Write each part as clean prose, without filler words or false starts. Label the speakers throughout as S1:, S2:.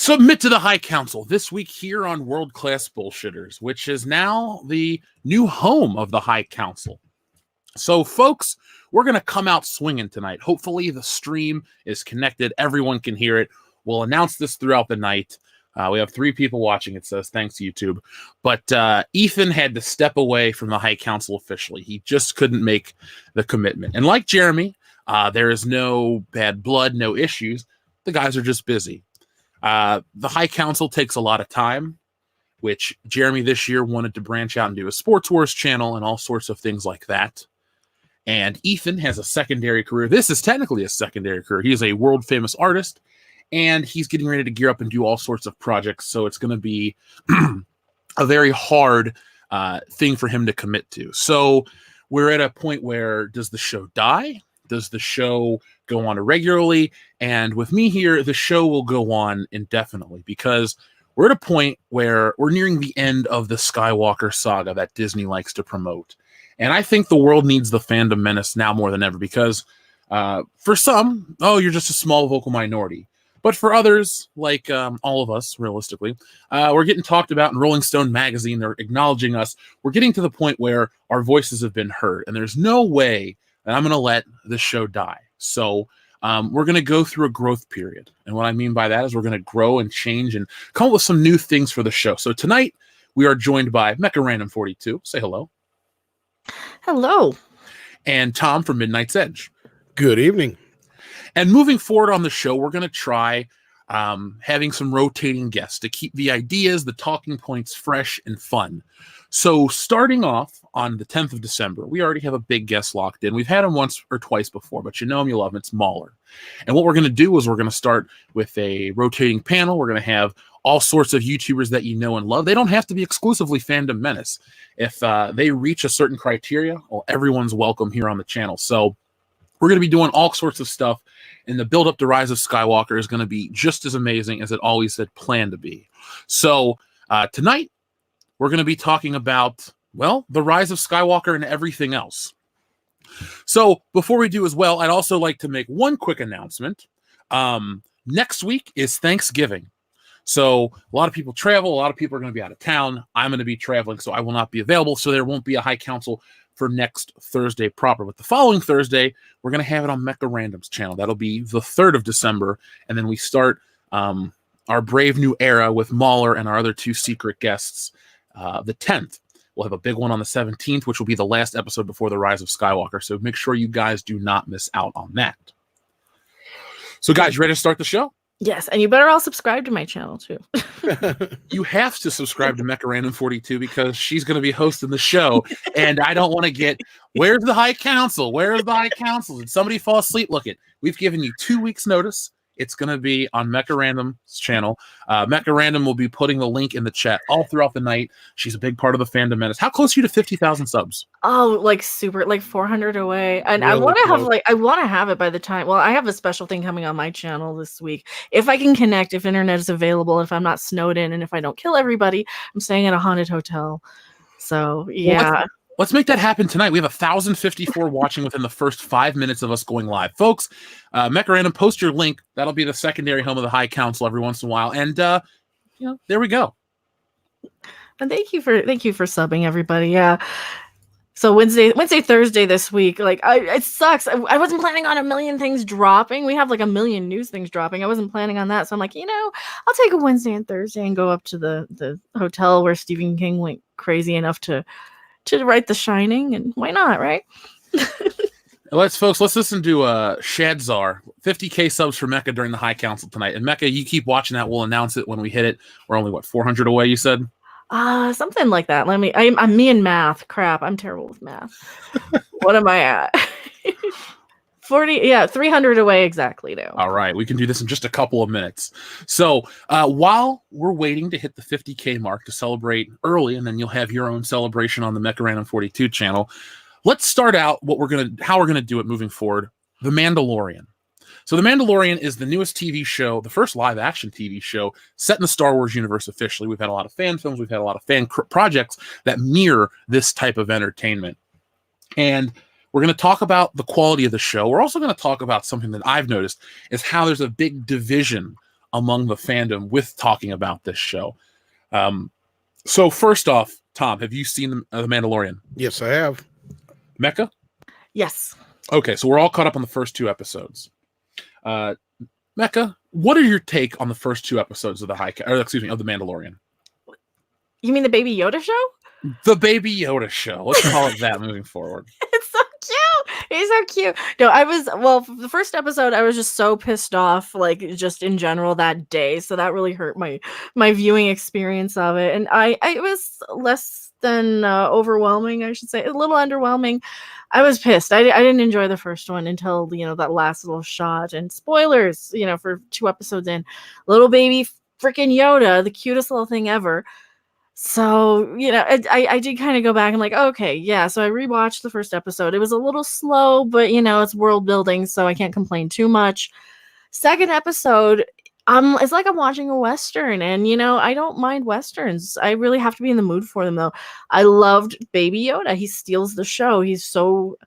S1: Submit to the High Council this week here on World Class Bullshitters, which is now the new home of the High Council. So, folks, we're going to come out swinging tonight. Hopefully, the stream is connected. Everyone can hear it. We'll announce this throughout the night. We have 3 people watching, it says. Thanks, YouTube. But Ethan had to step away from the High Council officially. He just couldn't make the commitment. And like Jeremy, there is no bad blood, no issues. The guys are just busy. The High Council takes a lot of time, which Jeremy this year wanted to branch out and do a Sports Wars channel and all sorts of things like that. And Ethan has a secondary career. This is technically a secondary career. He is a world famous artist, and he's getting ready to gear up and do all sorts of projects. So it's going to be a very hard thing for him to commit to. So we're at a point where, does the show die? Does the show go on irregularly? And with me here, the show will go on indefinitely because we're at a point where we're nearing the end of the Skywalker saga that Disney likes to promote. And I think the world needs the fandom menace now more than ever because for some, you're just a small vocal minority. But for others, like all of us, realistically, we're getting talked about in Rolling Stone magazine. They're acknowledging us. We're getting to the point where our voices have been heard. And there's no way that I'm going to let this show die. So we're going to go through a growth period. And what I mean by that is we're going to grow and change and come up with some new things for the show. So tonight, we are joined by Mecha Random 42. Say hello.
S2: Hello.
S1: And Tom from Midnight's Edge.
S3: Good evening.
S1: And moving forward on the show, we're going to try having some rotating guests to keep the ideas, the talking points fresh and fun. So starting off on the 10th of December, we already have a big guest locked in. We've had him once or twice before, but you know him, you love him. It's Mauler. And what we're going to do is we're going to start with a rotating panel. We're going to have all sorts of YouTubers that you know and love. They don't have to be exclusively Fandom Menace. If they reach a certain criteria, well, everyone's welcome here on the channel. So we're going to be doing all sorts of stuff, and the build-up to Rise of Skywalker is going to be just as amazing as it always had planned to be. So tonight, we're going to be talking about, well, the Rise of Skywalker and everything else. So before we do as well, I'd also like to make one quick announcement. Next week is Thanksgiving. So a lot of people travel. A lot of people are going to be out of town. I'm going to be traveling, so I will not be available. So there won't be a High Council for next Thursday proper. But the following Thursday, we're going to have it on Mecha Random's channel. That'll be the 3rd of December. And then we start our brave new era with Mauler and our other 2 secret guests the 10th. We'll have a big one on the 17th, which will be the last episode before the Rise of Skywalker. So make sure you guys do not miss out on that. So guys, you ready to start the show?
S2: Yes, and you better all subscribe to my channel, too.
S1: You have to subscribe to Mecha Random 42 because she's going to be hosting the show, and I don't want to get, where's the High Council? Where's the High Council? Did somebody fall asleep? Look, we've given you 2 weeks' notice. It's going to be on Mecha Random's channel. Mecha Random will be putting the link in the chat all throughout the night. She's a big part of the Fandom Menace. How close are you to 50,000 subs?
S2: Oh, like 400 away. And really I want to have it by the time. Well, I have a special thing coming on my channel this week. If I can connect, if internet is available, if I'm not snowed in, and if I don't kill everybody, I'm staying at a haunted hotel. So, yeah.
S1: Well, let's make that happen tonight. We have 1,054 watching within the first 5 minutes of us going live. Folks, Mecha Random, post your link. That'll be the secondary home of the High Council every once in a while. And, there we go.
S2: And thank you for subbing, everybody. Yeah. So Wednesday, Thursday this week, it sucks. I wasn't planning on a million things dropping. We have a million news things dropping. I wasn't planning on that. So I'm like, I'll take a Wednesday and Thursday and go up to the hotel where Stephen King went crazy enough to write The Shining, and why not, right?
S1: Let's listen to Shadzar. 50K subs for Mecha during the High Council tonight. And Mecha, you keep watching that. We'll announce it when we hit it. We're only, 400 away, you said?
S2: Something like that. I'm me in math. Crap, I'm terrible with math. What am I at? 300 away exactly now.
S1: All right, we can do this in just a couple of minutes. So while we're waiting to hit the 50K mark to celebrate early, and then you'll have your own celebration on the Mecha Random 42 channel, let's start out how we're gonna do it moving forward. The Mandalorian. So The Mandalorian is the newest TV show, the first live-action TV show set in the Star Wars universe officially. We've had a lot of fan films, we've had a lot of fan projects that mirror this type of entertainment. And we're going to talk about the quality of the show. We're also going to talk about something that I've noticed is how there's a big division among the fandom with talking about this show. So first off, Tom, have you seen The Mandalorian?
S3: Yes, I have.
S1: Mecca?
S2: Yes.
S1: Okay, so we're all caught up on the first 2 episodes. Mecca, what are your take on the first 2 episodes of of The Mandalorian?
S2: You mean the Baby Yoda show?
S1: The Baby Yoda show. Let's call it that moving forward.
S2: It's so cute. He's so cute. No, the first episode, I was just so pissed off, like just in general that day. So that really hurt my viewing experience of it. And it was less than overwhelming, I should say, a little underwhelming. I was pissed. I didn't enjoy the first one until, that last little shot. And spoilers, for 2 episodes in, little baby freaking Yoda, the cutest little thing ever. So, I did kind of go back and like, okay, yeah. So I rewatched the first episode. It was a little slow, but it's world building, so I can't complain too much. Second episode, it's like I'm watching a Western, and I don't mind Westerns. I really have to be in the mood for them though. I loved Baby Yoda. He steals the show. He's so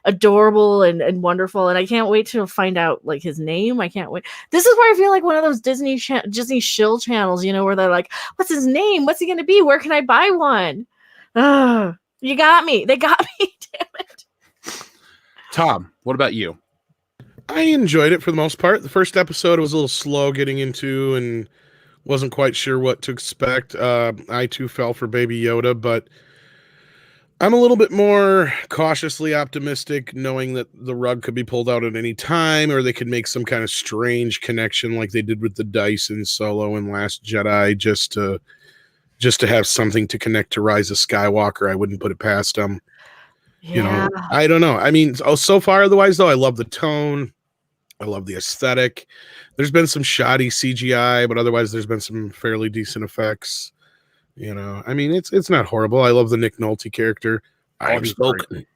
S2: adorable and wonderful, and I can't wait to find out like his name. I can't wait. This is where I feel like one of those Disney shill channels, where they're like, what's his name? What's he gonna be? Where can I buy one? You got me. They got me. Damn it.
S1: Tom, what about you?
S3: I enjoyed it for the most part. The first episode was a little slow getting into and wasn't quite sure what to expect. I too fell for Baby Yoda, but I'm a little bit more cautiously optimistic, knowing that the rug could be pulled out at any time, or they could make some kind of strange connection like they did with the dice in Solo and Last Jedi, just to have something to connect to Rise of Skywalker. I wouldn't put it past them.
S2: Yeah.
S3: I don't know. I mean, so far otherwise though, I love the tone. I love the aesthetic. There's been some shoddy CGI, but otherwise there's been some fairly decent effects. I mean, it's not horrible. I love the Nick Nolte character. I've spoken.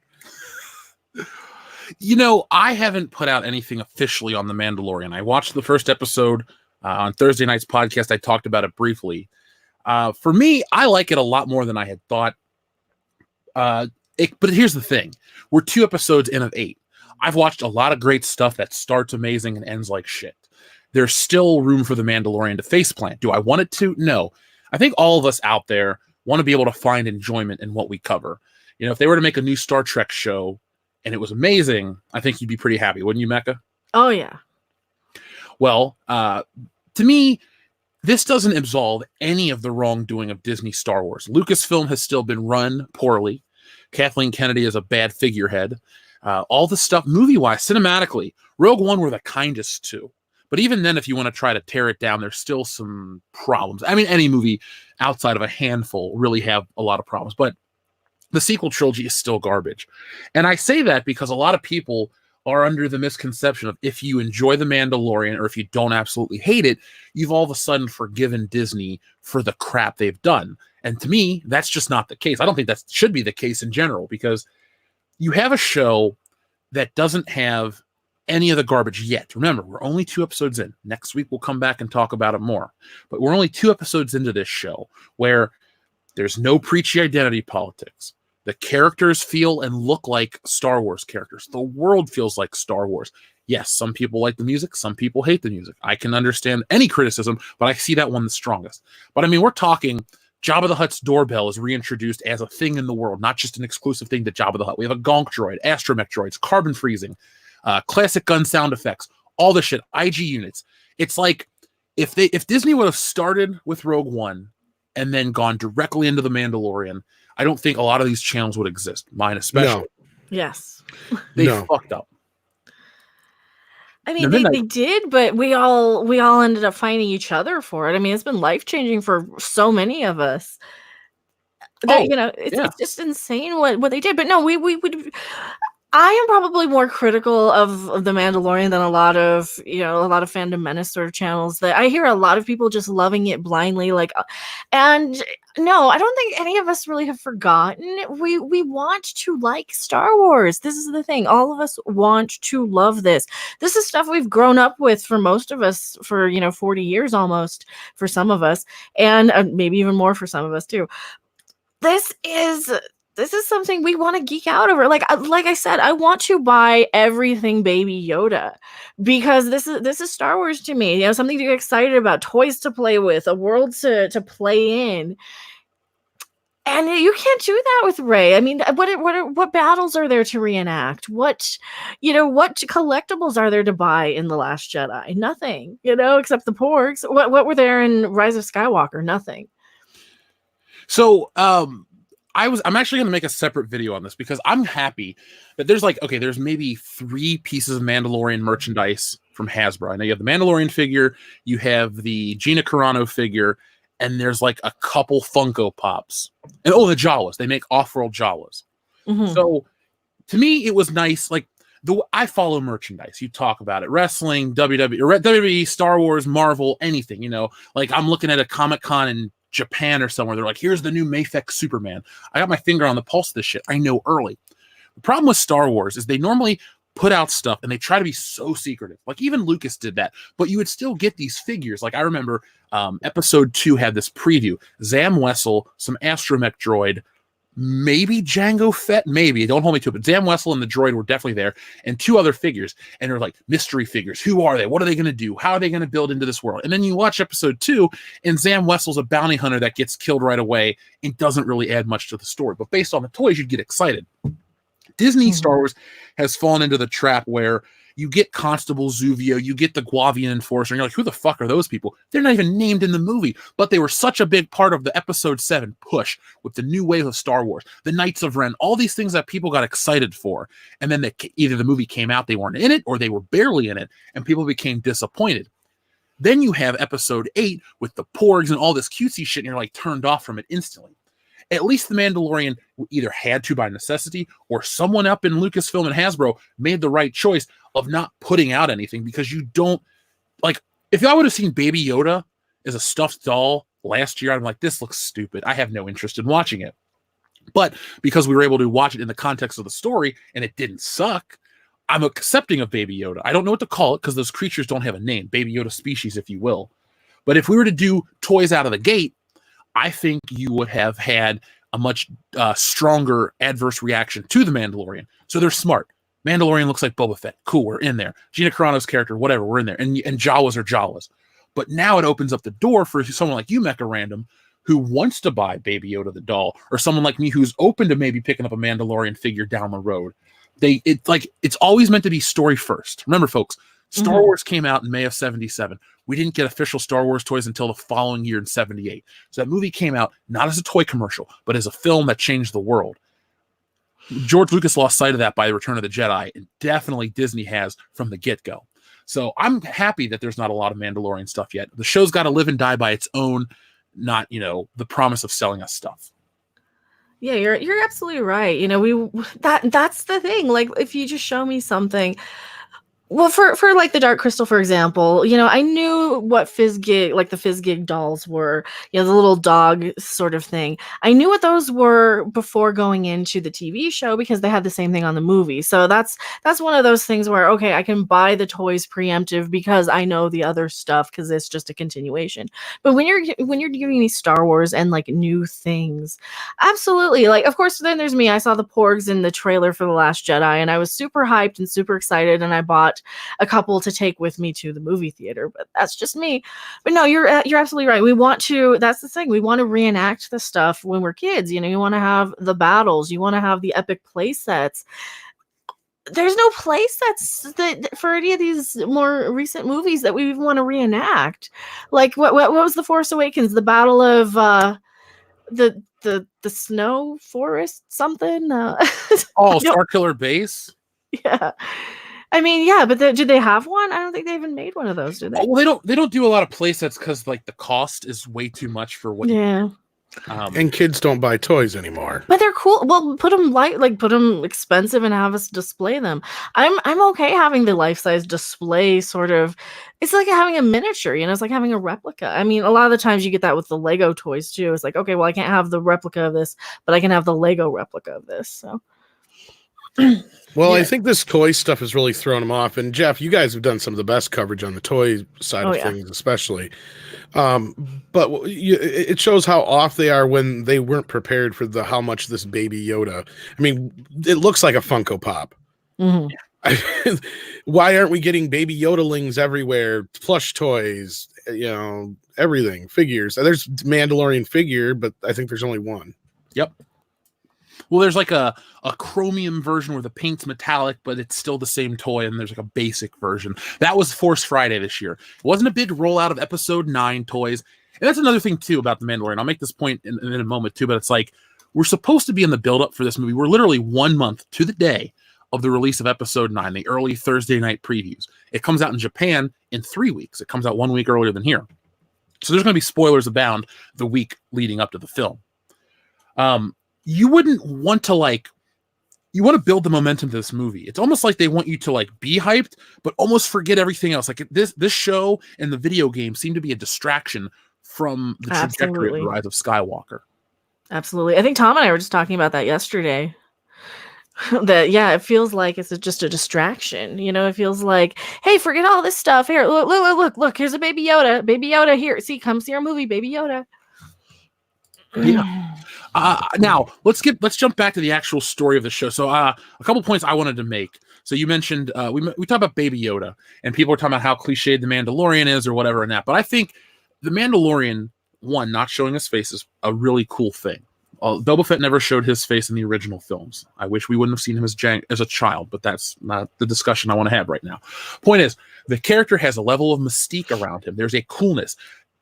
S1: I haven't put out anything officially on The Mandalorian. I watched the first episode on Thursday night's podcast. I talked about it briefly. For me, I like it a lot more than I had thought. But here's the thing. We're 2 episodes in of 8. I've watched a lot of great stuff that starts amazing and ends like shit. There's still room for The Mandalorian to faceplant. Do I want it to? No. I think all of us out there want to be able to find enjoyment in what we cover. If they were to make a new Star Trek show and it was amazing, I think you'd be pretty happy, wouldn't you, Mecca?
S2: Oh, yeah.
S1: Well, to me, this doesn't absolve any of the wrongdoing of Disney Star Wars. Lucasfilm has still been run poorly. Kathleen Kennedy is a bad figurehead. All the stuff, movie-wise, cinematically, Rogue One were the kindest to. But even then, if you want to try to tear it down, there's still some problems. I mean, any movie outside of a handful really have a lot of problems. But the sequel trilogy is still garbage. And I say that because a lot of people are under the misconception of if you enjoy The Mandalorian or if you don't absolutely hate it, you've all of a sudden forgiven Disney for the crap they've done. And to me, that's just not the case. I don't think that should be the case in general, because you have a show that doesn't have any of the garbage yet. Remember, we're only 2 episodes in. Next week, we'll come back and talk about it more. But we're only 2 episodes into this show where there's no preachy identity politics. The characters feel and look like Star Wars characters. The world feels like Star Wars. Yes, some people like the music. Some people hate the music. I can understand any criticism, but I see that one the strongest. But I mean, we're talking Jabba the Hutt's doorbell is reintroduced as a thing in the world, not just an exclusive thing to Jabba the Hutt. We have a Gonk droid, astromech droids, carbon freezing, classic gun sound effects, all this shit, IG units. It's like if Disney would have started with Rogue One and then gone directly into The Mandalorian, I don't think a lot of these channels would exist. Mine especially.
S3: No.
S2: Yes.
S1: They
S3: No.
S1: fucked up.
S2: I mean, they did, but we all ended up finding each other for it. I mean, it's been life-changing for so many of us. It's just insane what they did. But no, we would. I am probably more critical of The Mandalorian than a lot of Fandom Menace sort of channels. That I hear a lot of people just loving it blindly, and no, I don't think any of us really have forgotten. We want to like Star Wars. This is the thing. All of us want to love this. This is stuff we've grown up with for most of us for 40 years almost for some of us, and maybe even more for some of us too. This is this is something we want to geek out over. Like I said, I want to buy everything Baby Yoda because this is Star Wars to me. You know, something to get excited about, toys to play with, a world to play in. And you can't do that with Rey. I mean, what battles are there to reenact? What collectibles are there to buy in The Last Jedi? Nothing, except the porgs. What were there in Rise of Skywalker? Nothing.
S1: So, I'm actually going to make a separate video on this because I'm happy that there's maybe 3 pieces of Mandalorian merchandise from Hasbro. I know you have the Mandalorian figure, you have the Gina Carano figure, and there's like a couple Funko Pops. And the Jawas. They make off-world Jawas.
S2: Mm-hmm.
S1: So to me, it was nice. Like I follow merchandise. You talk about it. Wrestling, WWE, Star Wars, Marvel, anything, like I'm looking at a Comic-Con in Japan or somewhere. They're like, here's the new Mafex Superman. I got my finger on the pulse of this shit. I know early. The problem with Star Wars is they normally put out stuff and they try to be so secretive. Like even Lucas did that, but you would still get these figures. Like I remember episode 2 had this preview, Zam Wessel, some astromech droid, maybe Jango Fett, maybe, don't hold me to it, but Zam Wessel and the droid were definitely there, and 2 other figures, and they're like mystery figures. Who are they? What are they going to do? How are they going to build into this world? And then you watch episode 2 and Zam Wessel's a bounty hunter that gets killed right away and doesn't really add much to the story, but based on the toys you'd get excited. Disney Star Wars has fallen into the trap where you get Constable Zuvio, you get the Guavian Enforcer, and you're like, who the fuck are those people? They're not even named in the movie, but they were such a big part of the episode 7 push with the new wave of Star Wars, the Knights of Ren, all these things that people got excited for. And then either the movie came out, they weren't in it, or they were barely in it, and people became disappointed. Then you have episode 8 with the porgs and all this cutesy shit, and you're like turned off from it instantly. At least The Mandalorian either had to by necessity, or someone up in Lucasfilm and Hasbro made the right choice of not putting out anything, because you don't, like, if I would have seen Baby Yoda as a stuffed doll last year, I'm like, this looks stupid. I have no interest in watching it. But because we were able to watch it in the context of the story and it didn't suck, I'm accepting of Baby Yoda. I don't know what to call it because those creatures don't have a name, Baby Yoda species, if you will. But if we were to do toys out of the gate, I think you would have had a much stronger adverse reaction to The Mandalorian. So they're smart. Mandalorian looks like Boba Fett. Cool, we're in there. Gina Carano's character, whatever, we're in there. And Jawas are Jawas. But now it opens up the door for someone like you, Mecha Random, who wants to buy Baby Yoda the doll, or someone like me who's open to maybe picking up a Mandalorian figure down the road. It's always meant to be story first. Remember, folks, Star Wars came out in May of 77. We didn't get official Star Wars toys until the following year in 78. So that movie came out not as a toy commercial, but as a film that changed the world. George Lucas lost sight of that by Return of the Jedi, and definitely Disney has from the get-go. So I'm happy that there's not a lot of Mandalorian stuff yet. The show's got to live and die by its own, not, the promise of selling us stuff.
S2: Yeah, you're absolutely right. That's the thing. Like, if you just show me something. Well, for like the Dark Crystal, for example, I knew what the Fizzgig dolls were, the little dog sort of thing. I knew what those were before going into the TV show because they had the same thing on the movie. So that's one of those things where, okay, I can buy the toys preemptive because I know the other stuff because it's just a continuation. But when you're giving me Star Wars and like new things, absolutely. Like, of course, then there's me. I saw the porgs in the trailer for The Last Jedi, and I was super hyped and super excited, and I bought a couple to take with me to the movie theater, but that's just me. But no, you're absolutely right. That's the thing. We want to reenact the stuff when we're kids. You want to have the battles. You want to have the epic play sets. There's no play sets for any of these more recent movies that we want to reenact. Like what was The Force Awakens? The battle of the snow forest something.
S1: Starkiller Base.
S2: Yeah. I mean, yeah, but did they have one? I don't think they even made one of those, do they?
S1: Well, they don't do a lot of play sets because like the cost is way too much for what.
S2: Yeah.
S3: And kids don't buy toys anymore.
S2: But they're cool. Well, put them expensive and have us display them. I'm okay having the life-size display sort of. It's like having a miniature, it's like having a replica. I mean, a lot of the times you get that with the Lego toys too. It's like, okay, well, I can't have the replica of this, but I can have the Lego replica of this. So
S3: Well, I
S1: Yeah.
S3: think this toy stuff has really thrown them off. And Jeff, you guys have done some of the best coverage on the toy side
S2: Oh,
S3: of
S2: yeah.
S3: things, especially. But it shows how off they are when they weren't prepared for how much this Baby Yoda. I mean, it looks like a Funko Pop.
S2: Mhm.
S3: Why aren't we getting Baby Yodelings everywhere? Plush toys, everything, figures. There's Mandalorian figure, but I think there's only one.
S1: Yep. Well, there's like a chromium version where the paint's metallic, but it's still the same toy, and there's like a basic version. That was Force Friday this year. It wasn't a big rollout of Episode 9 toys. And that's another thing, too, about The Mandalorian. I'll make this point in a moment, too, but it's like we're supposed to be in the build-up for this movie. We're literally 1 month to the day of the release of Episode 9, the early Thursday night previews. It comes out in Japan in 3 weeks. It comes out 1 week earlier than here. So there's going to be spoilers abound the week leading up to the film. You wouldn't want to you want to build the momentum to this movie. It's almost like they want you to be hyped, but almost forget everything else. Like this show and the video game seem to be a distraction from the trajectory of
S2: Absolutely.
S1: the Rise of Skywalker.
S2: Absolutely. I think Tom and I were just talking about that yesterday. That it feels like it's just a distraction. It feels like, hey, forget all this stuff. Here, look. Here's a Baby Yoda. Baby Yoda here. See, come see our movie, Baby Yoda.
S1: Yeah. Now let's jump back to the actual story of the show. So a couple points I wanted to make. So you mentioned we talked about Baby Yoda, and people are talking about how cliched the Mandalorian is or whatever and that. But I think the Mandalorian, one, not showing his face is a really cool thing. Boba Fett never showed his face in the original films. I wish we wouldn't have seen him as a child, but that's not the discussion I want to have right now. Point is, the character has a level of mystique around him. There's a coolness.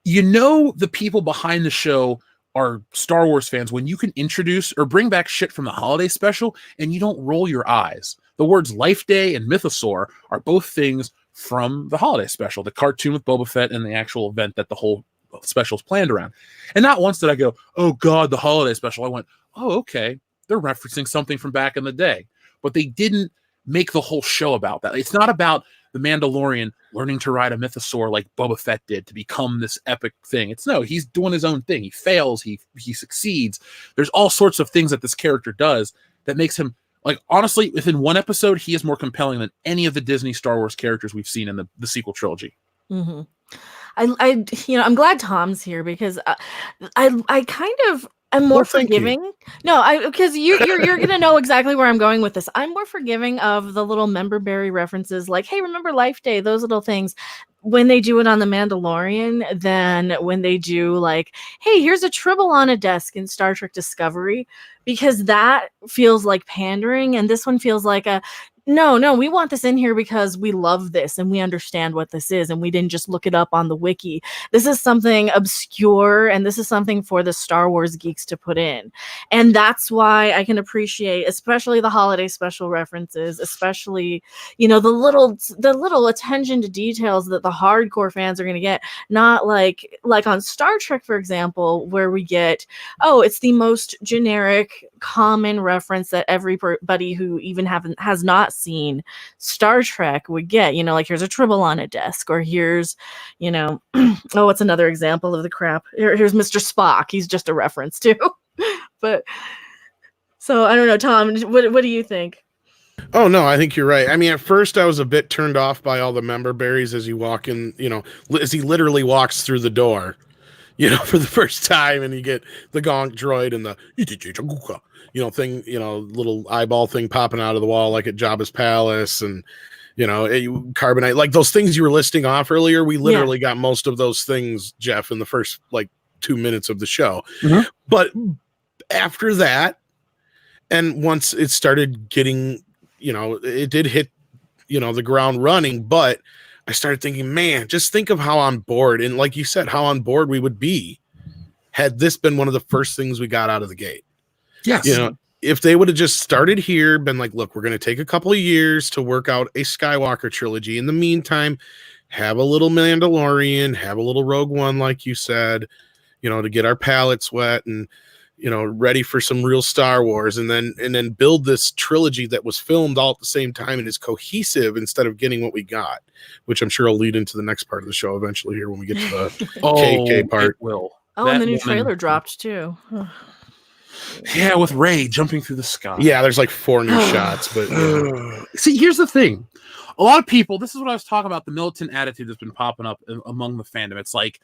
S1: The people behind the show are Star Wars fans when you can introduce or bring back shit from the holiday special and you don't roll your eyes. The words Life Day and Mythosaur are both things from the holiday special, the cartoon with Boba Fett and the actual event that the whole special is planned around. And not once did I go, oh God, the holiday special. I went, oh, okay. They're referencing something from back in the day. But they didn't make the whole show about that. It's not about the Mandalorian learning to ride a mythosaur like Boba Fett did to become this epic thing. He's doing his own thing. He fails, he succeeds. There's all sorts of things that this character does that makes him, honestly, within one episode, he is more compelling than any of the Disney Star Wars characters we've seen in the sequel trilogy.
S2: Mm-hmm. I'm glad Tom's here because I kind of I'm more forgiving. No, because you're gonna know exactly where I'm going with this. I'm more forgiving of the little member berry references, like, hey, remember Life Day, those little things, when they do it on The Mandalorian, than when they do hey, here's a Tribble on a desk in Star Trek Discovery, because that feels like pandering, and this one feels like no, we want this in here because we love this and we understand what this is, and we didn't just look it up on the wiki. This is something obscure, and this is something for the Star Wars geeks to put in. And that's why I can appreciate, especially the holiday special references, especially, the little attention to details that the hardcore fans are going to get. Not like on Star Trek, for example, where we get, it's the most generic, common reference that everybody who even has not seen Star Trek would get. Here's a Tribble on a desk, or here's, what's another example of the crap? Here's Mr. Spock. He's just a reference too. But so I don't know, Tom, what do you think?
S3: Oh, no, I think you're right. I mean, at first I was a bit turned off by all the member berries as you walk in, as he literally walks through the door, for the first time, and you get the Gonk droid and the thing, little eyeball thing popping out of the wall like at Jabba's palace, and carbonite, like those things you were listing off earlier. We literally got most of those things, Jeff, in the first 2 minutes of the show. Mm-hmm. But after that, and once it started getting, it did hit, the ground running, but I started thinking, man, just think of how on board, and like you said, how on board we would be had this been one of the first things we got out of the gate.
S1: Yes.
S3: If they would have just started here, been like, look, we're going to take a couple of years to work out a Skywalker trilogy. In the meantime, have a little Mandalorian, have a little Rogue One, like you said, to get our palates wet and, ready for some real Star Wars, and then build this trilogy that was filmed all at the same time and is cohesive instead of getting what we got, which I'm sure will lead into the next part of the show eventually here when we get to the KK part.
S1: It will.
S2: And the new trailer dropped too.
S1: Yeah, with Ray jumping through the sky.
S3: Yeah, there's like 4 new shots, but yeah.
S1: See, here's the thing. A lot of people, this is what I was talking about, the militant attitude that's been popping up among the fandom. It's like,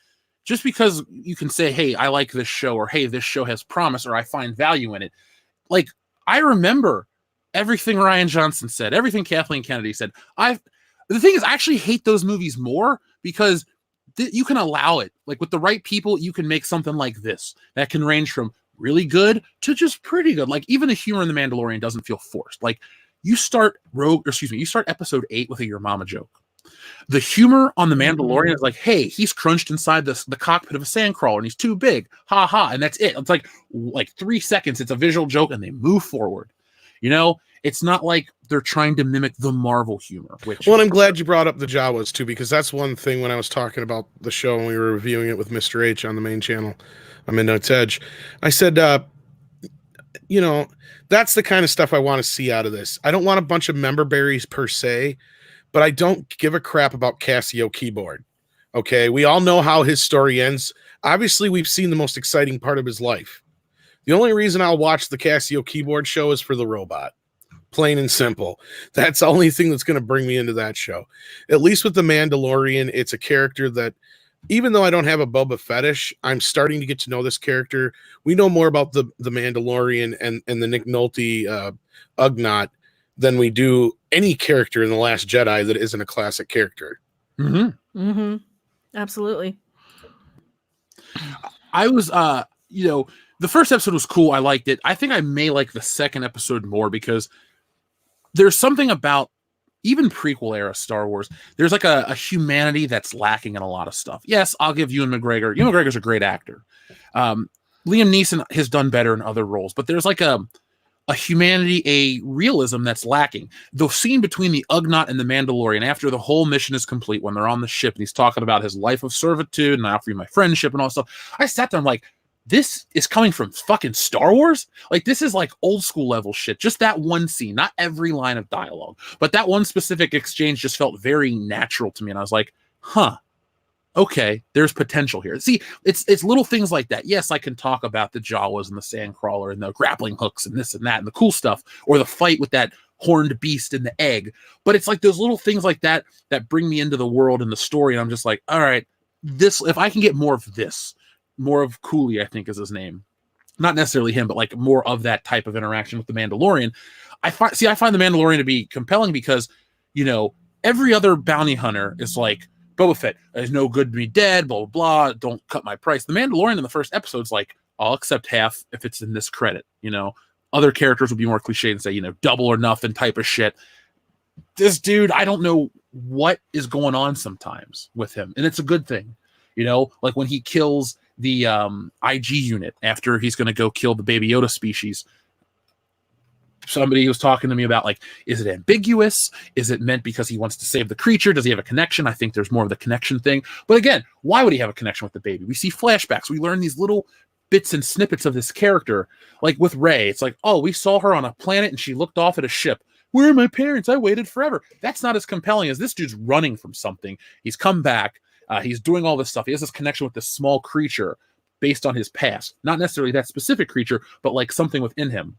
S1: just because you can say, hey, I like this show, or hey, this show has promise, or I find value in it. Like, I remember everything Ryan Johnson said, everything Kathleen Kennedy said. The thing is, I actually hate those movies more because you can allow it. Like, with the right people, you can make something like this that can range from really good to just pretty good. Like, even the humor in The Mandalorian doesn't feel forced. Like, you start episode 8 with a Your Mama joke. The humor on The Mandalorian is like, hey, he's crunched inside the cockpit of a sandcrawler and he's too big. Ha ha. And that's it. It's like 3 seconds. It's a visual joke and they move forward. You know, it's not like they're trying to mimic the Marvel humor.
S3: Well, I'm glad you brought up the Jawas too, because that's one thing when I was talking about the show and we were reviewing it with Mr. H on the main channel, Midnight's Edge. I said, you know, that's the kind of stuff I want to see out of this. I don't want a bunch of member berries per se, but I don't give a crap about Cassio Keyboard. Okay, we all know how his story ends. Obviously, we've seen the most exciting part of his life. The only reason I'll watch the Cassio Keyboard show is for the robot. Plain and simple. That's the only thing that's going to bring me into that show. At least with The Mandalorian, it's a character that, even though I don't have a Boba fetish, I'm starting to get to know this character. We know more about the Mandalorian and the Nick Nolte Ugnaught than we do any character in The Last Jedi that isn't a classic character.
S2: Mm-hmm. Mm-hmm. Absolutely.
S1: I was, you know, the first episode was cool. I liked it. I think I may like the second episode more because there's something about even prequel era Star Wars. There's like a humanity that's lacking in a lot of stuff. Yes, I'll give Ewan McGregor. Ewan McGregor's a great actor. Liam Neeson has done better in other roles, but there's like a humanity, a realism that's lacking. The scene between the Ugnaught and the Mandalorian after the whole mission is complete, when they're on the ship and he's talking about his life of servitude and I offer you my friendship and all that stuff. I sat there, I'm like, this is coming from fucking Star Wars? Like, this is like old school level shit. Just that one scene, not every line of dialogue, but that one specific exchange just felt very natural to me. And I was like, huh, okay, there's potential here. See, it's little things like that. Yes, I can talk about the Jawas and the Sandcrawler and the grappling hooks and this and that and the cool stuff, or the fight with that horned beast in the egg. But it's like those little things like that that bring me into the world and the story. And I'm just like, all right, this, if I can get more of this, more of Cooley, I think is his name. Not necessarily him, but like more of that type of interaction with the Mandalorian. I find the Mandalorian to be compelling because, you know, every other bounty hunter is like, Boba Fett is no good to me dead, blah, blah, blah. Don't cut my price. The Mandalorian in the first episode's like, I'll accept half if it's in this credit. You know, other characters would be more cliche and say, you know, double or nothing type of shit. This dude, I don't know what is going on sometimes with him. And it's a good thing. You know, like when he kills the IG unit after he's going to go kill the Baby Yoda species. Somebody was talking to me about, like, is it ambiguous? Is it meant because he wants to save the creature? Does he have a connection? I think there's more of the connection thing. But again, why would he have a connection with the baby? We see flashbacks. We learn these little bits and snippets of this character. Like with Rey, it's like, oh, we saw her on a planet and she looked off at a ship. Where are my parents? I waited forever. That's not as compelling as this dude's running from something. He's come back. He's doing all this stuff. He has this connection with this small creature based on his past. Not necessarily that specific creature, but like something within him.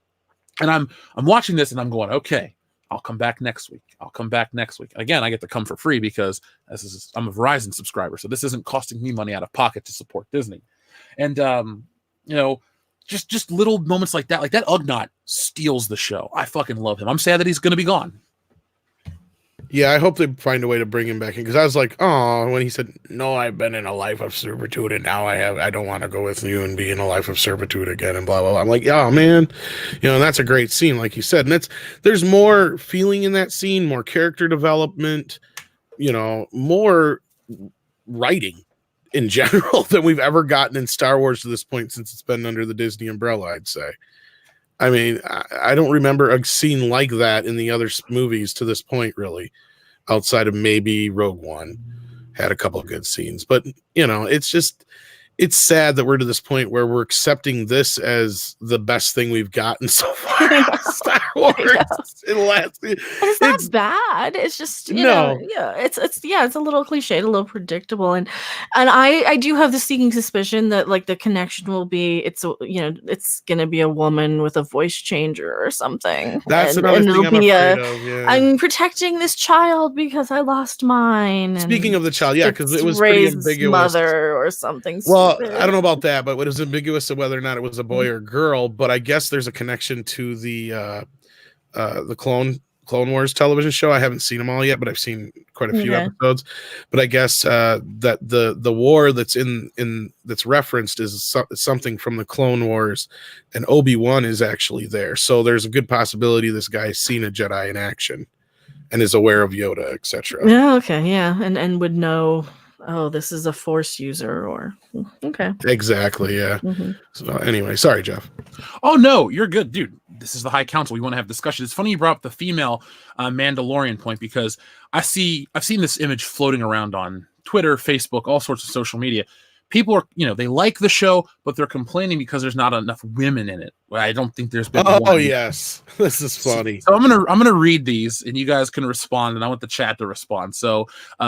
S1: And I'm watching this and I'm going, okay, I'll come back next week. I'll come back next week. Again, I get to come for free because I'm a Verizon subscriber, so this isn't costing me money out of pocket to support Disney. And you know, just little moments like that Ugnaught steals the show. I fucking love him. I'm sad that he's going to be gone.
S3: Yeah, I hope they find a way to bring him back in, because I was like, oh, when he said, no, I've been in a life of servitude and now I don't want to go with you and be in a life of servitude again and blah, blah, blah. I'm like, oh, man, you know, and that's a great scene, like you said. And there's more feeling in that scene, more character development, you know, more writing in general than we've ever gotten in Star Wars to this point since it's been under the Disney umbrella, I'd say. I mean, I don't remember a scene like that in the other movies to this point, really, outside of maybe Rogue One. Had a couple of good scenes. But, you know, it's just, it's sad that we're to this point where we're accepting this as the best thing we've gotten so far. Star Wars.
S2: It's not bad. It's just it's a little cliche, a little predictable, and I do have the sneaking suspicion that like the connection will be it's gonna be a woman with a voice changer or something.
S3: That's another thing I'm afraid of. Yeah.
S2: I'm protecting this child because I lost mine.
S3: Speaking of the child, yeah, because it was
S2: Ray's
S3: pretty ambiguous.
S2: Mother or something.
S3: Well,
S2: stupid.
S3: I don't know about that, but it was ambiguous of whether or not it was a boy or girl. But I guess there's a connection to the Clone Wars television show. I haven't seen them all yet, but I've seen quite a few episodes. But I guess that the war that's that's referenced is something from the Clone Wars, and Obi-Wan is actually there. So there's a good possibility this guy's seen a Jedi in action and is aware of Yoda, etc.
S2: Yeah. Okay. Yeah. And would know. Oh, this is a Force user, or okay.
S3: Exactly. Yeah.
S2: Mm-hmm.
S3: So anyway, sorry, Jeff.
S1: Oh no, you're good, dude. This is the High Council. We want to have discussion. It's funny you brought up the female Mandalorian point, because I've seen this image floating around on Twitter, Facebook, all sorts of social media. People are, they like the show, but they're complaining because there's not enough women in it. Well, I don't think there's been.
S3: Oh yes, this is funny.
S1: So I'm gonna read these, and you guys can respond, and I want the chat to respond. So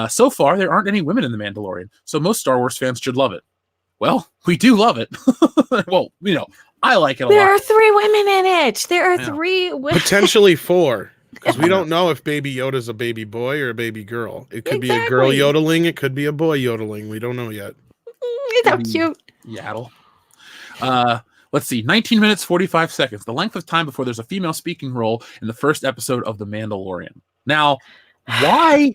S1: so far there aren't any women in the Mandalorian, so most Star Wars fans should love it. Well, we do love it. Well, I like it a lot.
S2: There are 3 women in it. There are 3 women.
S3: Potentially 4. Because we don't know if Baby Yoda's a baby boy or a baby girl. It could be a girl yodeling. It could be a boy yodeling. We don't know yet.
S2: How cute.
S1: Yaddle. Let's see. 19 minutes, 45 seconds. The length of time before there's a female speaking role in the first episode of The Mandalorian. Now, why?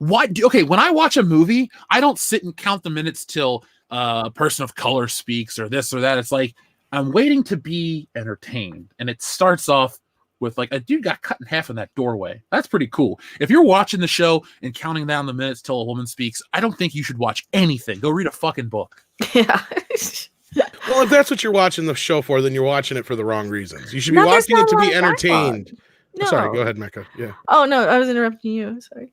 S1: Okay, when I watch a movie, I don't sit and count the minutes till a person of color speaks or this or that. It's like I'm waiting to be entertained. And it starts off with like a dude got cut in half in that doorway. That's pretty cool. If you're watching the show and counting down the minutes till a woman speaks, I don't think you should watch anything. Go read a fucking book.
S2: Yeah.
S3: Well, if that's what you're watching the show for, then you're watching it for the wrong reasons. You should be watching it to be entertained.
S2: No.
S3: Sorry, go ahead, Mecca. Yeah.
S2: Oh no, I was interrupting you. Sorry.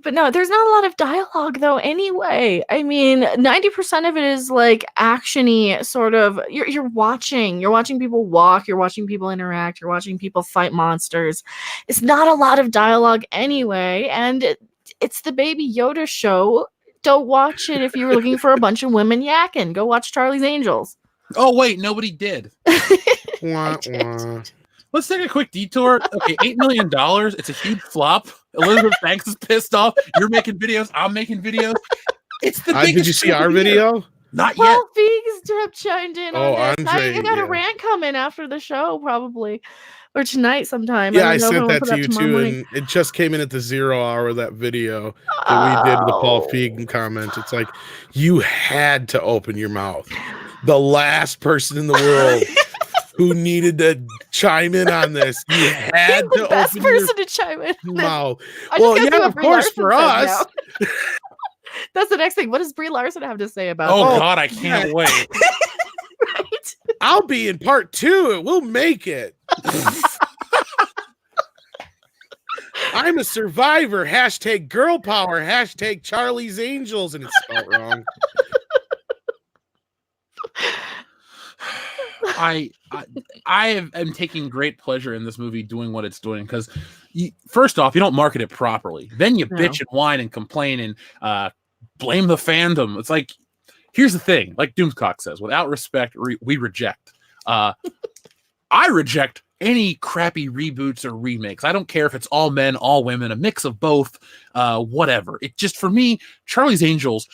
S2: But no, there's not a lot of dialogue though anyway. I mean, 90% of it is like action-y sort of. You're watching people walk, you're watching people interact, you're watching people fight monsters. It's not a lot of dialogue anyway, and it's the Baby Yoda show. Don't watch it if you were looking for a bunch of women yakking. Go watch Charlie's Angels.
S1: Oh wait, nobody did.
S3: Wah, wah.
S1: Let's take a quick detour. Okay, $8 million. It's a huge flop. Elizabeth Banks is pissed off. You're making videos. I'm making videos. It's the biggest.
S3: Did you see our video?
S1: Not yet.
S2: Paul Feig's chimed in on this.
S3: Andre,
S2: You got a rant coming after the show, probably. Or tonight sometime.
S3: Yeah, I sent that to you too, and it just came in at the 0 hour of that video that we did the Paul Feig comment. It's like, you had to open your mouth. The last person in the world who needed to chime in on this. You had to
S2: the best
S3: open
S2: person to chime in.
S3: mouth.
S2: Well,
S3: yeah, of course, for us.
S2: That's the next thing. What does Brie Larson have to say about
S1: Oh
S2: it?
S1: God, I can't wait.
S2: Right?
S3: I'll be in part 2. We'll make it. I'm a survivor. Hashtag girl power. Hashtag Charlie's Angels. And it's spelled wrong.
S1: I am taking great pleasure in this movie doing what it's doing, because first off, you don't market it properly. Then you bitch and whine and complain and blame the fandom. It's like, here's the thing, like Doomscock says, without respect, we reject. I reject any crappy reboots or remakes. I don't care if it's all men, all women, a mix of both, whatever. It just, for me, Charlie's Angels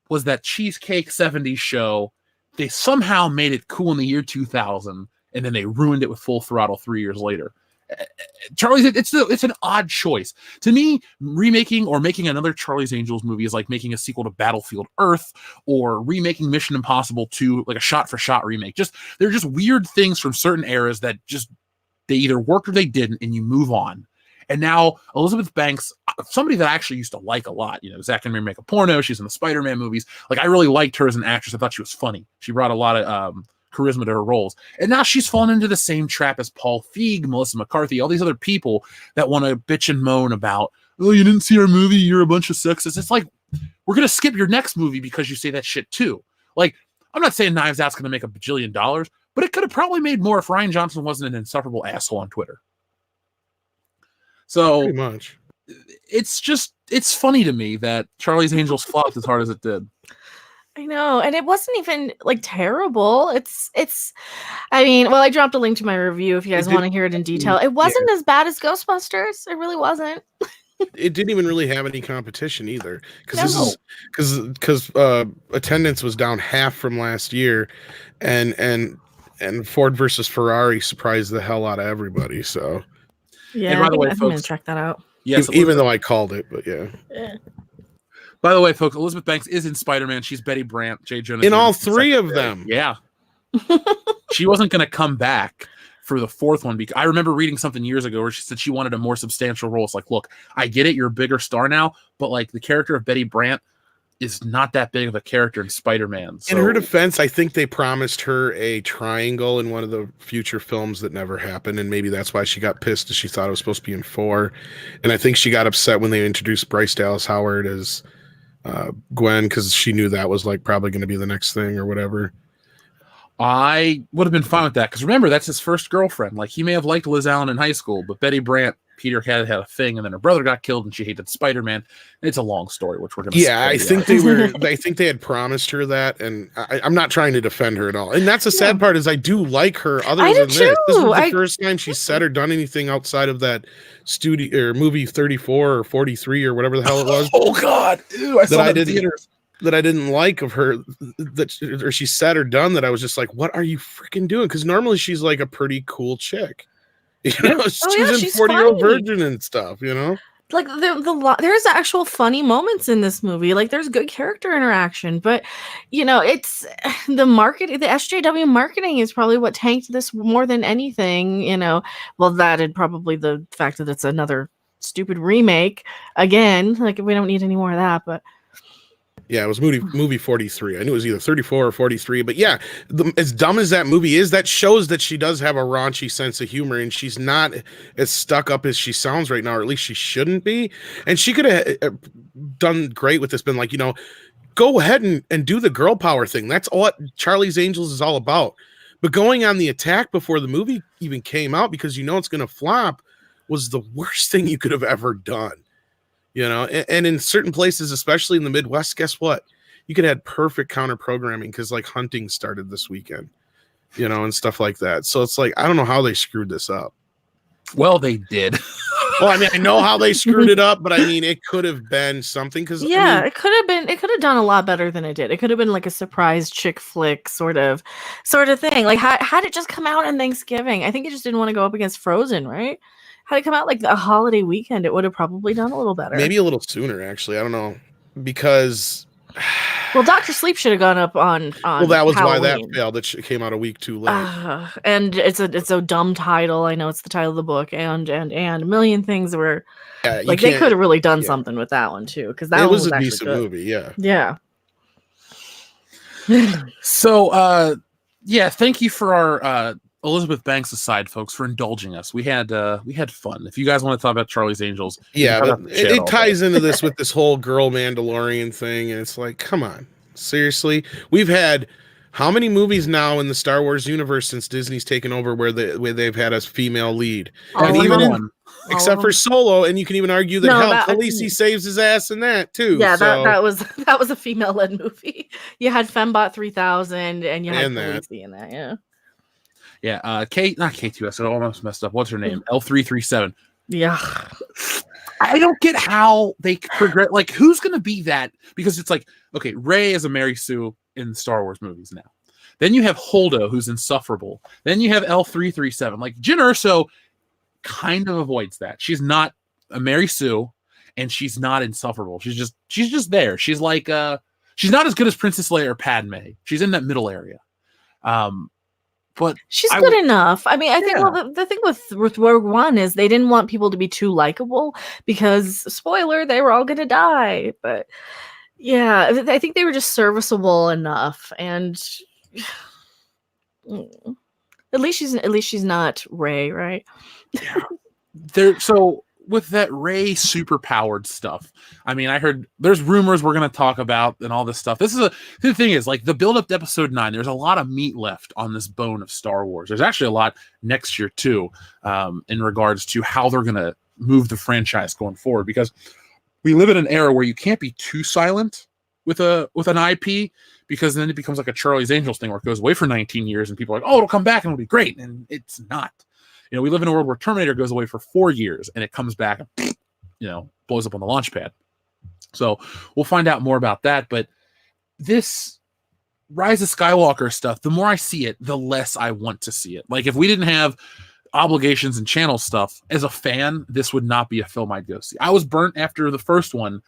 S1: was that cheesecake 70s show. They somehow made it cool in the year 2000, and then they ruined it with Full Throttle 3 years later. Charlie's, it's an odd choice. To me, remaking or making another Charlie's Angels movie is like making a sequel to Battlefield Earth or remaking Mission Impossible 2, like a shot-for-shot remake. They're just weird things from certain eras that just, they either worked or they didn't, and you move on. And now Elizabeth Banks, somebody that I actually used to like a lot, Zack and Mary Make a Porno, she's in the Spider-Man movies. Like, I really liked her as an actress. I thought she was funny. She brought a lot of charisma to her roles. And now she's fallen into the same trap as Paul Feig, Melissa McCarthy, all these other people that want to bitch and moan about, oh, you didn't see our movie, you're a bunch of sexists. It's like, we're gonna skip your next movie because you say that shit too. Like, I'm not saying Knives Out's gonna make $1 bajillion, but it could have probably made more if Ryan Johnson wasn't an insufferable asshole on Twitter. So
S3: Pretty much.
S1: It's funny to me that Charlie's Angels flopped as hard as it did.
S2: I know, and it wasn't even like terrible. I mean, well, I dropped a link to my review if you guys want to hear it in detail. It wasn't as bad as Ghostbusters. It really wasn't.
S3: It didn't even really have any competition either,
S2: No.
S3: because attendance was down half from last year, and Ford versus Ferrari surprised the hell out of everybody. So
S2: Yeah,
S1: by the way,
S2: I'm gonna
S1: folks,
S2: check that out.
S1: yes,
S3: even though I called it, but yeah.
S1: By the way, folks, Elizabeth Banks is in Spider-Man. She's Betty Brant, J. Jonah.
S3: In
S1: Jameson,
S3: all three of
S1: secretary.
S3: them.
S1: Yeah. She wasn't going to come back for the fourth one because I remember reading something years ago where she said she wanted a more substantial role. It's like, look, I get it, you're a bigger star now, but like the character of Betty Brant is not that big of a character in Spider-Man. So.
S3: In her defense, I think they promised her a triangle in one of the future films that never happened, and maybe that's why she got pissed as she thought it was supposed to be in 4. And I think she got upset when they introduced Bryce Dallas Howard as Gwen, because she knew that was like probably going to be the next thing or whatever.
S1: I would have been fine with that because remember, that's his first girlfriend. Like, he may have liked Liz Allen in high school, but Betty Brant, Peter had a thing, and then her brother got killed, and she hated Spider-Man. It's a long story, which we're going to.
S3: Yeah, I think they were. I think they had promised her that, and I'm not trying to defend her at all. And that's the sad part is I do like her. Other than this, this was the first time she said or done anything outside of that studio or movie 34 or 43 or whatever the hell it was.
S1: Oh God, ew, I saw that in theaters.
S3: That I didn't like of her, or she said or done that I was just like, what are you freaking doing? Because normally she's like a pretty cool chick. You know, she's in 40-Year-Old Virgin and stuff, you know?
S2: Like there's actual funny moments in this movie. Like there's good character interaction, but you know, it's the SJW marketing is probably what tanked this more than anything, you know. Well, that and probably the fact that it's another stupid remake again. Like we don't need any more of that, but
S3: yeah, it was movie 43. I knew it was either 34 or 43. But yeah, as dumb as that movie is, that shows that she does have a raunchy sense of humor, and she's not as stuck up as she sounds right now, or at least she shouldn't be. And she could have done great with this, been like, you know, go ahead and do the girl power thing. That's what Charlie's Angels is all about. But going on the attack before the movie even came out because you know it's going to flop was the worst thing you could have ever done. You know, and in certain places, especially in the Midwest, guess what? You could have perfect counter programming because like hunting started this weekend, you know, and stuff like that. So it's like, I don't know how they screwed this up.
S1: Well, they did.
S3: Well, I mean, I know how they screwed it up, but I mean, it could have been something because
S2: yeah,
S3: I mean,
S2: it could have done a lot better than it did. It could have been like a surprise chick flick sort of thing. Like had it just come out on Thanksgiving, I think it just didn't want to go up against Frozen, right? Had it come out like a holiday weekend, it would have probably done a little better.
S3: Maybe a little sooner, actually. I don't know, because
S2: well, Dr. Sleep should have gone up on
S3: well, that was
S2: Halloween.
S3: why that failed. It came out a week too late.
S2: And it's a dumb title. I know it's the title of the book, and a million things were like they could have really done something with that one too, because that
S3: was a
S2: actually
S3: decent
S2: good.
S3: movie.
S2: Yeah.
S1: So, yeah, thank you for our Elizabeth Banks aside, folks, for indulging us. We had fun. If you guys want to talk about Charlie's Angels,
S3: yeah, it ties into this with this whole girl Mandalorian thing, and it's like, come on, seriously, we've had how many movies now in the Star Wars universe since Disney's taken over where they've had a female lead, and even except for Solo, and you can even argue that Khaleesi saves his ass in that too.
S2: Yeah, that was a female-led movie. You had Fembot 3000, and you had Khaleesi in that. Yeah.
S1: Yeah, not K2S. I almost messed up. What's her name? L337.
S2: Yeah.
S1: I don't get how they progress. Like, who's going to be that? Because it's like, okay, Rey is a Mary Sue in Star Wars movies now. Then you have Holdo, who's insufferable. Then you have L337. Like, Jyn Erso kind of avoids that. She's not a Mary Sue, and she's not insufferable. She's just there. She's like, she's not as good as Princess Leia or Padme. She's in that middle area. But
S2: she's good enough. I mean, I think the thing with Rogue One is they didn't want people to be too likable because, spoiler, they were all going to die. But yeah, I think they were just serviceable enough, and at least she's not Rey, right?
S1: So with that Rey superpowered stuff. I mean, I heard there's rumors we're going to talk about and all this stuff. The thing is, like, the build up to episode 9, there's a lot of meat left on this bone of Star Wars. There's actually a lot next year too, in regards to how they're going to move the franchise going forward, because we live in an era where you can't be too silent with an IP, because then it becomes like a Charlie's Angels thing where it goes away for 19 years and people are like, oh, it'll come back and it'll be great. And it's not. You know, we live in a world where Terminator goes away for 4 years and it comes back and, you know, blows up on the launch pad. So we'll find out more about that. But this Rise of Skywalker stuff, the more I see it, the less I want to see it. Like, if we didn't have obligations and channel stuff, as a fan, this would not be a film I'd go see. I was burnt after the first one.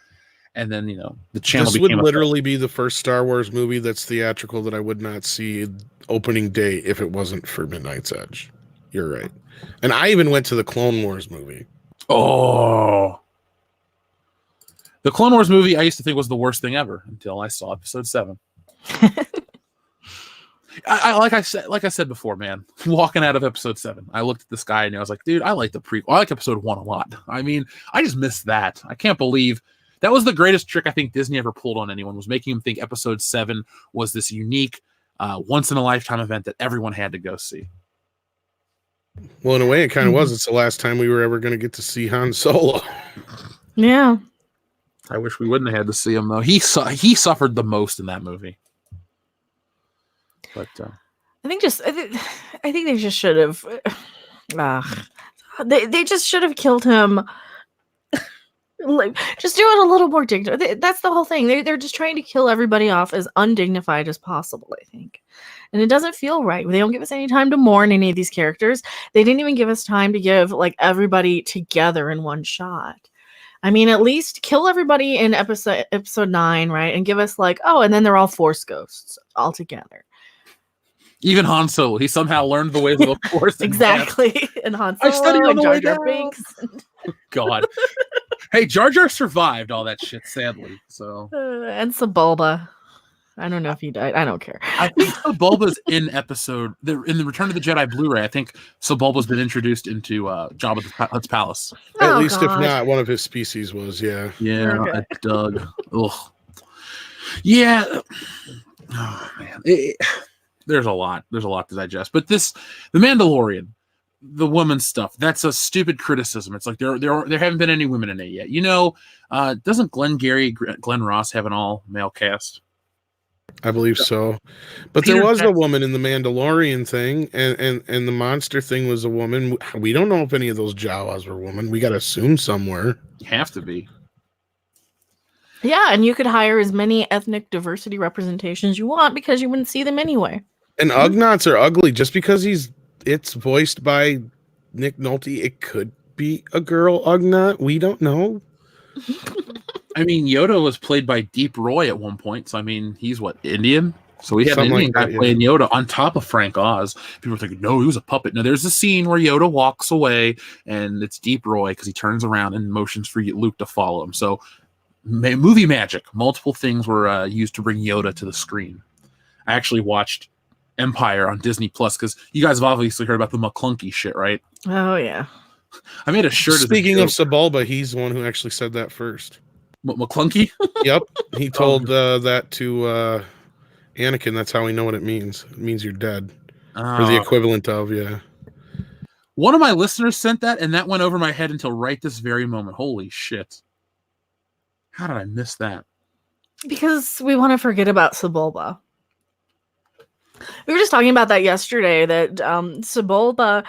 S1: And then, you know, the channel
S3: This would literally be the first Star Wars movie that's theatrical that I would not see opening day if it wasn't for Midnight's Edge. You're right. And I even went to the Clone Wars movie.
S1: Oh. The Clone Wars movie I used to think was the worst thing ever until I saw episode 7. I like I said before, man, walking out of episode 7, I looked at this guy and I was like, dude, I like the prequel. I like episode 1 a lot. I mean, I just missed that. I can't believe that was the greatest trick I think Disney ever pulled on anyone, was making them think episode 7 was this unique, once in a lifetime event that everyone had to go see.
S3: Well, in a way, it kind of was. It's the last time we were ever going to get to see Han Solo.
S2: Yeah.
S1: I wish we wouldn't have had to see him, though. He suffered the most in that movie. But
S2: I think they just should have. They just should have killed him. Like, just do it a little more dignified. That's the whole thing. They're just trying to kill everybody off as undignified as possible, I think. And it doesn't feel right. They don't give us any time to mourn any of these characters. They didn't even give us time to give, like, everybody together in one shot. I mean, at least kill everybody in episode 9, right? And give us, like, oh, and then they're all Force ghosts all together.
S1: even Han Solo, he somehow learned the ways of the Force.
S2: Exactly. And Han
S1: I studied
S2: Solo
S1: on
S2: and
S1: the
S2: Jar
S1: way
S2: Jar
S1: down.
S2: Binks.
S1: God. Hey, Jar Jar survived all that shit, sadly. So
S2: And Sebulba. I don't know if he died. I don't care.
S1: I think Sebulba's in in the Return of the Jedi Blu-ray. I think Sebulba's been introduced into Jabba the Hutt's palace.
S3: At
S2: Oh,
S3: least
S2: God.
S3: if not, one of his species was, yeah.
S1: Yeah,
S2: Okay.
S1: Doug. Ugh. Yeah. Oh man, there's a lot. There's a lot to digest. But the Mandalorian, the woman stuff, that's a stupid criticism. It's like there haven't been any women in it yet. You know, doesn't Glenn Ross have an all-male cast?
S3: I believe so. But
S1: Peter
S3: there was a
S1: Jackson.
S3: woman in the Mandalorian thing, and the monster thing was a woman. We don't know if any of those Jawas were women. We got to assume somewhere.
S1: You have to be.
S2: Yeah, and you could hire as many ethnic diversity representations you want because you wouldn't see them anyway.
S3: And Ugnaughts are ugly just because it's voiced by Nick Nolte. It could be a girl Ugnaught. We don't know.
S1: I mean, Yoda was played by Deep Roy at one point. So, I mean, he's what, Indian? So we have an
S3: Something
S1: Indian
S3: like
S1: guy
S3: that, yeah.
S1: playing Yoda on top of Frank Oz. People are thinking, no, he was a puppet. No, there's a scene where Yoda walks away and it's Deep Roy because he turns around and motions for Luke to follow him. So movie magic. Multiple things were used to bring Yoda to the screen. I actually watched Empire on Disney Plus because you guys have obviously heard about the McClunky shit, right?
S2: Oh, yeah.
S1: I made a shirt.
S3: Speaking of
S1: as a joke.
S3: Sebulba, he's the one who actually said that first.
S1: McClunky?
S3: Yep. He told that to Anakin. That's how we know what it means. It means you're dead. Or the equivalent of, yeah.
S1: One of my listeners sent that, and that went over my head until right this very moment. Holy shit. How did I miss that?
S2: Because we want to forget about Sebulba. We were just talking about that yesterday, that Sebulba,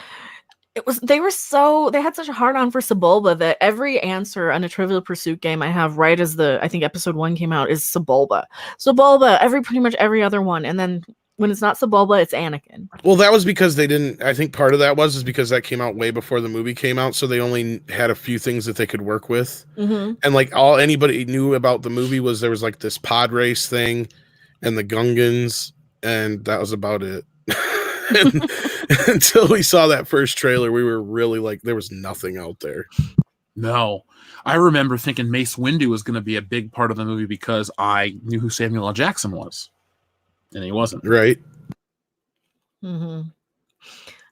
S2: they had such a hard on for Sebulba that every answer on a Trivial Pursuit game I have right as I think episode 1 came out is Sebulba. Sebulba, pretty much every other one. And then when it's not Sebulba, it's Anakin.
S3: Well, that was because they didn't. I think part of that is because that came out way before the movie came out, so they only had a few things that they could work with.
S2: Mm-hmm.
S3: And like all anybody knew about the movie was there was like this pod race thing, and the Gungans, and that was about it. And until we saw that first trailer, we were really like, there was nothing out there.
S1: No. I remember thinking Mace Windu was going to be a big part of the movie because I knew who Samuel L. Jackson was. And he wasn't.
S3: Right?
S2: Mm-hmm.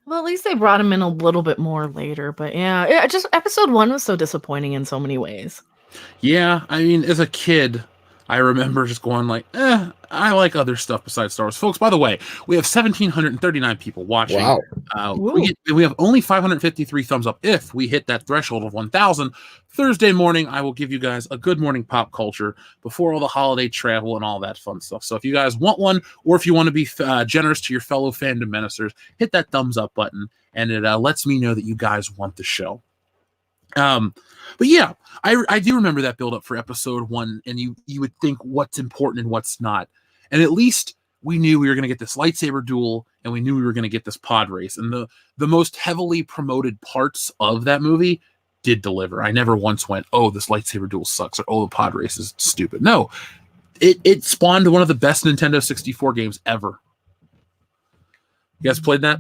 S2: Well, at least they brought him in a little bit more later. But yeah, just episode 1 was so disappointing in so many ways.
S1: Yeah, I mean, as a kid, I remember just going like, I like other stuff besides Star Wars. Folks, by the way, we have 1,739 people watching.
S3: Wow.
S1: We have only 553 thumbs up. If we hit that threshold of 1,000, Thursday morning, I will give you guys a good morning pop culture before all the holiday travel and all that fun stuff. So if you guys want one, or if you want to be generous to your fellow fandom menacers, hit that thumbs up button, and it lets me know that you guys want the show. But yeah, I do remember that build up for episode 1, and you would think what's important and what's not. And at least we knew we were going to get this lightsaber duel, and we knew we were going to get this pod race. And the most heavily promoted parts of that movie did deliver. I never once went, oh, this lightsaber duel sucks, or oh, the pod race is stupid. No, it spawned one of the best Nintendo 64 games ever. You guys played that?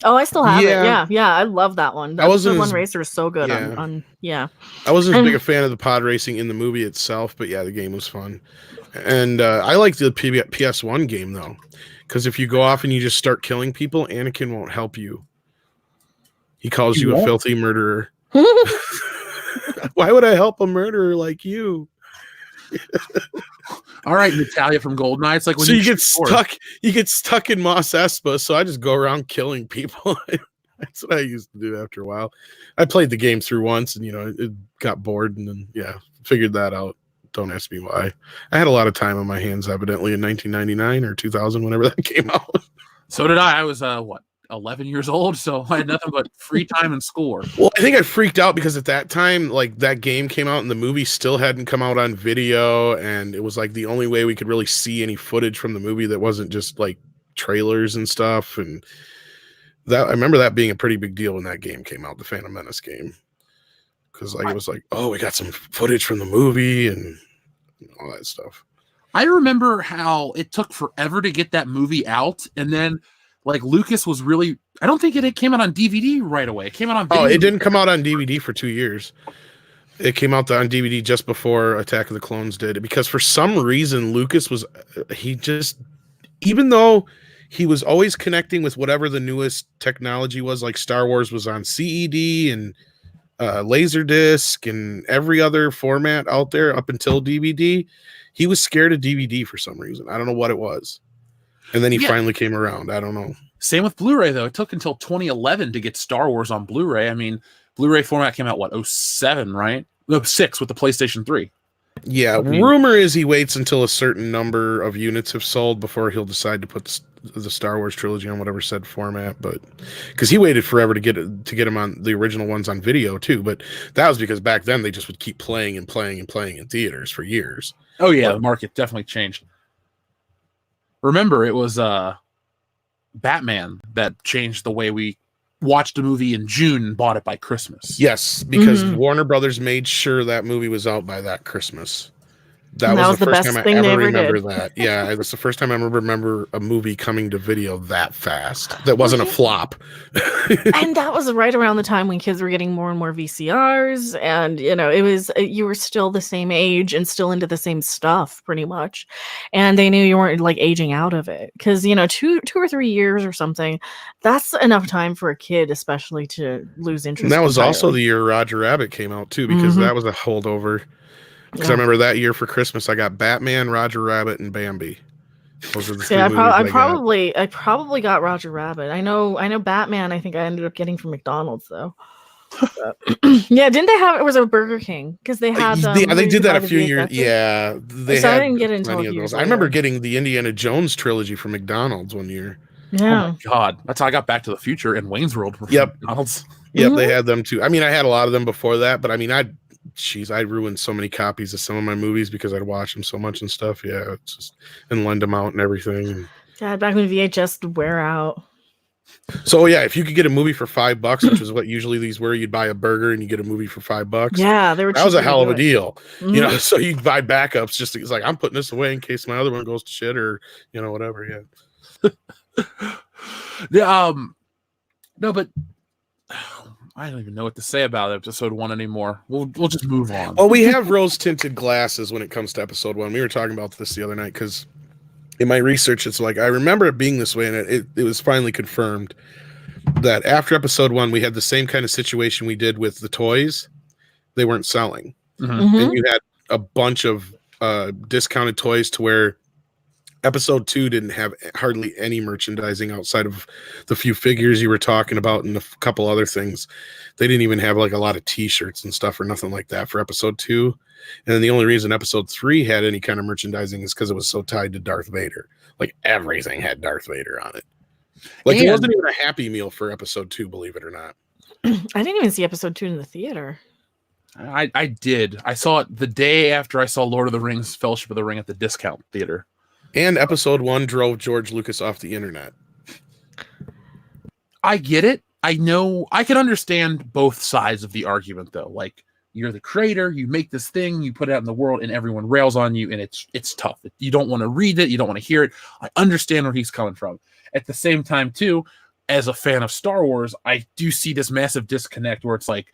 S2: Oh, I still have
S3: Yeah.
S2: it. Yeah, I love that one.
S3: I wasn't
S2: Episode 1
S3: as-
S2: Racer is so good
S3: yeah.
S2: on yeah.
S3: I wasn't as big a fan of the pod racing in the movie itself, but yeah, the game was fun. And I like the PS1 game, though, because if you go off and you just start killing people, Anakin won't help you. He calls
S1: He
S3: you a
S1: won't?
S3: filthy murderer. Why would I help a murderer like you?
S1: All right, Natalia from GoldenEye. It's like when
S3: So you get
S1: score.
S3: stuck. You get stuck in Mos Espa. So I just go around killing people. That's what I used to do after a while. I played the game through once, and it got bored, and then figured that out. Don't ask me why. I had a lot of time on my hands, evidently, in 1999 or 2000, whenever that came out.
S1: So did I. I was 11 years old, so I had nothing but free time and school.
S3: Well, I think I freaked out because at that time, like, that game came out and the movie still hadn't come out on video, and it was like the only way we could really see any footage from the movie that wasn't just like trailers and stuff. And that I remember that being a pretty big deal when that game came out, the Phantom Menace game, because like it was like, oh, we got some footage from the movie and all that stuff.
S1: I remember how it took forever to get that movie out, and then like Lucas was really, I don't think it came out on DVD right away. It came out on video.
S3: Oh, it didn't come out on DVD for 2 years. It came out on DVD just before Attack of the Clones did, because for some reason Lucas was, even though he was always connecting with whatever the newest technology was, like Star Wars was on CED and Laserdisc and every other format out there up until DVD, he was scared of DVD for some reason. I don't know what it was. And then he finally came around. I don't know.
S1: Same with Blu-ray, though. It took until 2011 to get Star Wars on Blu-ray. I mean, Blu-ray format came out, 07, right? No, 06 with the PlayStation 3.
S3: Yeah, rumor is he waits until a certain number of units have sold before he'll decide to put the Star Wars trilogy on whatever said format. But because he waited forever to get them on the original ones on video too. But that was because back then they just would keep playing and playing and playing in theaters for years.
S1: Oh yeah, the market definitely changed. Remember, it was Batman that changed the way we watched a movie in June and bought it by Christmas.
S3: Yes, because Warner Brothers made sure that movie was out by that Christmas. That was the first time I ever remember that. Yeah, it was the first time I remember a movie coming to video that fast. That wasn't a flop.
S2: And that was right around the time when kids were getting more and more VCRs, and it was you were still the same age and still into the same stuff pretty much, and they knew you weren't like aging out of it, because 2 or 3 years or something, that's enough time for a kid especially to lose interest.
S3: And that was also the year Roger Rabbit came out too, because that was a holdover. Because I remember that year for Christmas, I got Batman, Roger Rabbit, and Bambi. Those are the three movies
S2: I probably got Roger Rabbit. I know Batman. I think I ended up getting from McDonald's though. Yeah, didn't they have? It was a Burger King, because they had.
S3: They did that a few years. Yeah, they
S2: so
S3: had
S2: I didn't get into
S3: many of those. I remember getting the Indiana Jones trilogy from McDonald's one year.
S2: Yeah.
S1: Oh my God, that's how I got Back to the Future and Wayne's World.
S3: Yep.
S1: McDonald's.
S3: Yep, they had them too. I mean, I had a lot of them before that, but I mean, I ruined so many copies of some of my movies because I'd watch them so much and stuff. Yeah, it's just, and lend them out and everything.
S2: Yeah, back when VHS would wear out.
S3: So yeah, if you could get a movie for $5, which is what usually these were, you'd buy a burger and you get a movie for $5.
S2: Yeah,
S3: that was a hell of a deal. So you'd buy backups. Just it's like, I'm putting this away in case my other one goes to shit or whatever.
S1: Yeah. No, but I don't even know what to say about episode 1 anymore. We'll just move on.
S3: Well, we have rose tinted glasses when it comes to episode 1. We were talking about this the other night because in my research, it's like I remember it being this way, and it was finally confirmed. that after episode 1, we had the same kind of situation we did with the toys. They weren't selling.
S2: Mhm.
S3: And you had a bunch of discounted toys to where episode 2 didn't have hardly any merchandising outside of the few figures you were talking about and a couple other things. They didn't even have like a lot of t-shirts and stuff or nothing like that for episode 2. And then the only reason episode 3 had any kind of merchandising is because it was so tied to Darth Vader. Like everything had Darth Vader on it. Like it wasn't even a Happy Meal for episode 2, believe it or not.
S2: I didn't even see episode 2 in the theater.
S1: I did. I saw it the day after I saw Lord of the Rings, Fellowship of the Ring at the discount theater.
S3: And episode 1 drove George Lucas off the internet.
S1: I get it. I know. I can understand both sides of the argument, though. Like, you're the creator, you make this thing, you put it out in the world, and everyone rails on you, and it's tough. You don't want to read it, you don't want to hear it. I understand where he's coming from. At the same time, too, as a fan of Star Wars, I do see this massive disconnect where it's like,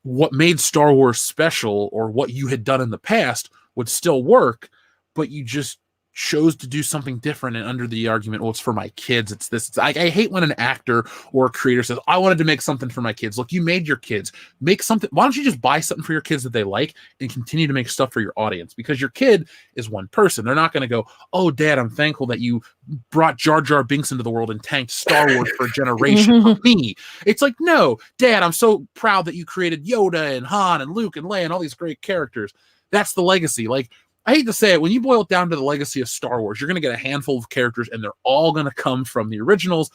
S1: what made Star Wars special or what you had done in the past would still work, but you just chose to do something different, and under the argument, well, it's for my kids, it's this. I hate when an actor or a creator says, I wanted to make something for my kids. Look, you made your kids. Make something. Why don't you just buy something for your kids that they like and continue to make stuff for your audience? Because your kid is one person. They're not going to go, oh, Dad, I'm thankful that you brought Jar Jar Binks into the world and tanked Star Wars for a generation for me. It's like, no, Dad, I'm so proud that you created Yoda and Han and Luke and Leia and all these great characters. That's the legacy. Like, I hate to say it, when you boil it down to the legacy of Star Wars, you're going to get a handful of characters, and they're all going to come from the originals.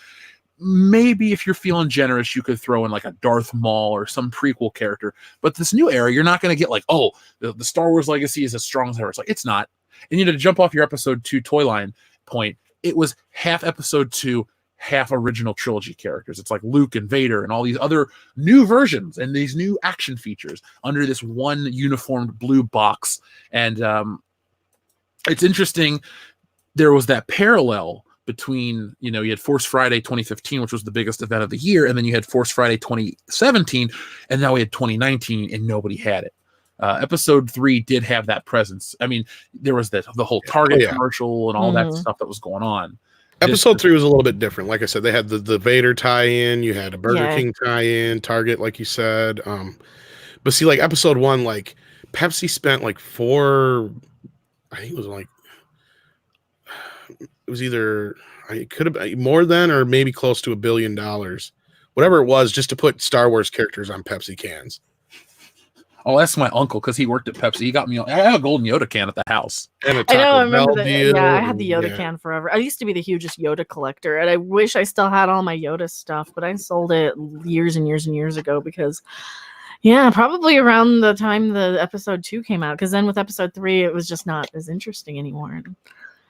S1: Maybe if you're feeling generous, you could throw in like a Darth Maul or some prequel character. But this new era, you're not going to get like, oh, the Star Wars legacy is as strong as ever. It's like, it's not. And you know, to jump off your episode 2 toy line point, it was half episode 2, half original trilogy characters. It's like Luke and Vader and all these other new versions and these new action features under this one uniformed blue box. And it's interesting. There was that parallel between, you know, you had Force Friday 2015, which was the biggest event of the year, and then you had Force Friday 2017, and now we had 2019, and nobody had it. Episode 3 did have that presence. I mean, there was the whole Target commercial and all that stuff that was going on.
S3: Episode 3 was a little bit different. Like I said, they had the Vader tie-in, you had a Burger King tie-in, Target, like you said. But see, like episode 1, like Pepsi spent like I think it was like, it was either, it could have been more than or maybe close to $1 billion, whatever it was, just to put Star Wars characters on Pepsi cans.
S1: Oh, that's my uncle, because he worked at Pepsi. He got me. I have a golden Yoda can at the house.
S3: And a
S2: I know. I
S3: Taco Bell
S2: remember that.
S3: deal,
S2: Yeah, I had the Yoda
S3: yeah.
S2: can forever. I used to be the hugest Yoda collector, and I wish I still had all my Yoda stuff, but I sold it years and years and years ago because, yeah, probably around the time the episode 2 came out. Because then with episode 3, it was just not as interesting anymore.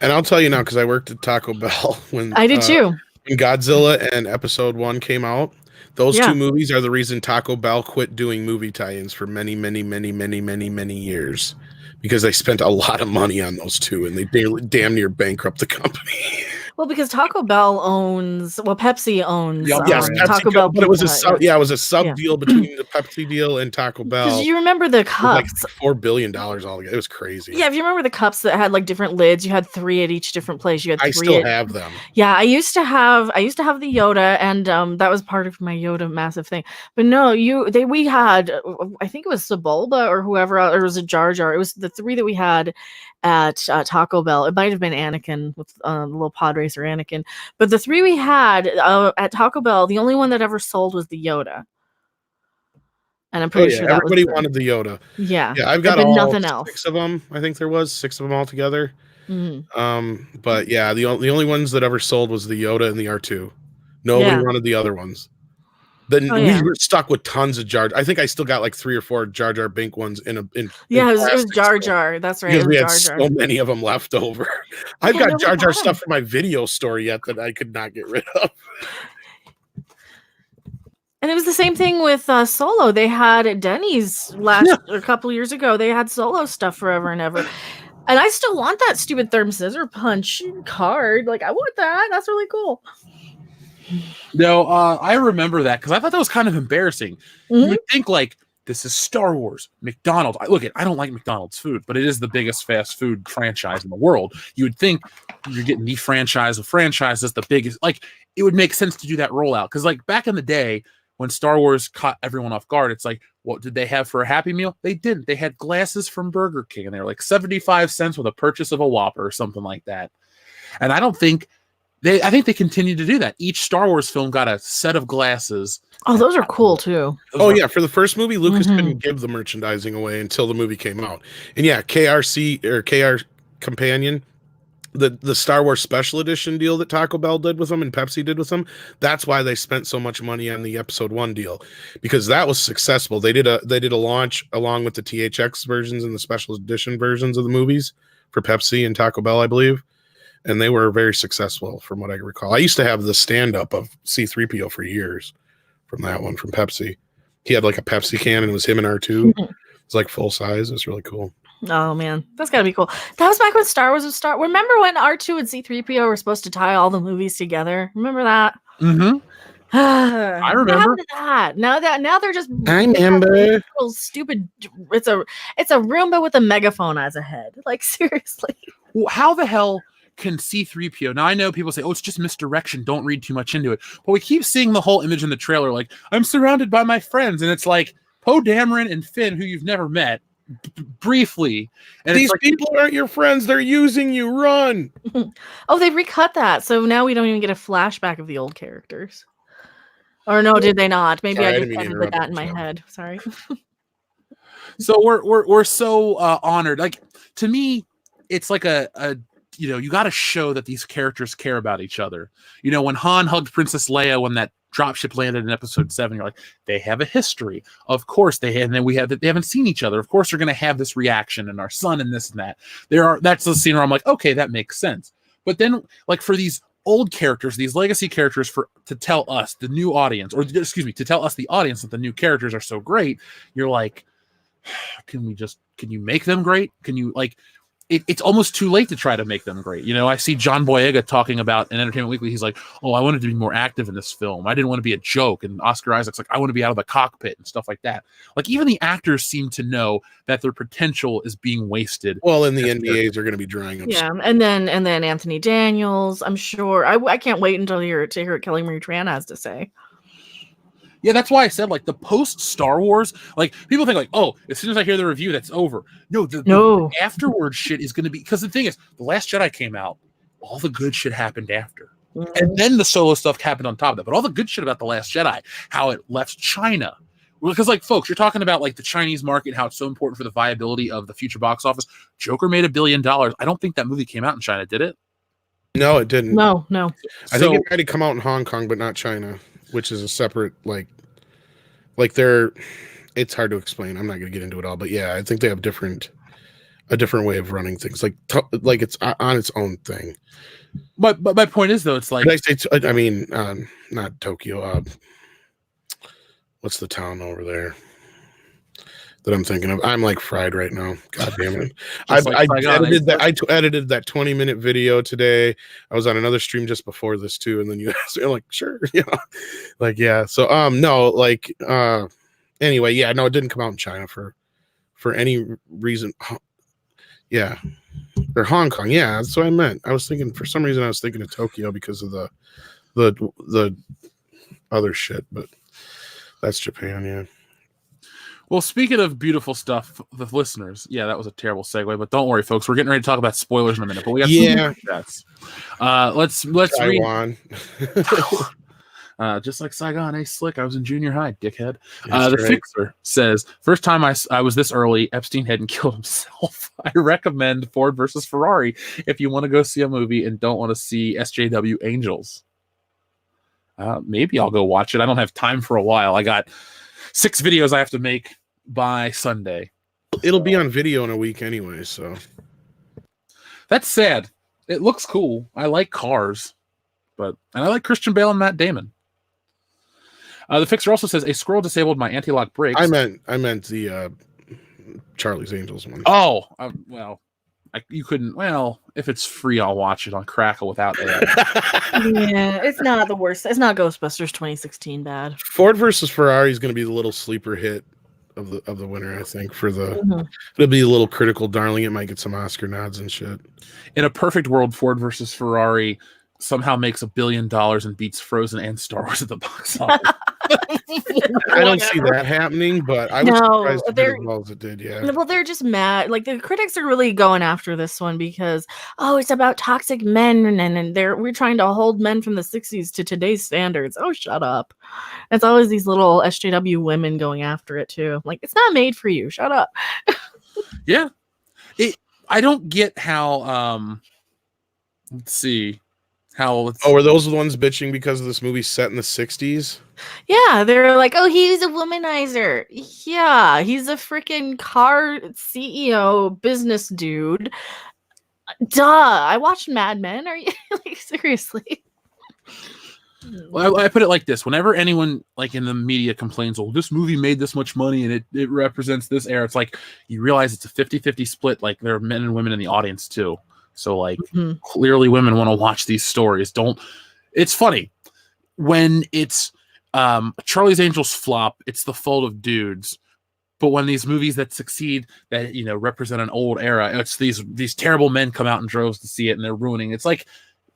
S3: And I'll tell you now, because I worked at Taco Bell when
S2: I did too.
S3: When Godzilla and episode 1 came out. Those two movies are the reason Taco Bell quit doing movie tie-ins for many, many, many, many, many, many years, because they spent a lot of money on those two, and they damn near bankrupt the company.
S2: Well, because Taco Bell owns, Pepsi owns
S3: yes,
S2: Taco Bell.
S3: But it was
S2: Pizza,
S3: it was a sub deal between the Pepsi deal and Taco Bell.
S2: Because you remember the cups,
S3: like $4 billion altogether. It was crazy.
S2: Yeah, if you remember the cups that had like different lids, you had 3 at each different place. You had 3.
S3: I still have them.
S2: Yeah, I used to have the Yoda, and that was part of my Yoda massive thing. But no, we had, I think it was Sebulba or whoever, or it was a Jar Jar. It was the 3 that we had at Taco Bell. It might have been Anakin with the little pod racer Anakin, but the 3 we had at Taco Bell, the only one that ever sold was the Yoda. And I'm pretty sure that
S3: everybody wanted the Yoda.
S2: Yeah,
S3: I've got
S2: nothing else.
S3: 6 of them. I think there was 6 of them altogether.
S2: Mm-hmm.
S3: But yeah, the only ones that ever sold was the Yoda and the R2. Nobody wanted the other ones. Then we were stuck with tons of Jar. I think I still got like 3 or 4 Jar Jar Bink ones in.
S2: It was Jar Jar. That's right.
S3: Because we had so many of them left over. I've got Jar Jar stuff from my video store yet that I could not get rid of.
S2: And it was the same thing with Solo. They had at Denny's a couple years ago. They had Solo stuff forever and ever. And I still want that stupid Therm Scissor Punch card. Like, I want that. That's really cool.
S1: No, I remember that because I thought that was kind of embarrassing. You would think like, this is Star Wars, McDonald's. I don't like McDonald's food, but it is the biggest fast food franchise in the world. You would think you're getting the franchise of franchises, the biggest. Like, it would make sense to do that rollout. Because like back in the day when Star Wars caught everyone off guard, it's like, what did they have for a Happy Meal? They didn't. They had glasses from Burger King, and they were like 75 cents with a purchase of a Whopper or something like that. And I think they continue to do that. Each Star Wars film got a set of glasses.
S2: Oh, those are cool too.
S3: Yeah, for the first movie, Lucas couldn't give the merchandising away until the movie came out. And yeah, KRC or KR Companion, the Star Wars Special Edition deal that Taco Bell did with them and Pepsi did with them, that's why they spent so much money on the Episode 1 deal, because that was successful. They did a launch along with the THX versions and the Special Edition versions of the movies for Pepsi and Taco Bell, I believe. And they were very successful from what I can recall. I used to have the stand-up of C-3PO for years from that one, from Pepsi. He had like a Pepsi can and it was him and R2. It's like full size. It's really cool.
S2: Oh man, that's gotta be cool. That was back when Star Wars was start. Remember when R2 and C-3PO were supposed to tie all the movies together? Remember that?
S1: Mm-hmm.
S2: I
S1: remember.
S2: What happened to that? Now they're just
S3: I remember.
S2: little stupid. It's a Roomba with a megaphone as a head. Like seriously.
S1: Well, how the hell can C-3PO? Now I know people say, "Oh, it's just misdirection. Don't read too much into it." But we keep seeing the whole image in the trailer, like I'm surrounded by my friends, and it's like Poe Dameron and Finn, who you've never met. Briefly, and
S3: these people aren't your friends, they're using you. Run.
S2: Oh, they recut that, so now we don't even get a flashback of the old characters. Or no, did they not? Maybe I just edited that in my head. Sorry.
S1: So we're so honored. Like, to me, it's like a you got to show that these characters care about each other. When Han hugged Princess Leia when that dropship landed in Episode 7, you're like, they have a history. Of course they have, and then they haven't seen each other. Of course they're going to have this reaction, and our son and this and that. That's the scene where I'm like, okay, that makes sense. But then, like, for these old characters, these legacy characters, to tell us, the new audience, or excuse me, to tell us, the audience, that the new characters are so great, you're like, can you make them great? Can you, like, it's almost too late to try to make them great. I see John Boyega talking about in Entertainment Weekly. He's like, "Oh, I wanted to be more active in this film. I didn't want to be a joke." And Oscar Isaac's like, "I want to be out of the cockpit," and stuff like that. Like, even the actors seem to know that their potential is being wasted.
S3: Well, and the NDAs are going to be drying up.
S2: Yeah, and then Anthony Daniels. I'm sure. I can't wait until to hear what Kelly Marie Tran has to say.
S1: Yeah, that's why I said, like, the post Star Wars, like, people think like, oh, as soon as I hear the review, that's over. No, the afterward shit is going to be, because the thing is, The Last Jedi came out, all the good shit happened after. Mm-hmm. And then the solo stuff happened on top of that. But all the good shit about The Last Jedi, how it left China. Because, like, folks, you're talking about, like, the Chinese market, how it's so important for the viability of the future box office. Joker made $1 billion. I don't think that movie came out in China, did it?
S3: No, it didn't.
S2: No.
S3: I think it might have come out in Hong Kong, but not China, which is a separate, like it's hard to explain. I'm not going to get into it all, but yeah, I think they have a different way of running things, like it's on its own thing.
S1: But my point is, though, it's like,
S3: not Tokyo. What's the town over there that I'm thinking of? I'm like fried right now. God damn it! I edited that 20-minute video today. I was on another stream just before this too, and then you guys are like, sure, yeah, So anyway, yeah, no, it didn't come out in China for any reason. Yeah, or Hong Kong. Yeah, that's what I meant. I was thinking, for some reason, I was thinking of Tokyo because of the other shit, but that's Japan. Yeah.
S1: Well, speaking of beautiful stuff, the listeners, yeah, that was a terrible segue, but don't worry, folks. We're getting ready to talk about spoilers in a minute, but we got some chats. Let's
S3: Taiwan.
S1: Just like Saigon, slick. I was in junior high, dickhead. The Fixer says, first time I was this early, Epstein hadn't killed himself. I recommend Ford versus Ferrari if you want to go see a movie and don't want to see SJW Angels. Maybe I'll go watch it. I don't have time for a while. I got 6 videos I have to make by Sunday.
S3: It'll be on video in a week anyway, so
S1: that's sad. It looks cool. I like cars, and I like Christian Bale and Matt Damon. The Fixer also says, a squirrel disabled my anti-lock brakes.
S3: I meant the Charlie's Angels one.
S1: Oh, well, you couldn't. Well, if it's free, I'll watch it on Crackle without that.
S2: Yeah, it's not the worst. It's not Ghostbusters 2016 bad.
S3: Ford versus Ferrari is going to be the little sleeper hit of the winner, I think. It'll be a little critical darling. It might get some Oscar nods and shit.
S1: In a perfect world, Ford versus Ferrari somehow makes $1 billion and beats Frozen and Star Wars at the box office.
S3: I don't see that happening, but I was
S2: No,
S3: surprised it did
S2: they're-
S3: as well as it did. Yeah.
S2: Well, they're just mad. Like the critics are really going after this one because it's about toxic men and we're trying to hold men from the 60s to today's standards. Oh, shut up. It's always these little SJW women going after it too. Like it's not made for you. Shut up.
S1: Yeah. I don't get how let's see how it's,
S3: Oh, were those the ones bitching because of this movie set in the 60s?
S2: Yeah, they're like, oh, he's a womanizer. Yeah, he's a freaking car CEO business dude. Duh. I watched Mad Men. Are you like seriously?
S1: well, I put it like this: whenever anyone like in the media complains, "Oh, this movie made this much money and it represents this era," it's like you realize it's a 50-50 split. Like there are men and women in the audience too. So like clearly women want to watch these stories. It's funny when it's Charlie's Angels flop, it's the fault of dudes. But when these movies that succeed, that represent an old era, it's these terrible men come out in droves to see it and they're ruining. It's like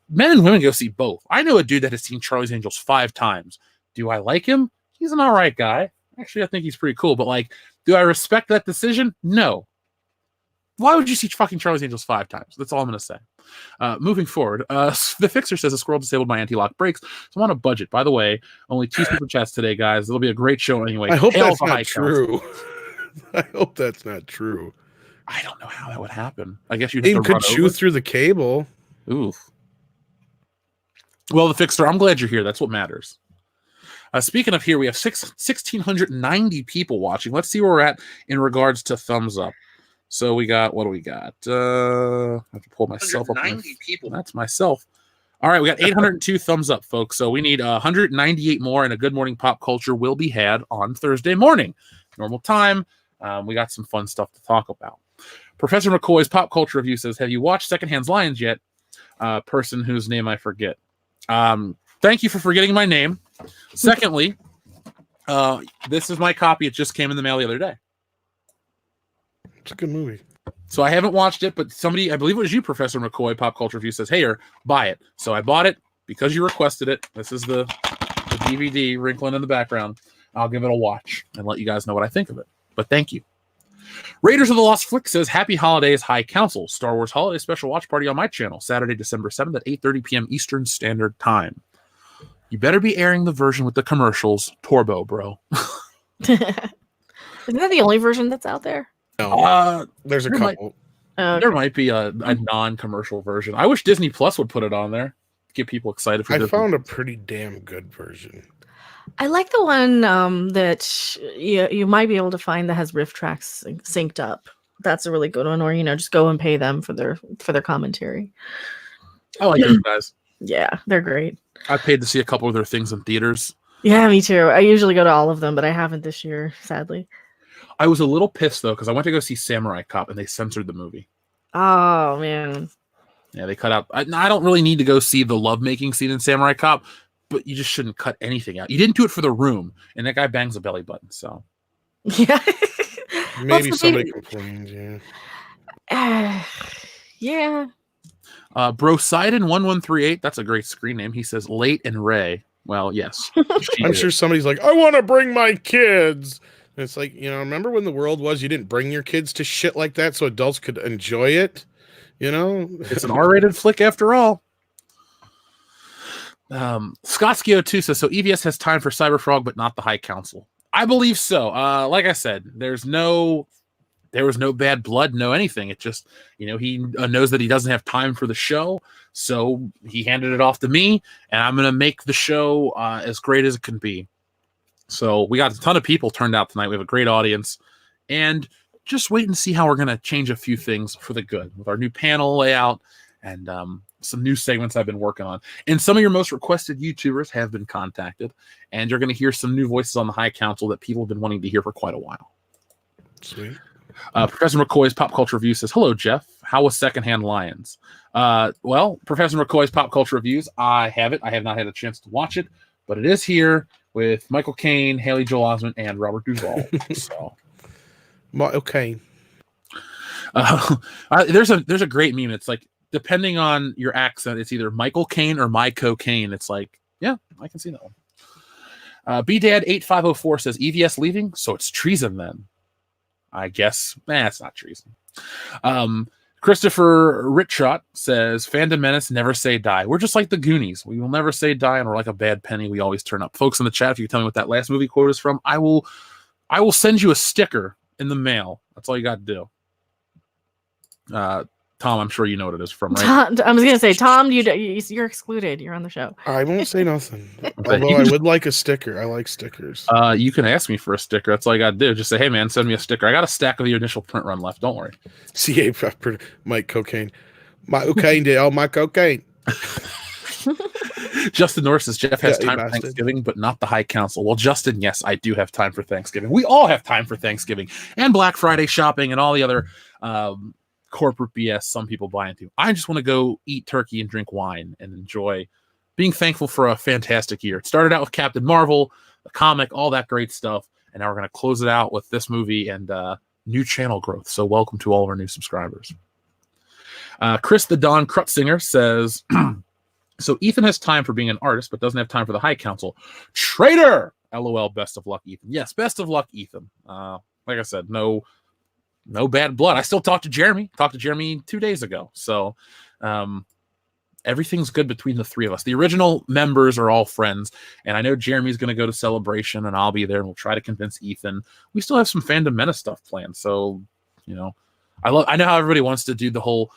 S1: men and women go see both. I know a dude that has seen Charlie's Angels 5 times. Do I like him? He's an all right guy. Actually, I think he's pretty cool. But like, do I respect that decision? No. Why would you see fucking Charlie's Angels 5 times? That's all I'm going to say. Moving forward, the Fixer says a squirrel disabled my anti-lock brakes, so I'm on a budget. By the way, only 2 super chats today, guys. It'll be a great show anyway.
S3: I hope
S1: Hail
S3: that's
S1: the
S3: not
S1: High
S3: true. I hope that's not true.
S1: I don't know how that would happen. I guess you have
S3: It
S1: to
S3: could
S1: run
S3: chew
S1: over.
S3: through the cable.
S1: Oof. Well, the Fixer, I'm glad you're here. That's what matters. Speaking of here, we have 1,690 people watching. Let's see where we're at in regards to thumbs up. So we got, what do we got? I have to pull myself up.
S4: 190 people.
S1: That's myself. All right, we got 802 thumbs up, folks. So we need 198 more, and a Good Morning Pop Culture will be had on Thursday morning. Normal time. We got some fun stuff to talk about. Professor McCoy's Pop Culture Review says, have you watched Secondhand Lions yet? Person whose name I forget. Thank you for forgetting my name. Secondly, this is my copy. It just came in the mail the other day.
S3: It's a good movie.
S1: So I haven't watched it, but somebody, I believe it was you, Professor McCoy, Pop Culture Review says, hey, buy it. So I bought it because you requested it. This is the DVD wrinkling in the background. I'll give it a watch and let you guys know what I think of it. But thank you. Raiders of the Lost Flick says, happy holidays, High Council. Star Wars Holiday Special Watch Party on my channel, Saturday, December 7th at 8:30 p.m. Eastern Standard Time. You better be airing the version with the commercials. Turbo, bro.
S2: Isn't that the only version that's out there?
S3: No, there's a
S1: there might-
S3: couple.
S1: There might be a non-commercial version. I wish Disney Plus would put it on there. Get people excited for
S3: I
S1: Disney.
S3: found a pretty damn good version.
S2: I like the one that you might be able to find that has riff tracks synced up. That's a really good one. Or just go and pay them for their commentary.
S1: I like those guys.
S2: Yeah, they're great.
S1: I paid to see a couple of their things in theaters.
S2: Yeah, me too. I usually go to all of them, but I haven't this year, sadly.
S1: I was a little pissed though because I went to go see Samurai Cop and they censored the movie.
S2: Oh man.
S1: Yeah, they cut out. I don't really need to go see the lovemaking scene in Samurai Cop, but you just shouldn't cut anything out. You didn't do it for the room, and that guy bangs a belly button. So
S2: Yeah.
S3: Maybe
S2: Well,
S3: somebody complains, yeah.
S2: Yeah.
S1: Brosidon1138, that's a great screen name. He says late and Ray. Well, yes.
S3: I'm sure somebody's like, I want to bring my kids. And it's like, remember when the world was you didn't bring your kids to shit like that so adults could enjoy it?
S1: It's an R-rated flick after all. Scottskio2 says, so EVS has time for Cyberfrog, but not the High Council. I believe so. Like I said, there was no bad blood, no anything. It just, he knows that he doesn't have time for the show, so he handed it off to me, and I'm going to make the show as great as it can be. So we got a ton of people turned out tonight. We have a great audience, and just wait and see how we're going to change a few things for the good with our new panel layout and some new segments I've been working on. And some of your most requested YouTubers have been contacted, and you're going to hear some new voices on the High Council that people have been wanting to hear for quite a while.
S3: Sweet.
S1: Professor McCoy's Pop Culture Review says, hello, Jeff. How was Secondhand Lions? Well, Professor McCoy's Pop Culture Reviews, I have it. I have not had a chance to watch it, but it is here with Michael Caine, Haley Joel Osment, and Robert Duvall. So,
S3: Okay.
S1: there's a great meme. It's like depending on your accent, it's either Michael Caine or my cocaine. It's like, yeah, I can see that one. BDad8504 says EVS leaving, so it's treason then. I guess. It's not treason. Christopher Ritshot says Fandom Menace, never say die. We're just like the Goonies. We will never say die, and we're like a bad penny. We always turn up. Folks in the chat, if you can tell me what that last movie quote is from, I will send you a sticker in the mail. That's all you got to do. Tom, I'm sure you know what it is from, right?
S2: Tom, I was gonna say, Tom, you're excluded. You're on the show.
S3: I won't say nothing. Although I would like a sticker. I like stickers.
S1: You can ask me for a sticker. That's all you got to do. Just say, hey, man, send me a sticker. I got a stack of the initial print run left. Don't worry.
S3: CA Mike Cocaine. My cocaine did. Oh, my cocaine.
S1: Justin Norris says Jeff has time for Thanksgiving, but not the High Council. Well, Justin, yes, I do have time for Thanksgiving. We all have time for Thanksgiving and Black Friday shopping and all the other corporate BS some people buy into. I just want to go eat turkey and drink wine and enjoy being thankful for a fantastic year. It started out with Captain Marvel, the comic, all that great stuff, and now we're going to close it out with this movie and new channel growth. So welcome to all of our new subscribers. Chris the Don Krutzinger says, so Ethan has time for being an artist, but doesn't have time for the High Council. Traitor! LOL, best of luck, Ethan. Yes, best of luck, Ethan. Like I said, no bad blood. I still talked to Jeremy. 2 days ago. So everything's good between the three of us. The original members are all friends, and I know Jeremy's going to go to Celebration, and I'll be there, and we'll try to convince Ethan. We still have some Fandom Menace stuff planned, so I know how everybody wants to do the whole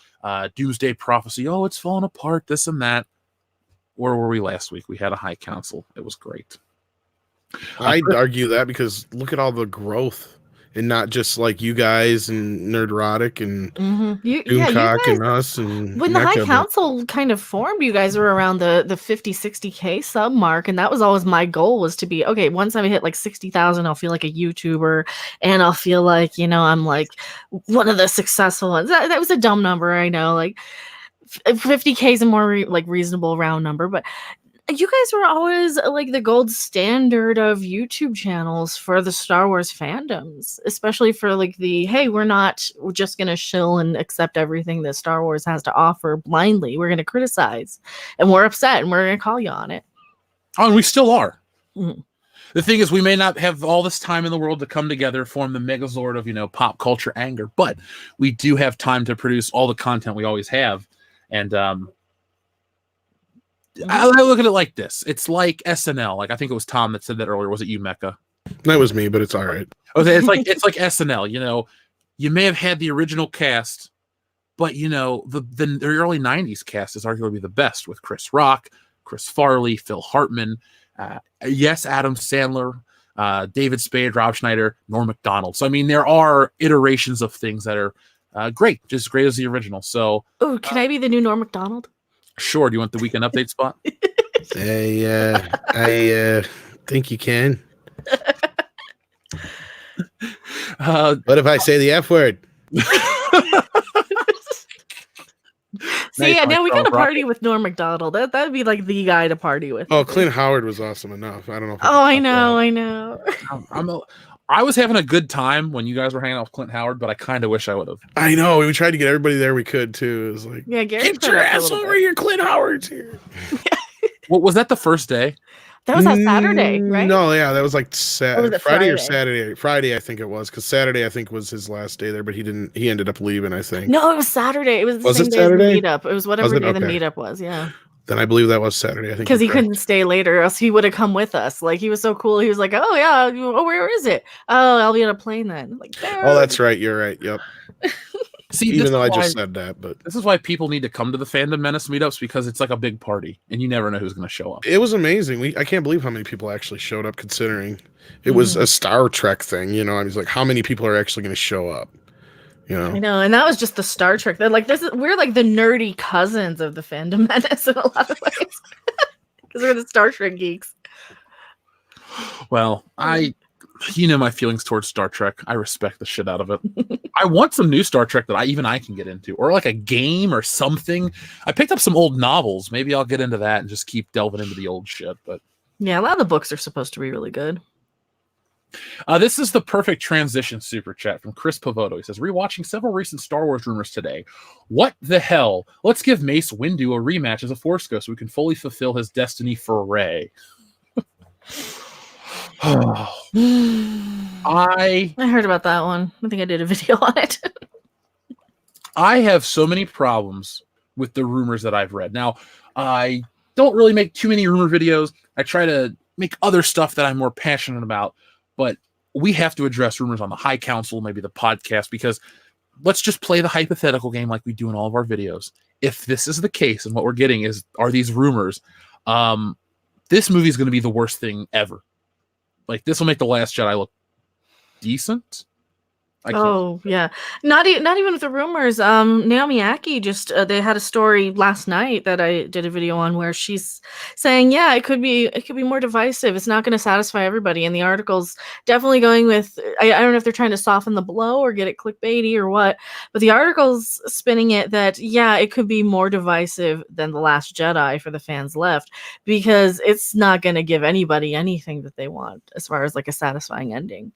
S1: Doomsday Prophecy. Oh, it's falling apart, this and that. Where were we last week? We had a High Council. It was great.
S3: I'd argue that because look at all the growth. And not just like you guys and Nerdrotic and Doomcock and us. And
S2: when the High Council kind of formed, you guys were around the 50, 60K sub mark. And that was always my goal, was to be, okay, once I hit like 60,000, I'll feel like a YouTuber. And I'll feel like, I'm like one of the successful ones. That was a dumb number, I know. Like 50K is a more reasonable round number. But you guys were always like the gold standard of YouTube channels for the Star Wars fandoms, especially for like we're not just going to shill and accept everything that Star Wars has to offer blindly. We're going to criticize, and we're upset, and we're going to call you on it.
S1: Oh, and we still are. Mm-hmm. The thing is, we may not have all this time in the world to come together, form the Megazord of, pop culture anger, but we do have time to produce all the content we always have. And, I look at it like this. It's like SNL. Like I think it was Tom that said that earlier. Was it you, Mecca?
S3: That was me, but it's all right.
S1: Okay, it's like SNL. You may have had the original cast, but the early '90s cast is arguably the best, with Chris Rock, Chris Farley, Phil Hartman, yes, Adam Sandler, David Spade, Rob Schneider, Norm Macdonald. So I mean, there are iterations of things that are great, just as great as the original. So,
S2: can I be the new Norm Macdonald?
S1: Sure. Do you want the weekend update spot?
S3: I think you can. What if I say the F word?
S2: See, now we got to party with Norm Macdonald. That'd be like the guy to party with.
S3: Oh, Clint Howard was awesome enough. I don't know.
S2: I know.
S1: I was having a good time when you guys were hanging out with Clint Howard, but I kind of wish I would have.
S3: I know. We tried to get everybody there we could, too. It was like,
S2: Gary,
S3: get your ass over here. Clint Howard's here.
S1: What was that the first day?
S2: That was on Saturday, right?
S3: No, yeah, that was like
S2: Friday
S3: or Saturday. Friday, I think it was, because Saturday, I think, was his last day there, but he ended up leaving, I think.
S2: No, it was Saturday. It was the same day as the meetup. It was whatever day the meetup was, yeah.
S3: Then I believe that was Saturday. I think
S2: because he couldn't stay later, else he would have come with us. Like he was so cool. He was like, "Oh yeah, where is it? Oh, I'll be on a plane then." Like,
S3: oh, that's right. You're right. Yep.
S1: See,
S3: even though I just said that, but
S1: this is why people need to come to the Fandom Menace meetups, because it's like a big party, and you never know who's going to show up.
S3: It was amazing. I can't believe how many people actually showed up, considering it was a Star Trek thing. I was like, how many people are actually going to show up?
S2: I know, and that was just the Star Trek. They're like, we're like the nerdy cousins of the Fandom Menace in a lot of ways, because we're the Star Trek geeks.
S1: Well, my feelings towards Star Trek. I respect the shit out of it. I want some new Star Trek that I can get into, or like a game or something. I picked up some old novels. Maybe I'll get into that and just keep delving into the old shit. But
S2: yeah, a lot of the books are supposed to be really good.
S1: This is the perfect transition super chat from Chris Pavoto. He says, rewatching several recent Star Wars rumors today. What the hell? Let's give Mace Windu a rematch as a Force Ghost so we can fully fulfill his destiny for Rey. I
S2: heard about that one. I think I did a video on it.
S1: I have so many problems with the rumors that I've read. Now, I don't really make too many rumor videos. I try to make other stuff that I'm more passionate about, but we have to address rumors on the High Council, maybe the podcast, because let's just play the hypothetical game like we do in all of our videos. If this is the case and what we're getting are these rumors, this movie is going to be the worst thing ever. Like, this will make The Last Jedi look decent.
S2: Oh yeah, not even with the rumors. Naomi Aki just they had a story last night that I did a video on where she's saying, yeah, it could be more divisive. It's not going to satisfy everybody. And the article's definitely going with I don't know if they're trying to soften the blow or get it clickbaity or what, but the article's spinning it that yeah, it could be more divisive than The Last Jedi for the fans left because it's not going to give anybody anything that they want as far as like a satisfying ending.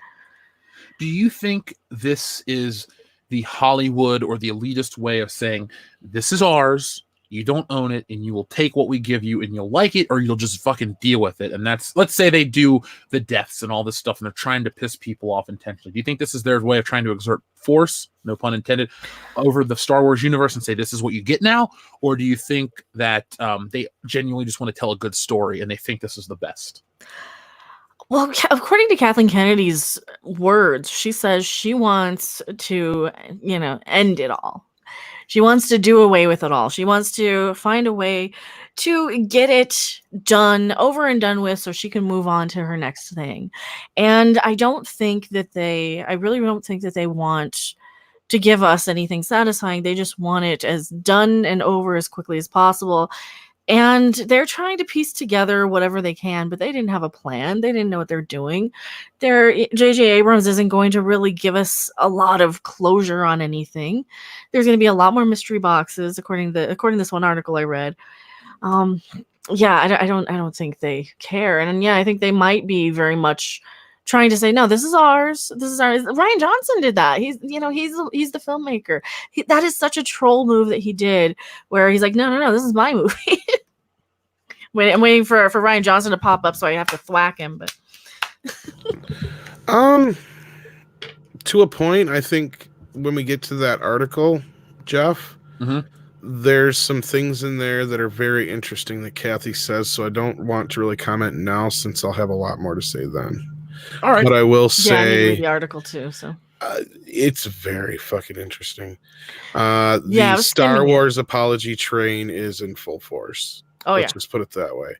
S1: Do you think this is the Hollywood or the elitist way of saying, this is ours, you don't own it, and you will take what we give you and you'll like it, or you'll just fucking deal with it? And that's, let's say they do the deaths and all this stuff and they're trying to piss people off intentionally. Do you think this is their way of trying to exert force, no pun intended, over the Star Wars universe and say, this is what you get now? Or do you think that they genuinely just want to tell a good story and they think this is the best?
S2: Well, according to Kathleen Kennedy's words, she says she wants to, end it all. She wants to do away with it all. She wants to find a way to get it done, over and done with, so she can move on to her next thing. And I really don't think that they want to give us anything satisfying. They just want it as done and over as quickly as possible. And they're trying to piece together whatever they can, but they didn't have a plan. They didn't know what they're doing. J.J. Abrams isn't going to really give us a lot of closure on anything. There's going to be a lot more mystery boxes, according to this one article I read. I don't think they care. And yeah, I think they might be very much trying to say, no, this is ours. This is ours. Rian Johnson did that. He's the filmmaker. That is such a troll move that he did, where he's like, no, this is my movie. I'm waiting for Rian Johnson to pop up, so I have to thwack him. But
S3: to a point, I think when we get to that article, Jeff, there's some things in there that are very interesting that Kathy says. So I don't want to really comment now, since I'll have a lot more to say then.
S1: All right.
S3: But I will say,
S2: I read the article too. So
S3: it's very fucking interesting. The Star Wars apology train is in full force. Let's just put it that way.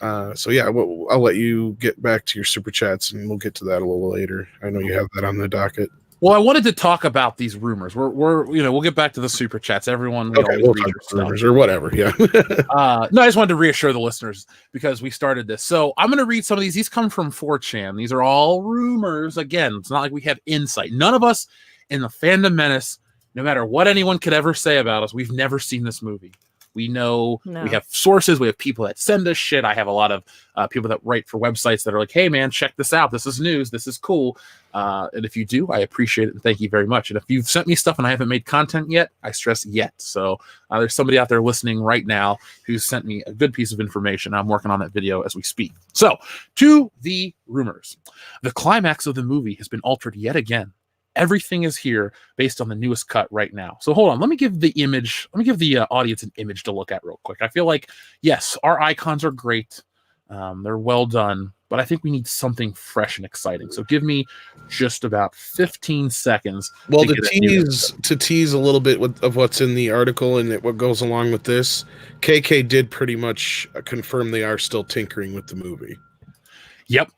S3: I'll let you get back to your super chats, and we'll get to that a little later. I know you have that on the docket.
S1: Well, I wanted to talk about these rumors. We'll get back to the super chats. Everyone,
S3: we'll talk rumors or whatever. Yeah.
S1: No, I just wanted to reassure the listeners because we started this. So I'm going to read some of these. These come from 4chan. These are all rumors. Again, it's not like we have insight. None of us in the Fandom Menace, no matter what anyone could ever say about us, we've never seen this movie. We know we have sources. We have people that send us shit. I have a lot of people that write for websites that are like, hey, man, check this out. This is news. This is cool. And if you do, I appreciate it. And thank you very much. And if you've sent me stuff and I haven't made content yet, I stress yet. So there's somebody out there listening right now who's sent me a good piece of information. I'm working on that video as we speak. So to the rumors. The climax of the movie has been altered yet again. Everything is here based on the newest cut right now. So hold on. Let me give the audience an image to look at real quick. I feel like, yes, our icons are great. They're well done, but I think we need something fresh and exciting. So give me just about 15 seconds.
S3: Well, to tease a little bit of what's in the article and what goes along with this, KK did pretty much confirm they are still tinkering with the movie.
S1: Yep.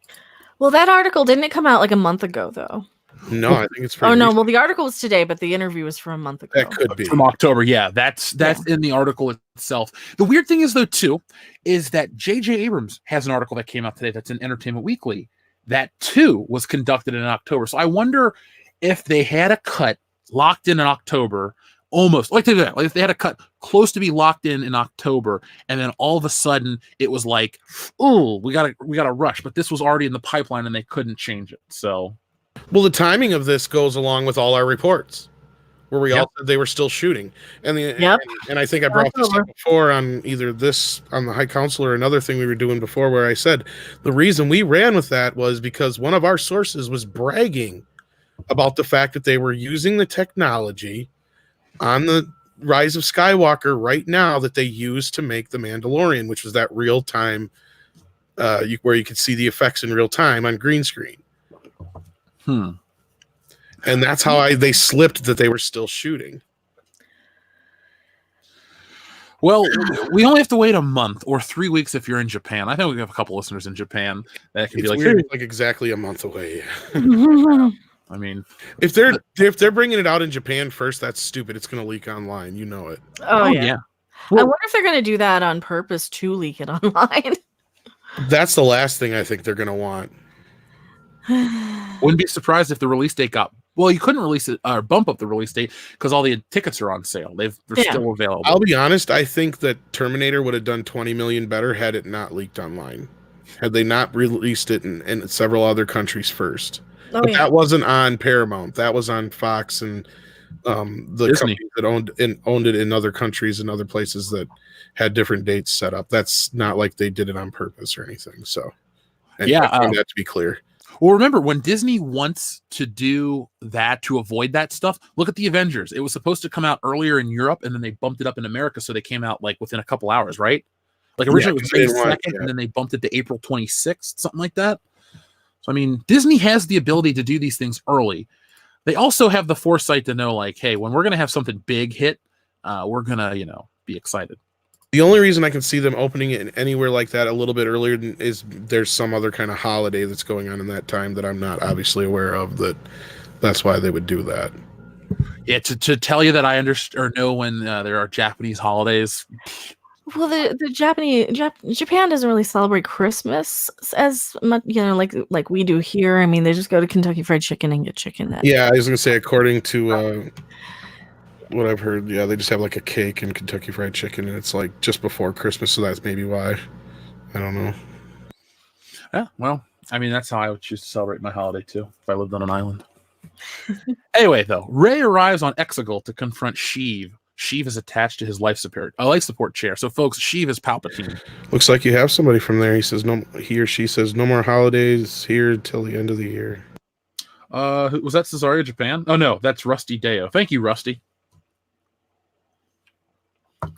S2: Well, that article, didn't it come out like a month ago, though?
S3: No, I think it's pretty
S2: recent. Well, the article was today, but the interview was from a month ago.
S3: That could be
S1: from October. Yeah, that's in the article itself. The weird thing is, though, too, is that J.J. Abrams has an article that came out today that's in Entertainment Weekly that too was conducted in October. So I wonder if they had a cut locked in October, almost like they had a cut close to be locked in October, and then all of a sudden it was like, oh, we gotta rush. But this was already in the pipeline, and they couldn't change it. So,
S3: well, the timing of this goes along with all our reports, where we all said they were still shooting, and and I think I brought this up before on the High Council or another thing we were doing before, where I said the reason we ran with that was because one of our sources was bragging about the fact that they were using the technology on the Rise of Skywalker right now that they used to make The Mandalorian, which was that real time, where you could see the effects in real time on green screen. And that's how they slipped that they were still shooting.
S1: Well, we only have to wait a month or 3 weeks if you're in Japan. I think we have a couple listeners in Japan that can be like,
S3: weird, like exactly a month away.
S1: I mean,
S3: if they're bringing it out in Japan first, that's stupid. It's going to leak online. You know it.
S2: Oh yeah.
S1: Well,
S2: I wonder if they're going to do that on purpose to leak it online.
S3: That's the last thing I think they're going to want.
S1: Wouldn't be surprised if the release date got. Well, you couldn't release it or bump up the release date because all the tickets are on sale. They're still available.
S3: I'll be honest. I think that Terminator would have done 20 million better had it not leaked online. Had they not released it in several other countries first. But that wasn't on Paramount. That was on Fox and the
S1: Disney.
S3: companies that owned it in other countries and other places that had different dates set up. That's not like they did it on purpose or anything. So, I want that to be clear.
S1: Well, remember, when Disney wants to do that to avoid that stuff, look at the Avengers. It was supposed to come out earlier in Europe, and then they bumped it up in America, so they came out like within a couple hours, right? Like originally it was May 2nd, and then they bumped it to April 26th, something like that. So, I mean, Disney has the ability to do these things early. They also have the foresight to know, like, hey, when we're going to have something big hit, we're going to, be excited.
S3: The only reason I can see them opening it anywhere like that a little bit earlier is there's some other kind of holiday that's going on in that time that I'm not obviously aware of. That's why they would do that.
S1: Yeah, to tell you that I understand or know when there are Japanese holidays.
S2: Well, Japan doesn't really celebrate Christmas as much, like we do here. I mean, they just go to Kentucky Fried Chicken and get chicken.
S3: I was gonna say, according to what I've heard, they just have like a cake and Kentucky Fried Chicken, and it's like just before Christmas, so that's maybe why. I don't know.
S1: Yeah, well, I mean, that's how I would choose to celebrate my holiday too if I lived on an island. Anyway, though, Rey arrives on Exegol to confront Sheev. Sheev is attached to his life support chair. So, folks, Sheev is Palpatine.
S3: Looks like you have somebody from there. He or she says no more holidays here till the end of the year.
S1: Was that Cesario Japan? Oh no, that's Rusty Deo. Thank you, Rusty.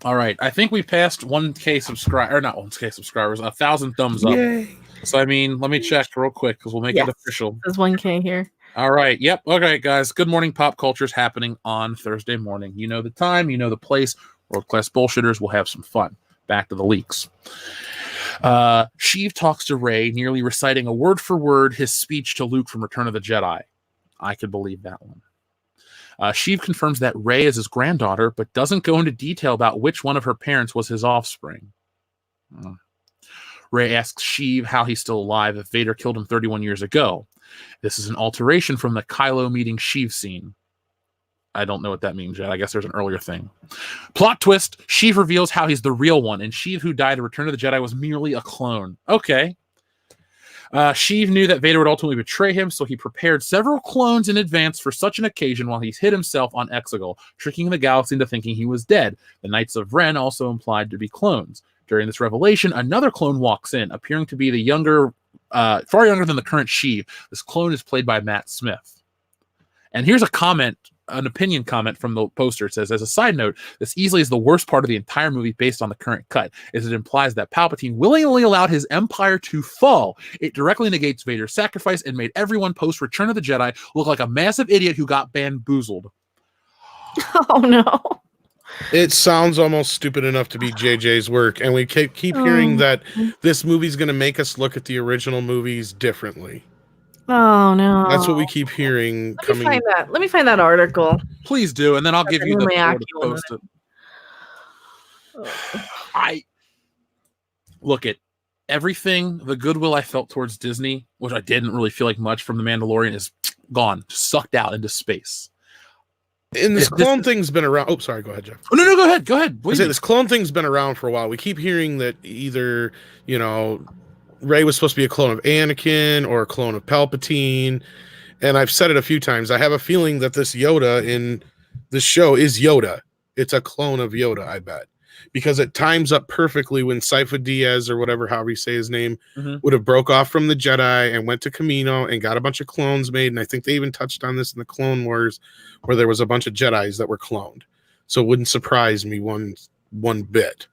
S1: All right, I think we passed 1K subscribers, or not 1K subscribers, 1,000 thumbs up.
S3: Yay.
S1: So, I mean, let me check real quick because we'll make it official.
S2: There's 1K here.
S1: All right. Yep. Okay, guys. Good morning. Pop culture is happening on Thursday morning. You know the time. You know the place. World Class Bullshitters will have some fun. Back to the leaks. Sheev talks to Rey, nearly reciting a word for word his speech to Luke from Return of the Jedi. I could believe that one. Sheev confirms that Rey is his granddaughter, but doesn't go into detail about which one of her parents was his offspring. Rey asks Sheev how he's still alive if Vader killed him 31 years ago. This is an alteration from the Kylo meeting Sheev scene. I don't know what that means yet. I guess there's an earlier thing. Plot twist, Sheev reveals how he's the real one, and Sheev, who died in Return of the Jedi, was merely a clone. Okay. Sheev knew that Vader would ultimately betray him, so he prepared several clones in advance for such an occasion while he's hid himself on Exegol, tricking the galaxy into thinking he was dead. The Knights of Ren also implied to be clones. During this revelation, another clone walks in, appearing to be the far younger than the current Sheev. This clone is played by Matt Smith. And here's an opinion comment from the poster. It says, as a side note, this easily is the worst part of the entire movie based on the current cut, as it implies that Palpatine willingly allowed his empire to fall. It directly negates Vader's sacrifice and made everyone post Return of the Jedi look like a massive idiot who got bamboozled.
S2: Oh, no.
S3: It sounds almost stupid enough to be JJ's work, and we keep hearing that this movie's going to make us look at the original movies differently.
S2: Oh no!
S3: That's what we keep hearing.
S2: Let me find that article.
S1: Please do, and then I'll give you the floor to post it. I look at everything. The goodwill I felt towards Disney, which I didn't really feel like much from The Mandalorian, is gone, sucked out into space.
S3: And this
S1: If
S3: clone thing's been around. Oh, sorry. Go ahead, Jeff.
S1: Oh, no, go ahead. Go ahead.
S3: I say this clone thing's been around for a while. We keep hearing that either, Rey was supposed to be a clone of Anakin or a clone of Palpatine. And I've said it a few times. I have a feeling that this Yoda in this show is Yoda. It's a clone of Yoda, I bet. Because it times up perfectly when Sifo Dyas, or whatever, however you say his name, would have broke off from the Jedi and went to Kamino and got a bunch of clones made. And I think they even touched on this in the Clone Wars, where there was a bunch of Jedis that were cloned. So it wouldn't surprise me one bit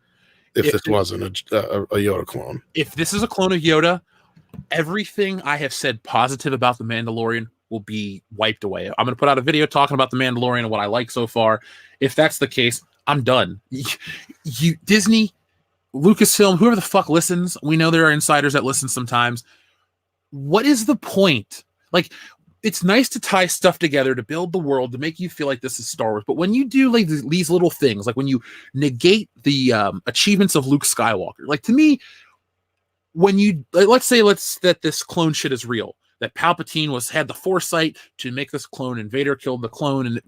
S3: if this wasn't a Yoda clone.
S1: If this is a clone of Yoda, everything I have said positive about The Mandalorian will be wiped away. I'm going to put out a video talking about The Mandalorian and what I like so far. If that's the case, I'm done. You Disney, Lucasfilm, whoever the fuck listens, we know there are insiders that listen sometimes. What is the point? Like, it's nice to tie stuff together to build the world, to make you feel like this is Star Wars. But when you do like these little things, like when you negate the achievements of Luke Skywalker, like to me, when you let's say that this clone shit is real, that Palpatine had the foresight to make this clone, and Vader killed the clone, and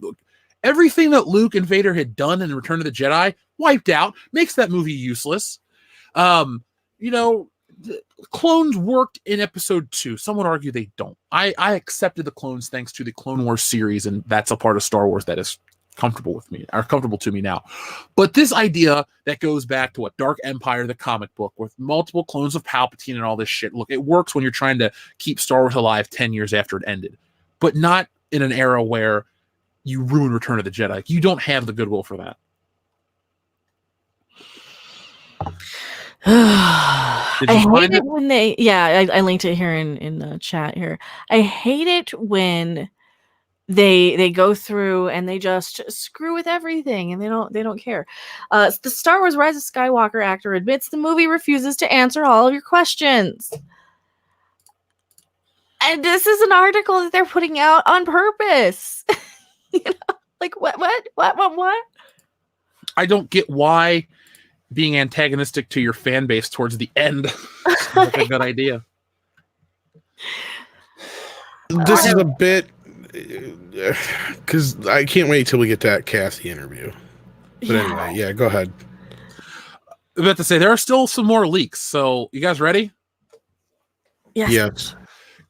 S1: everything that Luke and Vader had done in Return of the Jedi wiped out, makes that movie useless. Clones worked in episode 2. Some would argue they don't. I accepted the clones thanks to the Clone Wars series, and that's a part of Star Wars that is comfortable to me now. But this idea that goes back to Dark Empire, the comic book, with multiple clones of Palpatine and all this shit. Look, it works when you're trying to keep Star Wars alive 10 years after it ended, but not in an era where you ruin Return of the Jedi. You don't have the goodwill for that.
S2: I hate it when I linked it here in the chat here. I hate it when they go through and they just screw with everything and they don't care. The Star Wars Rise of Skywalker actor admits the movie refuses to answer all of your questions. And this is an article that they're putting out on purpose. Like what?
S1: I don't get why being antagonistic to your fan base towards the end is like a good idea.
S3: This is a bit, because I can't wait till we get that Kathy interview. But anyway, go ahead.
S1: I'm about to say there are still some more leaks. So you guys ready?
S3: Yes.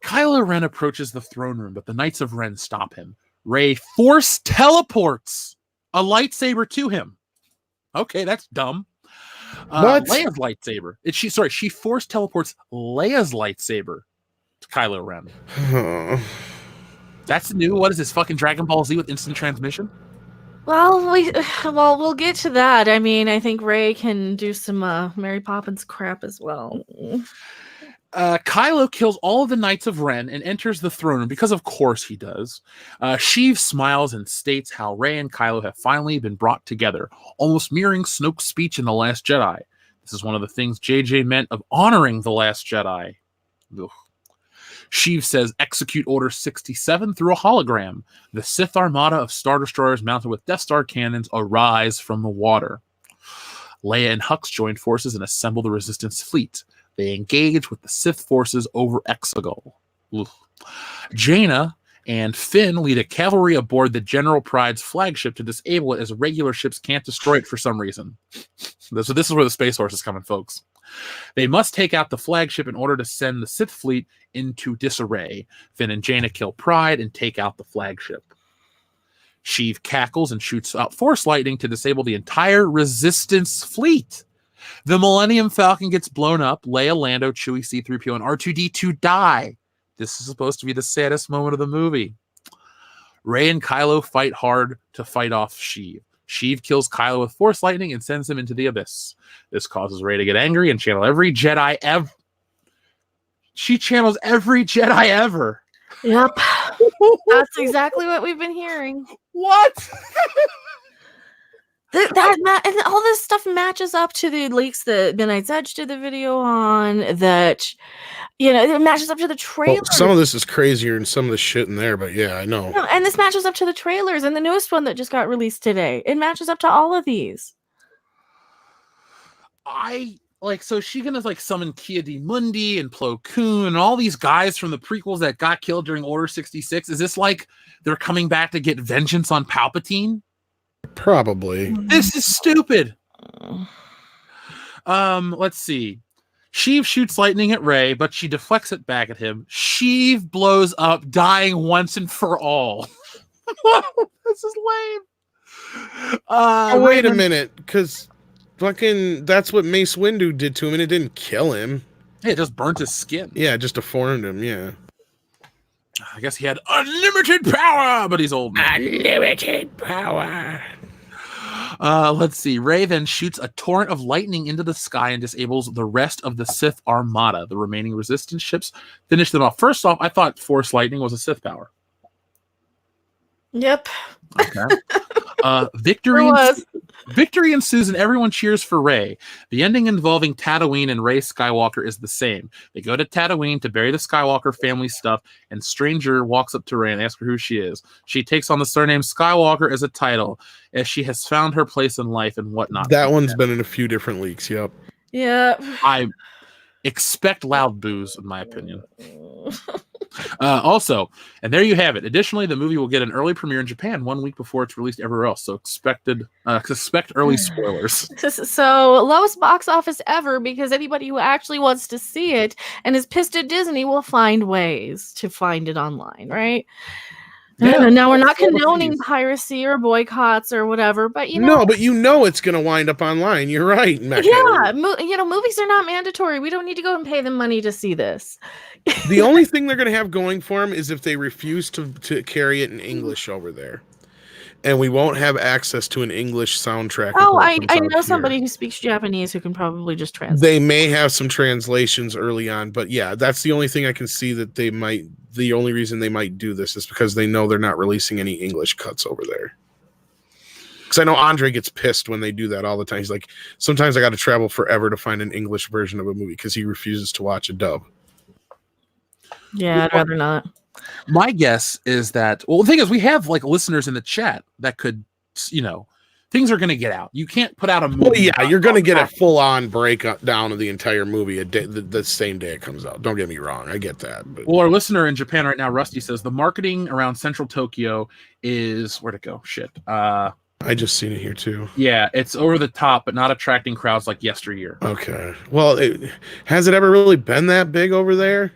S1: Kylo Ren approaches the throne room, but the Knights of Ren stop him. Rey force teleports a lightsaber to him. Okay, that's dumb.
S3: What?
S1: Leia's lightsaber. She force teleports Leia's lightsaber to Kylo Ren. That's new. What is this, fucking Dragon Ball Z with instant transmission?
S2: Well, we'll get to that. I mean, I think Rey can do some Mary Poppins crap as well.
S1: Kylo kills all of the Knights of Ren and enters the throne room, because of course he does. Sheev smiles and states how Rey and Kylo have finally been brought together, almost mirroring Snoke's speech in The Last Jedi. This is one of the things JJ meant of honoring The Last Jedi. Ugh. Sheev says, execute Order 67 through a hologram. The Sith armada of Star Destroyers mounted with Death Star cannons arise from the water. Leia and Hux join forces and assemble the Resistance fleet. They engage with the Sith forces over Exegol. Ugh. Jaina and Finn lead a cavalry aboard the General Pride's flagship to disable it, as regular ships can't destroy it for some reason. So this is where the Space Force is coming, folks. They must take out the flagship in order to send the Sith fleet into disarray. Finn and Jaina kill Pride and take out the flagship. Sheev cackles and shoots out Force Lightning to disable the entire Resistance fleet. The Millennium Falcon gets blown up. Leia, Lando, Chewie, C-3PO, and R2-D2 die. This is supposed to be the saddest moment of the movie. Rey and Kylo fight hard to fight off Sheev. Sheev kills Kylo with Force Lightning and sends him into the Abyss. This causes Rey to get angry and channel every Jedi ever. She channels every Jedi ever.
S2: Yep. That's exactly what we've been hearing.
S1: What?
S2: And all this stuff matches up to the leaks that Midnight's Edge did the video on, that, it matches up to the trailer.
S3: Well, some of this is crazier than some of the shit in there, but yeah, I know.
S2: And this matches up to the trailers and the newest one that just got released today. It matches up to all of these.
S1: I like, so she gonna like summon Kia D Mundi and Plo Koon and all these guys from the prequels that got killed during Order 66? Is this like they're coming back to get vengeance on Palpatine?
S3: Probably.
S1: This is stupid. Let's see. Sheev shoots lightning at Rey, but she deflects it back at him. Sheev blows up, dying once and for all. This is lame.
S3: Oh, wait a minute, because fucking that's what Mace Windu did to him, and it didn't kill him.
S1: Yeah, it just burnt his skin.
S3: Yeah, it just deformed him. Yeah.
S1: I guess he had unlimited power, but he's old now.
S3: Unlimited power.
S1: Let's see. Rey then shoots a torrent of lightning into the sky and disables the rest of the Sith Armada. The remaining Resistance ships finish them off. First off, I thought Force lightning was a Sith power.
S2: Yep.
S1: Okay. Victory ensues and everyone cheers for Rey. The ending involving Tatooine and Rey Skywalker is the same. They go to Tatooine to bury the Skywalker family stuff, and Stranger walks up to Rey and asks her who she is. She takes on the surname Skywalker as a title, as she has found her place in life and whatnot.
S3: That one's been in a few different leaks. Yep.
S2: Yeah.
S1: I expect loud boos, in my opinion. Also, and there you have it. Additionally, the movie will get an early premiere in Japan 1 week before it's released everywhere else. So expect early spoilers.
S2: So lowest box office ever, because anybody who actually wants to see it and is pissed at Disney will find ways to find it online, right?
S1: Yeah.
S2: Now we're not condoning piracy or boycotts or whatever, but
S3: No, but it's going to wind up online. You're right, Mecca.
S2: Yeah, movies are not mandatory. We don't need to go and pay them money to see this.
S3: The only thing they're going to have going for them is if they refuse to carry it in English over there. And we won't have access to an English soundtrack.
S2: Oh, I know somebody who speaks Japanese who can probably just translate.
S3: They may have some translations early on, but yeah, that's the only thing I can see that they might. The only reason they might do this is because they know they're not releasing any English cuts over there. Because I know Andre gets pissed when they do that all the time. He's like, sometimes I got to travel forever to find an English version of a movie because he refuses to watch a dub.
S2: Yeah, I'd rather not.
S1: My guess is that, well, the thing is, we have like listeners in the chat that could, things are going to get out. You can't put out a movie.
S3: Well, yeah, you're going to get a full-on breakdown of the entire movie the same day it comes out. Don't get me wrong. I get that. But.
S1: Well, our listener in Japan right now, Rusty, says the marketing around Central Tokyo is, where'd it go? Shit.
S3: I just seen it here, too.
S1: Yeah, it's over the top, but not attracting crowds like yesteryear.
S3: Okay. Well, has it ever really been that big over there?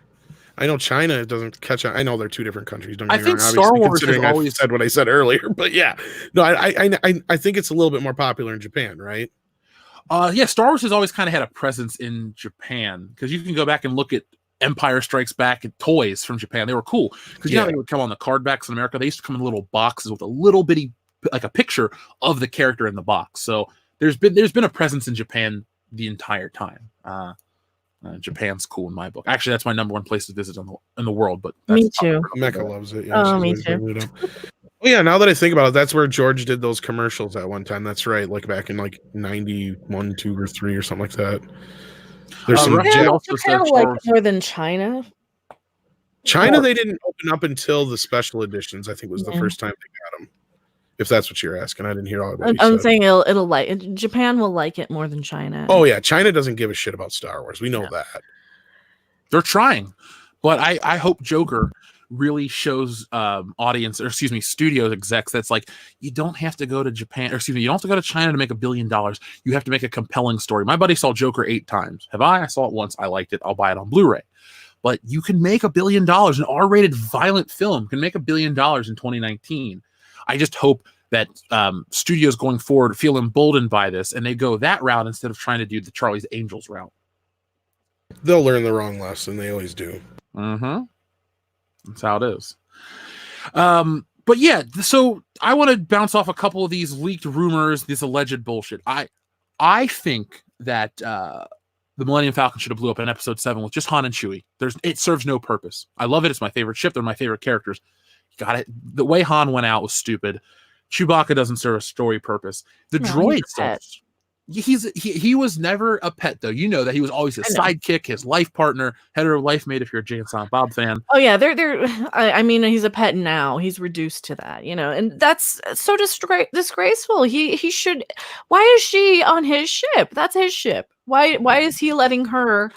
S3: I know China doesn't catch on. I know they're two different countries. Don't get me wrong.
S1: Star Wars has always
S3: said what I said earlier, but yeah, no, I think it's a little bit more popular in Japan, right?
S1: Yeah, Star Wars has always kind of had a presence in Japan because you can go back and look at Empire Strikes Back and toys from Japan. They were cool because you know they would come on the card backs in America. They used to come in little boxes with a little bitty, like a picture of the character in the box. So there's been a presence in Japan the entire time. Japan's cool in my book. Actually, that's my number one place to visit in the world. But
S2: me too.
S3: Mecca loves it. Yeah,
S2: me too.
S3: Well, yeah, now that I think about it, that's where George did those commercials at one time. That's right, like back in like 91, 2, or 3 or something like that. There's some
S2: Japan like more than China.
S3: China, they didn't open up until the special editions. I think was the first time they got them. If that's what you're asking, I didn't hear all of it.
S2: I'm saying it'll like Japan will like it more than China.
S3: Oh yeah, China doesn't give a shit about Star Wars. We know that.
S1: They're trying, but I hope Joker really shows studio execs that's like, you don't have to go to Japan, you don't have to go to China to make $1 billion. You have to make a compelling story. My buddy saw Joker 8 times. I saw it once. I liked it. I'll buy it on Blu-ray. But you can make $1 billion. An R-rated violent film can make $1 billion in 2019. I just hope that studios going forward feel emboldened by this and they go that route instead of trying to do the Charlie's Angels route.
S3: They'll learn the wrong lesson. They always do.
S1: Mm-hmm. That's how it is. But yeah, so I want to bounce off a couple of these leaked rumors, this alleged bullshit. I think that the Millennium Falcon should have blew up in episode 7 with just Han and Chewie. It serves no purpose. I love it. It's my favorite ship. They're my favorite characters. Got it. The way Han went out was stupid. Chewbacca doesn't serve a story purpose. The droid stuff. He was never a pet though. You know that he was always his sidekick, his life partner, hetero life mate. If you're a Jay and Silent Bob fan.
S2: Oh yeah, I mean, he's a pet now. He's reduced to that, and that's so disgraceful. He should. Why is she on his ship? That's his ship. Why is he letting her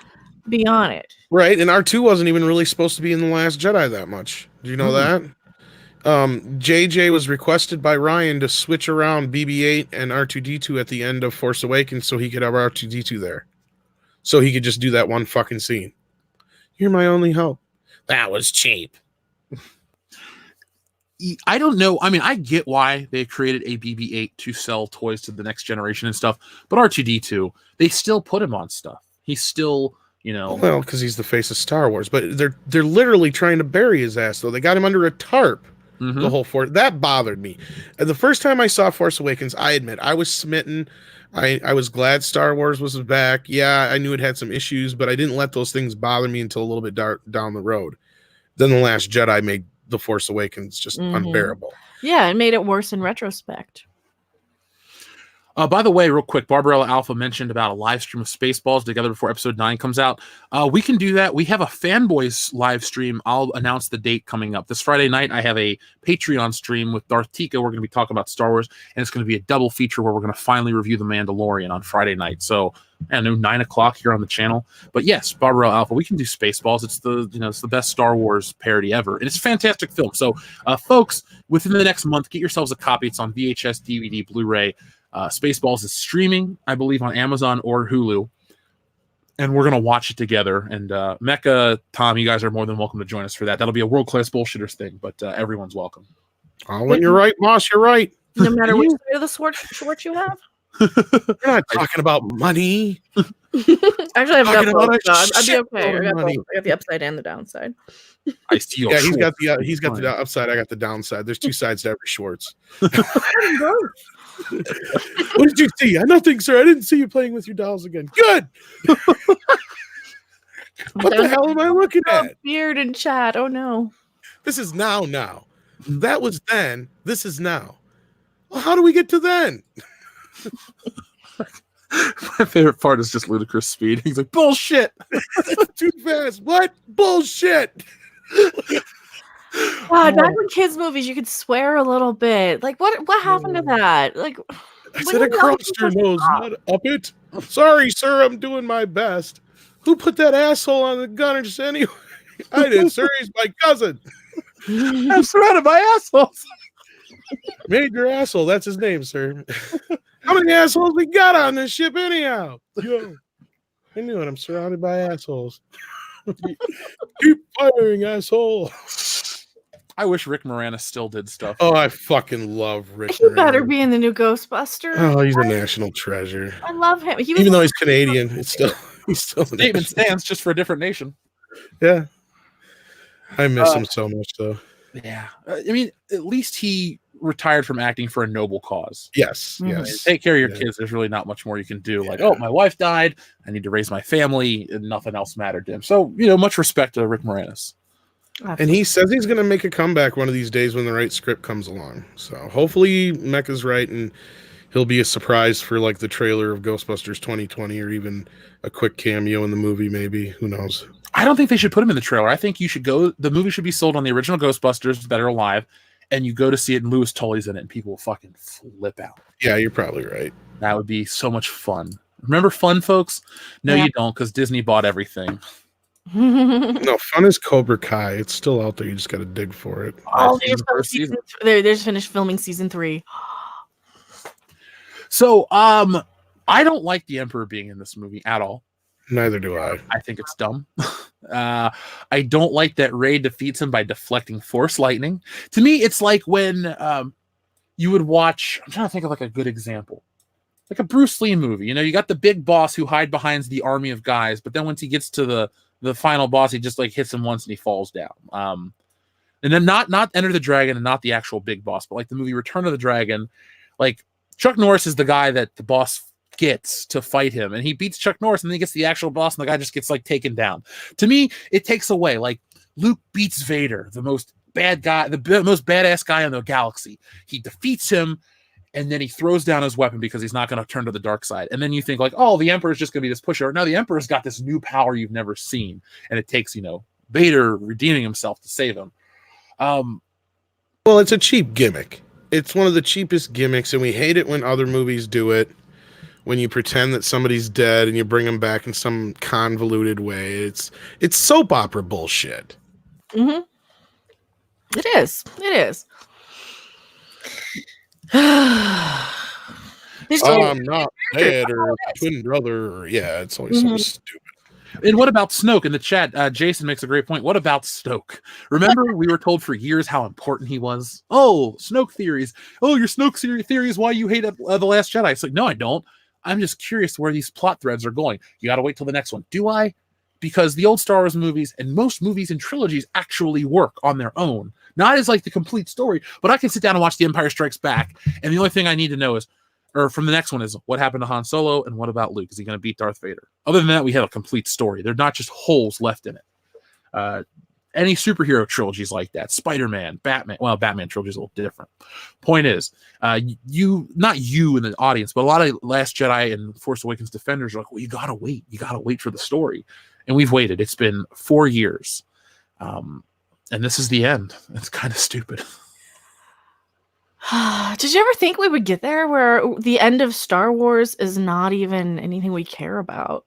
S2: be on it?
S3: Right, and R2 wasn't even really supposed to be in The Last Jedi that much. Do you know that? JJ was requested by Ryan to switch around BB-8 and R2-D2 at the end of Force Awakens so he could have R2-D2 there. So he could just do that one fucking scene. You're my only hope. That was cheap.
S1: I don't know. I mean, I get why they created a BB-8 to sell toys to the next generation and stuff, but R2-D2, they still put him on stuff. He's still, you know,
S3: Well, because he's the face of Star Wars, but they're literally trying to bury his ass though. They got him under a tarp. The whole Force that bothered me. And the first time I saw Force Awakens, I admit I was smitten. I was glad Star Wars was back. Yeah, I knew it had some issues, but I didn't let those things bother me until a little bit down the road. Then The Last Jedi made The Force Awakens just unbearable.
S2: Yeah, it made it worse in retrospect.
S1: By the way, real quick, Barbarella Alpha mentioned about a live stream of Spaceballs together before episode 9 comes out. We can do that. We have a Fanboys live stream. I'll announce the date coming up. This Friday night, I have a Patreon stream with Darth Tika. We're going to be talking about Star Wars, and it's going to be a double feature where we're going to finally review The Mandalorian on Friday night. So, I know 9 o'clock here on the channel. But yes, Barbarella Alpha, we can do Spaceballs. It's the best Star Wars parody ever, and it's a fantastic film. So, folks, within the next month, get yourselves a copy. It's on VHS, DVD, Blu-ray. Spaceballs is streaming, I believe, on Amazon or Hulu, and we're gonna watch it together. And Mecca, Tom, you guys are more than welcome to join us for that. That'll be a World Class Bullshitters thing, but everyone's welcome.
S3: Oh, when you're right, boss, you're right.
S2: No matter which side of the shorts you have.
S3: We're not talking about money.
S2: Actually, I've got
S3: Talking
S2: both.
S3: about
S2: No,
S3: a
S2: I'd be okay.
S3: shitload
S2: I
S3: of
S2: got
S3: money.
S2: both. I got the upside and the downside.
S1: I see.
S3: Yeah, he's got the upside. I got the downside. There's two sides to every Schwartz. What did you see? Nothing, sir. I didn't see you playing with your dolls again. Good. What the hell am I looking at?
S2: Beard and chat. Oh no.
S3: This is now. That was then. This is now. Well, how do we get to then?
S1: My favorite part is just ludicrous speed. He's like, bullshit.
S3: Too fast. What? Bullshit.
S2: God, back in kids' movies, you could swear a little bit. Like, what happened to that? Like,
S3: I said a crumster knows not up it. Sorry, sir. I'm doing my best. Who put that asshole on the gunners anyway? I did, sir. He's my cousin.
S1: I'm surrounded by assholes.
S3: Major asshole. That's his name, sir. How many assholes we got on this ship anyhow? Yo, I knew it. I'm surrounded by assholes. Keep firing, asshole.
S1: I wish Rick Moranis still did stuff.
S3: Oh, I fucking love Rick.
S2: He better be in the new Ghostbusters.
S3: Oh, he's a national treasure.
S2: I love him.
S3: Even though he's Canadian, he's still
S1: Statement stands, just for a different nation.
S3: Yeah, I miss him so much, though.
S1: Yeah, I mean, at least he retired from acting for a noble cause.
S3: Yes,
S2: Mhm.
S3: yes.
S1: Take care of your kids. There's really not much more you can do. Like, oh, my wife died. I need to raise my family, and nothing else mattered to him. So, much respect to Rick Moranis.
S3: And he says he's going to make a comeback one of these days when the right script comes along. So hopefully Mecca's right and he'll be a surprise for like the trailer of Ghostbusters 2020 or even a quick cameo in the movie, maybe. Who knows?
S1: I don't think they should put him in the trailer. I think you should go. The movie should be sold on the original Ghostbusters that are alive, and you go to see it, and Louis Tully's in it, and people will fucking flip out.
S3: Yeah, you're probably right.
S1: That would be so much fun. Remember fun, folks? No,
S2: Yeah.
S1: you don't, because Disney bought everything.
S3: No, fun is Cobra Kai. It's still out there. You just got to dig for it.
S2: Oh,
S1: I've seen the first season.
S2: They just finished filming season 3.
S1: So, I don't like the Emperor being in this movie at all.
S3: Neither do I.
S1: I think it's dumb. I don't like that Rey defeats him by deflecting Force lightning. To me, it's like when you would watch. I'm trying to think of like a good example, like a Bruce Lee movie. You got the big boss who hide behind the army of guys, but then once he gets to the final boss, he just like hits him once and he falls down. And then not Enter the Dragon and not the actual big boss, but like the movie Return of the Dragon, like Chuck Norris is the guy that the boss gets to fight him, and he beats Chuck Norris, and then he gets the actual boss, and the guy just gets like taken down. To me, it takes away. Like Luke beats Vader, the most bad guy, the most badass guy in the galaxy. He defeats him, and then he throws down his weapon because he's not going to turn to the dark side. And then you think like, oh, the Emperor's just going to be this pusher. No, the Emperor's got this new power you've never seen, and it takes Vader redeeming himself to save him.
S3: Well, it's a cheap gimmick. It's one of the cheapest gimmicks, and we hate it when other movies do it. when you pretend that somebody's dead and you bring them back in some convoluted way. It's soap opera bullshit.
S2: Mm-hmm. It is. It is.
S3: I'm not dead, or twin brother. Or, yeah, it's always so stupid.
S1: And what about Snoke in the chat? Jason makes a great point. What about Snoke? Remember, we were told for years how important he was. Oh, Snoke theories. Oh, your Snoke theories. Why you hate The Last Jedi? It's like, no, I don't. I'm just curious where these plot threads are going. You got to wait till the next one. Do I? Because the old Star Wars movies and most movies and trilogies actually work on their own. Not as like the complete story, but I can sit down and watch The Empire Strikes Back. And the only thing I need to know is, or from the next one, is what happened to Han Solo and what about Luke? Is he going to beat Darth Vader? Other than that, we have a complete story. They're not just holes left in it. Any superhero trilogies like that, Spider-Man, Batman. Well, Batman trilogy is a little different. Point is, not you in the audience, but a lot of Last Jedi and Force Awakens defenders are like, well, you got to wait. You got to wait for the story. And we've waited. It's been 4 years. And this is the end. It's kind of stupid.
S2: Did you ever think we would get there where the end of Star Wars is not even anything we care about?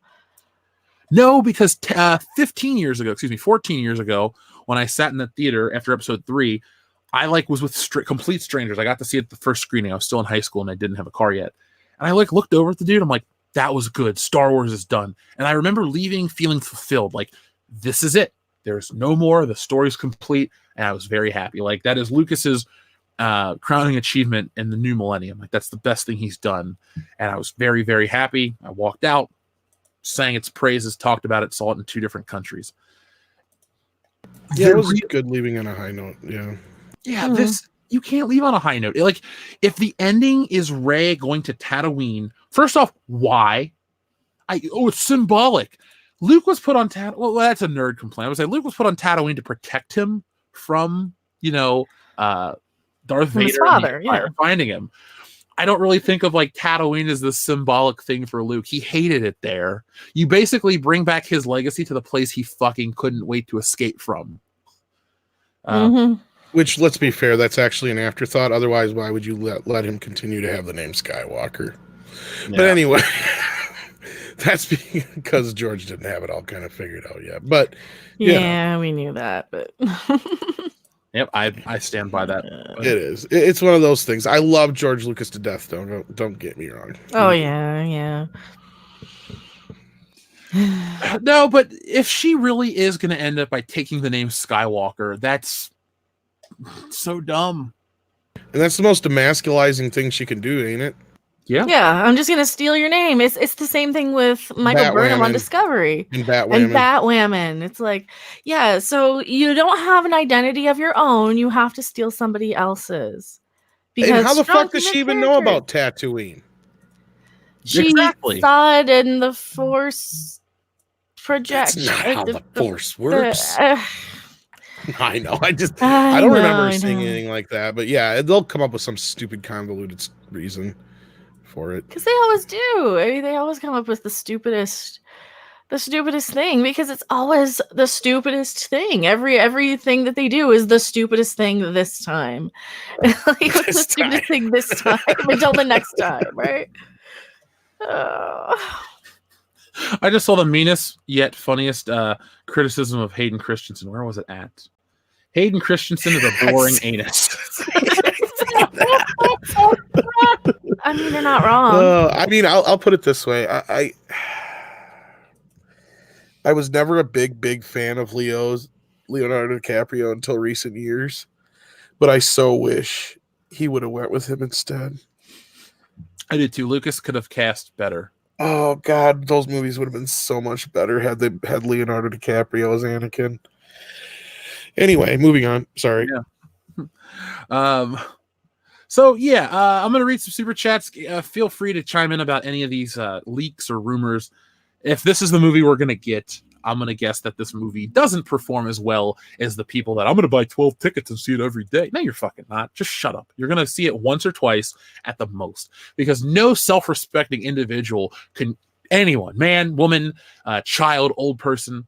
S1: No, because 14 years ago, when I sat in the theater after episode 3, I was with complete strangers. I got to see it the first screening. I was still in high school and I didn't have a car yet. And I looked over at the dude. I'm like, that was good. Star Wars is done. And I remember leaving feeling fulfilled. Like, this is it. There's no more. The story's complete. And I was very happy. Like, that is Lucas's crowning achievement in the new millennium. Like, that's the best thing he's done. And I was very, very happy. I walked out, sang its praises, talked about it, saw it in 2 different countries.
S3: Yeah, it was good leaving on a high note. Yeah.
S1: This, you can't leave on a high note. Like, if the ending is Rey going to Tatooine, first off, why? It's symbolic. Luke was put on Tatooine. Well, that's a nerd complaint. I would say Luke was put on Tatooine to protect him from, Darth Vader,
S2: his father,
S1: finding him. I don't really think of Tatooine as the symbolic thing for Luke. He hated it there. You basically bring back his legacy to the place he fucking couldn't wait to escape from.
S3: Which, let's be fair, that's actually an afterthought. Otherwise, why would you let him continue to have the name Skywalker? Yeah. But anyway, that's because George didn't have it all kind of figured out yet. But
S2: yeah, we knew that. But
S1: yep, I stand by that.
S3: It is. It's one of those things. I love George Lucas to death, though. Don't get me wrong.
S2: Oh yeah.
S1: No, but if she really is going to end up by taking the name Skywalker, that's so dumb.
S3: And that's the most demasculizing thing she can do, ain't it?
S1: Yeah.
S2: Yeah, I'm just gonna steal your name. It's the same thing with Michael Burnham on Discovery.
S3: And Batwoman.
S2: It's like, yeah, so you don't have an identity of your own. You have to steal somebody else's.
S3: Because and how the fuck does she even know about Tatooine?
S2: She saw it in the Force projection.
S3: That's not how the Force works. I know. I don't remember seeing anything like that. But yeah, they'll come up with some stupid convoluted reason for it.
S2: Because they always do. I mean, they always come up with the stupidest thing because it's always the stupidest thing. Everything that they do is the stupidest thing this time. What's the stupidest thing this time until the next time, right?
S1: I just saw the meanest yet funniest criticism of Hayden Christensen. Where was it at? Hayden Christensen is a boring anus.
S2: I mean, they're not wrong.
S3: I mean, I'll put it this way. I was never a big fan of Leonardo DiCaprio until recent years, but I so wish he would have went with him instead.
S1: I did too. Lucas could have cast better.
S3: Oh God, those movies would have been so much better had they had Leonardo DiCaprio as Anakin. Anyway, moving on. Sorry.
S1: Yeah. So yeah, I'm gonna read some super chats. Feel free to chime in about any of these leaks or rumors. If this is the movie we're gonna get, I'm gonna guess that this movie doesn't perform as well as the people that I'm gonna buy 12 tickets and see it every day. No, you're fucking not. Just shut up. You're gonna see it once or twice at the most, because no self-respecting individual can, anyone, man, woman, child, old person,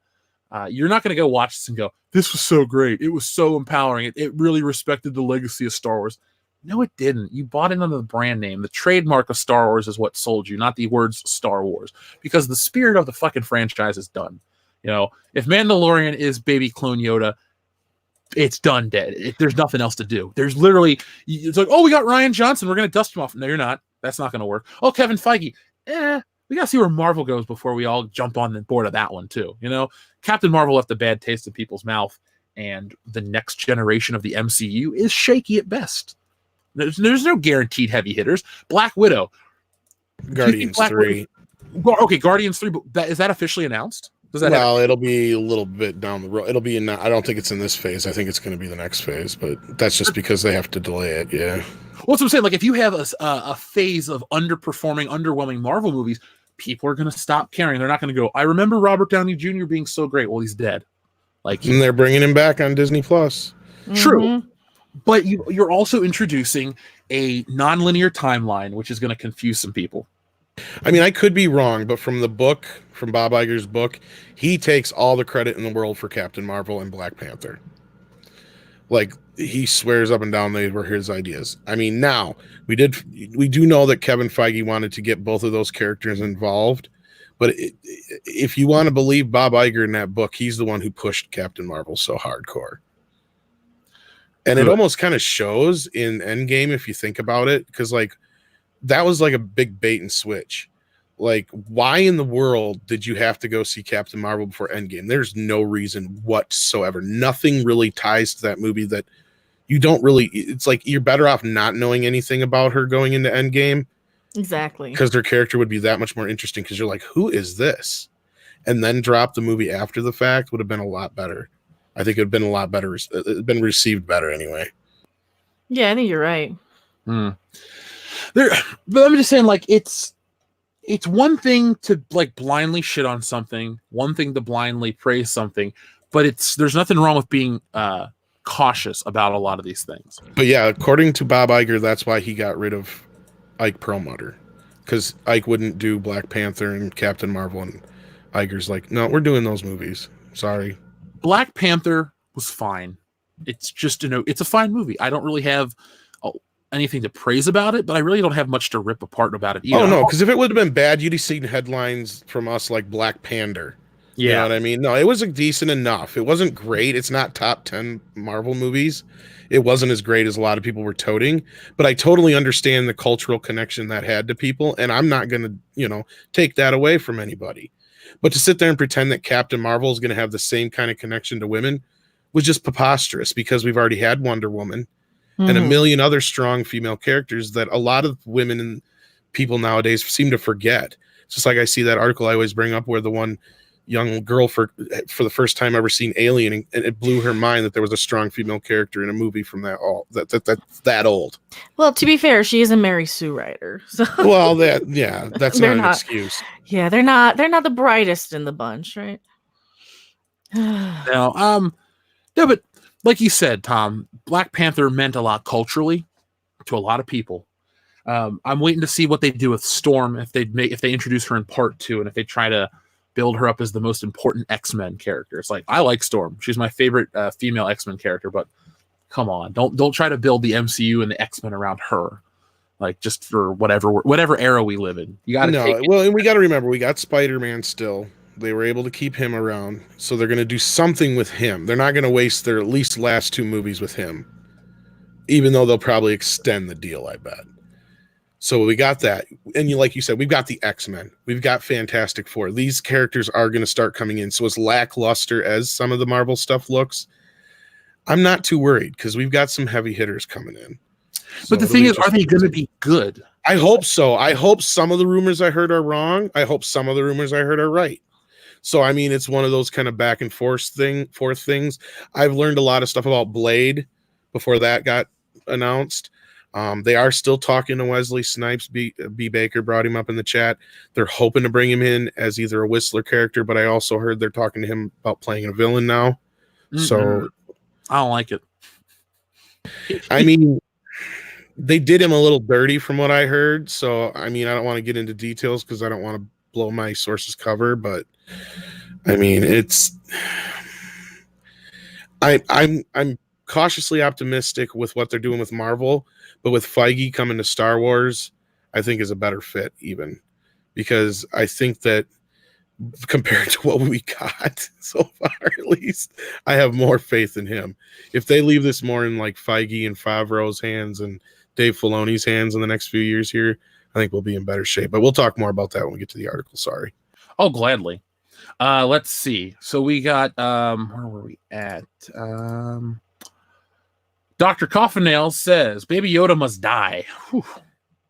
S1: you're not gonna go watch this and go, "This was so great. It was so empowering. It really respected the legacy of Star Wars." No, it didn't. You bought it under the brand name. The trademark of Star Wars is what sold you, not the words Star Wars, because the spirit of the fucking franchise is done. You know, if Mandalorian is baby clone Yoda, it's done dead. There's nothing else to do. There's literally, it's like, oh, we got Rian Johnson. We're going to dust him off. No, you're not. That's not going to work. Oh, Kevin Feige. We got to see where Marvel goes before we all jump on the board of that one, too. You know, Captain Marvel left a bad taste in people's mouth, and the next generation of the MCU is shaky at best. There's no guaranteed heavy hitters. Black Widow.
S3: Guardians 3.
S1: Okay, Guardians 3. But is that officially announced? Does that
S3: Well, it'll be a little bit down the road. It'll be in. I don't think it's in this phase. I think it's going to be the next phase, but that's just because they have to delay it. Yeah.
S1: Well, that's what I'm saying. Like, if you have a phase of underperforming, underwhelming Marvel movies, people are going to stop caring. They're not going to go, I remember Robert Downey Jr. being so great. Well, he's dead. Like,
S3: And they're bringing him back on Disney Plus.
S1: True. But you're also introducing a non-linear timeline, which is going to confuse some people.
S3: I mean, I could be wrong, but from the book, from Bob Iger's book, he takes all the credit in the world for Captain Marvel and Black Panther. Like, he swears up and down they were his ideas. I mean, now we do know that Kevin Feige wanted to get both of those characters involved, but if you want to believe Bob Iger in that book, he's the one who pushed Captain Marvel so hardcore. And it almost kind of shows in Endgame if you think about it, because like that was like a big bait and switch. Like, why in the world did you have to go see Captain Marvel before Endgame? There's no reason whatsoever. Nothing really ties to that movie that you don't really. It's like you're better off not knowing anything about her going into Endgame.
S2: Exactly.
S3: Because her character would be that much more interesting, because you're like, who is this? And then drop the movie after the fact would have been a lot better. I think it would have been a lot better. It'd been received better anyway.
S2: Yeah, I think you're right.
S1: But I'm just saying, like, it's one thing to like blindly shit on something, one thing to blindly praise something, but there's nothing wrong with being cautious about a lot of these things.
S3: But yeah, according to Bob Iger, that's why he got rid of Ike Perlmutter, because Ike wouldn't do Black Panther and Captain Marvel, and Iger's like, no, we're doing those movies. Sorry.
S1: Black Panther was fine. It's just, it's a fine movie. I don't really have anything to praise about it, but I really don't have much to rip apart about it either.
S3: Oh, no, because if it would have been bad, you'd have seen headlines from us like Black Panther.
S1: Yeah.
S3: You know what I mean? No, it was decent enough. It wasn't great. It's not top 10 Marvel movies. It wasn't as great as a lot of people were toting, but I totally understand the cultural connection that had to people, and I'm not going to, take that away from anybody. But to sit there and pretend that Captain Marvel is going to have the same kind of connection to women was just preposterous, because we've already had Wonder Woman and a million other strong female characters that a lot of women and people nowadays seem to forget. It's just like I see that article I always bring up where the one young girl for the first time ever seen Alien, and it blew her mind that there was a strong female character in a movie from that old.
S2: Well, to be fair, she is a Mary Sue writer. So
S3: Well, that's not an excuse.
S2: Yeah, they're not the brightest in the bunch, right?
S1: No, but like you said, Tom, Black Panther meant a lot culturally to a lot of people. I'm waiting to see what they do with Storm, if they introduce her in part 2, and if they try to build her up as the most important X-Men character. It's like, I like Storm. She's my favorite female X-Men character, but come on, don't try to build the MCU and the X-Men around her. Like, just for whatever era we live in. You got to
S3: and we got to remember, we got Spider-Man still. They were able to keep him around, so they're going to do something with him. They're not going to waste their at least last 2 movies with him, even though they'll probably extend the deal, I bet. So we got that. And like you said, we've got the X-Men. We've got Fantastic Four. These characters are going to start coming in. So as lackluster as some of the Marvel stuff looks, I'm not too worried, because we've got some heavy hitters coming in.
S1: But the thing is, are they going to be good?
S3: I hope so. I hope some of the rumors I heard are wrong. I hope some of the rumors I heard are right. So, I mean, it's one of those kind of back and forth things. I've learned a lot of stuff about Blade before that got announced. They are still talking to Wesley Snipes. B. Baker brought him up in the chat. They're hoping to bring him in as either a Whistler character, but I also heard they're talking to him about playing a villain now. Mm-hmm. So
S1: I don't like it.
S3: I mean, they did him a little dirty from what I heard. So, I mean, I don't want to get into details because I don't want to blow my sources cover, but I mean, I'm cautiously optimistic with what they're doing with Marvel, but with Feige coming to Star Wars, I think is a better fit even, because I think that compared to what we got so far, at least, I have more faith in him. If they leave this more in like Feige and Favreau's hands and Dave Filoni's hands in the next few years here, I think we'll be in better shape. But we'll talk more about that when we get to the article. Sorry.
S1: Oh, gladly. Let's see. So we got where were we at? Dr. Coffin says Baby Yoda must die. Whew.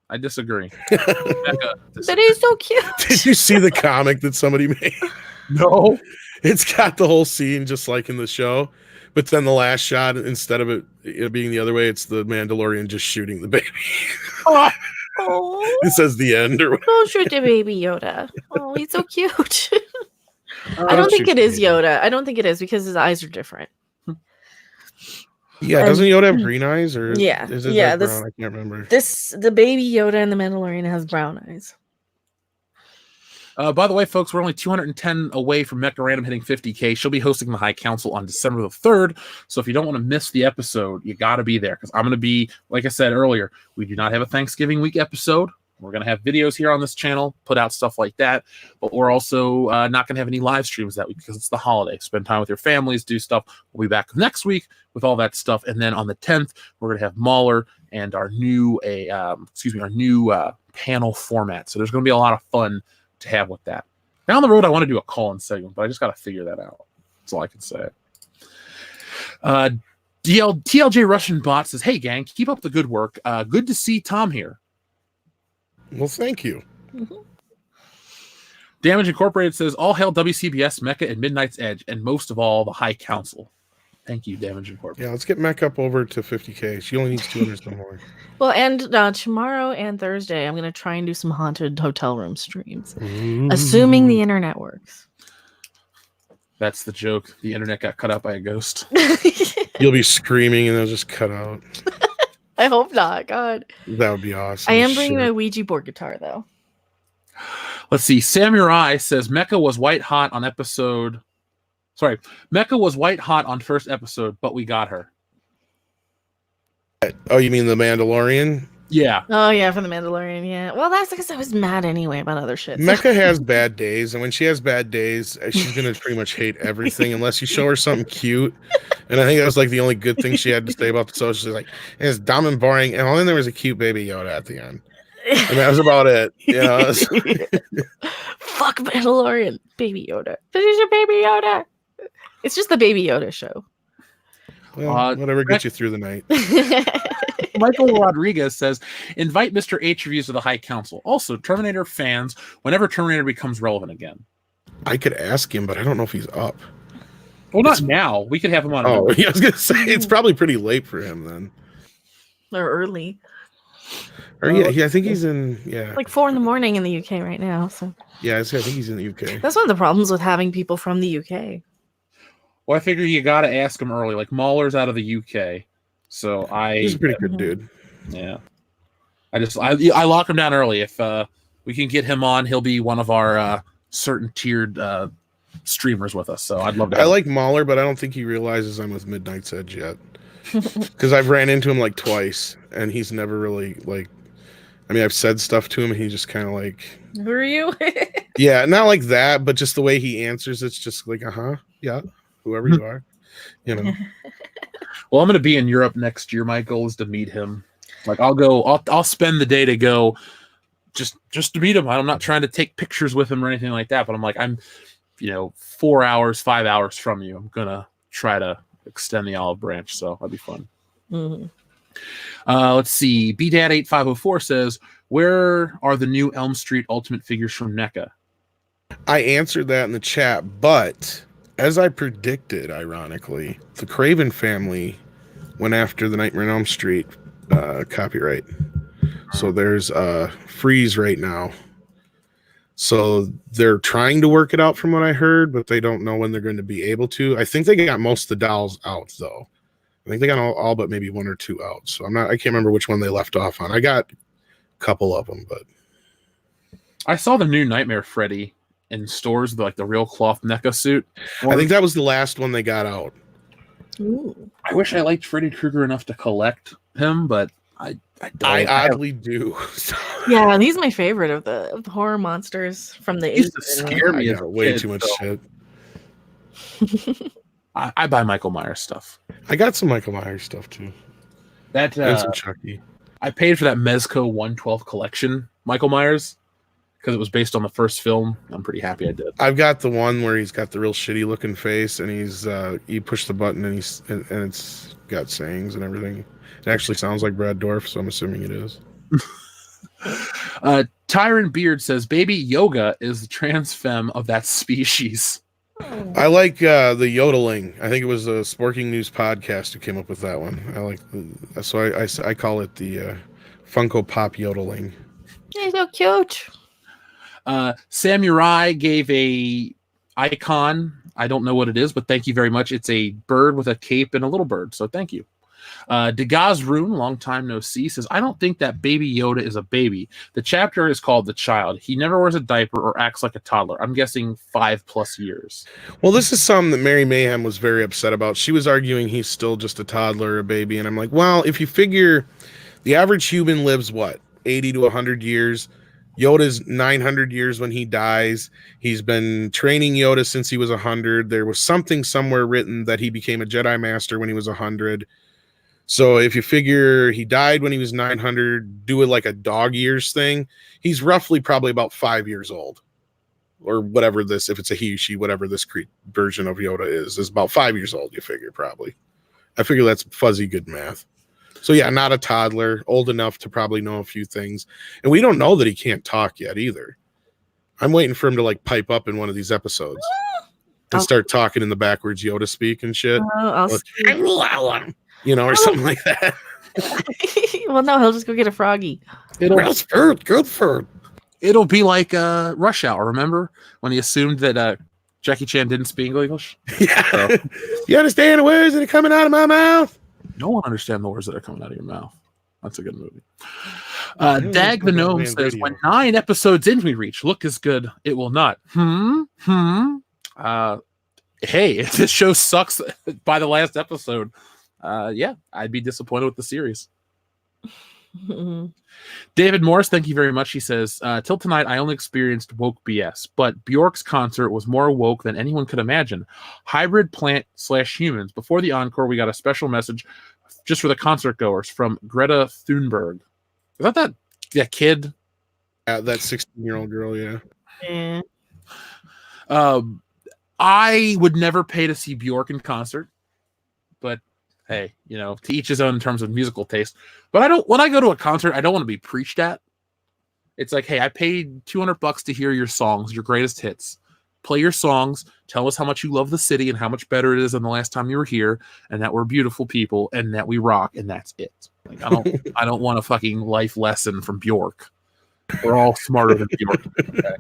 S1: I disagree.
S2: But he's so cute.
S3: Did you see the comic that somebody made?
S1: No.
S3: It's got the whole scene just like in the show, but then the last shot, instead of it being the other way, it's the Mandalorian just shooting the baby.
S2: Oh,
S3: It says the end or whatever.
S2: don't shoot the baby Yoda. Oh, he's so cute. I
S3: Don't
S2: don't think
S3: shoot
S2: it is
S3: the baby.
S2: Yoda. I don't think it is because his eyes are different.
S3: Yeah, doesn't Yoda have green eyes or
S2: Yeah,
S3: is it
S2: yeah,
S3: dark brown? I can't remember.
S2: The baby Yoda in the Mandalorian has brown eyes.
S1: By the way, folks, we're only 210 away from Mecha Random hitting 50K. She'll be hosting the High Council on December the 3rd. So if you don't want to miss the episode, you got to be there because I'm going to be, like I said earlier, we do not have a Thanksgiving week episode. We're going to have videos here on this channel, put out stuff like that. But we're also not going to have any live streams that week because it's the holiday. Spend time with your families, do stuff. We'll be back next week with all that stuff. And then on the 10th, we're going to have Mauler and our new panel format. So there's going to be a lot of fun to have with that. Down the road, I want to do a call-in segment, but I just got to figure that out. That's all I can say. TLJ Russian Bot says, "Hey gang, keep up the good work. Good to see Tom here."
S3: Well, thank you.
S1: Damage Incorporated says, "All hail WCBS, Mecha, and Midnight's Edge, and most of all, the High Council." Thank you, Damage Incorporated.
S3: Yeah, let's get Mech up over to 50K. She only needs 200 some more.
S2: Well, and tomorrow and Thursday, I'm going to try and do some haunted hotel room streams, assuming the internet works.
S1: That's the joke. The internet got cut out by a ghost.
S3: You'll be screaming and they'll just cut out.
S2: I hope not. God.
S3: That would be awesome.
S2: I am bringing
S3: Shit.
S2: my Ouija board guitar, though.
S1: Let's see. Samurai says, Mecha was white hot on episode... Sorry. Mecha was white hot on first episode, but we got her.
S3: Oh, you mean the Mandalorian?
S1: Yeah.
S2: Oh, yeah, from the Mandalorian, yeah. Well, that's because I was mad anyway about other shit.
S3: Mecha has bad days, and when she has bad days, she's gonna pretty much hate everything unless you show her something cute. And I think that was like the only good thing she had to say about the show. She's like, "It's dumb and boring," and then there was a cute baby Yoda at the end, and that was about it. You know,
S2: Fuck Mandalorian, Baby Yoda. This is your Baby Yoda. It's just the Baby Yoda show.
S3: well, whatever gets you through the night.
S1: Michael Rodriguez says, invite Mr. H reviews to the High Council. Also, Terminator fans, whenever Terminator becomes relevant again.
S3: I could ask him, but I don't know if he's up.
S1: Well, not now. We could have him on.
S3: Oh, yeah, I was gonna say it's probably pretty late for him then.
S2: Or early.
S3: Or yeah, I think he's in. Yeah,
S2: Like 4 a.m. in the UK right now. So
S3: yeah, I think he's in the UK.
S2: that's one of the problems with having people from the UK.
S1: Well, I figure you got to ask him early. Like, Mauler's out of the UK. So
S3: He's a pretty good dude.
S1: Yeah. I lock him down early. If we can get him on, he'll be one of our certain tiered streamers with us. So I'd love to.
S3: I like Mauler, but I don't think he realizes I'm with Midnight's Edge yet. Because I've ran into him like twice, and he's never really like. I mean, I've said stuff to him, and he just kind of like.
S2: Who are you?
S3: Yeah, not like that, but just the way he answers, it's just like, yeah, whoever you are, you know.
S1: Well, I'm going to be in Europe next year. My goal is to meet him. Like, I'll spend the day to go just to meet him. I'm not trying to take pictures with him or anything like that, but I'm like, I'm 4 hours, 5 hours from you. I'm going to try to extend the olive branch. So that'd be fun.
S2: Mhm.
S1: Let's see. BDad8504 says, where are the new Elm Street Ultimate figures from NECA?
S3: I answered that in the chat, but as I predicted, ironically, the Craven family went after the Nightmare on Elm Street copyright. So there's freeze right now. So they're trying to work it out from what I heard, but they don't know when they're going to be able to. I think they got most of the dolls out, though. I think they got all but maybe 1 or 2 out. So I can't remember which one they left off on. I got a couple of them, but
S1: I saw the new Nightmare Freddy in stores, like the real cloth NECA suit.
S3: I think that was the last one they got out.
S2: Ooh.
S1: I wish I liked Freddy Krueger enough to collect him, but I don't.
S3: I oddly do.
S2: Yeah, and he's my favorite of the horror monsters from the
S1: He used to
S2: 80s.
S1: scare
S3: I
S1: me as
S3: got
S1: a
S3: way
S1: kid,
S3: too much
S1: so
S3: shit.
S1: I buy Michael Myers stuff.
S3: I got some Michael Myers stuff too,
S1: That
S3: and some Chucky.
S1: I paid for that Mezco 112 collection, Michael Myers, because it was based on the first film. I'm pretty happy I did.
S3: I've got the one where he's got the real shitty looking face, and he's you push the button and and it's got sayings and everything. It actually sounds like Brad Dourif, so I'm assuming it is.
S1: Tyron Beard says, "Baby Yoga is the trans femme of that species."
S3: I like the yodeling. I think it was a Sporking News podcast who came up with that one. I like so I call it the Funko Pop yodeling.
S2: He's so cute.
S1: Samurai gave a icon. I don't know what it is, but thank you very much. It's a bird with a cape and a little bird, so thank you. Degaz Rune, long time no see, says, "I don't think that Baby Yoda is a baby. The chapter is called The Child. He never wears a diaper or acts like a toddler. I'm guessing 5+ years."
S3: Well, this is something that Mary Mayhem was very upset about. She was arguing he's still just a toddler or a baby, and I'm like, well, if you figure the average human lives, what, 80 to 100 years? Yoda's 900 years when he dies. He's been training Yoda since he was 100. There was something somewhere written that he became a Jedi Master when he was 100. So if you figure he died when he was 900, do it like a dog years thing, he's roughly probably about 5 years old. Or whatever this, if it's a he, she, whatever this version of Yoda is about 5 years old, you figure probably. I figure that's fuzzy good math. So yeah, not a toddler, old enough to probably know a few things. And we don't know that he can't talk yet either. I'm waiting for him to like pipe up in one of these episodes and start talking in the backwards Yoda speak and shit.
S2: I'll
S3: You know, or something like that.
S2: Well, no, he'll just go get a froggy.
S3: Good food.
S1: It'll be like Rush Hour. Remember when he assumed that Jackie Chan didn't speak English?
S3: Yeah.
S1: So,
S3: you understand the words that are coming out of my mouth?
S1: no one understands the words that are coming out of your mouth. That's a good movie. Dag the Gnome says, "When 9 episodes in we reach, look as good, it will not." Hey, if this show sucks by the last episode, yeah, I'd be disappointed with the series. David Morris, thank you very much. He says, "Till tonight, I only experienced woke BS, but Bjork's concert was more woke than anyone could imagine. Hybrid plant/humans. Before the encore, we got a special message just for the concert goers from Greta Thunberg." Is that kid?
S3: Yeah, that 16-year-old girl, yeah.
S2: Yeah.
S1: I would never pay to see Bjork in concert, but hey, you know, to each his own in terms of musical taste. But when I go to a concert, I don't want to be preached at. It's like, hey, I paid $200 to hear your songs, your greatest hits. Play your songs, tell us how much you love the city and how much better it is than the last time you were here, and that we're beautiful people and that we rock, and that's it. Like, I don't want a fucking life lesson from Bjork. We're all smarter than Bjork. Okay?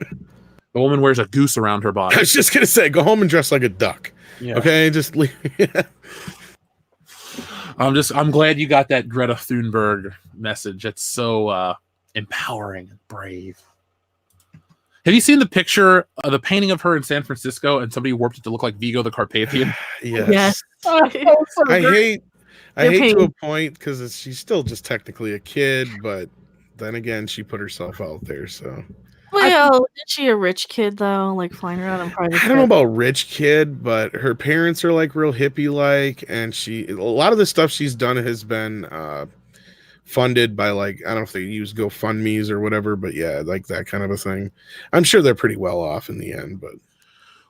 S1: The woman wears a goose around her body.
S3: I was just gonna say, go home and dress like a duck.
S1: Yeah.
S3: Okay, just leave.
S1: I'm glad you got that Greta Thunberg message. It's so empowering and brave. Have you seen the picture of the painting of her in San Francisco and somebody warped it to look like Vigo the Carpathian?
S3: Yes.
S2: Yes.
S3: I hate
S2: You're
S3: to a point because she's still just technically a kid, but then again, she put herself out there, so.
S2: Well, isn't she a rich kid though? Like flying around in private.
S3: I don't know about rich kid, but her parents are like real hippie like, and a lot of the stuff she's done has been funded by like, I don't know if they use GoFundMe's or whatever, but yeah, like that kind of a thing. I'm sure they're pretty well off in the end, but.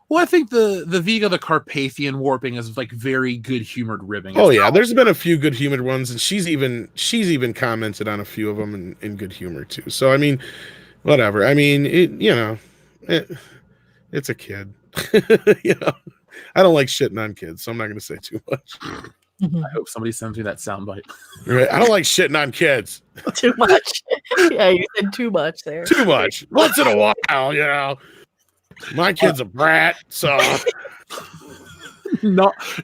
S1: Well, I think the Vigo the Carpathian warping is like very good humored ribbing.
S3: Oh yeah, there's been a few good humored ones, and she's even commented on a few of them in good humor too. So I mean, whatever. I mean, it's a kid. You know, I don't like shitting on kids, so I'm not going to say too much.
S1: I hope somebody sends me that soundbite.
S3: Right? I don't like shitting on kids.
S2: Too much. Yeah, you said too much there.
S3: Too much. Once in a while, you know. My kid's a brat, so.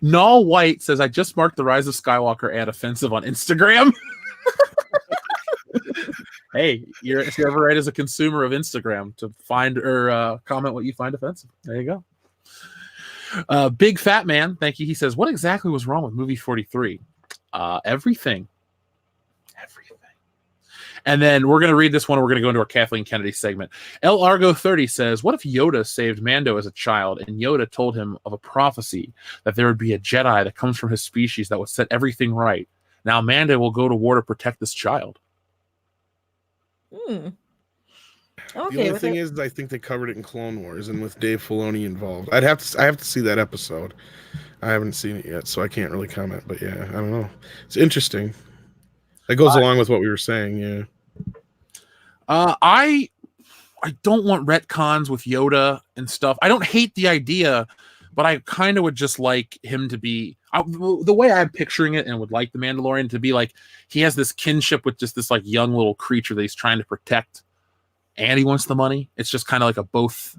S1: Null White says, "I just marked the Rise of Skywalker ad offensive on Instagram." Hey, you're ever right as a consumer of Instagram to find or comment what you find offensive. There you go. Big Fat Man, thank you. He says, what exactly was wrong with movie 43? Everything. Everything. And then we're going to read this one. And we're going to go into our Kathleen Kennedy segment. El Argo 30 says, what if Yoda saved Mando as a child and Yoda told him of a prophecy that there would be a Jedi that comes from his species that would set everything right? Now Mando will go to war to protect this child.
S2: Okay.
S3: The only thing is, I think they covered it in Clone Wars and with Dave Filoni involved. I have to see that episode. I haven't seen it yet, so I can't really comment. But yeah, I don't know. It's interesting. It goes along with what we were saying. Yeah.
S1: I don't want retcons with Yoda and stuff. I don't hate the idea, but I kind of would just like him to be the way I'm picturing it, and would like the Mandalorian to be like he has this kinship with just this like young little creature that he's trying to protect, and he wants the money. It's just kind of like a both,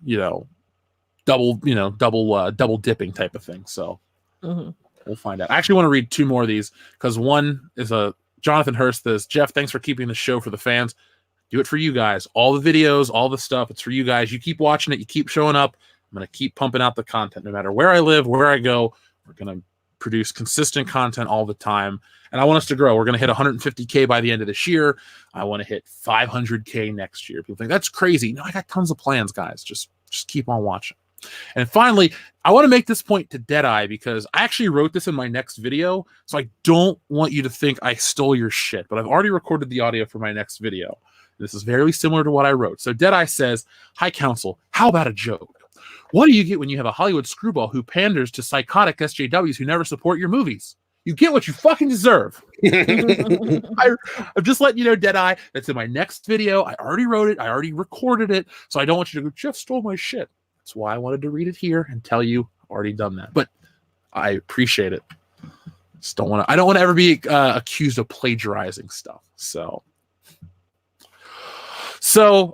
S1: double dipping type of thing. So we'll find out. I actually want to read two more of these because one is a Jonathan Hurst says, Jeff, thanks for keeping the show for the fans. Do it for you guys. All the videos, all the stuff, it's for you guys. You keep watching it. You keep showing up. I'm going to keep pumping out the content no matter where I live, where I go. We're going to produce consistent content all the time. And I want us to grow. We're going to hit 150K by the end of this year. I want to hit 500K next year. People think that's crazy. No, I got tons of plans, guys. Just keep on watching. And finally, I want to make this point to Deadeye because I actually wrote this in my next video. So I don't want you to think I stole your shit, but I've already recorded the audio for my next video. This is very similar to what I wrote. So Deadeye says, hi, Council, how about a joke? What do you get when you have a Hollywood screwball who panders to psychotic SJWs who never support your movies? You get what you fucking deserve. I'm just letting you know, Deadeye, that's in my next video. I already wrote it. I already recorded it. So I don't want you to go, Jeff stole my shit. That's why I wanted to read it here and tell you I've already done that. But I appreciate it. I don't want to ever be accused of plagiarizing stuff. So,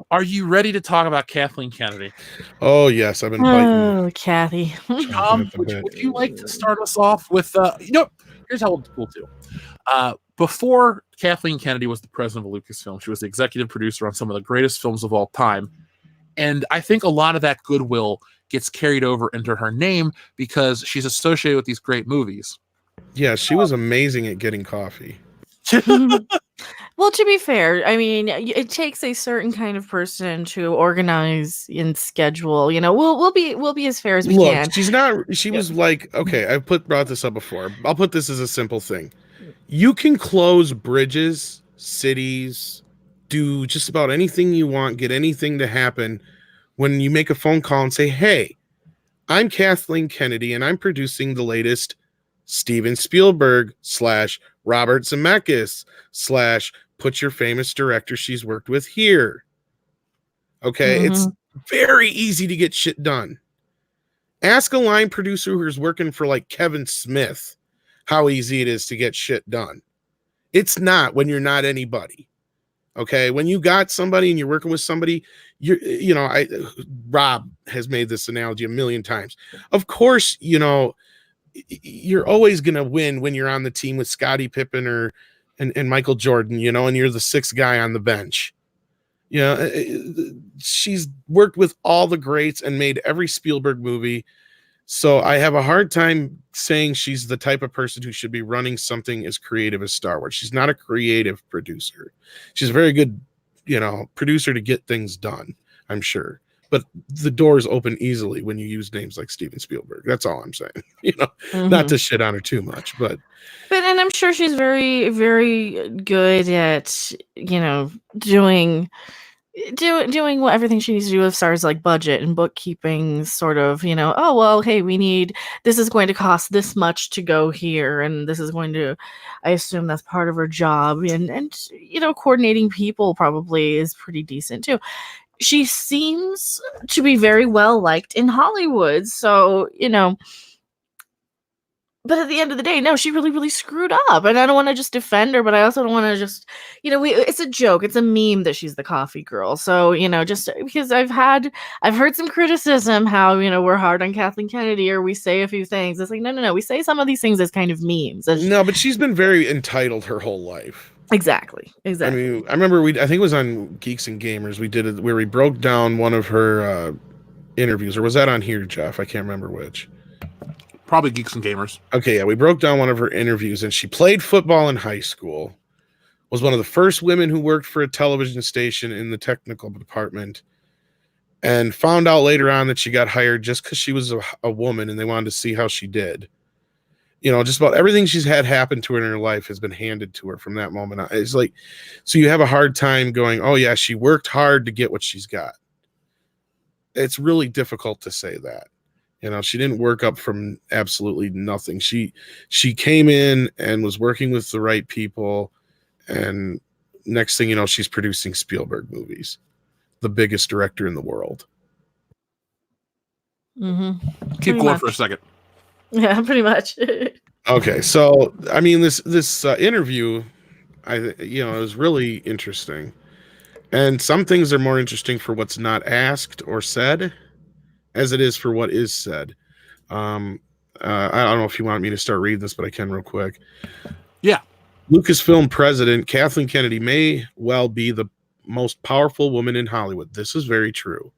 S1: are you ready to talk about Kathleen Kennedy?
S3: Oh, yes. I've been biting.
S2: Oh, Kathy.
S1: Would you like to start us off with, here's how we'll do. Before Kathleen Kennedy was the president of Lucasfilm, she was the executive producer on some of the greatest films of all time. And I think a lot of that goodwill gets carried over into her name because she's associated with these great movies.
S3: Yeah, she was amazing at getting coffee.
S2: Well, to be fair, I mean, it takes a certain kind of person to organize and schedule. We'll be as fair as we can.
S3: She's not. She was like, okay, I've brought this up before. I'll put this as a simple thing. You can close bridges, cities, do just about anything you want, get anything to happen when you make a phone call and say, hey, I'm Kathleen Kennedy and I'm producing the latest Steven Spielberg / Robert Zemeckis / put your famous director she's worked with here. Okay, It's very easy to get shit done. Ask a line producer who's working for like Kevin Smith how easy it is to get shit done. It's not when you're not anybody. Okay, when you got somebody and you're working with somebody, Rob has made this analogy a million times. Of course, you're always going to win when you're on the team with Scottie Pippen and Michael Jordan, and you're the sixth guy on the bench. She's worked with all the greats and made every Spielberg movie. So I have a hard time saying she's the type of person who should be running something as creative as Star Wars. She's not a creative producer. She's a very good, producer to get things done, I'm sure. But the doors open easily when you use names like Steven Spielberg. That's all I'm saying. Not to shit on her too much, but
S2: and I'm sure she's very, very good at, doing what everything she needs to do as far as like budget and bookkeeping, sort of, oh, well, hey, this is going to cost this much to go here. And this is going to, I assume that's part of her job. And coordinating people probably is pretty decent too. She seems to be very well liked in Hollywood. So, but at the end of the day, no, she really, really screwed up. And I don't want to just defend her, but I also don't want to just, it's a joke. It's a meme that she's the coffee girl. So, just because I've heard some criticism how, we're hard on Kathleen Kennedy or we say a few things. It's like, no. We say some of these things as kind of memes.
S3: No, but she's been very entitled her whole life.
S2: Exactly.
S3: I mean, I remember I think it was on Geeks and Gamers. We did it where we broke down one of her interviews, or was that on here, Jeff? I can't remember which.
S1: Probably Geeks and Gamers.
S3: Okay, yeah, we broke down one of her interviews, and she played football in high school, was one of the first women who worked for a television station in the technical department, and found out later on that she got hired just because she was a woman and they wanted to see how she did. You know, just about everything she's had happen to her in her life has been handed to her from that moment on. It's like, so you have a hard time going, oh yeah, she worked hard to get what she's got. It's really difficult to say that. You know, she didn't work up from absolutely nothing. She came in and was working with the right people, and next thing you know, she's producing Spielberg movies, the biggest director in the world.
S1: Keep
S2: Pretty
S1: going
S2: much.
S1: for a second.
S2: Yeah, pretty much.
S3: Okay, so I mean, this interview, it was really interesting, and some things are more interesting for what's not asked or said, as it is for what is said. I don't know if you want me to start reading this, but I can real quick.
S1: Yeah.
S3: Lucasfilm president Kathleen Kennedy may well be the most powerful woman in Hollywood. This is very true.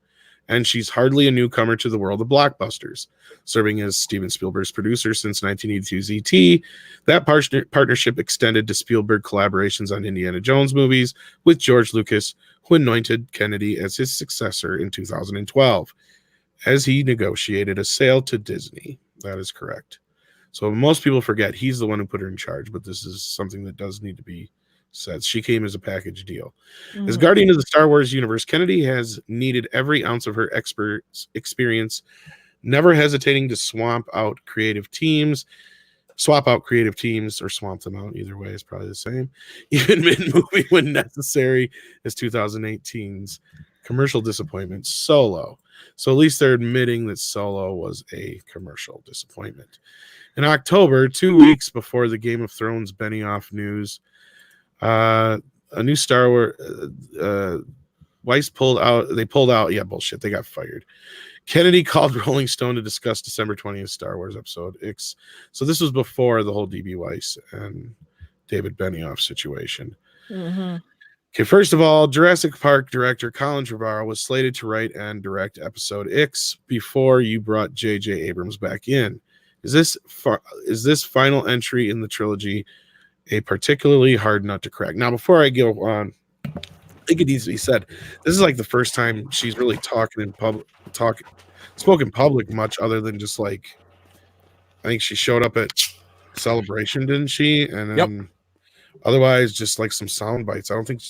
S3: And she's hardly a newcomer to the world of blockbusters, serving as Steven Spielberg's producer since 1982's E.T. That partnership extended to Spielberg collaborations on Indiana Jones movies with George Lucas, who anointed Kennedy as his successor in 2012, as he negotiated a sale to Disney. That is correct. So most people forget he's the one who put her in charge, but this is something that does need to be said. She came as a package deal. As guardian of the Star Wars universe, Kennedy has needed every ounce of her experience, never hesitating to swap out creative teams, or swamp them out. Either way is probably the same. Even mid-movie when necessary, as 2018's commercial disappointment, Solo. So at least they're admitting that Solo was a commercial disappointment. In October, 2 weeks before the Game of Thrones Benioff news, a new Star Wars Weiss pulled out. Yeah, bullshit. They got fired. Kennedy called Rolling Stone to discuss December 20th Star Wars episode X. So this was before the whole DB Weiss and David Benioff situation. Okay, first of all, Jurassic Park director Colin Trevorrow was slated to write and direct episode X before you brought J.J. Abrams back in. Is this final entry in the trilogy a particularly hard nut to crack? Now, before I go on, I think it needs to be said, this is like the first time she's really spoken public much, other than just like, I think she showed up at Celebration, didn't she? And then otherwise just like some sound bites. I don't think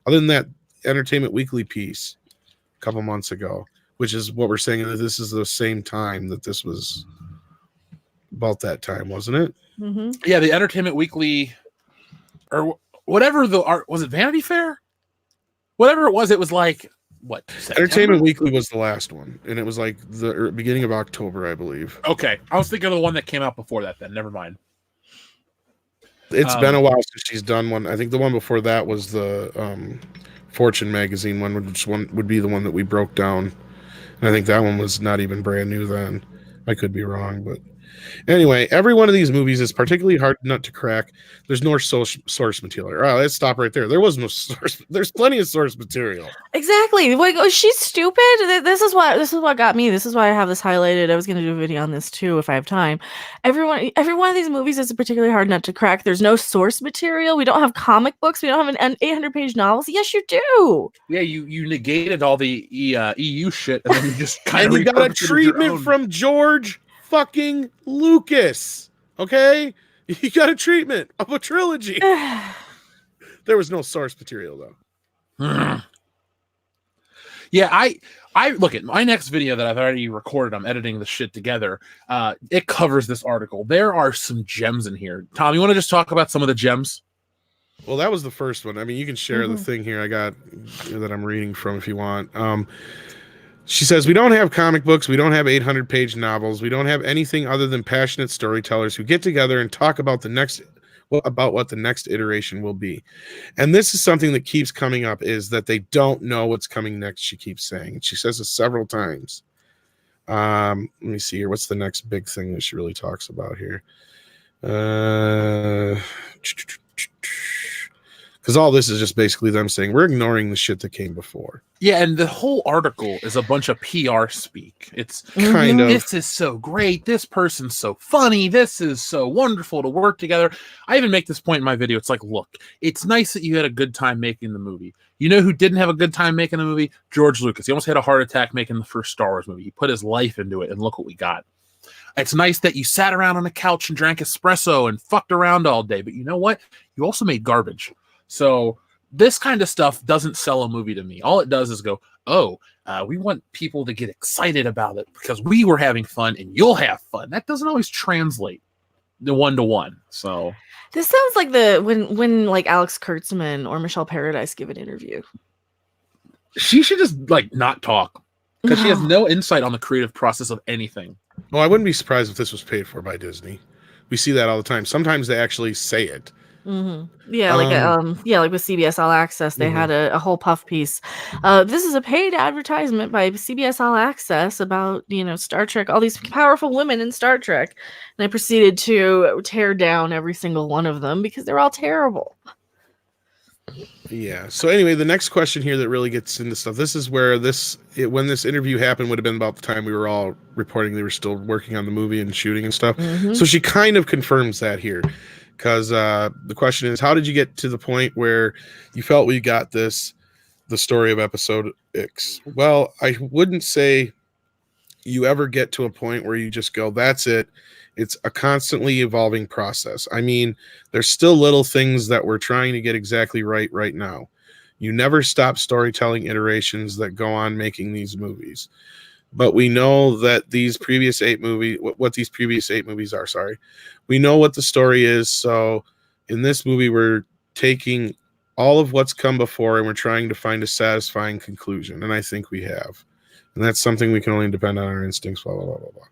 S3: other than that Entertainment Weekly piece a couple months ago, which is what we're saying, that this is the same time that this was about that time, wasn't it?
S1: Yeah, the Entertainment Weekly or whatever the art was, it Vanity Fair? Whatever it was like what? September?
S3: Entertainment Weekly was the last one, and it was like the beginning of October, I believe.
S1: Okay, I was thinking of the one that came out before that. Then never mind.
S3: It's been a while since she's done one. I think the one before that was the Fortune magazine one, which one would be the one that we broke down. And I think that one was not even brand new then. I could be wrong, but anyway, every one of these movies is particularly hard nut to crack. There's no source material. All right, let's stop right there. There was no source. There's plenty of source material.
S2: Exactly. Like, oh, she's stupid. This is what got me. This is why I have this highlighted. I was going to do a video on this too if I have time. Every one of these movies is a particularly hard nut to crack. There's no source material. We don't have comic books. We don't have an 800-page novels. Yes, you do.
S1: Yeah, you negated all the EU shit, and then you just kind
S3: And
S1: of
S3: you got a treatment from George fucking Lucas. Okay, you got a treatment of a trilogy. There was no source material though.
S1: Yeah, I look at my next video that I've already recorded. I'm editing the shit together. It covers this article. There are some gems in here. Tom, you want to just talk about some of the gems?
S3: Well, that was the first one. I mean, you can share the thing here I got that I'm reading from if you want. She says, we don't have comic books. We don't have 800-page novels. We don't have anything other than passionate storytellers who get together and talk about what the next iteration will be. And this is something that keeps coming up, is that they don't know what's coming next, she keeps saying. And she says this several times. Let me see here. What's the next big thing that she really talks about here? Because all this is just basically them saying we're ignoring the shit that came before.
S1: Yeah, and the whole article is a bunch of PR speak. It's
S3: Kind of.
S1: this is so great. This person's so funny. This is so wonderful to work together. I even make this point in my video. It's like, look, it's nice that you had a good time making the movie. You know who didn't have a good time making the movie? George Lucas. He almost had a heart attack making the first Star Wars movie. He put his life into it, and look what we got. It's nice that you sat around on the couch and drank espresso and fucked around all day, but you know what? You also made garbage. So this kind of stuff doesn't sell a movie to me. All it does is go, we want people to get excited about it because we were having fun and you'll have fun. That doesn't always translate the 1-to-1. So
S2: This sounds like when like Alex Kurtzman or Michelle Paradise give an interview.
S1: she should just like not talk because she has no insight on the creative process of anything.
S3: Well, I wouldn't be surprised if this was paid for by Disney. We see that all the time. Sometimes they actually say it.
S2: Yeah, like like with CBS All Access, they had a whole puff piece. This is a paid advertisement by CBS All Access about Star Trek, all these powerful women in Star Trek, and I proceeded to tear down every single one of them because they're all terrible.
S3: Yeah. So anyway, the next question here that really gets into stuff. This is where when this interview happened would have been about the time we were all reporting they were still working on the movie and shooting and stuff. So she kind of confirms that here. Because the question is, how did you get to the point where you felt we got the story of episode X? Well, I wouldn't say you ever get to a point where you just go, that's it. It's a constantly evolving process. I mean, there's still little things that we're trying to get exactly right now. You never stop storytelling iterations that go on making these movies. But we know that these previous 8 movies, what these previous 8 movies are, we know what the story is. So in this movie, we're taking all of what's come before and we're trying to find a satisfying conclusion. And I think we have. And that's something we can only depend on our instincts, blah, blah, blah, blah, blah.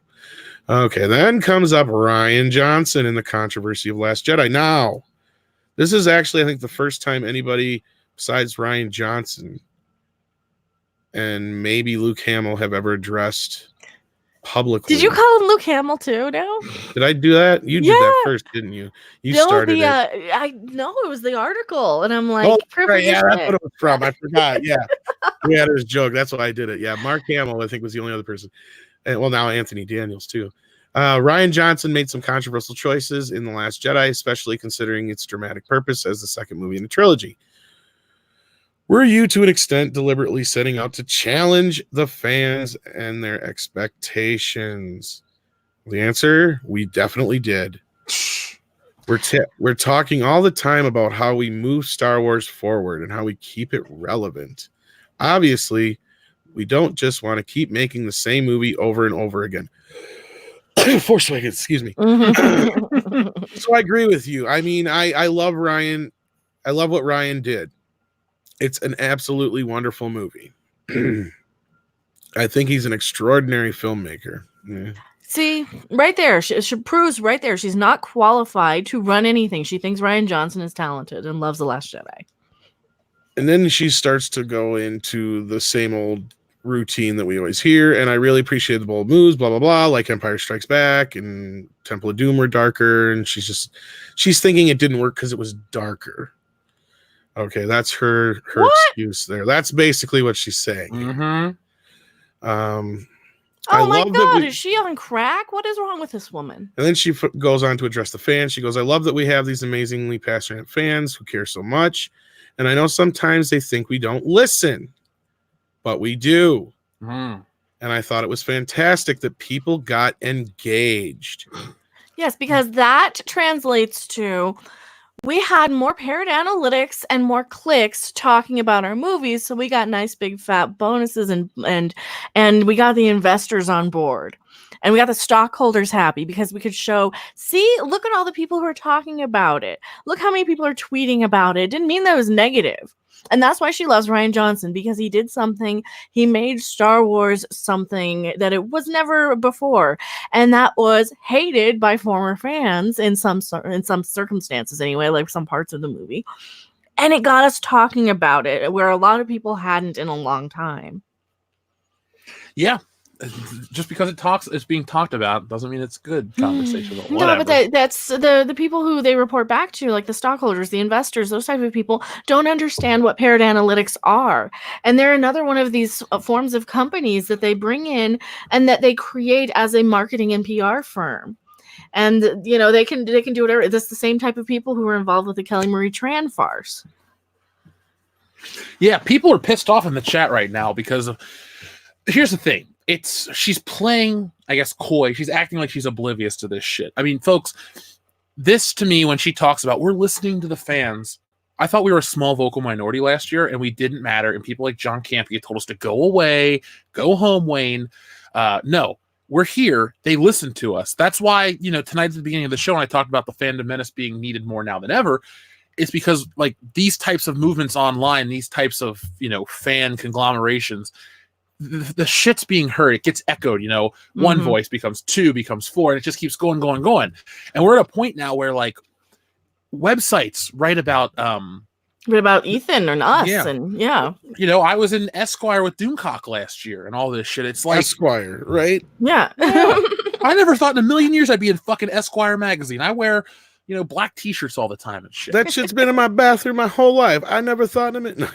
S3: Okay, then comes up Rian Johnson in the controversy of Last Jedi. Now, this is actually, I think, the first time anybody besides Rian Johnson and maybe Luke Hamill have ever addressed publicly.
S2: Did you call him Luke Hamill too now?
S3: Did I do that? You did that first, didn't you? You started it.
S2: I know it was the article, and I'm like,
S3: right, yeah, that's what it was from. I forgot. Yeah, yeah, it was a joke. That's why I did it. Yeah, Mark Hamill, I think, was the only other person. And well, now Anthony Daniels too. Rian Johnson made some controversial choices in The Last Jedi, especially considering its dramatic purpose as the second movie in the trilogy. Were you, to an extent, deliberately setting out to challenge the fans and their expectations? The answer, we definitely did. We're talking all the time about how we move Star Wars forward and how we keep it relevant. Obviously, we don't just want to keep making the same movie over and over again. Force Awakens, excuse me. So I agree with you. I mean, I love Rian. I love what Rian did. It's an absolutely wonderful movie. I think he's an extraordinary filmmaker. Yeah.
S2: See, right there, she proves right there she's not qualified to run anything. She thinks Rian Johnson is talented and loves The Last Jedi.
S3: And then she starts to go into the same old routine that we always hear. And I really appreciate the bold moves, blah, blah, blah, like Empire Strikes Back and Temple of Doom were darker. And she's thinking it didn't work because it was darker. Okay, that's her excuse there. That's basically what she's saying.
S2: Oh my God, is she on crack? What is wrong with this woman?
S3: And then she goes on to address the fans. She goes, I love that we have these amazingly passionate fans who care so much. And I know sometimes they think we don't listen, but we do. And I thought it was fantastic that people got engaged.
S2: Yes, because that translates to we had more paired analytics and more clicks talking about our movies, so we got nice big fat bonuses and we got the investors on board. And we got the stockholders happy because we could show, see, look at all the people who are talking about it. Look how many people are tweeting about it. It didn't mean that it was negative. And that's why she loves Rian Johnson, because he did something. He made Star Wars something that it was never before. And that was hated by former fans in some circumstances anyway, like some parts of the movie. And it got us talking about it where a lot of people hadn't in a long time.
S1: Yeah. just because it's being talked about doesn't mean it's good conversation. But
S2: No,
S1: whatever.
S2: but that's the people who they report back to, like the stockholders, the investors, those type of people don't understand what Parrot Analytics are, and they're another one of these forms of companies that they bring in and that they create as a marketing and PR firm. And they can do whatever. That's the same type of people who are involved with the Kelly Marie Tran farce.
S1: Yeah, people are pissed off in the chat right now because here's the thing. She's playing, I guess, coy. She's acting like she's oblivious to this shit. I mean, folks, this to me, when she talks about we're listening to the fans, I thought we were a small vocal minority last year and we didn't matter. And people like John Campea told us to go away, go home, Wayne. No, we're here. They listen to us. That's why, tonight at the beginning of the show, when I talked about the fandom menace being needed more now than ever, it's because like these types of movements online, these types of, fan conglomerations, the shit's being heard. It gets echoed, one voice becomes two, becomes four, and it just keeps going. And we're at a point now where like websites write about
S2: Ethan and us.
S1: Yeah.
S2: And yeah.
S1: I was in Esquire with Doomcock last year and all this shit. It's like
S3: Esquire, right?
S2: Yeah.
S1: I never thought in a million years I'd be in fucking Esquire magazine. I wear black t-shirts all the time and shit.
S3: That shit's been in my bathroom my whole life. I never thought of it. No,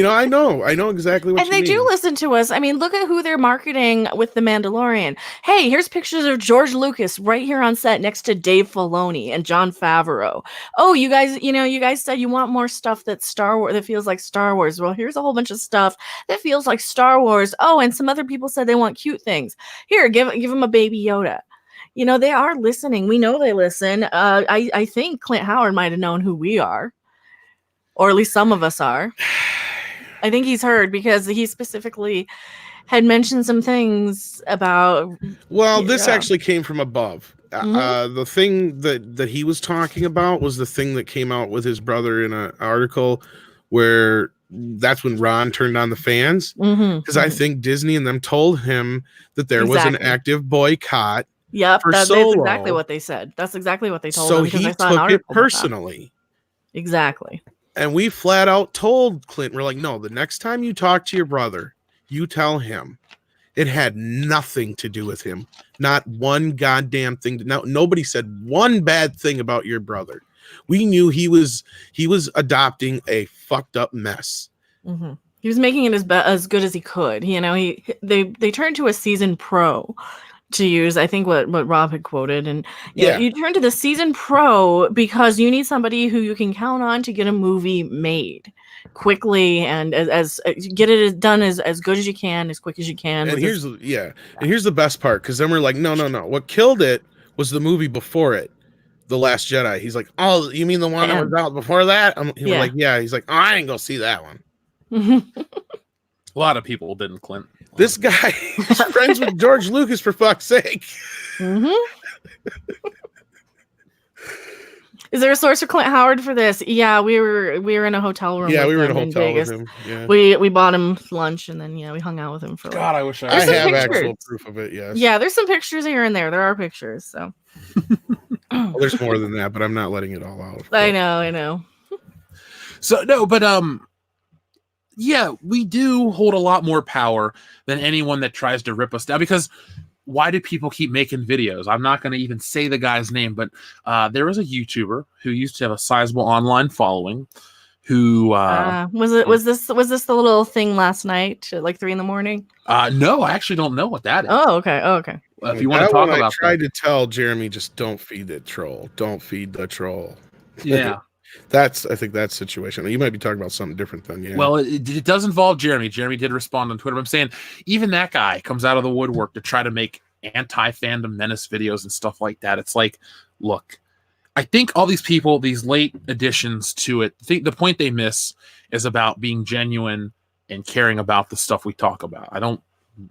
S3: I know exactly what
S2: and
S3: you
S2: they
S3: mean.
S2: do listen to us. I mean, look at who they're marketing with The Mandalorian. Hey, here's pictures of George Lucas right here on set next to Dave Filoni and Jon Favreau. Oh, you guys said you want more stuff that's Star Wars, that feels like Star Wars. Well, here's a whole bunch of stuff that feels like Star Wars. Oh, and some other people said they want cute things. Here, give them a Baby Yoda. They are listening. We know they listen. I think Clint Howard might have known who we are, or at least some of us are. I think he's heard because he specifically had mentioned some things about.
S3: Well, this actually came from above. The thing that he was talking about was the thing that came out with his brother in an article where that's when Ron turned on the fans. Because I think Disney and them told him that there was an active boycott.
S2: Yep, that's exactly what they said. That's exactly what they told him.
S3: So he took it personally.
S2: Exactly.
S3: And we flat out told Clint, we're like, no, the next time you talk to your brother, you tell him it had nothing to do with him. Not one goddamn thing. Nobody said one bad thing about your brother. We knew he was adopting a fucked up mess.
S2: He was making it as good as he could. They turned to a seasoned pro to use, I think, what Rob had quoted. And you turn to the seasoned pro because you need somebody who you can count on to get a movie made quickly and as get it done as good as you can, as quick as you can.
S3: And here's the best part, because then we're like, no. What killed it was the movie before it, The Last Jedi. He's like, oh, you mean the one that was out before that? We're like, yeah. He's like, oh, I ain't gonna see that one.
S1: A lot of people didn't, Clint.
S3: This guy is friends with George Lucas, for fuck's sake.
S2: Is there a source for Clint Howard for this? Yeah, we were in a hotel room.
S3: Yeah, we were in a
S2: hotel
S3: Vegas. With him. Yeah.
S2: We bought him lunch and then we hung out with him for.
S1: God, I wish I
S3: have actual proof of it. Yes.
S2: Yeah, there's some pictures here and there. There are pictures. So.
S3: Well, there's more than that, but I'm not letting it all out.
S2: I know.
S1: So no, but yeah, we do hold a lot more power than anyone that tries to rip us down, because why do people keep making videos? I'm not going to even say the guy's name, but there was a YouTuber who used to have a sizable online following who
S2: was this the little thing last night at like 3 a.m?
S1: No, I actually don't know what that is.
S2: Oh, okay.
S1: If you want to talk about
S3: I tried to tell Jeremy, just don't feed the troll. Don't feed the troll.
S1: Yeah.
S3: I think that's situation. You might be talking about something different then. Yeah.
S1: Well, it does involve Jeremy. Jeremy did respond on Twitter. But I'm saying even that guy comes out of the woodwork to try to make anti-fandom menace videos and stuff like that. It's like, look, I think all these people, these late additions to it, the point they miss is about being genuine and caring about the stuff we talk about. I don't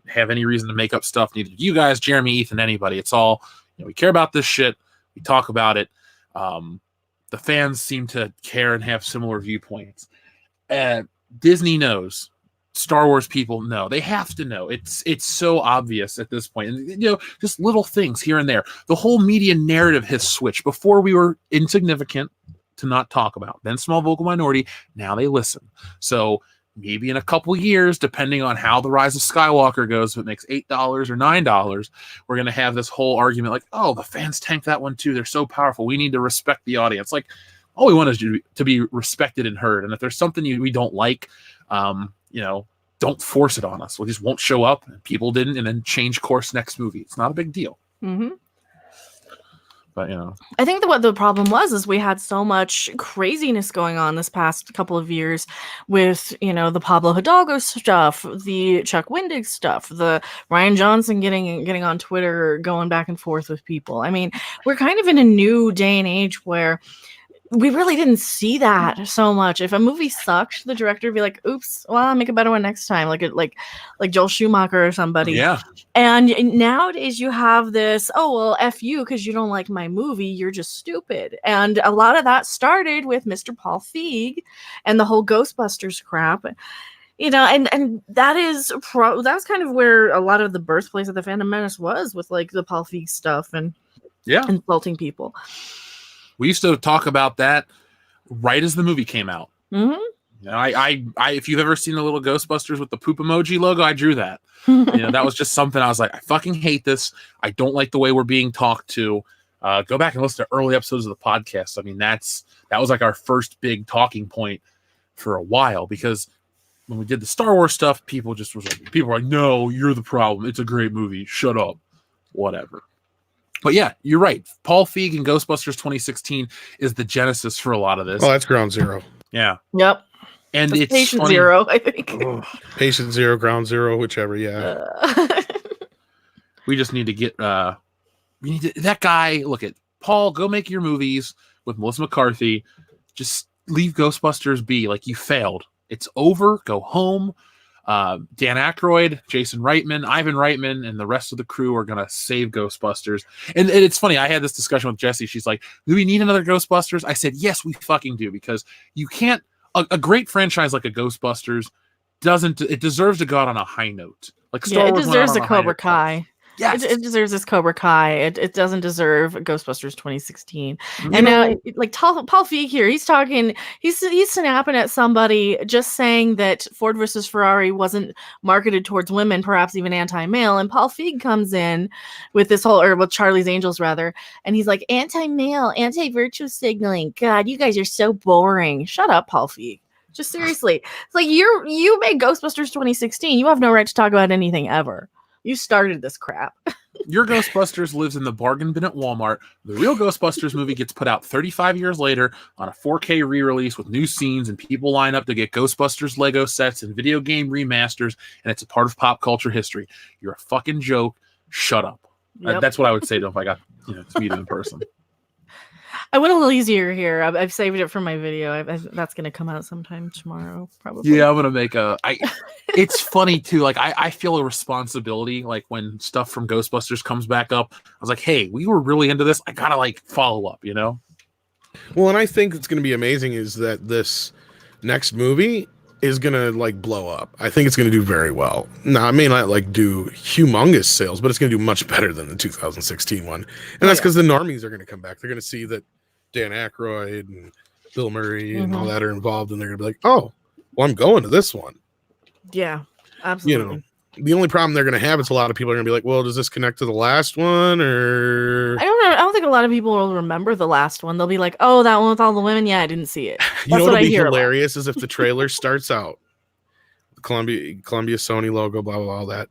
S1: have any reason to make up stuff. Neither do you guys, Jeremy, Ethan, anybody. It's all, we care about this shit. We talk about it. The fans seem to care and have similar viewpoints. Disney knows. Star Wars people know. They have to know. It's so obvious at this point. And, just little things here and there. The whole media narrative has switched. Before we were insignificant to not talk about. Then small vocal minority. Now they listen. So maybe in a couple years, depending on how the Rise of Skywalker goes, if it makes $8 or $9, we're going to have this whole argument like, oh, the fans tanked that one too. They're so powerful. We need to respect the audience. Like, all we want is to be respected and heard. And if there's something we don't like, don't force it on us. We just won't show up. And people didn't, and then change course next movie. It's not a big deal.
S2: Mm-hmm.
S1: But
S2: I think that what the problem was is we had so much craziness going on this past couple of years with, the Pablo Hidalgo stuff, the Chuck Wendig stuff, the Ryan Johnson getting on Twitter, going back and forth with people. I mean, we're kind of in a new day and age where we really didn't see that so much. If a movie sucked, the director would be like, oops, well, I'll make a better one next time. Like Joel Schumacher or somebody.
S1: Yeah.
S2: And nowadays you have this, oh, well, F you, because you don't like my movie. You're just stupid. And a lot of that started with Mr. Paul Feig and the whole Ghostbusters crap. And that was kind of where a lot of the birthplace of the Phantom Menace was, with like the Paul Feig stuff and insulting people.
S1: We used to talk about that right as the movie came out.
S2: Mm-hmm.
S1: I if you've ever seen the little Ghostbusters with the poop emoji logo, I drew that. That was just something I was like, I fucking hate this. I don't like the way we're being talked to. Go back and listen to early episodes of the podcast. I mean, that was like our first big talking point for a while, because when we did the Star Wars stuff, people were like, no, you're the problem. It's a great movie. Shut up. Whatever. But yeah, you're right. Paul Feig and Ghostbusters 2016 is the genesis for a lot of this.
S3: Oh, that's Ground Zero.
S1: Yeah.
S2: Yep.
S1: And
S2: that's
S1: it's
S2: Patient
S1: funny.
S2: Zero, I think.
S3: Patient Zero, Ground Zero, whichever. Yeah.
S1: We just need to get that guy. Look at Paul. Go make your movies with Melissa McCarthy. Just leave Ghostbusters be. Like, you failed. It's over. Go home. Dan Aykroyd, Jason Reitman, Ivan Reitman, and the rest of the crew are gonna save Ghostbusters. And it's funny, I had this discussion with Jessie. She's like, do we need another Ghostbusters? I said, yes, we fucking do, because you can't, a great franchise like a Ghostbusters deserves to go out on a high note. Like Star Wars
S2: it deserves
S1: went
S2: a
S1: out on
S2: Cobra Kai.
S1: Yes.
S2: It deserves this Cobra Kai. It doesn't deserve Ghostbusters 2016. And now, like Paul Feig here, he's talking, he's snapping at somebody just saying that Ford versus Ferrari wasn't marketed towards women, perhaps even anti-male. And Paul Feig comes in with this whole, or with Charlie's Angels rather, and he's like, anti-male, anti-virtue signaling. God, you guys are so boring. Shut up, Paul Feig. Just seriously. It's like, you made Ghostbusters 2016. You have no right to talk about anything ever. You started this crap.
S1: Your Ghostbusters lives in the bargain bin at Walmart. The real Ghostbusters movie gets put out 35 years later on a 4K re-release with new scenes, and people line up to get Ghostbusters Lego sets and video game remasters, and it's a part of pop culture history. You're a fucking joke. Shut up.
S2: Yep.
S1: That's what I would say to him if I got to meet him in person.
S2: I went a little easier here. I've saved it for my video. That's going to come out sometime tomorrow, probably.
S1: Yeah, I'm going to make it's funny too. Like I feel a responsibility. Like when stuff from Ghostbusters comes back up, I was like, hey, we were really into this. I got to follow up,
S3: Well, and I think it's going to be amazing is that this next movie is going to blow up. I think it's going to do very well. Now, I may not do humongous sales, but it's going to do much better than the 2016 one. And that's because the normies are going to come back. They're going to see that Dan Aykroyd and Bill Murray and all that are involved, and they're going to be like, oh, well, I'm going to this one.
S2: Yeah, absolutely.
S3: The only problem they're going to have is a lot of people are going to be like, well, does this connect to the last one? Or
S2: I don't know. I don't think a lot of people will remember the last one. They'll be like, oh, that one with all the women? Yeah, I didn't see it.
S3: You know what would be hilarious is if the trailer starts out, the Columbia Sony logo, blah, blah, blah, all that.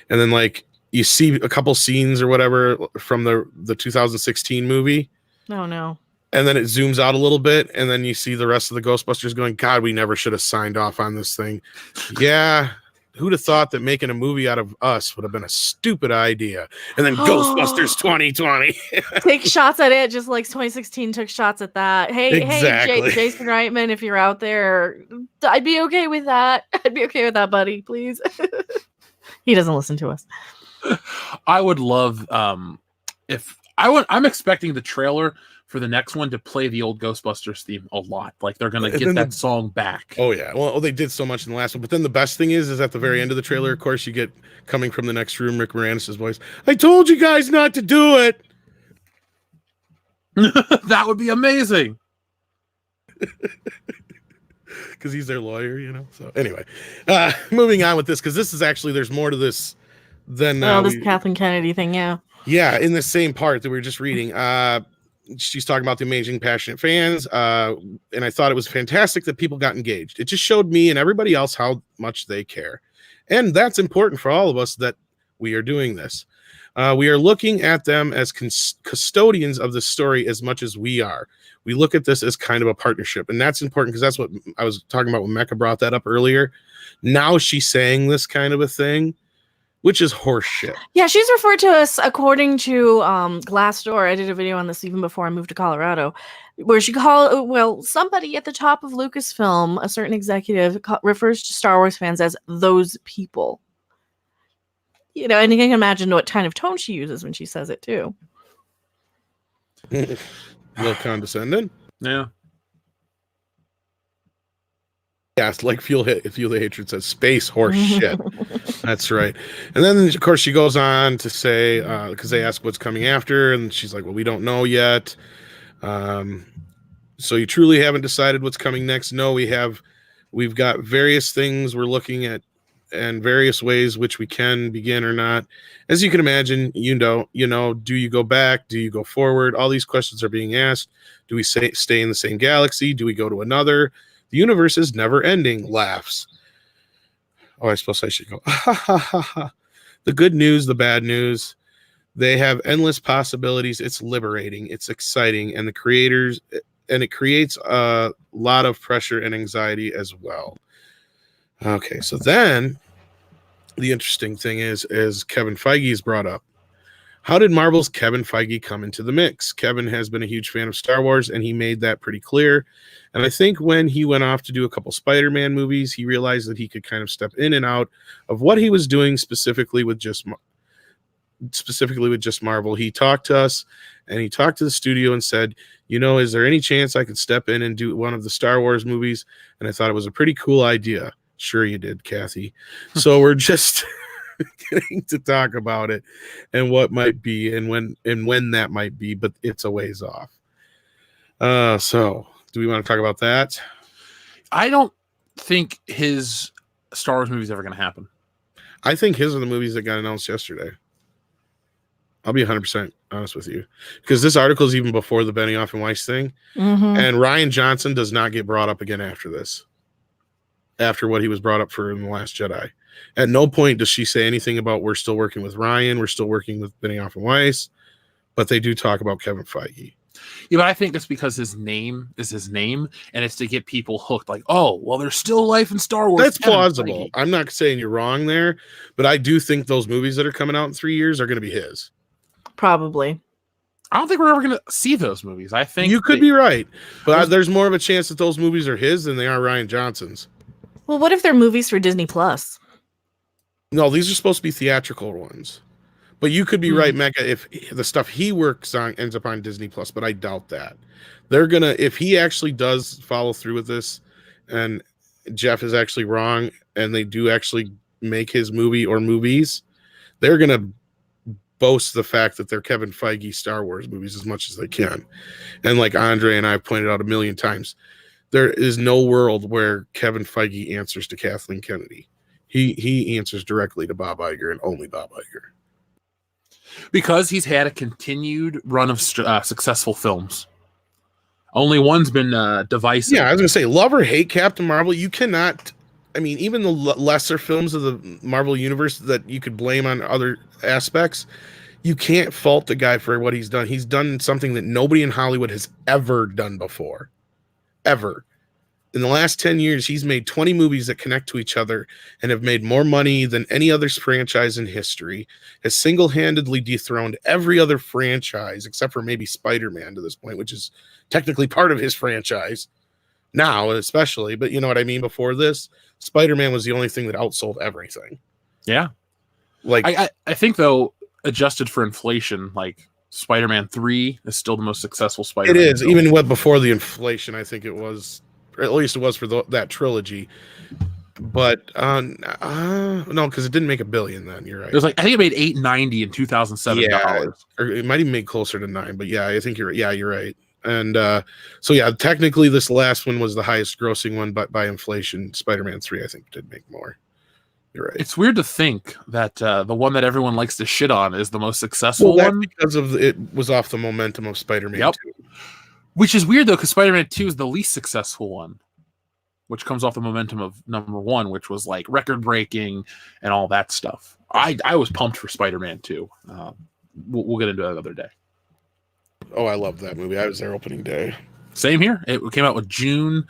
S3: And then you see a couple scenes or whatever from the 2016 movie.
S2: Oh, no.
S3: And then it zooms out a little bit, and then you see the rest of the Ghostbusters going, God, we never should have signed off on this thing. Yeah, who'd have thought that making a movie out of us would have been a stupid idea? And then Ghostbusters 2020.
S2: Take shots at it, just like 2016 took shots at that. Hey, Jason Reitman, if you're out there, I'd be okay with that. I'd be okay with that, buddy, please. He doesn't listen to us.
S1: I would love I'm expecting the trailer for the next one to play the old Ghostbusters theme a lot. Like they're gonna get that song back.
S3: Oh yeah. Well, they did so much in the last one. But then the best thing is at the very end of the trailer, of course, you get coming from the next room, Rick Moranis' voice. I told you guys not to do it.
S1: That would be amazing.
S3: because he's their lawyer, So anyway, moving on with this, because this is actually, there's more to this than
S2: this Kathleen Kennedy thing, yeah.
S3: Yeah, in the same part that we were just reading. She's talking about the amazing, passionate fans, and I thought it was fantastic that people got engaged. It just showed me and everybody else how much they care, and that's important for all of us that we are doing this. We are looking at them as custodians of the story as much as we are. We look at this as kind of a partnership, and that's important because that's what I was talking about when Mecca brought that up earlier. Now she's saying this kind of a thing, which is horseshit.
S2: Yeah, she's referred to us according to Glassdoor. I did a video on this even before I moved to Colorado, where she somebody at the top of Lucasfilm, a certain executive, refers to Star Wars fans as those people. And you can imagine what kind of tone she uses when she says it too.
S3: A little condescending.
S1: Yeah.
S3: Yes, like Fuel the Hatred says, space horse shit. That's right. And then, of course, she goes on to say, because they ask what's coming after, and she's like, well, we don't know yet. So you truly haven't decided what's coming next? No, we've got various things we're looking at and various ways which we can begin or not. As you can imagine, do you go back? Do you go forward? All these questions are being asked. Do we stay in the same galaxy? Do we go to another? The universe is never ending. Laughs. Oh, I suppose I should go. The good news, the bad news. They have endless possibilities. It's liberating. It's exciting. And it creates a lot of pressure and anxiety as well. Okay, so then the interesting thing is Kevin Feige is brought up. How did Marvel's Kevin Feige come into the mix? Kevin has been a huge fan of Star Wars, and he made that pretty clear. And I think when he went off to do a couple Spider-Man movies, he realized that he could kind of step in and out of what he was doing specifically with just Marvel. He talked to us, and he talked to the studio and said, is there any chance I could step in and do one of the Star Wars movies? And I thought it was a pretty cool idea. Sure you did, Kathy. So we're just getting to talk about it and what might be and when that might be, but it's a ways off. So do we want to talk about that?
S1: I don't think his Star Wars movie is ever going to happen.
S3: I think his are the movies that got announced yesterday. I'll be 100% honest with you, because this article is even before the Benioff and Weiss thing.
S2: Mm-hmm.
S3: And Rian Johnson does not get brought up again after this, after what he was brought up for in The Last Jedi. At no point does she say anything about we're still working with Ryan, we're still working with Benioff and Weiss, but they do talk about Kevin Feige.
S1: Yeah, but I think that's because his name is his name, and it's to get people hooked. Like, oh, well, there's still life in Star Wars.
S3: That's plausible. I'm not saying you're wrong there, but I do think those movies that are coming out in 3 years are going to be his.
S2: Probably.
S1: I don't think we're ever going to see those movies. I think
S3: you could be right, but there's more of a chance that those movies are his than they are Rian Johnson's.
S2: Well, what if they're movies for Disney Plus?
S3: No, these are supposed to be theatrical ones. But you could be right, Mecca, if the stuff he works on ends up on Disney Plus, but I doubt that. They're going to, if he actually does follow through with this and Jeff is actually wrong and they do actually make his movie or movies, they're going to boast the fact that they're Kevin Feige Star Wars movies as much as they can. And like Andre and I have pointed out a million times, there is no world where Kevin Feige answers to Kathleen Kennedy. He answers directly to Bob Iger and only Bob Iger.
S1: Because he's had a continued run of successful films. Only one's been divisive.
S3: Yeah, I was going to say, love or hate Captain Marvel, you cannot... I mean, even the lesser films of the Marvel Universe that you could blame on other aspects, you can't fault the guy for what he's done. He's done something that nobody in Hollywood has ever done before. Ever. In the last 10 years, he's made 20 movies that connect to each other and have made more money than any other franchise in history, has single-handedly dethroned every other franchise, except for maybe Spider-Man to this point, which is technically part of his franchise now, especially. But you know what I mean? Before this, Spider-Man was the only thing that outsold everything.
S1: Yeah.
S3: Like
S1: I think, though, adjusted for inflation, like Spider-Man 3 is still the most successul Spider-Man.
S3: It is.
S1: film.
S3: Even before the inflation, I think it was... Or at least it was for that trilogy, but no, because it didn't make $1 billion then. You're right.
S1: It was like, I think it made $890 in 2007.
S3: Yeah, or it might even make closer to $9. But yeah, I think you're right. And so yeah, technically this last one was the highest grossing one, but by inflation, Spider-Man 3 I think did make more. You're right.
S1: It's weird to think that the one that everyone likes to shit on is the most successful one.
S3: Because of it was off the momentum of Spider-Man 2.
S1: Which is weird though, because Spider-Man 2 is the least successful one, which comes off the momentum of number 1, which was like record breaking and all that stuff. I was pumped for Spider-Man 2. We'll get into that another day.
S3: Oh, I love that movie. I was there opening day.
S1: Same here. It came out with June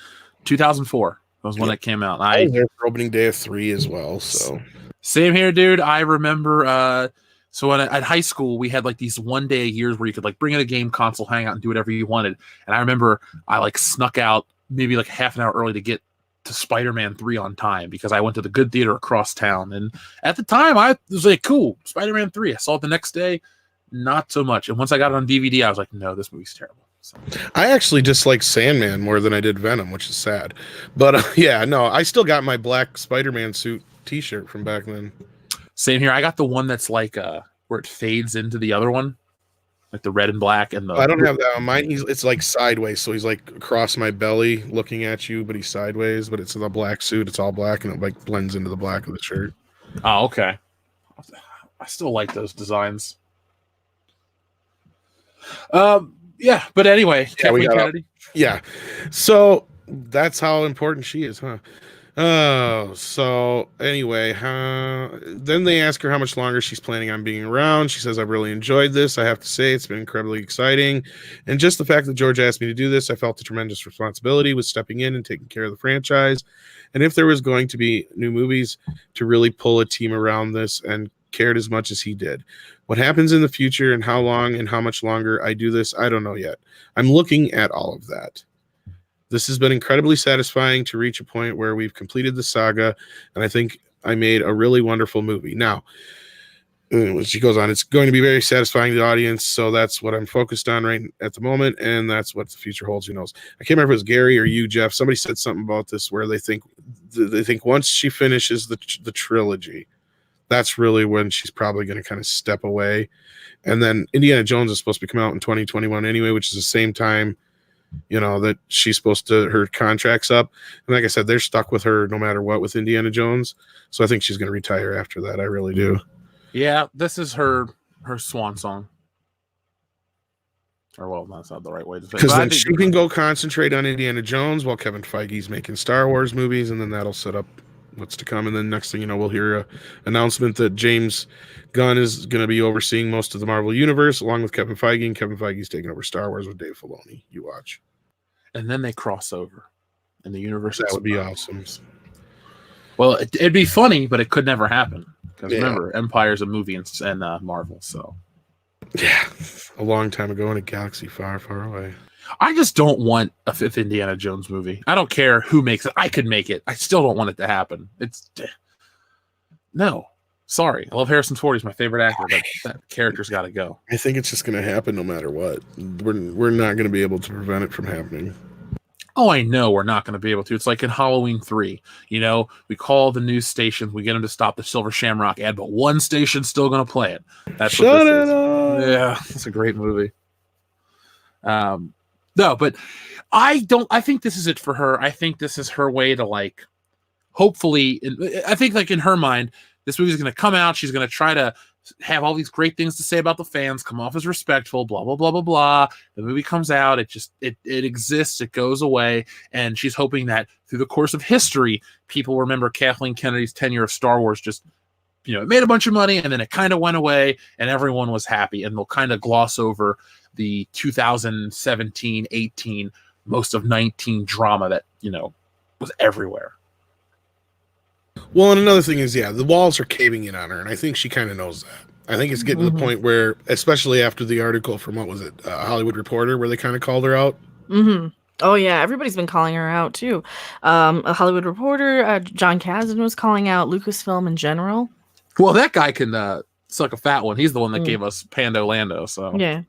S1: 2004. That was when it came out.
S3: I was there for opening day of 3 as well. So
S1: same here, dude. I remember. So at high school, we had like these one day a year where you could like bring in a game console, hang out, and do whatever you wanted. And I remember I like snuck out maybe like half an hour early to get to Spider-Man 3 on time because I went to the good theater across town. And at the time, I was like, cool, Spider-Man 3. I saw it the next day, not so much. And once I got it on DVD, I was like, no, this movie's terrible. So.
S3: I actually dislike Sandman more than I did Venom, which is sad. But yeah, no, I still got my black Spider-Man suit T-shirt from back then.
S1: Same here. I got the one that's like where it fades into the other one, like the red and black. And the
S3: I don't have that on mine. It's like sideways, so he's like across my belly, looking at you, but he's sideways. But it's in a black suit. It's all black, and it like blends into the black of the shirt.
S1: Oh, okay. I still like those designs. Yeah, but anyway, Kathleen Kennedy.
S3: Yeah, so that's how important she is, huh? Oh, so anyway, then they ask her how much longer she's planning on being around. She says, I've really enjoyed this. I have to say, it's been incredibly exciting. And just the fact that George asked me to do this, I felt a tremendous responsibility with stepping in and taking care of the franchise. And if there was going to be new movies, to really pull a team around this and cared as much as he did. What happens in the future and how long and how much longer I do this, I don't know yet. I'm looking at all of that. This has been incredibly satisfying to reach a point where we've completed the saga, and I think I made a really wonderful movie. Now, she goes on, it's going to be very satisfying to the audience, so that's what I'm focused on right at the moment, and that's what the future holds. Who knows? I can't remember if it was Gary or you, Jeff. Somebody said something about this where they think once she finishes the trilogy, that's really when she's probably going to kind of step away. And then Indiana Jones is supposed to come out in 2021 anyway, which is the same time, that she's supposed to, her contract's up. And like I said, they're stuck with her no matter what with Indiana Jones. So I think she's going to retire after that. I really do.
S1: Yeah, this is her swan song. Or, well, that's not the right way to say it.
S3: Because then she can go concentrate on Indiana Jones while Kevin Feige's making Star Wars movies, and then that'll set up what's to come. And then next thing you know, we'll hear an announcement that James Gunn is going to be overseeing most of the Marvel Universe along with Kevin Feige, and Kevin Feige's taking over Star Wars with Dave Filoni. You watch.
S1: And then they cross over in the universe.
S3: That would be awesome.
S1: Well, it'd be funny, but it could never happen. Because remember, Empire's a movie and Marvel, so.
S3: Yeah, a long time ago in a galaxy far, far away.
S1: I just don't want a fifth Indiana Jones movie. I don't care who makes it. I could make it. I still don't want it to happen. No. Sorry. I love Harrison Ford. He's my favorite actor, but that character's got to go.
S3: I think it's just going to happen no matter what. We're not going to be able to prevent it from happening.
S1: Oh, I know we're not going to be able to. It's like in Halloween 3. We call the news stations, we get them to stop the Silver Shamrock ad, but one station's still going to play it. That's
S3: Shut
S1: what this
S3: it up.
S1: Yeah, it's a great movie. No, but I think this is it for her. I think this is her way to hopefully, I think in her mind, this movie is going to come out. She's going to try to have all these great things to say about the fans, come off as respectful, blah, blah, blah, blah, blah. The movie comes out. It exists. It goes away. And she's hoping that through the course of history, people remember Kathleen Kennedy's tenure of Star Wars just, it made a bunch of money and then it kind of went away and everyone was happy. And they'll kind of gloss over the 2017, 18, most of 19 drama that, was everywhere.
S3: Well, and another thing is, the walls are caving in on her, and I think she kind of knows that. I think it's getting to the point where, especially after the article from, what was it, Hollywood Reporter, where they kind of called her out.
S2: Mm-hmm. Oh, yeah, everybody's been calling her out, too. A Hollywood Reporter, John Kasdan was calling out Lucasfilm in general.
S1: Well, that guy can suck a fat one. He's the one that gave us Pando Lando, so.
S2: Yeah.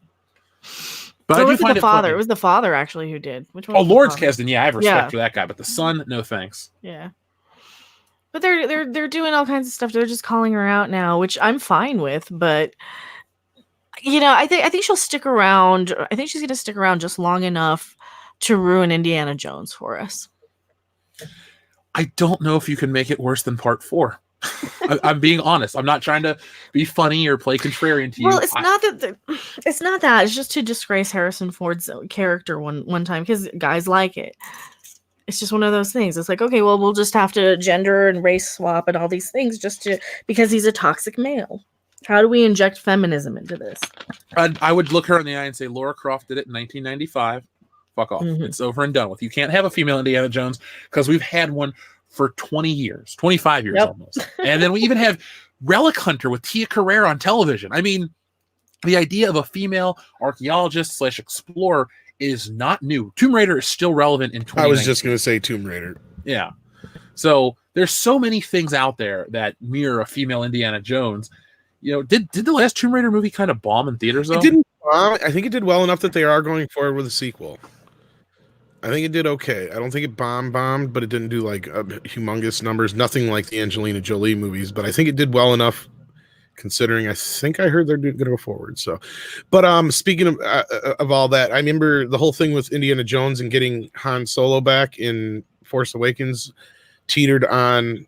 S1: But
S2: so
S1: I do find
S2: the father. It was the father, actually, who did. Which one?
S1: Oh, Lawrence Kasdan. Yeah, I have respect for that guy, but the son, no thanks.
S2: Yeah. But they're doing all kinds of stuff. They're just calling her out now, which I'm fine with. But I think she'll stick around. I think she's going to stick around just long enough to ruin Indiana Jones for us.
S1: I don't know if you can make it worse than part 4. I'm being honest. I'm not trying to be funny or play contrarian to you.
S2: Well, it's not that. It's just to disgrace Harrison Ford's character one time because guys like it. It's just one of those things. It's like, okay, well, we'll just have to gender and race swap and all these things because he's a toxic male. How do we inject feminism into this?
S1: I would look her in the eye and say, Laura Croft did it in 1995. Fuck off.
S2: Mhm.
S1: It's over and done with. You can't have a female Indiana Jones because we've had one for 20 years, 25 years almost. And then we even have Relic Hunter with Tia Carrere on television. I mean, the idea of a female archaeologist / explorer is not new. Tomb Raider is still relevant in 2019.
S3: I was just going to say Tomb Raider.
S1: Yeah. So there's so many things out there that mirror a female Indiana Jones. Did the last Tomb Raider movie kind of bomb in theaters though?
S3: It didn't. I think it did well enough that they are going forward with a sequel. I think it did okay. I don't think it bombed, but it didn't do like humongous numbers. Nothing like the Angelina Jolie movies, but I think it did well enough considering I think I heard they're going to go forward. So, but speaking of all that, I remember the whole thing with Indiana Jones and getting Han Solo back in Force Awakens teetered on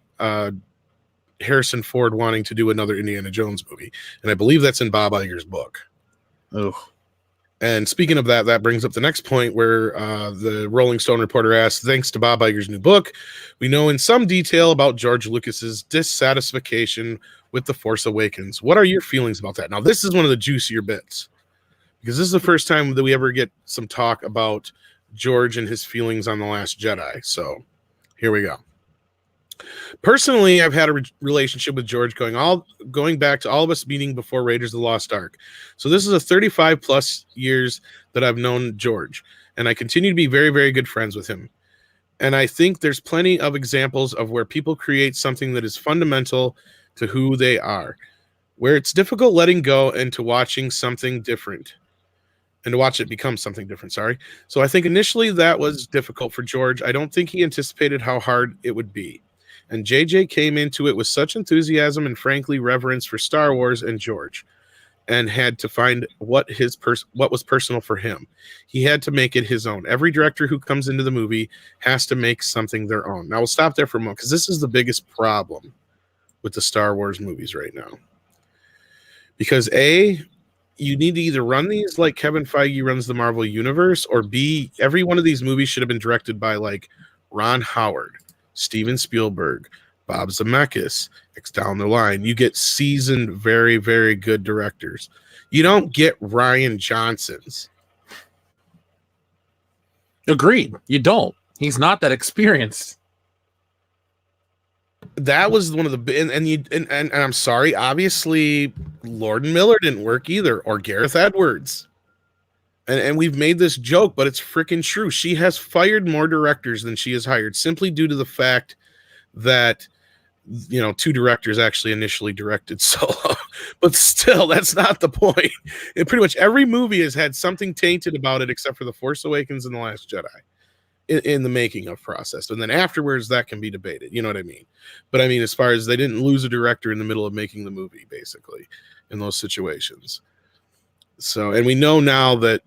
S3: Harrison Ford wanting to do another Indiana Jones movie. And I believe that's in Bob Iger's book.
S1: Oh.
S3: And speaking of that, that brings up the next point where the Rolling Stone reporter asked, thanks to Bob Iger's new book, we know in some detail about George Lucas's dissatisfaction with The Force Awakens. What are your feelings about that? Now, this is one of the juicier bits because this is the first time that we ever get some talk about George and his feelings on The Last Jedi. So here we go. Personally, I've had a relationship with George going back to all of us meeting before Raiders of the Lost Ark. So this is a 35 plus years that I've known George, and I continue to be very, very good friends with him. And I think there's plenty of examples of where people create something that is fundamental to who they are, where it's difficult letting go and to watching something different. And to watch it become something different, sorry. So I think initially that was difficult for George. I don't think he anticipated how hard it would be. And JJ came into it with such enthusiasm and frankly reverence for Star Wars and George, and had to find what was personal for him. He had to make it his own. Every director who comes into the movie has to make something their own. Now we'll stop there for a moment because this is the biggest problem with the Star Wars movies right now. Because A, you need to either run these like Kevin Feige runs the Marvel Universe, or B, every one of these movies should have been directed by like Ron Howard, Steven Spielberg, Bob Zemeckis. It's down the line. You get seasoned, very, very good directors. You don't get Rian Johnsons.
S1: Agreed. You don't. He's not that experienced.
S3: That was one of the and I'm sorry. Obviously, Lord and Miller didn't work either, or Gareth Edwards. And we've made this joke, but it's freaking true. She has fired more directors than she has hired, simply due to the fact that, you know, 2 directors actually initially directed Solo. But still, that's not the point. And pretty much every movie has had something tainted about it, except for The Force Awakens and The Last Jedi in the making of process. And then afterwards, that can be debated. You know what I mean? But I mean, as far as they didn't lose a director in the middle of making the movie, basically, in those situations. So, and we know now that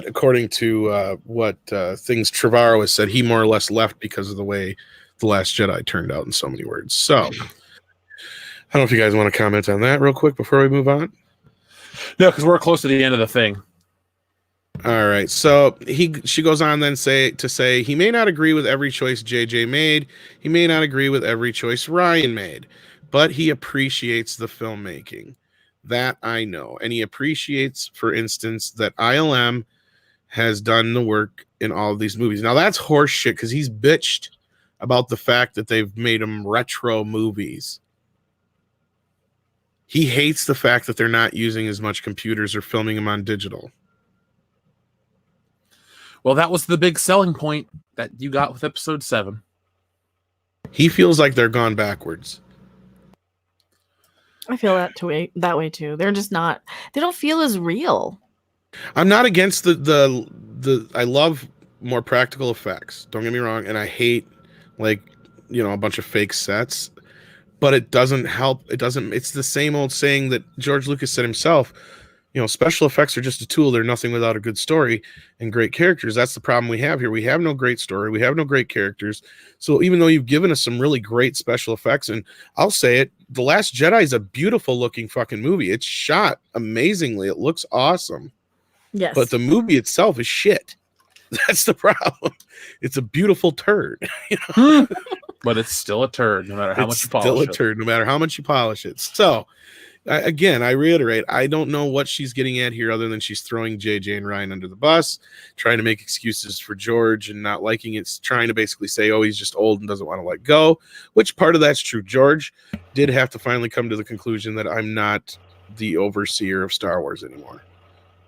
S3: according to what things Trevorrow has said, he more or less left because of the way The Last Jedi turned out, in so many words. So I don't know if you guys want to comment on that real quick before we move on.
S1: No, because we're close to the end of the thing.
S3: All right. So she goes on then to say he may not agree with every choice JJ made. He may not agree with every choice Rian made, but he appreciates the filmmaking. That I know. And he appreciates, for instance, that ILM has done the work in all of these movies. Now that's horse shit because he's bitched about the fact that they've made them retro movies. He hates the fact that they're not using as much computers or filming them on digital.
S1: Well, that was the big selling point that you got with episode 7.
S3: He feels like they're gone backwards.
S2: I feel that way too. They're just not. They don't feel as real.
S3: I'm not against the. I love more practical effects. Don't get me wrong, and I hate a bunch of fake sets. but it doesn't help. It's the same old saying that George Lucas said himself. Special effects are just a tool. They're nothing without a good story and great characters. That's the problem we have here. We have no great story. We have no great characters. So even though you've given us some really great special effects, and I'll say it, The Last Jedi is a beautiful looking fucking movie. It's shot amazingly. It looks awesome.
S2: Yes.
S3: But the movie itself is shit. That's the problem. It's a beautiful turd.
S1: But it's still a turd, no matter how much you polish it.
S3: It's still a turd, no matter how much you polish it. So, again, I reiterate, I don't know what she's getting at here other than she's throwing JJ and Ryan under the bus, trying to make excuses for George and not liking it, trying to basically say, oh, he's just old and doesn't want to let go, which part of that's true. George did have to finally come to the conclusion that I'm not the overseer of Star Wars anymore.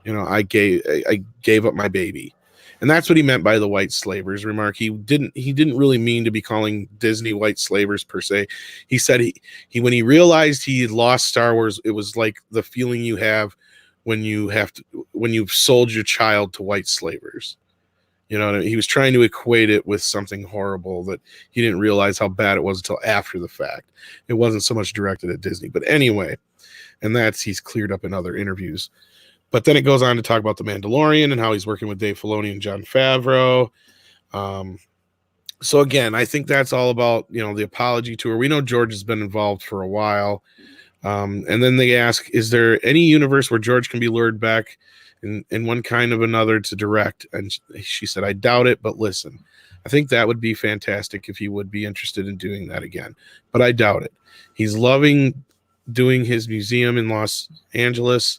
S3: I gave up my baby. And that's what he meant by the white slavers remark. He didn't really mean to be calling Disney white slavers per se. He said he when he realized he had lost Star Wars, it was like the feeling you have when you've sold your child to white slavers. He was trying to equate it with something horrible that he didn't realize how bad it was until after the fact. It wasn't so much directed at Disney. But anyway, and he's cleared up in other interviews. But then it goes on to talk about The Mandalorian and how he's working with Dave Filoni and Jon Favreau. So again, I think that's all about, the apology tour. We know George has been involved for a while. And then they ask, is there any universe where George can be lured back in one kind of another to direct? And she said, I doubt it, but listen, I think that would be fantastic if he would be interested in doing that again. But I doubt it. He's loving doing his museum in Los Angeles.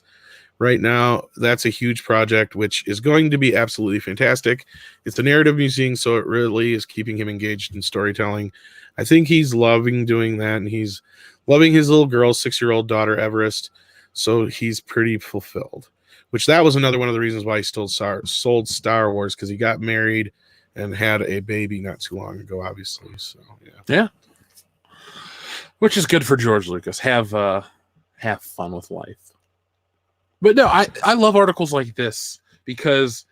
S3: Right now, that's a huge project, which is going to be absolutely fantastic. It's a narrative museum, so it really is keeping him engaged in storytelling. I think he's loving doing that, and he's loving his little girl, 6-year-old daughter, Everest, so he's pretty fulfilled. Which that was another one of the reasons why he still sold Star Wars, because he got married and had a baby not too long ago, obviously. So
S1: yeah. Which is good for George Lucas. Have fun with life. But no, I love articles like this because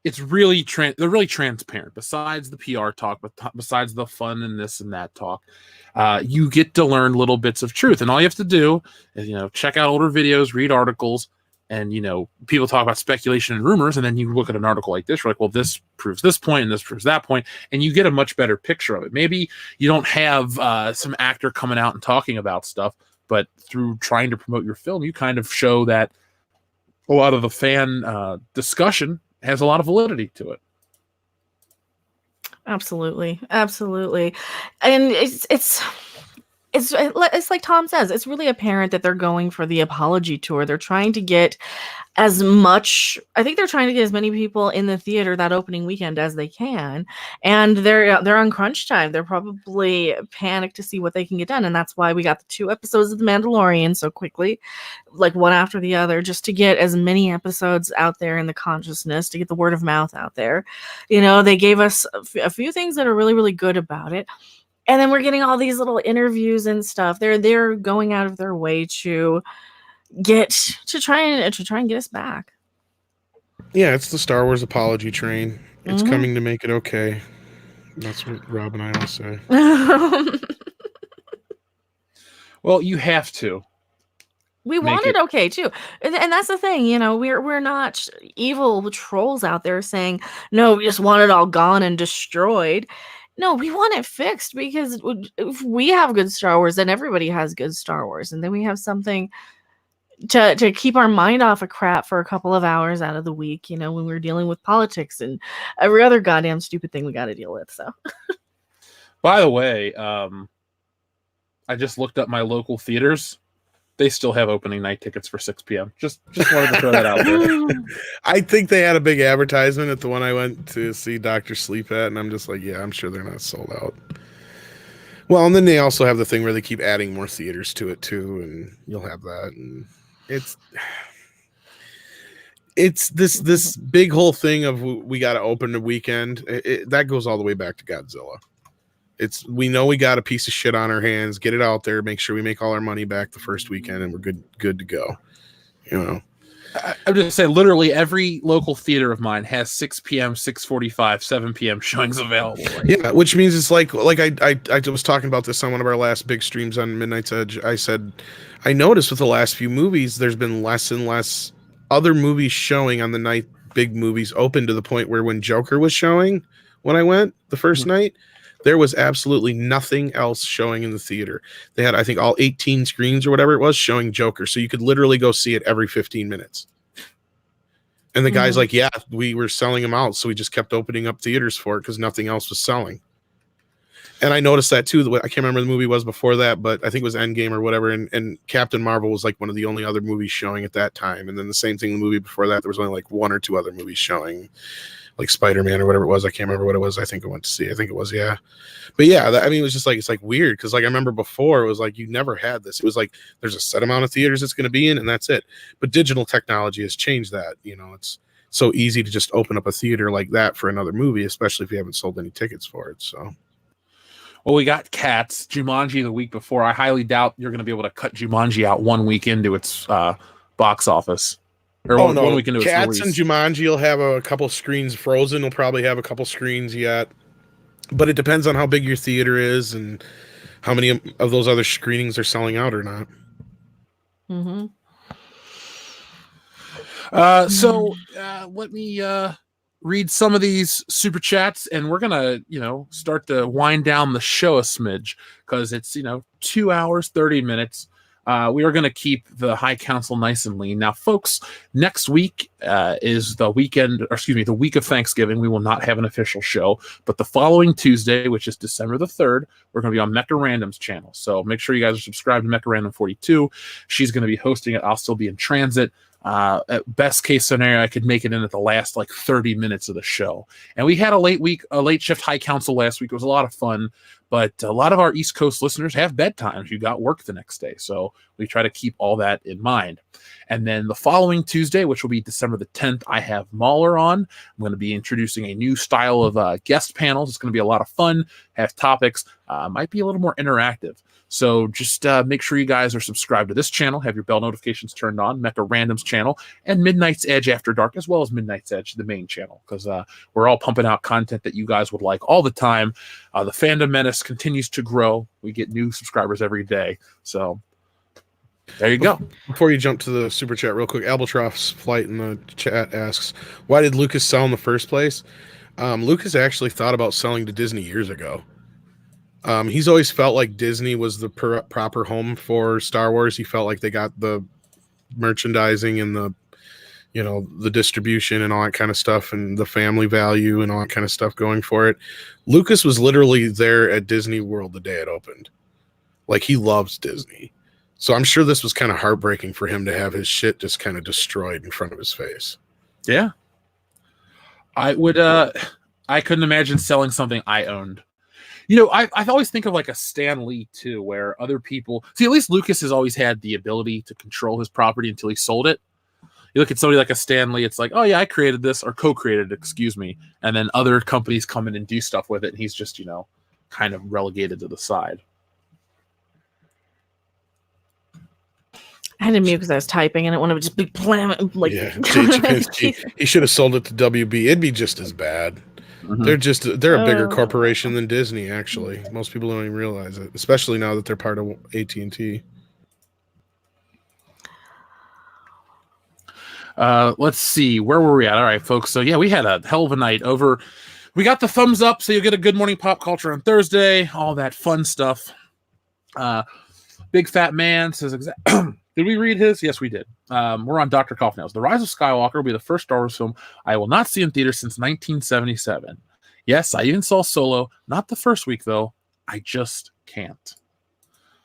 S1: it's really they're really transparent. Besides the PR talk, but besides the fun and this and that talk, you get to learn little bits of truth. And all you have to do is check out older videos, read articles, and people talk about speculation and rumors, and then you look at an article like this, you're like, well, this proves this point and this proves that point, and you get a much better picture of it. Maybe you don't have some actor coming out and talking about stuff, but through trying to promote your film, you kind of show that a lot of the fan discussion has a lot of validity to it.
S2: Absolutely. And it's like Tom says, it's really apparent that they're going for the apology tour. They're trying to get as many people in the theater that opening weekend as they can, and they're on crunch time. They're probably panicked to see what they can get done, and that's why we got the 2 episodes of The Mandalorian so quickly, like one after the other, just to get as many episodes out there in the consciousness, to get the word of mouth out there. They gave us a few things that are really, really good about it. And then we're getting all these little interviews and stuff. They're going out of their way to try and get us back.
S3: Yeah, it's the Star Wars apology train. It's coming to make it okay. That's what Rob and I always say.
S1: Well, you have to.
S2: We want it okay too, and that's the thing. We're not evil trolls out there saying no. We just want it all gone and destroyed. No, we want it fixed, because if we have good Star Wars, then everybody has good Star Wars. And then we have something to keep our mind off of crap for a couple of hours out of the week, when we're dealing with politics and every other goddamn stupid thing we got to deal with. So,
S1: by the way, I just looked up my local theaters. They still have opening night tickets for 6 p.m. Just wanted to throw that out there.
S3: I think they had a big advertisement at the one I went to see Dr. Sleep at, and I'm just like, yeah, I'm sure they're not sold out. Well, and then they also have the thing where they keep adding more theaters to it too, and you'll have that. And it's this big whole thing of we got to open the weekend. That goes all the way back to Godzilla. We know we got a piece of shit on our hands. Get it out there. Make sure we make all our money back the first weekend, and we're good to go.
S1: I'm just saying, literally every local theater of mine has 6 p.m., 6:45, 7 p.m. showings available.
S3: Yeah, which means it's like I was talking about this on one of our last big streams on Midnight's Edge. I said I noticed with the last few movies, there's been less and less other movies showing on the night big movies open, to the point where when Joker was showing, when I went the first night, there was absolutely nothing else showing in the theater. They had, I think, all 18 screens or whatever it was showing Joker. So you could literally go see it every 15 minutes. And the guy's like, yeah, we were selling them out. So we just kept opening up theaters for it because nothing else was selling. And I noticed that too. I can't remember the movie was before that, but I think it was Endgame or whatever. And Captain Marvel was like one of the only other movies showing at that time. And then the same thing, the movie before that, there was only like one or two other movies showing, like Spider-Man or whatever it was. I can't remember what it was. I think I went to see. I think it was, yeah. But yeah, I mean, it was just like, it's like weird because like I remember before it was like you never had this. It was like there's a set amount of theaters it's going to be in, and that's it. But digital technology has changed that. You know, it's so easy to just open up a theater like that for another movie, especially if you haven't sold any tickets for it. So.
S1: Well, we got Cats, Jumanji the week before. I highly doubt you're going to be able to cut Jumanji out 1 week into its box office. Or one week into
S3: Cats
S1: its
S3: and
S1: release.
S3: Jumanji will have a couple screens. Frozen will probably have a couple screens yet. But it depends on how big your theater is and how many of those other screenings are selling out or not.
S2: Mm-hmm.
S1: So let me read some of these super chats, and we're gonna start to wind down the show a smidge because it's 2 hours 30 minutes. We are going to keep the High Council nice and lean. Now, folks, next week is the week of Thanksgiving. We will not have an official show, but the following Tuesday, which is December the 3rd, we're going to be on Mecha Random's channel. So make sure you guys are subscribed to Mecha Random 42. She's going to be hosting it. I'll still be in transit. At best case scenario, I could make it in at the last 30 minutes of the show. And we had a late shift High Council last week. It was a lot of fun, but a lot of our East Coast listeners have bedtimes. You got work the next day. So we try to keep all that in mind. And then the following Tuesday, which will be December the 10th, I have Mahler on. I'm going to be introducing a new style of guest panels. It's going to be a lot of fun, have topics, might be a little more interactive. So just make sure you guys are subscribed to this channel, have your bell notifications turned on, Mecha Random's channel, and Midnight's Edge After Dark, as well as Midnight's Edge, the main channel, because we're all pumping out content that you guys would like all the time. The Fandom Menace continues to grow. We get new subscribers every day. So there you go.
S3: Before you jump to the super chat real quick, Albatross Flight in the chat asks, why did Lucas sell in the first place? Lucas actually thought about selling to Disney years ago. He's always felt like Disney was the proper home for Star Wars. He felt like they got the merchandising and the distribution and all that kind of stuff and the family value and all that kind of stuff going for it. Lucas was literally there at Disney World the day it opened. Like, he loves Disney. So I'm sure this was kind of heartbreaking for him to have his shit just kind of destroyed in front of his face.
S1: Yeah. I couldn't imagine selling something I owned. I always think of like a Stan Lee too, where other people see, at least Lucas has always had the ability to control his property until he sold it. You look at somebody like a Stan Lee, it's like, oh yeah, I created this, or co-created it, excuse me. And then other companies come in and do stuff with it. And he's just, kind of relegated to the side.
S2: I had to mute because I was typing and I want to just be playing
S3: he should have sold it to WB. It'd be just as bad.
S1: Mm-hmm.
S3: They're a bigger corporation than Disney, actually. Most people don't even realize it, especially now that they're part of AT&T.
S1: Let's see, where were we at? All right, folks. So yeah, we had a hell of a night over. We got the thumbs up, so you'll get a Good Morning Pop Culture on Thursday, all that fun stuff. Big Fat Man says, did we read his? Yes, we did. We're on Dr. Coffnails. The Rise of Skywalker will be the first Star Wars film I will not see in theaters since 1977. Yes, I even saw Solo. Not the first week, though. I just can't.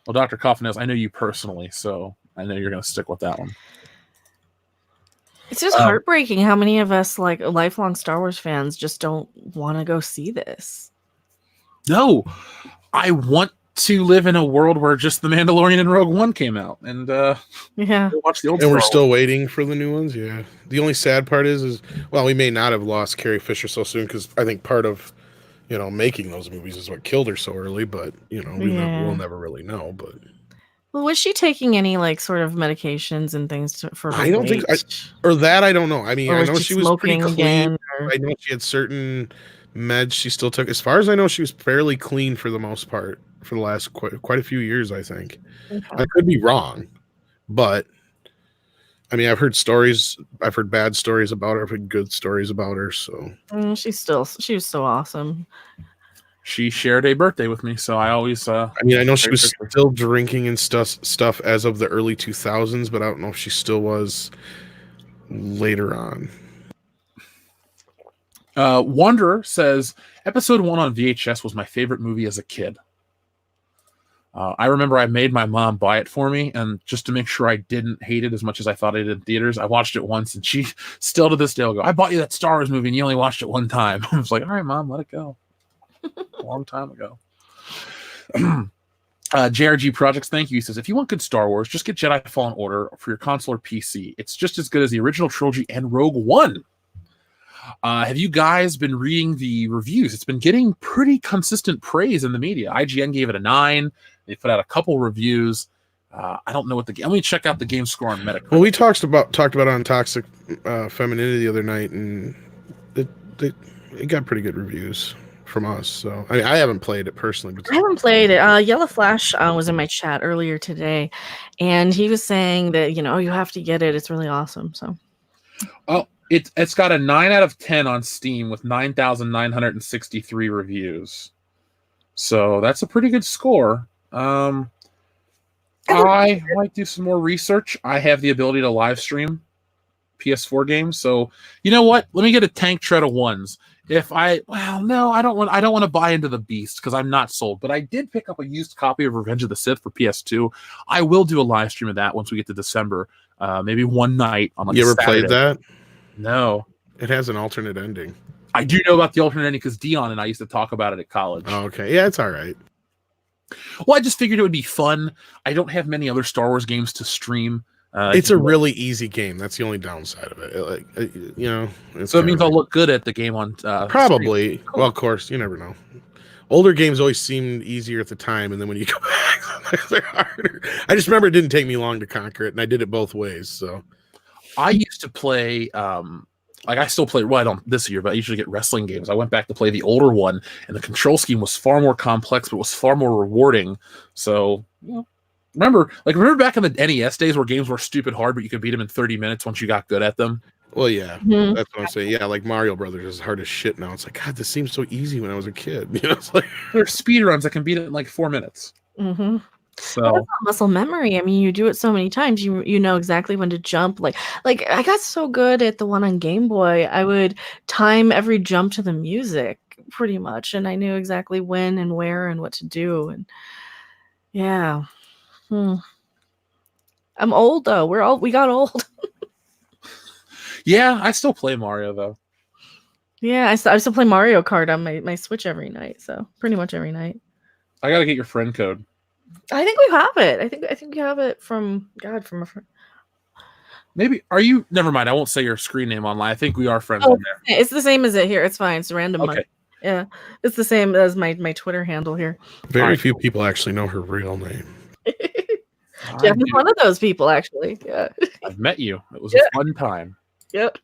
S1: Well, Dr. Coffnails, I know you personally, so I know you're going to stick with that one.
S2: It's just heartbreaking how many of us, like lifelong Star Wars fans, just don't want to go see this.
S1: No, I want to live in a world where just The Mandalorian and Rogue One came out, and watch the old.
S3: And we're still waiting for the new ones. Yeah, the only sad part is we may not have lost Carrie Fisher so soon, because I think part of making those movies is what killed her so early. But we'll never really know. But
S2: Well, was she taking any like sort of medications and things for her
S3: I don't think
S2: weight?
S3: or that I don't know. I mean,
S2: Or
S3: I
S2: was
S3: know
S2: she
S3: she was pretty
S2: smoking
S3: clean.
S2: again? Or
S3: I know she had certain meds she still took. As far as I know, she was fairly clean for the most part for the last quite a few years, I think. I
S2: okay.
S3: could be wrong, but I mean, I've heard stories. I've heard bad stories about her. I've heard good stories about her. So
S2: She was so awesome.
S1: She shared a birthday with me, so I always.
S3: I mean, I know she
S1: very
S3: was
S1: quickly.
S3: still drinking and stuff as of the early 2000s, but I don't know if she still was later on.
S1: Wanderer says episode 1 on VHS was my favorite movie as a kid. I remember I made my mom buy it for me, and just to make sure I didn't hate it as much as I thought I did in theaters, I watched it once, and she still to this day will go, "I bought you that Star Wars movie, and you only watched it one time." I was like, "All right, Mom, let it go." A long time ago. JRG Projects, thank you. He says, if you want good Star Wars, just get Jedi Fallen Order for your console or PC. It's just as good as the original trilogy and Rogue One. Have you guys been reading the reviews? It's been getting pretty consistent praise in the media. IGN gave it a 9. They put out a couple reviews. I don't know what the game. Let me check out the game score on Metacritic.
S3: Well, we talked about it on Toxic Femininity the other night, and it got pretty good reviews from us. So I mean, I haven't played it personally, but
S2: I haven't played it. Yellow Flash was in my chat earlier today, and he was saying that you have to get it. It's really awesome. So,
S1: It's got a 9 out of 10 on Steam with 9,963 reviews. So that's a pretty good score. I might do some more research. I have the ability to live stream PS4 games. So you know what? Let me get a Tank Tread of ones. I don't want to buy into the beast because I'm not sold. But I did pick up a used copy of Revenge of the Sith for PS2. I will do a live stream of that once we get to December. Maybe one night on like
S3: you ever
S1: Saturday.
S3: played that?
S1: No.
S3: It has an alternate ending.
S1: I do know about the alternate ending because Dion and I used to talk about it at college.
S3: Oh, okay. Yeah, it's all right.
S1: Well, I just figured it would be fun. I don't have many other Star Wars games to stream.
S3: It's a really easy game. That's the only downside of it.
S1: So it means I'll look good at the game on
S3: probably.
S1: Stream.
S3: Well, of course, you never know. Older games always seemed easier at the time, and then when you go back, they're harder. I just remember it didn't take me long to conquer it, and I did it both ways. So
S1: I used to play. I still play. Well, I don't this year, but I usually get wrestling games. I went back to play the older one, and the control scheme was far more complex, but it was far more rewarding. So, remember back in the NES days where games were stupid hard, but you could beat them in 30 minutes once you got good at them.
S3: well, yeah,
S2: Mhm.
S3: that's what I'm saying. Yeah, like Mario Brothers is hard as shit now. It's like, God, this seems so easy when I was a kid. It's like
S1: There's speed runs that can beat it in like 4 minutes.
S2: Mm-hmm.
S1: So
S2: Well, that's not muscle memory. I mean, you do it so many times, you know exactly when to jump. Like I got so good at the one on Game Boy, I would time every jump to the music pretty much, and I knew exactly when and where and what to do. And yeah, I'm old though. We got old.
S1: yeah, I still play Mario though.
S2: Yeah, I still play Mario Kart on my Switch every night. So pretty much every night.
S1: I gotta get your friend code.
S2: I think we have it. I think we have it from a friend.
S1: Maybe are you? Never mind. I won't say your screen name online. I think we are friends
S2: Oh,
S1: on there.
S2: it's the same as it here. It's fine. It's random.
S1: Okay.
S2: Yeah, it's the same as my Twitter handle here.
S3: very few people actually know her real name.
S2: Jeff is one of those people, actually. Yeah.
S1: I've met you. It was a fun time.
S2: Yep.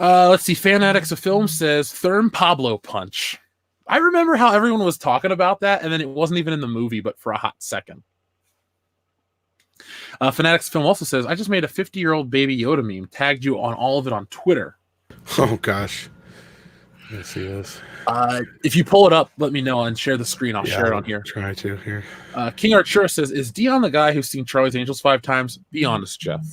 S1: Let's see. Fan Addicts of Film says Therm Pablo Punch. I remember how everyone was talking about that, and then it wasn't even in the movie, but for a hot second. Fanatics of Film also says, I just made a 50-year-old Baby Yoda meme, tagged you on all of it on Twitter.
S3: Oh gosh. Let's see this.
S1: If you pull it up, let me know and share the screen. I'll share it on here.
S3: Try to here.
S1: King Artura says, is Dion the guy who's seen Charlie's Angels 5 times? Be honest, Jeff.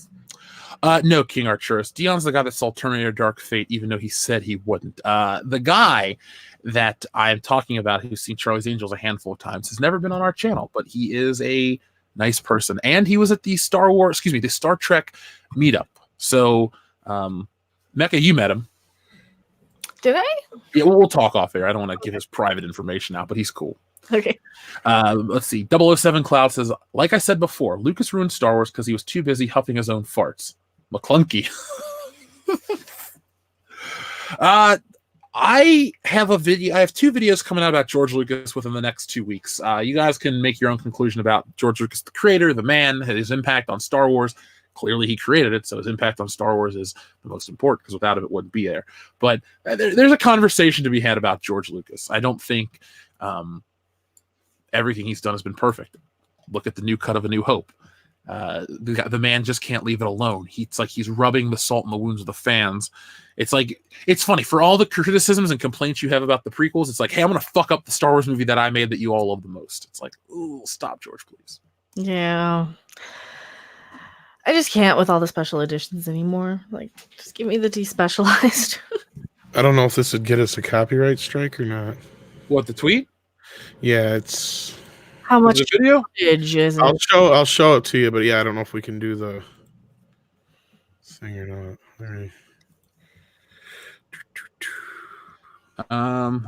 S1: No, King Arturis. Dion's the guy that saw Terminator Dark Fate, even though he said he wouldn't. The guy that I'm talking about who's seen Charlie's Angels a handful of times has never been on our channel, but he is a nice person. And he was at the the Star Trek meetup. So, Mecca, you met him.
S2: Did I?
S1: Yeah, we'll talk off air. I don't want to give his private information out, but he's cool.
S2: Okay.
S1: Let's see. 007 Cloud says, like I said before, Lucas ruined Star Wars because he was too busy huffing his own farts. McClunky. I have a video. I have 2 videos coming out about George Lucas within the next 2 weeks. You guys can make your own conclusion about George Lucas, the creator, the man, his impact on Star Wars. Clearly, he created it, so his impact on Star Wars is the most important, because without it wouldn't be there. But there's a conversation to be had about George Lucas. I don't think everything he's done has been perfect. Look at the new cut of A New Hope. The man just can't leave it alone. It's like he's rubbing the salt in the wounds of the fans. It's like, it's funny, for all the criticisms and complaints you have about the prequels, it's like, hey, I'm gonna fuck up the Star Wars movie that I made that you all love the most. It's like, ooh, stop, George, please.
S2: Yeah. I just can't with all the special editions anymore. Like, just give me the despecialized.
S3: I don't know if this would get us a copyright strike or not.
S1: What, the tweet?
S3: Yeah, it's.
S2: How much
S1: The video?
S2: footage is it?
S3: I'll show it to you, but yeah, I don't know if we can do the thing or not. All right.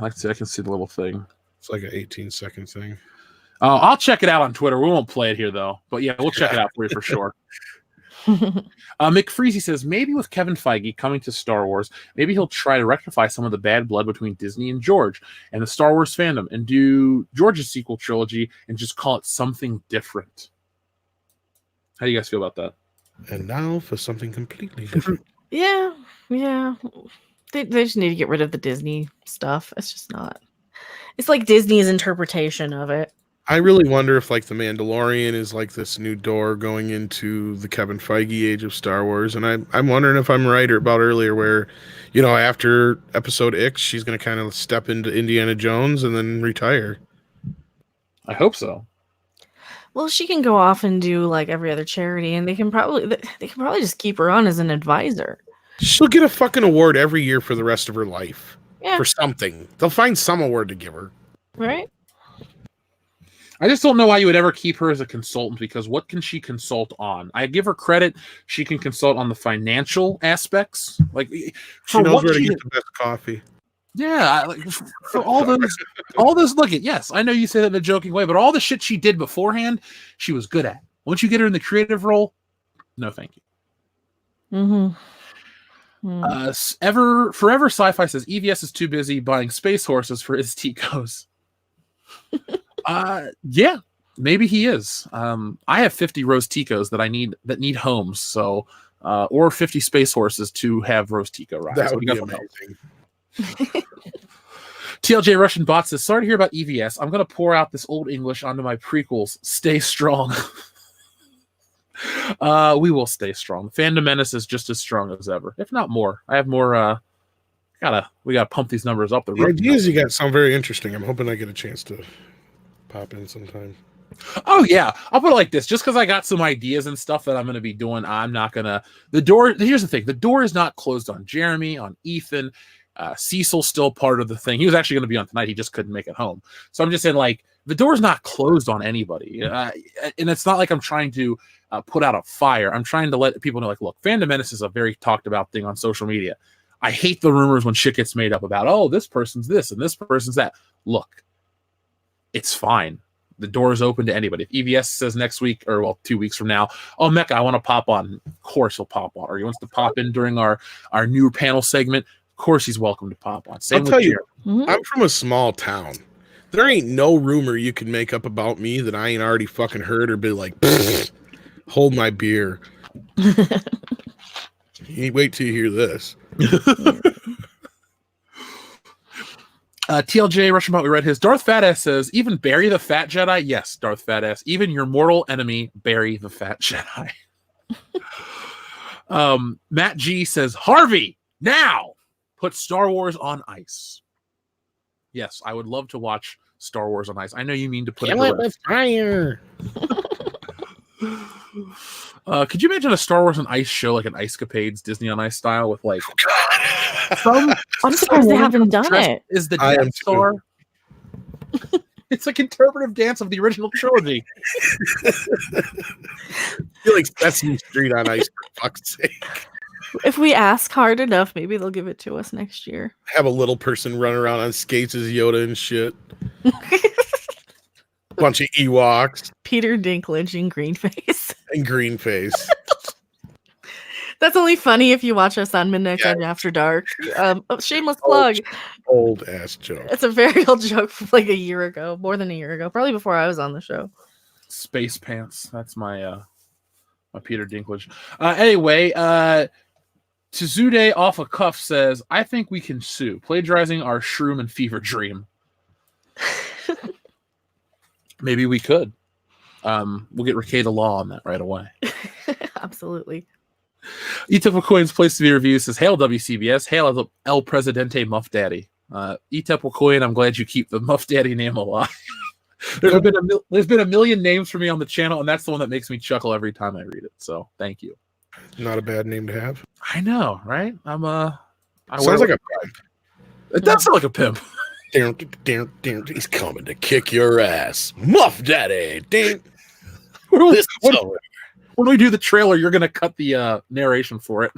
S1: Let's see, I can see the little thing.
S3: It's like an 18-second thing.
S1: I'll check it out on Twitter. We won't play it here though, but yeah, we'll check it out for you for sure. McFreezy says, maybe with Kevin Feige coming to Star Wars, maybe he'll try to rectify some of the bad blood between Disney and George and the Star Wars fandom, and do George's sequel trilogy and just call it something different. How do you guys feel about that?
S3: And now for something completely different.
S2: Yeah. They just need to get rid of the Disney stuff. It's just not. It's like Disney's interpretation of it.
S3: I really wonder if like The Mandalorian is like this new door going into the Kevin Feige age of Star Wars, and I'm wondering if I'm right or about earlier where, you know, after Episode X, she's going to kind of step into Indiana Jones and then retire.
S1: I hope so.
S2: Well, she can go off and do like every other charity, and they can probably just keep her on as an advisor.
S3: She'll get a fucking award every year for the rest of her life.
S2: Yeah.
S3: For something. They'll find some award to give her.
S2: Right?
S1: I just don't know why you would ever keep her as a consultant, because what can she consult on? I give her credit. She can consult on the financial aspects. Like,
S3: She knows where to get the best coffee.
S1: Yeah, like for all those. Look at, yes, I know you say that in a joking way, but all the shit she did beforehand, she was good at. Once you get her in the creative role, no, thank you.
S2: Mm-hmm.
S1: Forever Sci-Fi says EVS is too busy buying space horses for his Ticos. Yeah, maybe he is. I have 50 Rose Ticos that need homes, so or 50 space horses to have Rose Tico rides.
S3: That would be amazing.
S1: TLJ Russian Bot says, sorry to hear about EVS. I'm going to pour out this old English onto my prequels. Stay strong. We will stay strong. Fandom Menace is just as strong as ever, if not more. I have more. We gotta pump these numbers up.
S3: The ideas you got sound very interesting. I'm hoping I get a chance to pop in sometime.
S1: Oh yeah, I'll put it like this: just because I got some ideas and stuff that I'm going to be doing, I'm not gonna. The door. Here's the thing: the door is not closed on Jeremy, on Ethan. Cecil's still part of the thing. He was actually going to be on tonight. He just couldn't make it home. So I'm just saying, like, the door's not closed on anybody. And it's not like I'm trying to put out a fire. I'm trying to let people know, like, look, Fandom Menace is a very talked about thing on social media. I hate the rumors when shit gets made up about, oh, this person's this and this person's that. Look, it's fine. The door is open to anybody. If EVS says next week, or well, 2 weeks from now, oh, Mecca, I want to pop on. Of course he'll pop on. Or he wants to pop in during our new panel segment. Of course he's welcome to pop on. Same
S3: I'll tell you,
S2: Mm-hmm.
S3: I'm from a small town. There ain't no rumor you can make up about me that I ain't already fucking heard or be like, hold my beer. You wait till you hear this.
S1: TLJ Russian Bot, we read his. Darth Fatass says, even Barry the Fat Jedi? Yes, Darth Fatass. Even your mortal enemy, Barry the Fat Jedi. Matt G says, Harvey, now put Star Wars on ice. Yes, I would love to watch Star Wars on ice. I know you mean to put it
S3: with fire.
S1: Could you imagine a Star Wars on ice show, like an Ice Capades Disney on Ice style, with like
S2: I'm surprised they haven't done it.
S1: Is the Death Star? It's like interpretive dance of the original trilogy.
S3: I feel like Sesame Street on ice, for fuck's sake.
S2: If we ask hard enough, maybe they'll give it to us next year.
S3: Have a little person run around on skates as Yoda and shit. Bunch of Ewoks.
S2: Peter Dinklage in green face.
S3: And green face.
S2: That's only funny if you watch us on Midnight
S3: Yeah.
S2: Edge After Dark. Shameless plug.
S3: Old ass joke.
S2: It's a very old joke from like a year ago, more than a year ago, probably before I was on the show.
S1: Space Pants. That's my my Peter Dinklage. Anyway, Tizude off a cuff says, I think we can sue, plagiarizing our Shroom and Fever Dream. Maybe we could. We'll get Ricada Law on that right away.
S2: Absolutely.
S1: Etep Coin's place to be reviewed says, Hail WCBS, hail El Presidente Muff Daddy. Etep Coin, I'm glad you keep the Muff Daddy name alive. There's been a million names for me on the channel, and that's the one that makes me chuckle every time I read it. So thank you.
S3: Not a bad name to have.
S1: I know, right?
S3: Sounds like a pimp.
S1: It does sound like a pimp.
S3: He's coming to kick your ass. Muff Daddy.
S1: When we do the trailer, you're going to cut the narration for it.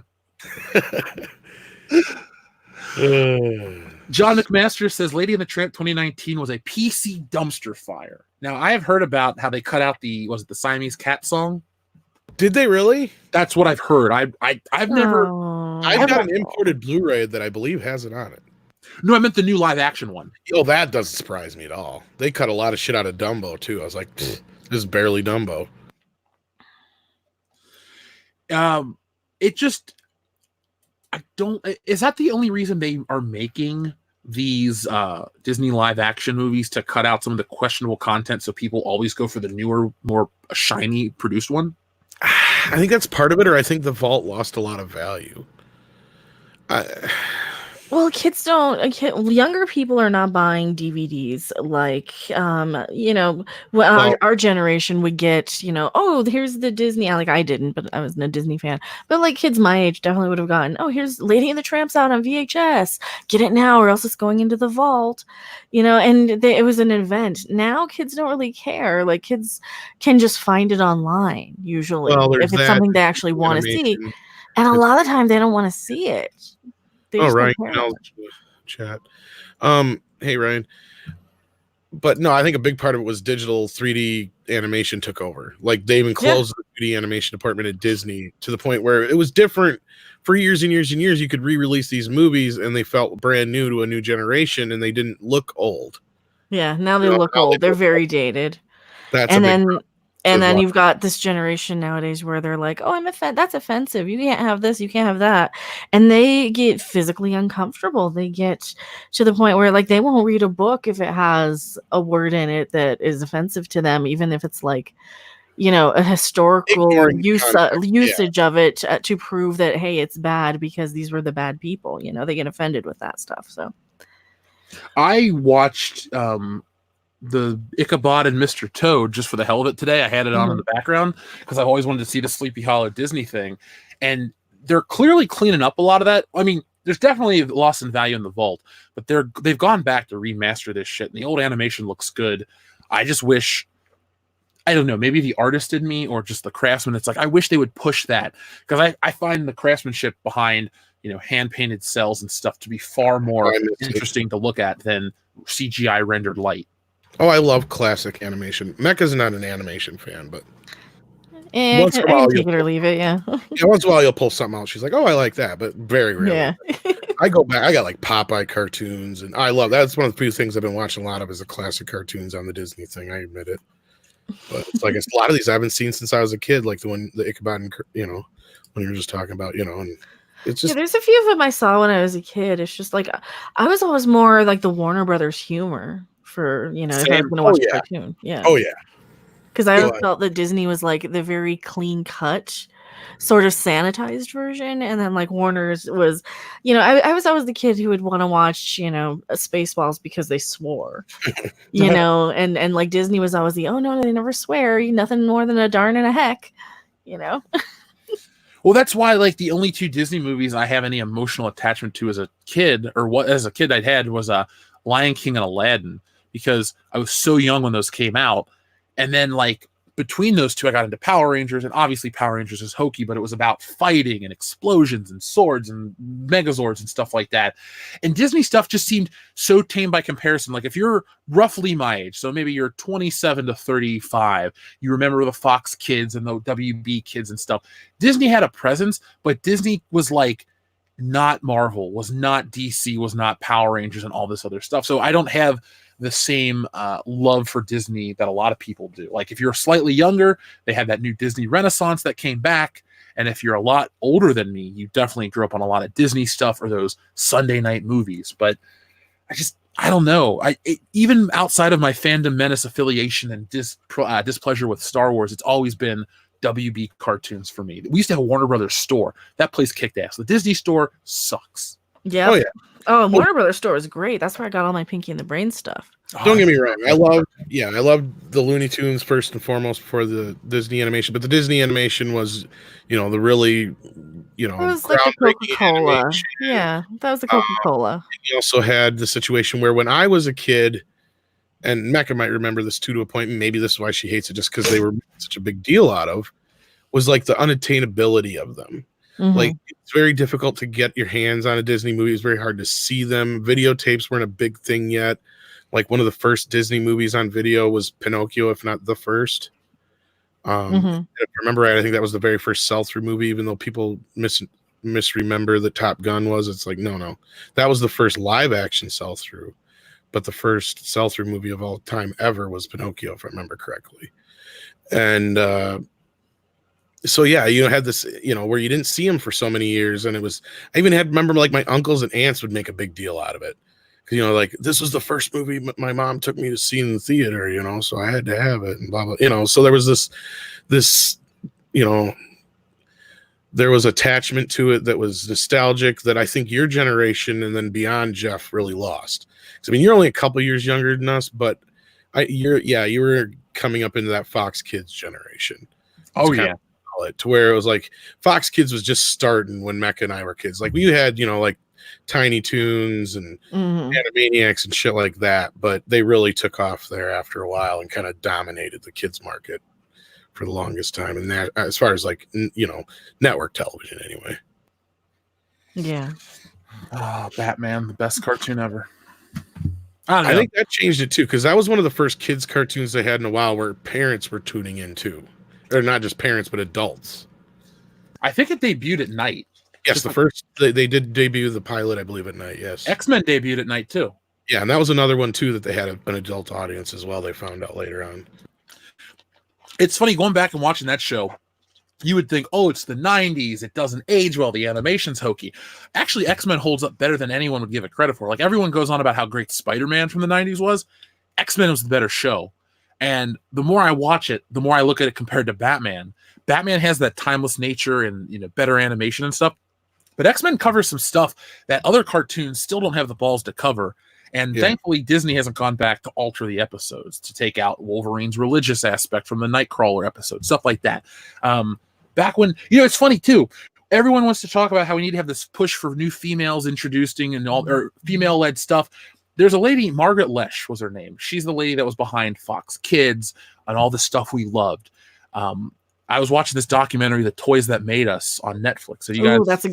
S1: John McMaster says Lady and the Tramp 2019 was a PC dumpster fire. Now, I have heard about how they cut out the Siamese Cat song?
S3: Did they really?
S1: That's what I've heard. I've never...
S3: I've got an imported Blu-ray that I believe has it on it.
S1: No, I meant the new live action one.
S3: Oh, that doesn't surprise me at all. They cut a lot of shit out of Dumbo, too. I was like, this is barely Dumbo.
S1: It just... Is that the only reason they are making these Disney live action movies, to cut out some of the questionable content so people always go for the newer, more shiny produced one?
S3: I think that's part of it, or I think the vault lost a lot of value.
S2: Well, younger people are not buying DVDs like, our generation would get, oh, here's the Disney. Like, I didn't, but I wasn't a Disney fan. But like kids my age definitely would have gotten, oh, here's Lady and the Tramp's out on VHS. Get it now or else it's going into the vault, and it was an event. Now kids don't really care. Like, kids can just find it online usually, if it's something they actually want to see. And a lot of the time they don't want to see it.
S3: Ryan, chat. Hey, Ryan. But no, I think a big part of it was digital 3D animation took over. Like, they even closed the 3D animation department at Disney to the point where it was different for years and years and years. You could re-release these movies and they felt brand new to a new generation and they didn't look old.
S2: Yeah, now they look old. They're very dated.
S3: And
S2: then you've got this generation nowadays where they're like, oh, that's offensive. You can't have this. You can't have that. And they get physically uncomfortable. They get to the point where, like, they won't read a book if it has a word in it that is offensive to them, even if it's like, a historical usage of it to prove that, hey, it's bad because these were the bad people. They get offended with that stuff. So
S1: I watched the Ichabod and Mr. Toad just for the hell of it today. I had it on in the background because I've always wanted to see the Sleepy Hollow Disney thing, and they're clearly cleaning up a lot of that. I mean, there's definitely loss in value in the vault, but they've gone back to remaster this shit, and the old animation looks good. I just wish, I don't know, maybe the artist in me or just the craftsman. It's like, I wish they would push that, because I find the craftsmanship behind, hand painted cells and stuff to be far more interesting to look at than CGI rendered light.
S3: Oh, I love classic animation. Mecca's not an animation fan, but
S2: once in a while, take it or leave it. Yeah.
S3: Once in a while, you'll pull something out. She's like, "Oh, I like that," but very rarely. Yeah. I go back. I got like Popeye cartoons, and I love that's one of the few things I've been watching a lot of is the classic cartoons on the Disney thing. I admit it, but it's like a lot of these I haven't seen since I was a kid, like the Ichabod, and, when you were just talking about, and it's just
S2: there's a few of them I saw when I was a kid. It's just like I was always more like the Warner Brothers humor. For if I was going to watch a cartoon, because I always felt that Disney was like the very clean cut, sort of sanitized version, and then like Warner's was, I was always the kid who would want to watch Spaceballs because they swore, and like Disney was always the no, they never swear, nothing more than a darn and a heck,
S1: Well, that's why like the only two Disney movies I have any emotional attachment to as a kid, I'd had was Lion King and Aladdin. Because I was so young when those came out. And then like between those two, I got into Power Rangers, and obviously Power Rangers is hokey, but it was about fighting and explosions and swords and Megazords and stuff like that. And Disney stuff just seemed so tame by comparison. Like if you're roughly my age, so maybe you're 27 to 35, you remember the Fox kids and the WB kids and stuff. Disney had a presence, but Disney was like not Marvel, was not DC, was not Power Rangers and all this other stuff. So I don't have the same love for Disney that a lot of people do. Like if you're slightly younger, they had that new Disney Renaissance that came back. And if you're a lot older than me, you definitely grew up on a lot of Disney stuff or those Sunday night movies. But I don't know. Even outside of my Fandom Menace affiliation and displeasure with Star Wars, it's always been WB cartoons for me. We used to have a Warner Brothers store. That place kicked ass. The Disney store sucks.
S2: Yeah.
S3: Oh yeah.
S2: Oh, Warner Brothers store is great. That's where I got all my Pinky and the Brain stuff.
S3: Don't get me wrong. I loved the Looney Tunes first and foremost before the Disney animation. But the Disney animation was, the really,
S2: It was like the Coca-Cola.
S3: animation.
S2: Yeah, that was the Coca-Cola.
S3: You also had the situation where when I was a kid, and Mecca might remember this too to a point, and maybe this is why she hates it, just because they were such a big deal out of, was like the unattainability of them.
S2: Mhm.
S3: Like it's very difficult to get your hands on a Disney movie. It's very hard to see them. Videotapes weren't a big thing yet. Like one of the first Disney movies on video was Pinocchio, if not the first. If I remember right, I think that was the very first sell-through movie, even though people misremember that Top Gun was. It's like, no. That was the first live action sell-through. But the first sell-through movie of all time ever was Pinocchio, if I remember correctly. And so yeah, you had this, where you didn't see him for so many years, and I even remember like my uncles and aunts would make a big deal out of it, like this was the first movie my mom took me to see in the theater, so I had to have it, and blah blah, so there was this, there was attachment to it that was nostalgic that I think your generation and then beyond, Jeff, really lost. I mean, you're only a couple years younger than us, but you were coming up into that Fox Kids generation.
S1: Oh yeah.
S3: To where it was like Fox Kids was just starting when Mecca and I were kids. Like we had, like Tiny Toons and Animaniacs and shit like that, but they really took off there after a while and kind of dominated the kids market for the longest time. And that, as far as like, network television anyway.
S2: Yeah.
S1: Oh, Batman, the best cartoon ever. I
S3: think that changed it too, because that was one of the first kids cartoons they had in a while where parents were tuning in too. Or not just parents, but adults.
S1: I think it debuted at night.
S3: Yes, they did debut the pilot, I believe, at night. Yes,
S1: X-Men debuted at night too.
S3: Yeah, and that was another one too that they had an adult audience as well. They found out later on.
S1: It's funny going back and watching that show. You would think, oh, it's the 90s. It doesn't age well. The animation's hokey. Actually, X-Men holds up better than anyone would give it credit for. Like everyone goes on about how great Spider-Man from the 90s was. X-Men was the better show. And the more I watch it, the more I look at it compared to Batman. Batman has that timeless nature and better animation and stuff. But X-Men covers some stuff that other cartoons still don't have the balls to cover. And thankfully, Disney hasn't gone back to alter the episodes to take out Wolverine's religious aspect from the Nightcrawler episode, stuff like that. Back when, it's funny too. Everyone wants to talk about how we need to have this push for new females introducing and all, or female-led stuff. There's a lady, Margaret Lesh was her name. She's the lady that was behind Fox Kids and all the stuff we loved. I was watching this documentary, The Toys That Made Us, on Netflix. So you guys,
S2: that's a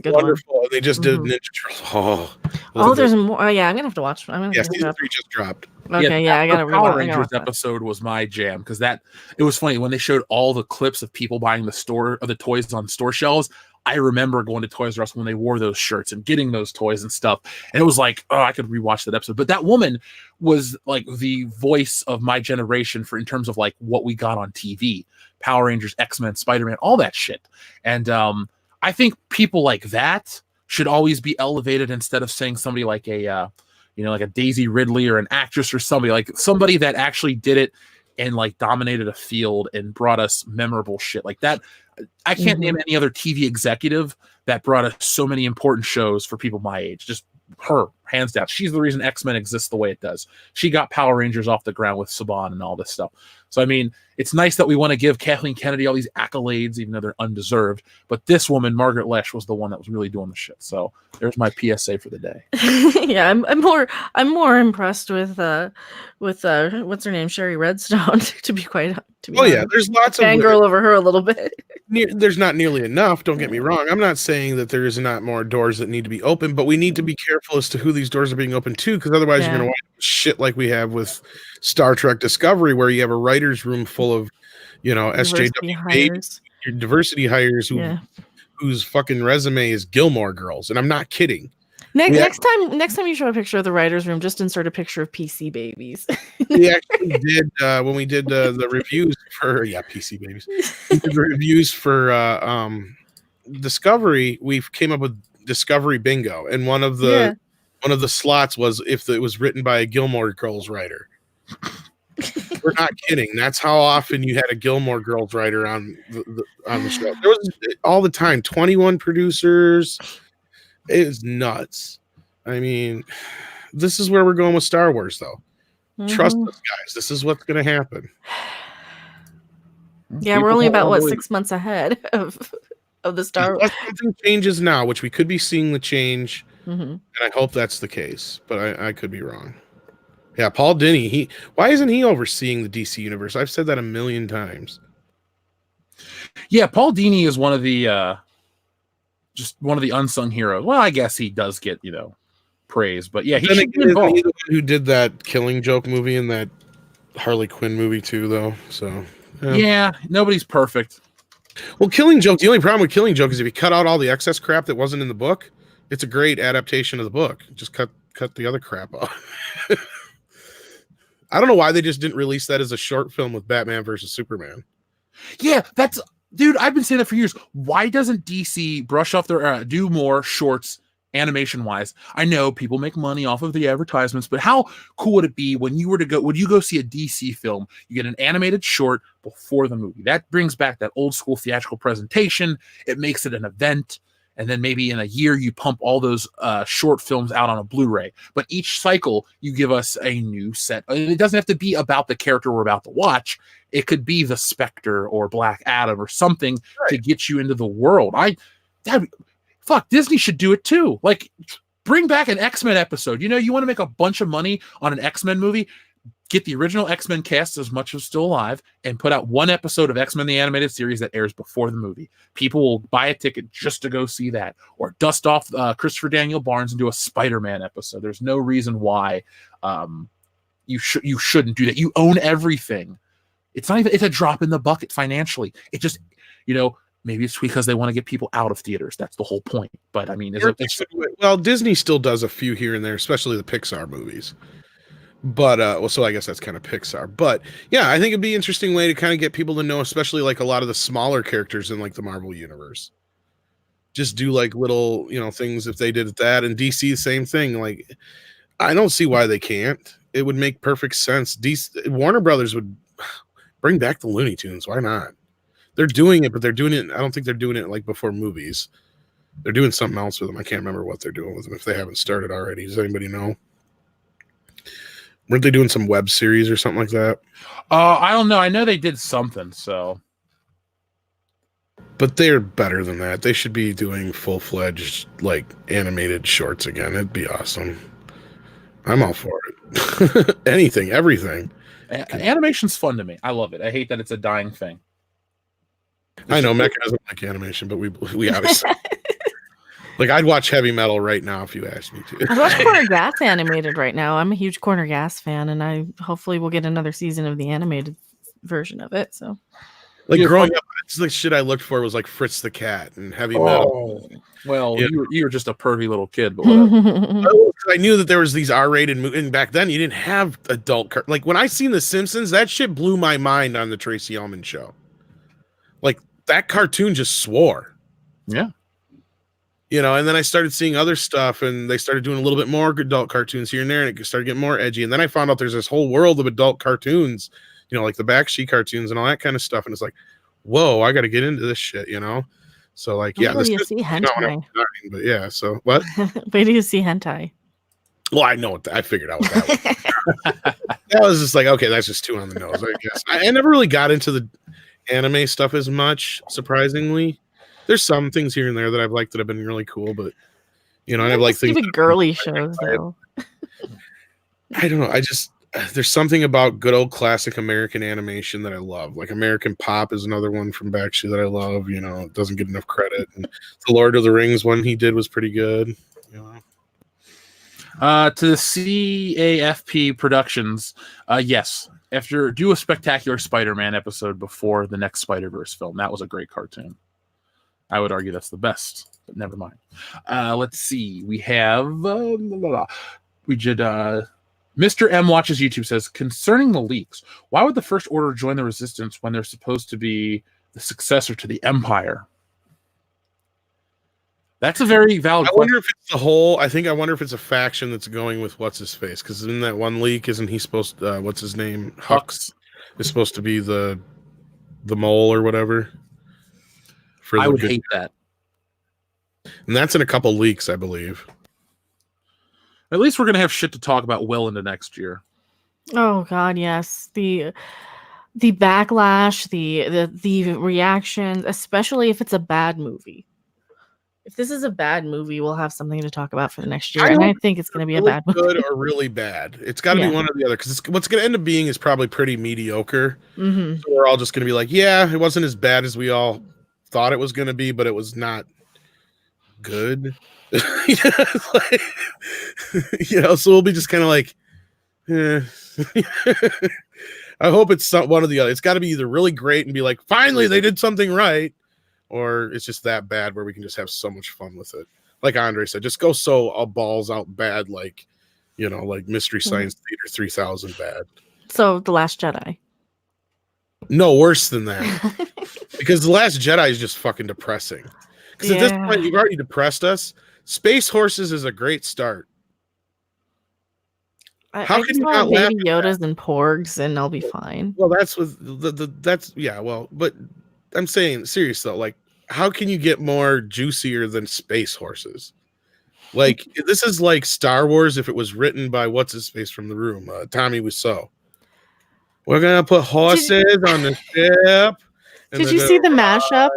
S2: good
S3: wonderful.
S2: one.
S3: They just did Ninja Turtles.
S2: There's more. Yeah, I'm gonna have to watch.
S3: Season 3 just dropped.
S2: Okay, I gotta
S1: the Power
S2: rewatch.
S1: Rangers episode was my jam because it was funny when they showed all the clips of people buying the toys on store shelves. I remember going to Toys R Us when they wore those shirts and getting those toys and stuff. And it was like, oh, I could rewatch that episode. But that woman was like the voice of my generation in terms of like what we got on TV. Power Rangers, X-Men, Spider-Man, all that shit. And I think people like that should always be elevated instead of saying somebody like like a Daisy Ridley or an actress or somebody that actually did it and like dominated a field and brought us memorable shit like that. I can't name any other TV executive that brought us so many important shows for people my age. Just her, hands down. She's the reason X-Men exists the way it does. She got Power Rangers off the ground with Saban and all this stuff. So I mean, it's nice that we want to give Kathleen Kennedy all these accolades, even though they're undeserved. But this woman, Margaret Loesch, was the one that was really doing the shit. So there's my PSA for the day.
S2: Yeah, I'm more impressed with what's her name, Sherry Redstone. To be
S3: Yeah, there's lots of
S2: fangirl over her a little bit.
S3: There's not nearly enough. Don't get me wrong. I'm not saying that there is not more doors that need to be open, but we need to be careful as to who these doors are being opened to, because otherwise you're going to wind up with shit like we have with Star Trek Discovery, where you have a writer's room full of, SJW diversity hires whose fucking resume is Gilmore Girls, and I'm not kidding.
S2: Next time you show a picture of the writer's room, just insert a picture of PC babies.
S3: We actually did when we did the reviews for PC babies. We did the reviews for Discovery. We came up with Discovery Bingo, and one of the slots was if it was written by a Gilmore Girls writer. We're not kidding. That's how often you had a Gilmore Girls writer on the show. There was all the time. 21 producers. It is nuts. I mean, this is where we're going with Star Wars, though. Mm-hmm. Trust us, guys. This is what's going to happen.
S2: Yeah, we're only about 6 months ahead of the Star Wars.
S3: Something changes now, which we could be seeing the change, and I hope that's the case, but I could be wrong. Yeah, Paul Dini. Why isn't he overseeing the DC universe? I've said that a million times.
S1: Yeah, Paul Dini is one of the just one of the unsung heroes. Well, I guess he does get praise, but yeah, he should be involved.
S3: He's the one who did that Killing Joke movie and that Harley Quinn movie too, though. So
S1: yeah, nobody's perfect.
S3: Well, Killing Joke. The only problem with Killing Joke is if you cut out all the excess crap that wasn't in the book, it's a great adaptation of the book. Just cut the other crap out. I don't know why they just didn't release that as a short film with Batman versus Superman.
S1: Yeah, dude, I've been saying that for years. Why doesn't DC brush off their do more shorts animation wise? I know people make money off of the advertisements, but how cool would it be when you were to go, would you go see a DC film? You get an animated short before the movie. That brings back that old school theatrical presentation. It makes it an event. And then maybe in a year, you pump all those short films out on a Blu-ray. But each cycle, you give us a new set. It doesn't have to be about the character we're about to watch. It could be the Spectre or Black Adam or something to get you into the world. Disney should do it too. Like, bring back an X-Men episode. You want to make a bunch of money on an X-Men movie? Get the original X-Men cast as much as still alive and put out one episode of X-Men the Animated Series that airs before the movie. People will buy a ticket just to go see that, or dust off Christopher Daniel Barnes and do a Spider-Man episode. There's no reason why you shouldn't do that. You own everything. It's a drop in the bucket financially. It just, maybe it's because they want to get people out of theaters. That's the whole point. But I mean,
S3: Disney still does a few here and there, especially the Pixar movies. But so I guess that's kind of Pixar. But yeah, I think it'd be an interesting way to kind of get people to know, especially like a lot of the smaller characters in like the Marvel universe. Just do like little, things if they did that, and DC same thing. Like, I don't see why they can't. It would make perfect sense. Warner Brothers would bring back the Looney Tunes. Why not? They're doing it, but they're doing it. I don't think they're doing it like before movies. They're doing something else with them. I can't remember what they're doing with them if they haven't started already. Does anybody know? Weren't they doing some web series or something like that?
S1: I don't know. I know they did something, so.
S3: But they're better than that. They should be doing full-fledged, like, animated shorts again. It'd be awesome. I'm all for it. Anything, everything.
S1: Animation's fun to me. I love it. I hate that it's a dying thing.
S3: I know Mecca doesn't like animation, but we obviously... Like, I'd watch Heavy Metal right now if you asked me to.
S2: I watch Corner Gas animated right now. I'm a huge Corner Gas fan, and I hopefully will get another season of the animated version of it. So,
S3: like, growing up, it's the shit I looked for was like Fritz the Cat and Heavy Metal.
S1: Well, you were just a pervy little kid, but whatever.
S3: I knew that there was these R-rated movies, and back then you didn't have adult like when I seen The Simpsons, that shit blew my mind on the Tracy Ullman show. Like, that cartoon just swore.
S1: Yeah.
S3: And then I started seeing other stuff, and they started doing a little bit more adult cartoons here and there, and it started getting more edgy. And then I found out there's this whole world of adult cartoons, like the Bakshi cartoons and all that kind of stuff. And it's like, whoa, I got to get into this shit, So, like, yeah.
S2: Wait till you see hentai.
S3: But yeah, so what?
S2: Wait till you see hentai.
S3: Well, I know I figured out what that was. That was just like, okay, that's just too on the nose, I guess. I never really got into the anime stuff as much, surprisingly. There's some things here and there that I've liked that have been really cool, but and I've liked things.
S2: Stupid girly shows, though.
S3: I don't know. There's something about good old classic American animation that I love. Like American Pop is another one from Bakshi that I love. It doesn't get enough credit. And the Lord of the Rings one he did was pretty good.
S1: To the CAFP Productions, yes. Do a spectacular Spider-Man episode before the next Spider-Verse film. That was a great cartoon. I would argue that's the best, but never mind. Let's see. We have Mr. M watches YouTube says, concerning the leaks, why would the First Order join the Resistance when they're supposed to be the successor to the Empire? That's a very valid question.
S3: I wonder if it's a faction that's going with what's his face, because in that one leak, isn't he supposed to, what's his name?
S1: Hux
S3: is supposed to be the mole or whatever.
S1: I would hate that.
S3: And that's in a couple leaks, I believe.
S1: At least we're gonna have shit to talk about well into next year.
S2: Oh God, yes. The backlash, the reactions, especially if it's a bad movie. If this is a bad movie, we'll have something to talk about for the next year. And I think it's going to be
S3: really
S2: a bad movie.
S3: Good or really bad. It's got to be one or the other, because what's going to end up being is probably pretty mediocre.
S2: Mm-hmm.
S3: So we're all just going to be like, yeah, it wasn't as bad as we all thought it was going to be, but it was not good. So we'll be just kind of like, I hope it's one or the other. It's got to be either really great and be like, finally, they did something right, or it's just that bad where we can just have so much fun with it. Like Andre said, just go so all balls out bad, like Mystery Science Theater 3000 bad.
S2: So The Last Jedi.
S3: No, worse than that. Because The Last Jedi is just fucking depressing. Because at this point, you've already depressed us. Space Horses is a great start.
S2: How can you not laugh? Baby Yodas and Porgs, and I'll be fine.
S3: Well, that's with but I'm saying serious though, like, how can you get more juicier than Space Horses? Like, this is like Star Wars if it was written by what's his face from The Room, Tommy Wiseau. We're gonna put horses on the ship.
S2: Did you see the mashup?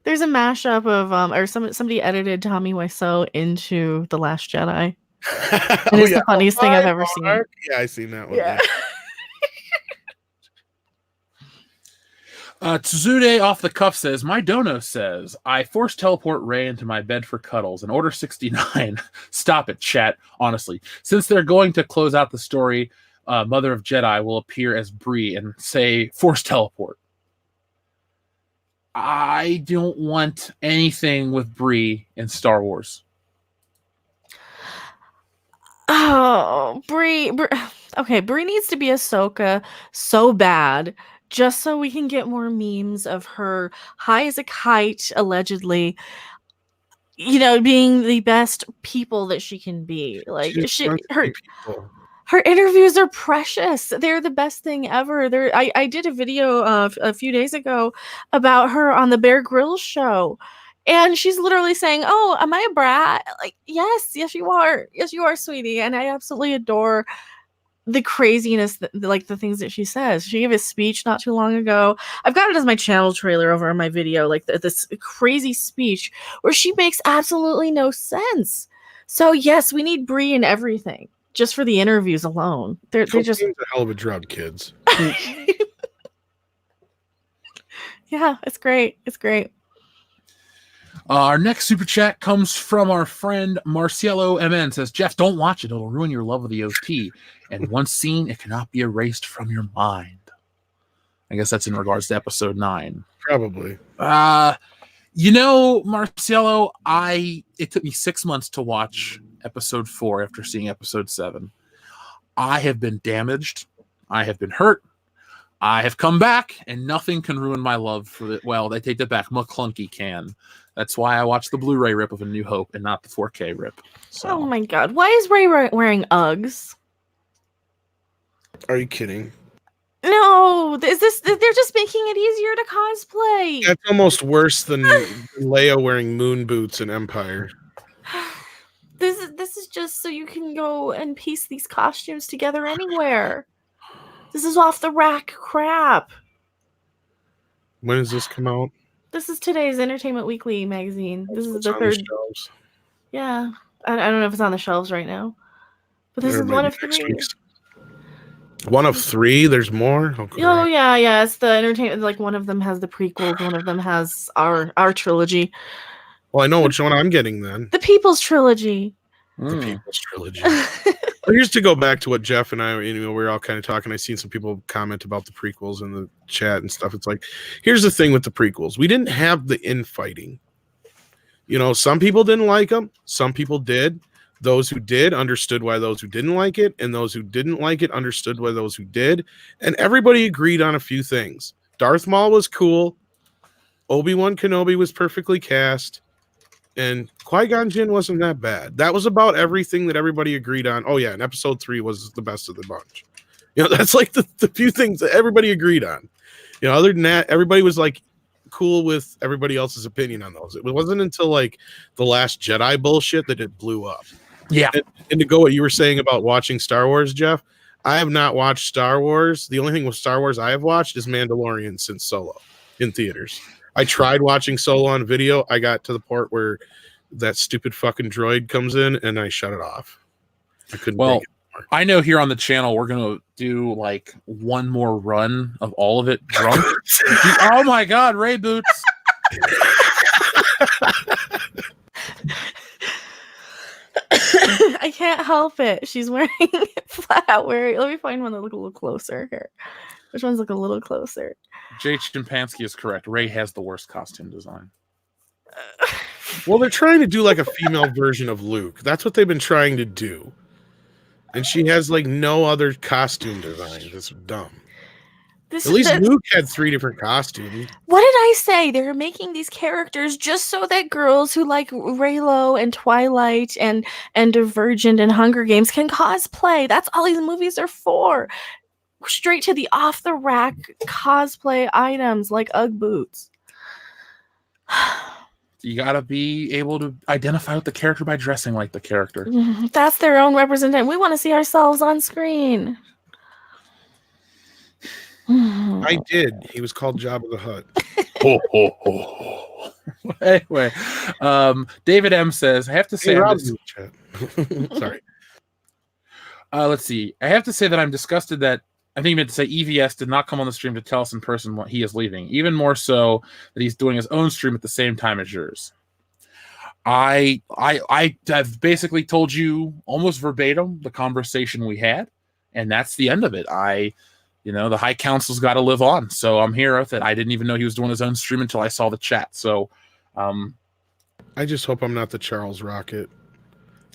S2: There's a mashup of or somebody edited Tommy Wiseau into The Last Jedi. And it's the funniest thing I've ever seen.
S3: Yeah, I seen that one.
S2: Yeah.
S1: Tsuzude off the cuff says, my dono says, I force teleport Rey into my bed for cuddles in Order 69. Stop it, chat. Honestly, since they're going to close out the story, Mother of Jedi will appear as Bree and say, force teleport. I don't want anything with Bree in Star Wars.
S2: Oh, Bree. Okay, Bree needs to be Ahsoka so bad, just so we can get more memes of her high as a kite, allegedly, being the best people that she can be. Like, her interviews are precious. They're the best thing ever. I did a video a few days ago about her on the Bear Grylls show. And she's literally saying, oh, am I a brat? Like, yes, you are. Yes, you are, sweetie. And I absolutely adore the craziness, like the things that she says. She gave a speech not too long ago. I've got it as my channel trailer over in my video, like this crazy speech where she makes absolutely no sense. So yes, we need Bree in everything, just for the interviews alone. They're just
S3: a hell of a drug, kids.
S2: Yeah, it's great. It's great.
S1: Our next super chat comes from our friend Marcielo MN. Says, Jeff, don't watch it. It'll ruin your love of the OT. And once seen, it cannot be erased from your mind. I guess that's in regards to episode 9.
S3: Probably.
S1: Marcielo, it took me 6 months to watch episode 4 after seeing episode 7. I have been damaged. I have been hurt. I have come back, and nothing can ruin my love for it. Well, they take that back. McClunky can. That's why I watched the Blu-ray rip of A New Hope and not the 4K rip. So.
S2: Oh my God. Why is Rey wearing Uggs?
S3: Are you kidding?
S2: No, they're just making it easier to cosplay.
S3: That's almost worse than Leia wearing moon boots in Empire.
S2: this is just so you can go and piece these costumes together anywhere. This is off the rack crap.
S3: When does this come out?
S2: This is today's Entertainment Weekly magazine. This is
S3: What's
S2: the
S3: on
S2: third.
S3: shelves?
S2: Yeah, I don't know if it's on the shelves right now, but this
S3: There
S2: is
S3: might
S2: one
S3: be
S2: of
S3: next
S2: 3.
S3: week's. One of 3. There's more. Okay.
S2: Oh yeah. It's the entertainment. Like one of them has the prequels. One of them has our trilogy,
S3: Well, I know which one I'm getting then.
S2: the People's Trilogy.
S3: The People's Trilogy. But here's to go back to what Jeff and I, we were all kind of talking. I seen some people comment about the prequels in the chat and stuff. It's like, here's the thing with the prequels. We didn't have the infighting. Some people didn't like them. Some people did. Those who did understood why those who didn't like it, and those who didn't like it understood why those who did. And everybody agreed on a few things. Darth Maul was cool. Obi-Wan Kenobi was perfectly cast. And Qui-Gon Jinn wasn't that bad. That was about everything that everybody agreed on. Oh, yeah, and episode 3 was the best of the bunch. That's like the few things that everybody agreed on. Other than that, everybody was like cool with everybody else's opinion on those. It wasn't until like the Last Jedi bullshit that it blew up.
S1: Yeah.
S3: And to go what you were saying about watching Star Wars, Jeff, I have not watched Star Wars. The only thing with Star Wars I have watched is Mandalorian since Solo in theaters. I tried watching Solo on video. I got to the part where that stupid fucking droid comes in and I shut it off. I couldn't take it anymore.
S1: I know here on the channel we're going to do like one more run of all of it drunk. Oh my God, Ray Boots.
S2: I can't help it. She's wearing flat out wearing. Let me find one that look a little closer here. Which ones look a little closer?
S1: Jay Chimpansky is correct. Ray has the worst costume design.
S3: Well, they're trying to do like a female version of Luke. That's what they've been trying to do. And she has like no other costume design. That's dumb. At least Luke had 3 different costumes.
S2: What did I say? They're making these characters just so that girls who like Reylo and Twilight and Divergent and Hunger Games can cosplay. That's all these movies are for. Straight to the off-the-rack cosplay items like Ugg boots.
S1: You gotta be able to identify with the character by dressing like the character.
S2: That's their own representation. We want to see ourselves on screen.
S3: I did. He was called Jabba the Hutt.
S1: Ho, ho, ho. Anyway, David M says, I have to say,
S3: Sorry.
S1: Let's see. I have to say that I'm disgusted that I think he meant to say EVS did not come on the stream to tell us in person what he is leaving. Even more so that he's doing his own stream at the same time as yours. I have basically told you almost verbatim the conversation we had, and that's the end of it. The High Council's got to live on, so I'm here with it. I didn't even know he was doing his own stream until I saw the chat. So,
S3: I just hope I'm not the Charles Rocket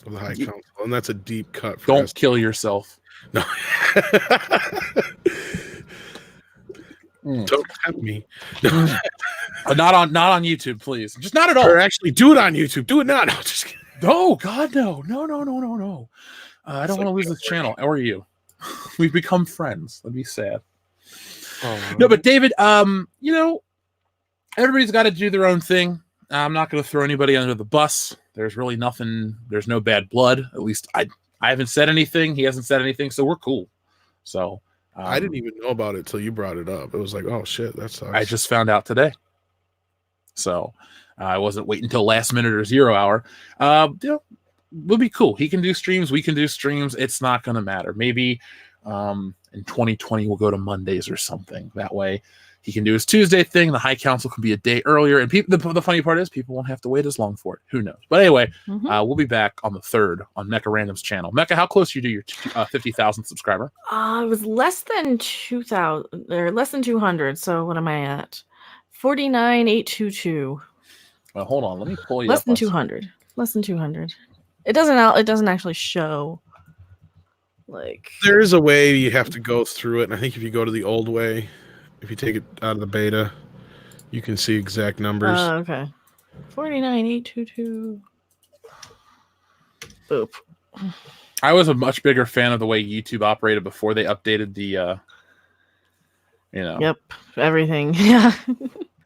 S3: of the High Council, and that's a deep cut.
S1: Don't kill yourself.
S3: No. Don't tempt me.
S1: Not on YouTube, please. Just not at all.
S3: Or actually, do it on YouTube. Do it now. No, just kidding.
S1: No, God, no. No. I don't want to lose this channel. Or you. We've become friends. That'd be sad.
S3: Oh.
S1: No, but David, everybody's got to do their own thing. I'm not going to throw anybody under the bus. There's really nothing. There's no bad blood. At least I haven't said anything. He hasn't said anything, so we're cool. So
S3: I didn't even know about it till you brought it up. It was like, oh shit, that sucks.
S1: I just found out today. So I wasn't waiting until last minute or 0 hour. We'll be cool. He can do streams. We can do streams. It's not going to matter. Maybe in 2020 we'll go to Mondays or something. That way he can do his Tuesday thing. The High Council can be a day earlier. And the funny part is people won't have to wait as long for it. Who knows? But anyway, we'll be back on the 3rd on Mecha Random's channel. Mecha, how close are you to your 50,000 subscriber?
S2: It was less than 2,000 or less than 200. So what am I at? 49,822.
S1: Well, hold on. Let me pull you
S2: less
S1: up.
S2: Than 200. Less than 200. It doesn't actually show. Like
S3: there is a way you have to go through it, and I think if you go to the old way, if you take it out of the beta, you can see exact numbers.
S2: Okay. 49,822. Boop.
S1: I was a much bigger fan of the way YouTube operated before they updated the
S2: Yep, everything. Yeah.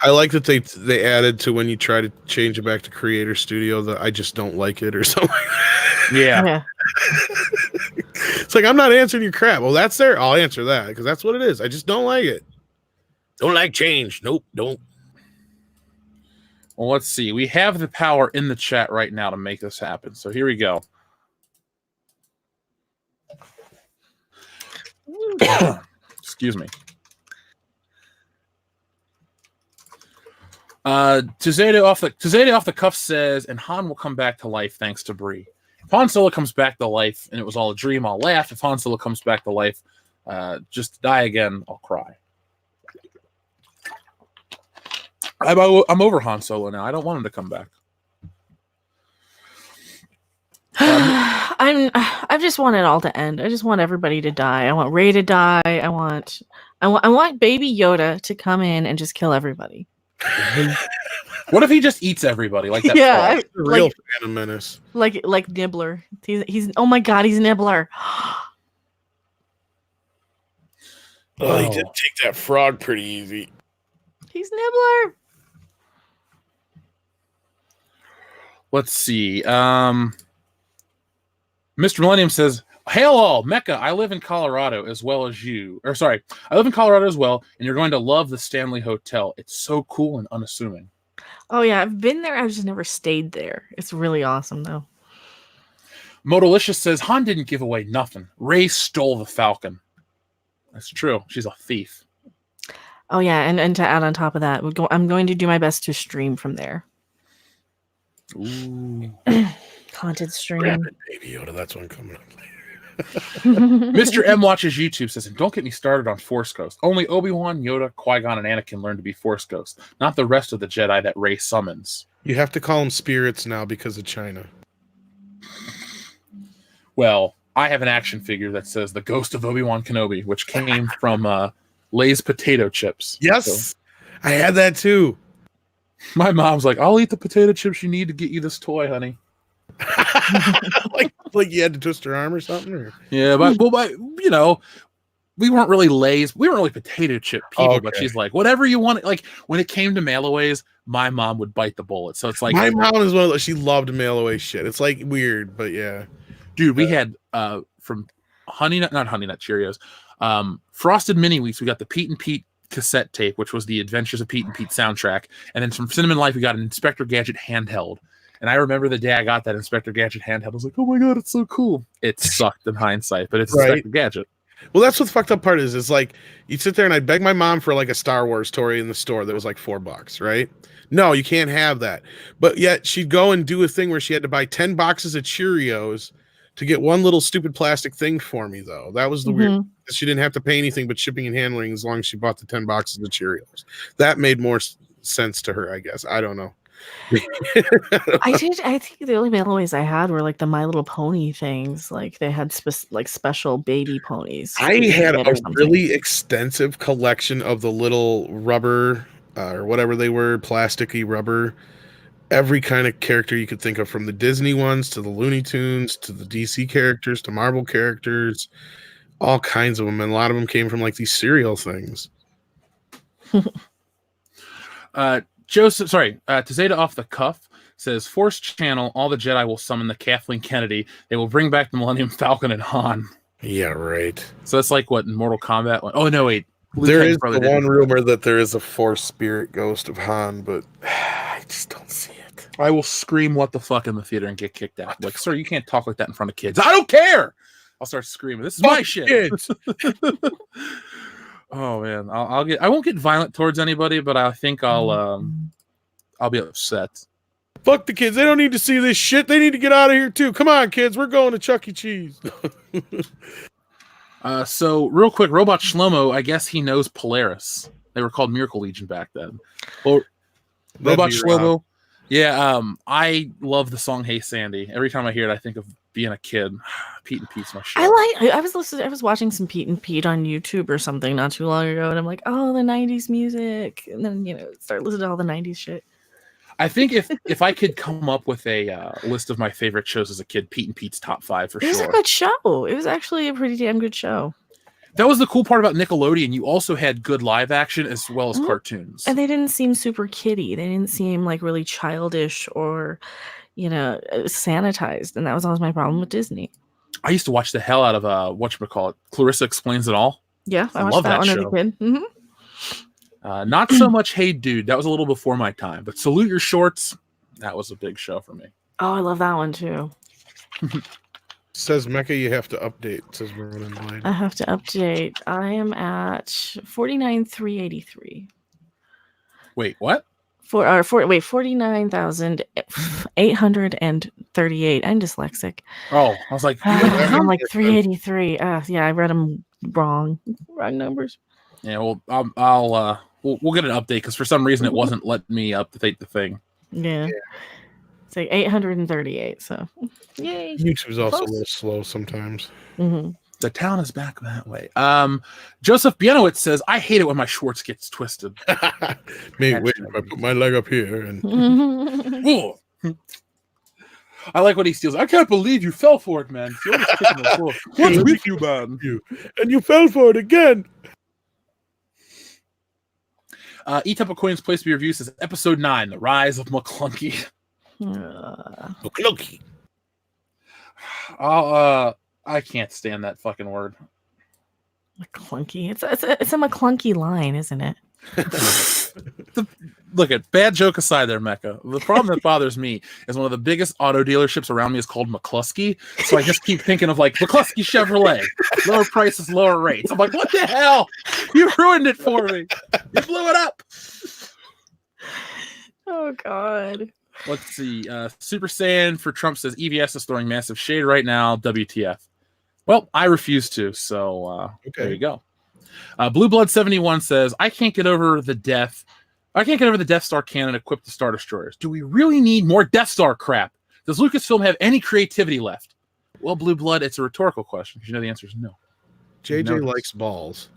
S3: I like that they added to when you try to change it back to Creator Studio, the I just don't like it or something.
S1: Yeah.
S2: Yeah.
S3: It's like, I'm not answering your crap. Well, that's there. I'll answer that because that's what it is. I just don't like it. Don't like change. Nope, don't.
S1: Well, let's see. We have the power in the chat right now to make this happen. So here we go. Excuse me. Tuzeda off the cuff says, and Han will come back to life thanks to Bree. If Han Solo comes back to life and it was all a dream, I'll laugh. If Han Solo comes back to life, just die again, I'll cry. I'm over Han Solo now. I don't want him to come back.
S2: I just want it all to end. I just want everybody to die. I want Rey to die. I want Baby Yoda to come in and just kill everybody.
S1: What if he just eats everybody like that?
S2: Yeah,
S3: The real Phantom Menace.
S2: like Nibbler. He's oh my god, he's Nibbler.
S3: Oh, he did take that frog pretty easy.
S2: He's Nibbler.
S1: Let's see. Mr. Millennium says, "Hail all, Mecca. I live in Colorado as well as you. Or sorry, I live in Colorado as well, and you're going to love the Stanley Hotel. It's so cool and unassuming."
S2: Oh yeah, I've been there. I've just never stayed there. It's really awesome though.
S1: Modalicious says, "Han didn't give away nothing. Rey stole the Falcon." That's true. She's a thief.
S2: Oh yeah, and to add on top of that, I'm going to do my best to stream from there.
S1: Ooh.
S2: Haunted stream.
S3: Rapid Baby Yoda. That's one coming up later.
S1: Mr. M watches YouTube says, and don't get me started on Force Ghost. Only Obi-Wan, Yoda, Qui-Gon, and Anakin learn to be Force Ghosts, not the rest of the Jedi that Rey summons.
S3: You have to call them spirits now because of China.
S1: Well, I have an action figure that says the Ghost of Obi-Wan Kenobi, which came from Lay's potato chips.
S3: Yes,
S1: So
S3: I had that too.
S1: my mom's like, "I'll eat the potato chips you need to get you this toy, honey."
S3: like you had to twist her arm or something. Or?
S1: Yeah, but we weren't really Lay's. We weren't really potato chip people, but she's like, whatever you want. Like when it came to mail-aways, my mom would bite the bullet. So it's like
S3: My mom is one of those. She loved mail away shit. It's like weird, but yeah.
S1: dude, we had from not Honey Nut Cheerios, Frosted Mini Wheats. We got the Pete and Pete cassette tape, which was the Adventures of Pete and Pete soundtrack, and then from Cinnamon Life, we got an Inspector Gadget handheld. And I remember the day I got that Inspector Gadget handheld. I was like, "Oh my god, it's so cool!" It sucked in hindsight, but it's
S3: Right.
S1: Inspector Gadget.
S3: Well, that's what the fucked up part is. It's like you'd sit there and I'd beg my mom for like a Star Wars toy in the store that was like $4, right? No, you can't have that. But yet she'd go and do a thing where she had to buy 10 boxes of Cheerios to get one little stupid plastic thing for me, though. That was the weird. She didn't have to pay anything but shipping and handling as long as she bought the 10 boxes of Cheerios. That made more sense to her, I guess. I don't know.
S2: I think the only mail-aways I had were like the My Little Pony things. Like they had special baby ponies.
S3: I had
S2: or
S3: a
S2: something.
S3: really extensive collection of the little rubber or whatever they were, plasticky rubber, every kind of character you could think of, from the Disney ones to the Looney Tunes to the DC characters to Marvel characters, all kinds of them. And a lot of them came from like these cereal things.
S1: Tazeda off the cuff says, "Force Channel, all the Jedi will summon the Kathleen Kennedy. They will bring back the Millennium Falcon and Han."
S3: Yeah, right.
S1: So that's like what in Mortal Kombat. Oh no, wait.
S3: There is the one rumor that there is a Force spirit ghost of Han, but I just don't see it.
S1: I will scream "what the fuck" in the theater and get kicked out. Like, sir, you can't talk like that in front of kids. I don't care. I'll start screaming. This is my shit.
S3: Kids.
S1: Oh man, I won't get violent towards anybody, but I think I'll be upset.
S3: Fuck the kids. They don't need to see this shit. They need to get out of here too. Come on, kids. We're going to Chuck E. Cheese.
S1: So real quick, Robot Shlomo, I guess he knows Polaris. They were called Miracle Legion back then. Well, Robot Shlomo. Yeah, I love the song "Hey Sandy." Every time I hear it, I think of being a kid. Pete and Pete's my shit.
S2: I was watching some Pete and Pete on YouTube or something not too long ago, and I'm like, oh, the 90s music, and then start listening to all the 90s shit.
S1: I think if I could come up with a list of my favorite shows as a kid, Pete and Pete's top 5 for sure.
S2: It was a good show. It was actually a pretty damn good show.
S1: That was the cool part about Nickelodeon. You also had good live action as well as cartoons.
S2: And they didn't seem super kiddie. They didn't seem like really childish or, sanitized, and that was always my problem with Disney.
S1: I used to watch the hell out of whatchamacallit, Clarissa Explains It All.
S2: Yeah, I
S1: love
S2: watched that
S1: that
S2: one as
S1: show.
S2: a kid. Hmm.
S1: Not so much Hey Dude. That was a little before my time. But Salute Your Shorts, that was a big show for me.
S2: Oh, I love that one too.
S3: Says Mecca, you have to update. It says we're running blind.
S2: I have to update. I am at 49,383.
S1: Wait, what?
S2: 49,838. I'm dyslexic.
S1: Oh, I was like,
S2: I'm like 383. Yeah, I read them wrong numbers.
S1: yeah. Well, we'll get an update because for some reason it wasn't letting me update the thing.
S2: Yeah. It's like 838. So, yay.
S3: YouTube's also
S2: Close.
S3: a little slow sometimes.
S2: Mm-hmm.
S1: The town is back that way. Joseph Bienowitz says, I hate it when my Schwartz gets twisted.
S3: Maybe wait, if I put my leg up here and
S1: Ooh. I like what he steals. I can't believe you fell for it, man. You're almost kicking the floor. What's with you, man?
S3: you fell for it again.
S1: E-Temple Coins Place to be reviewed says episode 9, The Rise of McClunky.
S3: McClunky.
S1: I can't stand that fucking word.
S2: McClunky. It's a McClunky line, isn't it?
S1: Look at bad joke aside there, Mecca. The problem that bothers me is one of the biggest auto dealerships around me is called McCluskey. So I just keep thinking of like McCluskey Chevrolet, lower prices, lower rates. I'm like, what the hell? You ruined it for me. You blew it up.
S2: Oh God.
S1: Let's see. Super Saiyan for Trump says EVS is throwing massive shade right now. WTF? Well, I refuse to. So There you go. Blue Blood 71 says, I can't get over the Death Star cannon equipped with Star Destroyers. Do we really need more Death Star crap? Does Lucasfilm have any creativity left? Well, Blue Blood, it's a rhetorical question because you know the answer is no.
S3: JJ likes balls.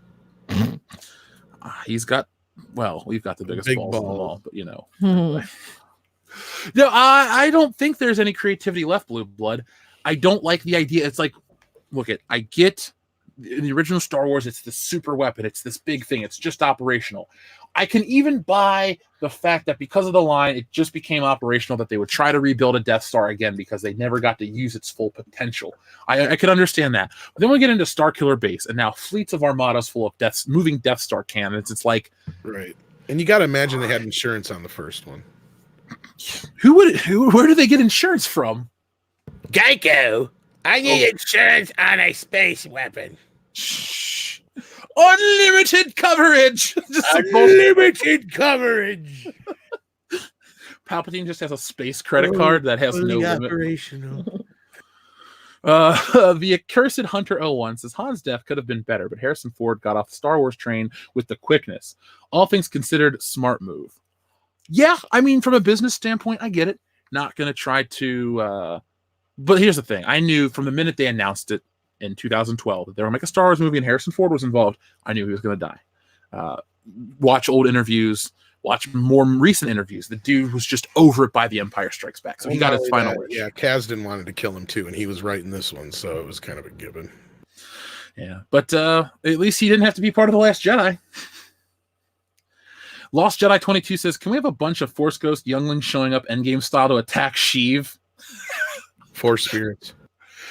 S1: We've got the biggest
S3: Big
S1: balls in the
S3: ball.
S1: ball, but you know. No, I don't think there's any creativity left, Blue Blood. I don't like the idea. It's like, I get in the original Star Wars, it's this super weapon. It's this big thing. It's just operational. I can even buy the fact that because of the line, it just became operational, that they would try to rebuild a Death Star again because they never got to use its full potential. I could understand that. But then we get into Starkiller Base, and now fleets of armadas full of moving Death Star cannons. It's like...
S3: Right. And you got to imagine they had insurance on the first one.
S1: Where do they get insurance from?
S4: Geico, I need insurance on a space weapon.
S1: Shh. Unlimited coverage. Just like
S4: Unlimited coverage.
S1: Palpatine just has a space credit card that has no limit.
S3: Operational.
S1: The accursed Hunter 01 says Han's death could have been better, but Harrison Ford got off the Star Wars train with the quickness. All things considered, smart move. Yeah, I mean, from a business standpoint, I get it. Not going to try to... But here's the thing. I knew from the minute they announced it in 2012 that they were going to make a Star Wars movie and Harrison Ford was involved. I knew he was going to die. Watch old interviews. Watch more recent interviews. The dude was just over it by The Empire Strikes Back. So he got his final wish.
S3: Yeah, Kasdan wanted to kill him too, and he was right in this one, so it was kind of a given.
S1: Yeah, but at least he didn't have to be part of The Last Jedi. Lost Jedi 22 says, can we have a bunch of Force Ghost younglings showing up Endgame style to attack Sheev?
S3: Force spirits.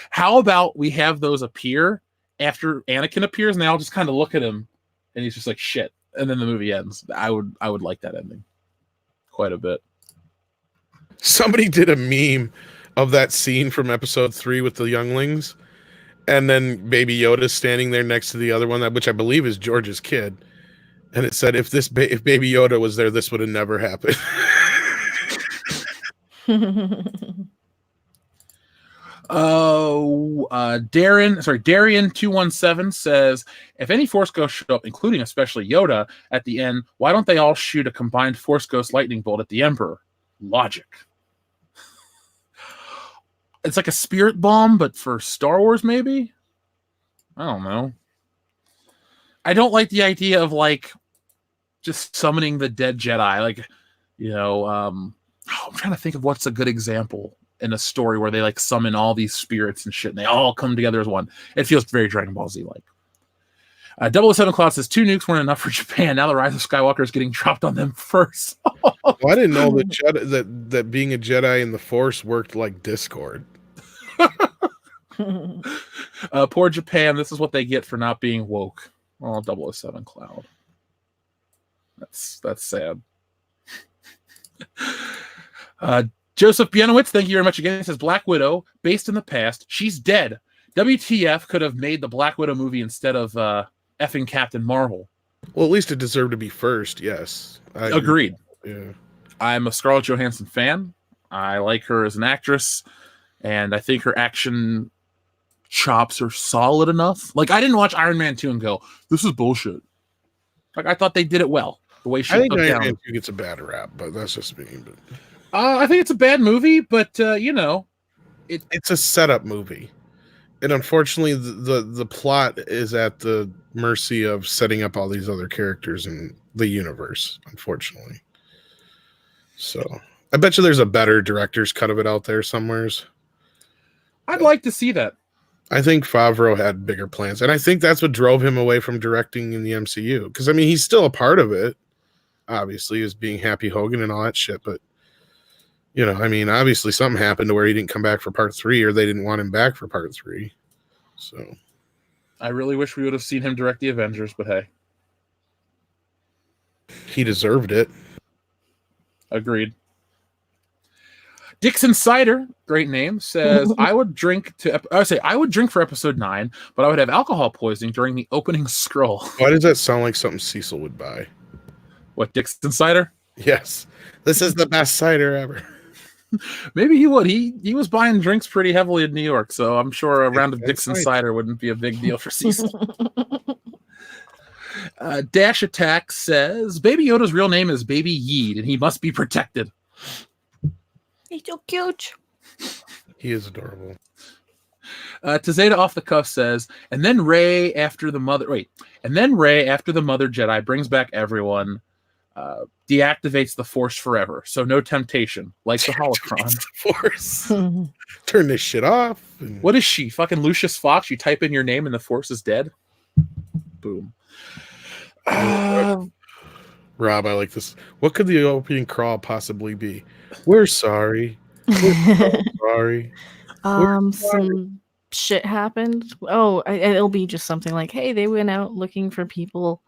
S1: How about we have those appear after Anakin appears and they all just kind of look at him and he's just like, shit. And then the movie ends. I would like that ending quite a bit.
S3: Somebody did a meme of that scene from episode 3 with the younglings, and then Baby Yoda standing there next to the other one, which I believe is George's kid. And it said, if Baby Yoda was there, this would have never happened.
S1: Darian217 says, if any Force Ghosts show up, including especially Yoda, at the end, why don't they all shoot a combined Force Ghost lightning bolt at the Emperor? Logic. It's like a spirit bomb, but for Star Wars, maybe? I don't know. I don't like the idea of, like, just summoning the dead Jedi. Like, I'm trying to think of what's a good example in a story where they like summon all these spirits and shit and they all come together as one. It feels very Dragon Ball Z like. 007 Cloud says 2 nukes weren't enough for Japan. Now the Rise of Skywalker is getting dropped on them first.
S3: Well, I didn't know that that being a Jedi in the Force worked like Discord.
S1: Poor Japan. This is what they get for not being woke. Oh, 007 Cloud. That's sad. Joseph Bienowitz, thank you very much again. He says Black Widow, based in the past, she's dead. WTF could have made the Black Widow movie instead of effing Captain Marvel.
S3: Well, at least it deserved to be first. Yes, I
S1: Agreed.
S3: Yeah.
S1: I'm a Scarlett Johansson fan. I like her as an actress, and I think her action chops are solid enough. Like, I didn't watch Iron Man 2 and go, this is bullshit. Like, I thought they did it well. The way she
S3: I think
S1: took
S3: Iron
S1: down.
S3: Man 2 gets a bad rap, but that's just me. But
S1: I think it's a bad movie, but
S3: it's a setup movie, and unfortunately, the plot is at the mercy of setting up all these other characters in the universe. Unfortunately, so I bet you there's a better director's cut of it out there somewheres.
S1: I'd like to see that.
S3: I think Favreau had bigger plans, and I think that's what drove him away from directing in the MCU. Because I mean, he's still a part of it, obviously, as being Happy Hogan and all that shit, but. You know, I mean, obviously something happened to where he didn't come back for part 3, or they didn't want him back for part 3. So
S1: I really wish we would have seen him direct the Avengers, but hey.
S3: he deserved it.
S1: Agreed. Dixon Cider, great name, says I would drink for episode 9, but I would have alcohol poisoning during the opening scroll.
S3: Why does that sound like something Cecil would buy?
S1: What, Dixon Cider?
S3: Yes. This is the best cider ever.
S1: Maybe he would. He was buying drinks pretty heavily in New York, so I'm sure a round of
S3: That's
S1: Dixon
S3: right.
S1: Cider wouldn't be a big deal for Cecil. Dash Attack says Baby Yoda's real name is Baby Yeed, and he must be protected.
S2: He's so cute.
S3: He is adorable.
S1: Tazeta off the cuff says, and then Rey after the mother Jedi brings back everyone, deactivates the Force forever, so no temptation, like the holocron.
S3: Force. Turn this shit off. And...
S1: What is she? Fucking Lucius Fox? You type in your name and the Force is dead? Boom.
S3: Rob, I like this. What could the opening crawl possibly be? We're sorry. We're so sorry.
S2: Some shit happened. Oh, it'll be just something like, hey, they went out looking for people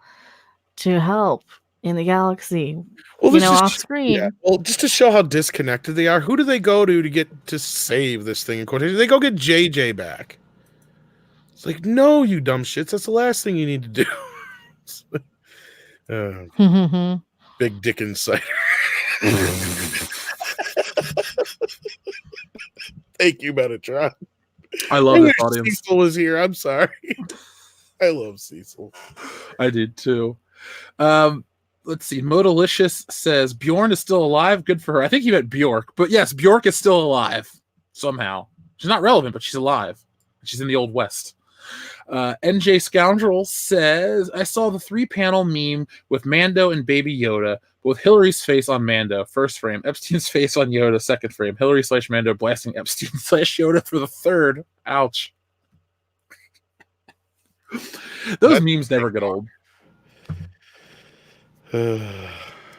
S2: to help in the galaxy,
S3: Well,
S2: off screen.
S3: Yeah. Well, just to show how disconnected they are, who do they go to get to save this thing? In quotation, they go get JJ back. It's like, no, you dumb shits. That's the last thing you need to do. Big dick insider. Thank you, Metatron.
S1: I love this audience.
S3: Cecil was here. I'm sorry. I love Cecil.
S1: I did too. Let's see. Modalicious says Bjorn is still alive. Good for her. I think he meant Bjork, but yes, Bjork is still alive somehow. She's not relevant, but she's alive. She's in the Old West. NJ Scoundrel says, I saw the 3-panel meme with Mando and Baby Yoda, with Hillary's face on Mando, first frame, Epstein's face on Yoda, second frame, Hillary / Mando blasting Epstein / Yoda for the third. Ouch. Those memes never get old.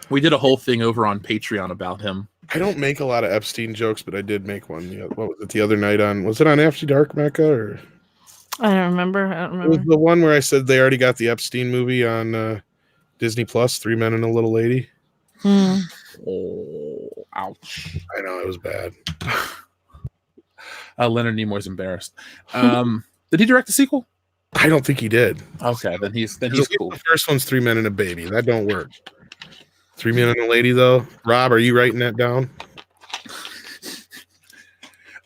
S1: We did a whole thing over on Patreon about him.
S3: I don't make a lot of Epstein jokes, but I did make one. What was it the other night on? Was it on After Dark, Mecca? Or
S2: I don't remember.
S3: it was the one where I said they already got the Epstein movie on Disney Plus, 3 Men and a Little Lady.
S1: Oh, ouch.
S3: I know, it was bad.
S1: Leonard Nimoy's embarrassed. Did he direct the sequel?
S3: I don't think he did.
S1: Okay, then he's cool.
S3: The first one's 3 Men and a Baby. That don't work. 3 Men and a Lady, though. Rob, are you writing that down?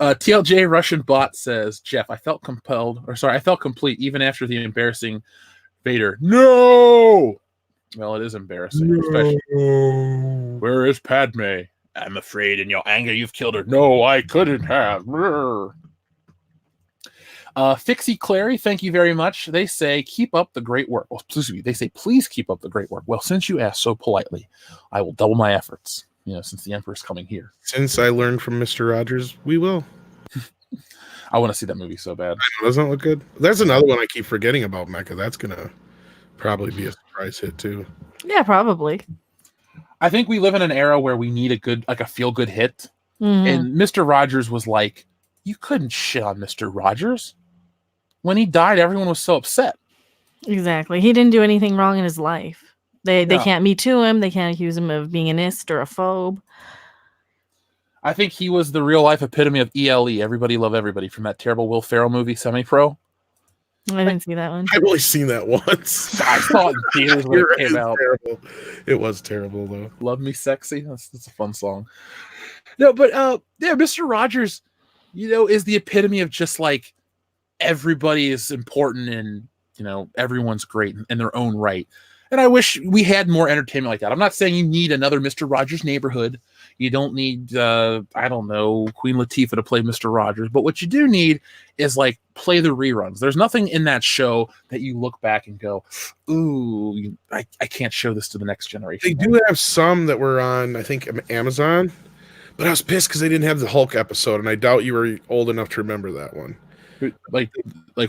S1: TLJ Russian Bot says, Jeff, I felt complete even after the embarrassing Vader. No! Well, it is embarrassing.
S3: No.
S1: Where is Padme? I'm afraid in your anger you've killed her. No, I couldn't have. Fixie Clary, thank you very much. They say, keep up the great work. Well, excuse me. They say, please keep up the great work. Well, since you asked so politely, I will double my efforts, since the Emperor's coming here.
S3: Since I learned from Mr. Rogers, we will.
S1: I want to see that movie so bad.
S3: Doesn't it look good? There's another one I keep forgetting about, Mecca. That's going to Probably be a surprise hit too.
S2: Yeah, probably.
S1: I think we live in an era where we need a feel good hit.
S2: Mhm.
S1: And Mr. Rogers was like, you couldn't shit on Mr. Rogers. When he died, everyone was so upset.
S2: Exactly. He didn't do anything wrong in his life. They
S1: No.
S2: can't Me Too him. They can't accuse him of being an ist or a phobe.
S1: I think he was the real life epitome of ELE. Everybody love everybody from that terrible Will Ferrell movie, Semi Pro.
S2: I didn't see that one.
S3: I've only seen that once.
S1: I saw it in theaters when
S3: You're
S1: it came
S3: right,
S1: out.
S3: terrible. It was terrible though.
S1: Love Me Sexy. That's a fun song. No, but yeah, Mr. Rogers, is the epitome of just like everybody is important and everyone's great in their own right. And I wish we had more entertainment like that. I'm not saying you need another Mr. Rogers Neighborhood. You don't need I don't know, Queen Latifah to play Mr. Rogers, but what you do need is like play the reruns. There's nothing in that show that you look back and go, ooh, I can't show this to the next generation.
S3: They do have some that were on, I think, Amazon, but I was pissed because they didn't have the Hulk episode, and I doubt you were old enough to remember that one.
S1: Like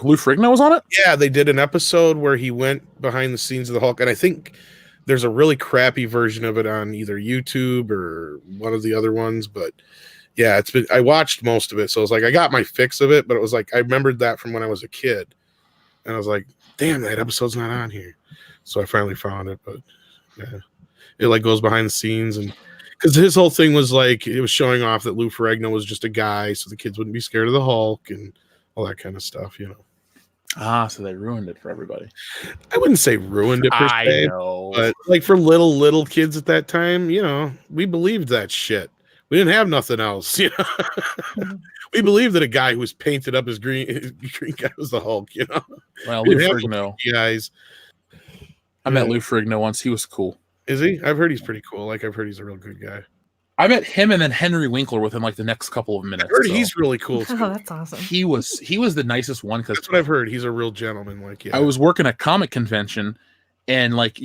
S1: Lou Ferrigno was on it?
S3: Yeah, they did an episode where he went behind the scenes of the Hulk, and I think there's a really crappy version of it on either YouTube or one of the other ones, but yeah, I watched most of it, so I was like, I got my fix of it, but it was like I remembered that from when I was a kid, and I was like, damn, that episode's not on here. So I finally found it, but yeah, it like goes behind the scenes, and because his whole thing was like it was showing off that Lou Ferrigno was just a guy, so the kids wouldn't be scared of the Hulk and all that kind of stuff,
S1: So they ruined it for everybody.
S3: I wouldn't say ruined it per
S1: I
S3: se,
S1: know.
S3: but like for little kids at that time, we believed that shit. We didn't have nothing else, We believed that a guy who was painted up as green guy was the Hulk,
S1: Well,
S3: We
S1: Lou
S3: didn't have
S1: Ferrigno.
S3: guys.
S1: I met Lou Ferrigno once. He was cool.
S3: Is he? I've heard he's pretty cool. Like I've heard he's a real good guy.
S1: I met him and then Henry Winkler within like the next couple of minutes.
S3: I heard
S1: so
S3: he's really cool
S2: Oh,
S3: too.
S2: that's awesome.
S1: he was the nicest one because
S3: That's what I've heard. He's a real gentleman. Like, yeah.
S1: I was working a comic convention and like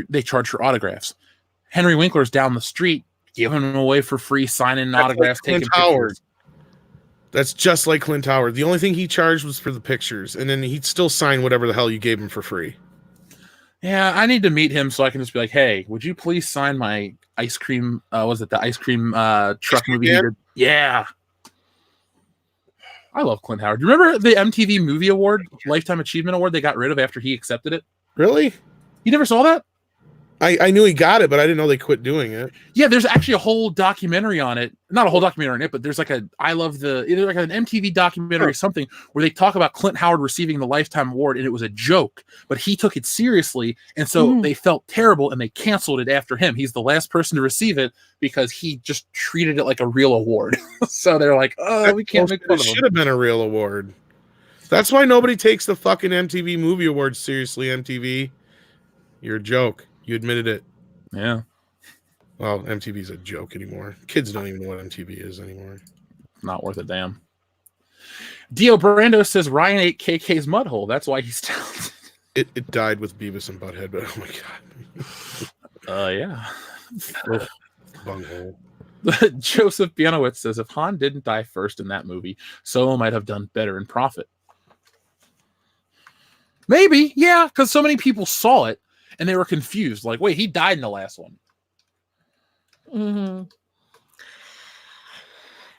S1: they charge for autographs. Henry Winkler's down the street giving them away for free, signing
S3: That's
S1: autographs,
S3: like
S1: taking
S3: Clint Howard.
S1: pictures.
S3: That's just like Clint Howard. The only thing he charged was for the pictures, and then he'd still sign whatever the hell you gave him for free.
S1: Yeah, I need to meet him so I can just be like, hey, would you please sign my ice cream? Was it the ice cream truck movie? He did? Yeah. I love Clint Howard. Do you remember the MTV Movie Award, Lifetime Achievement Award they got rid of after he accepted it?
S3: Really?
S1: You never saw that?
S3: I knew he got it, but I didn't know they quit doing it.
S1: Yeah, there's actually a whole documentary on it. Not a whole documentary on it, but there's like either like an MTV documentary or something where they talk about Clint Howard receiving the Lifetime Award and it was a joke, but he took it seriously. And so they felt terrible and they canceled it after him. He's the last person to receive it because he just treated it like a real award. So they're like, oh, we can't make fun of
S3: It
S1: him.
S3: should have been a real award. That's why nobody takes the fucking MTV Movie Awards seriously, MTV. You're a joke. You admitted it.
S1: Yeah,
S3: Well, MTV's a joke anymore. Kids don't even know what MTV is anymore.
S1: not worth a damn. Dio Brando says Ryan ate KK's mud hole. That's why he's talented.
S3: It died with Beavis and Butthead, but oh my god.
S1: Yeah.
S3: Bunghole.
S1: Joseph Bianowitz says if Han didn't die first in that movie, Solo might have done better in profit. Maybe, yeah, because so many people saw it and they were confused. Like, wait, he died in the last one.
S2: Mm-hmm.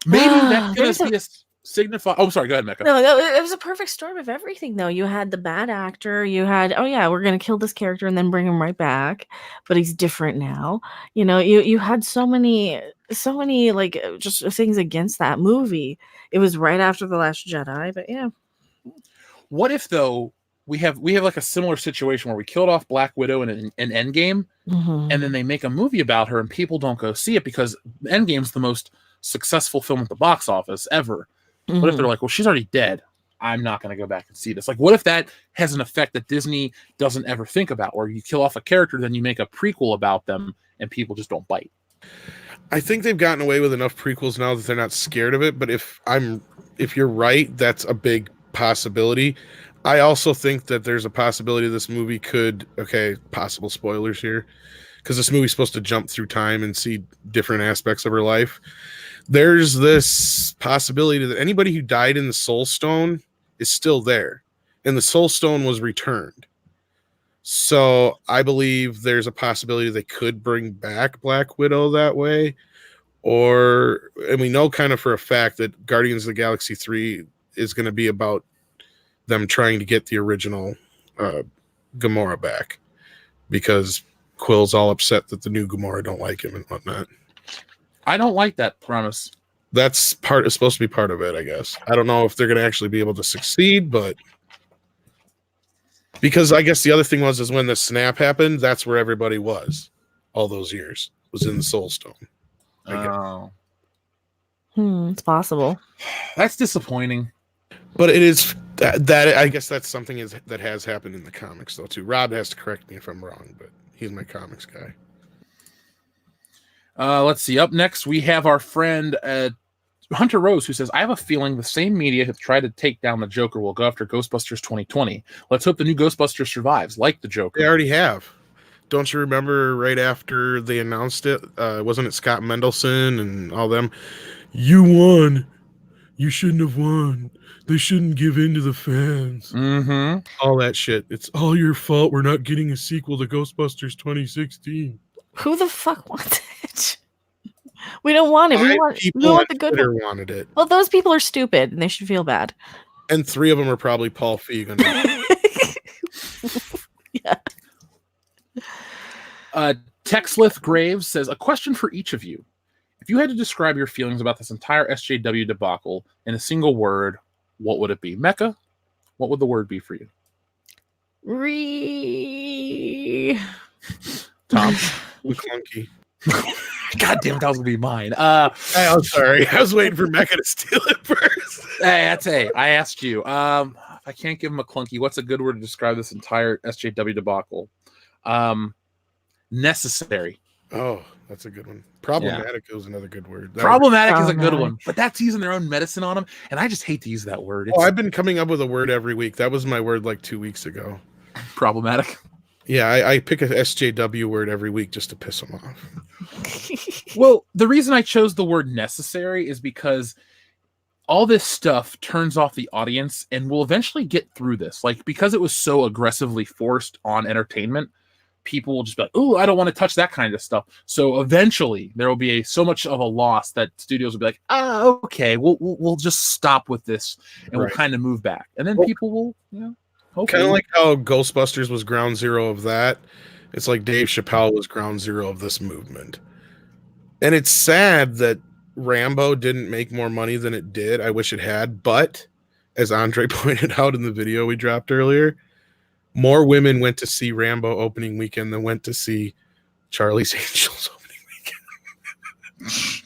S1: Maybe that
S2: There's
S1: could be a signify. Oh, sorry. Go ahead, Mecca.
S2: No, it was a perfect storm of everything, though. You had the bad actor. You had, oh yeah, we're gonna kill this character and then bring him right back, but he's different now. You had so many like just things against that movie. It was right after The Last Jedi, but yeah.
S1: What if though we have like a similar situation where we killed off Black Widow in an Endgame,
S2: Mhm.
S1: and then they make a movie about her and people don't go see it because Endgame's the most successful film at the box office ever. What if they're like, well, she's already dead. I'm not going to go back and see this. Like, what if that has an effect that Disney doesn't ever think about, where you kill off a character, then you make a prequel about them and people just don't bite?
S3: I think they've gotten away with enough prequels now that they're not scared of it. But if you're right, that's a big possibility. I also think that there's a possibility this movie could, possible spoilers here, because this movie's supposed to jump through time and see different aspects of her life. There's this possibility that anybody who died in the Soul Stone is still there, and the Soul Stone was returned. So I believe there's a possibility they could bring back Black Widow that way. And we know kind of for a fact that Guardians of the Galaxy 3 is going to be about them trying to get the original Gamora back, because Quill's all upset that the new Gamora don't like him and whatnot.
S1: I don't like that premise.
S3: That's supposed to be part of it, I guess. I don't know if they're going to actually be able to succeed, but because I guess the other thing is when the snap happened, that's where everybody was all those years, was in the Soul Stone.
S1: Oh,
S2: It's possible.
S1: that's disappointing.
S3: But it is that I guess that's something that has happened in the comics though too. Rob has to correct me if I'm wrong, but he's my comics guy.
S1: Let's see. Up next, we have our friend Hunter Rose, who says, I have a feeling the same media have tried to take down the Joker will go after Ghostbusters 2020. Let's hope the new Ghostbusters survives, like the Joker.
S3: They already have. Don't you remember right after they announced it? Wasn't it Scott Mendelson and all them? You won. You shouldn't have won. They shouldn't give in to the fans.
S1: Mm-hmm.
S3: All that shit. It's all your fault. We're not getting a sequel to Ghostbusters 2016.
S2: Who the fuck wants it? We don't want it. We want the good one.
S3: Wanted it.
S2: Well, those people are stupid and they should feel bad.
S3: And 3 of them are probably Paul Feig.
S2: Yeah.
S1: Texlith Graves says, a question for each of you. If you had to describe your feelings about this entire SJW debacle in a single word, what would it be? Mecca, what would the word be for you? Tom?
S3: McClunky.
S1: God damn it, that was going to be mine.
S3: I'm sorry. I was waiting for Mecca to steal it first.
S1: Hey, I asked you. If I can't give him a clunky, what's a good word to describe this entire SJW debacle? Necessary.
S3: Oh, that's a good one. Problematic is another good word.
S1: Problematic is a good one, but that's using their own medicine on them, and I just hate to use that word.
S3: I've been coming up with a word every week. That was my word like 2 weeks ago.
S1: Problematic.
S3: Yeah, I pick a SJW word every week just to piss them off.
S1: Well, the reason I chose the word necessary is because all this stuff turns off the audience, and we'll eventually get through this. Like, because it was so aggressively forced on entertainment, people will just be like, oh, I don't want to touch that kind of stuff. So eventually there will be so much of a loss that studios will be like, oh, okay, we'll just stop with this and we'll kind of move back. And then people will,
S3: kind of like how Ghostbusters was ground zero of that. It's like Dave Chappelle was ground zero of this movement. And it's sad that Rambo didn't make more money than it did. I wish it had. But as Andre pointed out in the video we dropped earlier, more women went to see Rambo opening weekend than went to see Charlie's Angels opening weekend.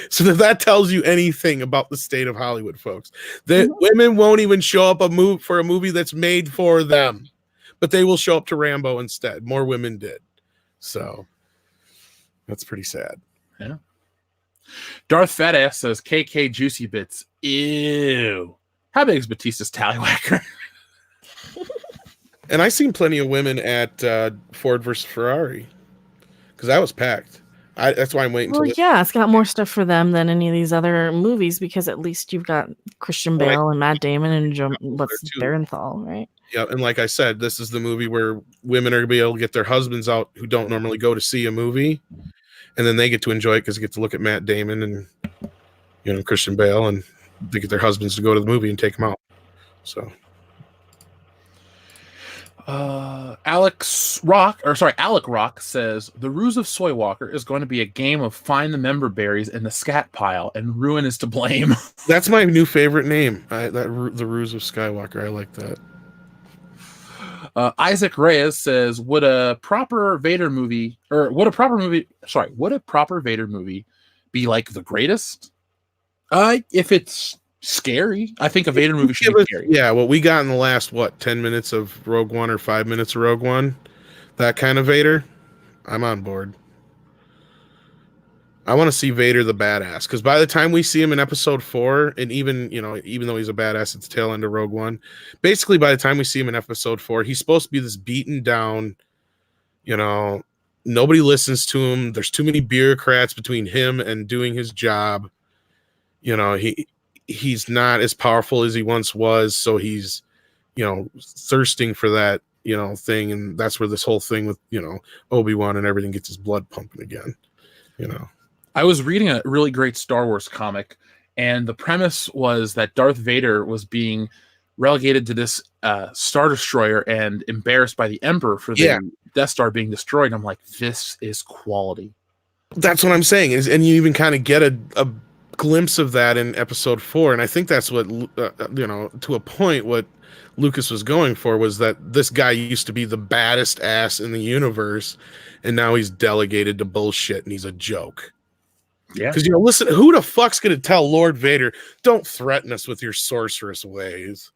S3: So if that tells you anything about the state of Hollywood, folks, that women won't even show up for a movie that's made for them, but they will show up to Rambo instead. More women did. So that's pretty sad.
S1: Yeah. Darth Fatass says, KK Juicy Bits. Ew. How big is Batista's tallywhacker?
S3: And I seen plenty of women at Ford versus Ferrari because that was packed. That's why I'm waiting.
S2: Well, yeah, it's got more stuff for them than any of these other movies because at least you've got Christian Bale and Matt Damon and Barenthal, right?
S3: Yeah, and like I said, this is the movie where women are going to be able to get their husbands out who don't normally go to see a movie, and then they get to enjoy it because they get to look at Matt Damon and Christian Bale, and they get their husbands to go to the movie and take them out. So.
S1: Alec Rock says the ruse of Soy Walker is going to be a game of find the member berries in the scat pile, and Ruin is to blame.
S3: That's my new favorite name. The ruse of Skywalker. I like that.
S1: Isaac Reyes says, would a proper Vader movie be like The Greatest? If it's scary, I think a Vader movie should be scary.
S3: Yeah, what we got in the last 10 minutes of Rogue One or 5 minutes of Rogue One, that kind of Vader, I'm on board. I want to see Vader the badass, because by the time we see him in Episode 4, and even though he's a badass at the tail end of Rogue One, basically by the time we see him in Episode 4, he's supposed to be this beaten down, nobody listens to him. There's too many bureaucrats between him and doing his job. He's not as powerful as he once was, so he's thirsting for that thing, and that's where this whole thing with Obi-Wan and everything gets his blood pumping again.
S1: I was reading a really great Star Wars comic, and the premise was that Darth Vader was being relegated to this Star Destroyer and embarrassed by the Emperor for the Death Star being destroyed. I'm like, this is quality.
S3: That's what I'm saying. And you even kind of get a glimpse of that in Episode 4, and I think that's what to a point what Lucas was going for, was that this guy used to be the baddest ass in the universe, and now he's delegated to bullshit, and he's a joke.
S1: Yeah.
S3: Because, listen, who the fuck's going to tell Lord Vader, don't threaten us with your sorceress ways?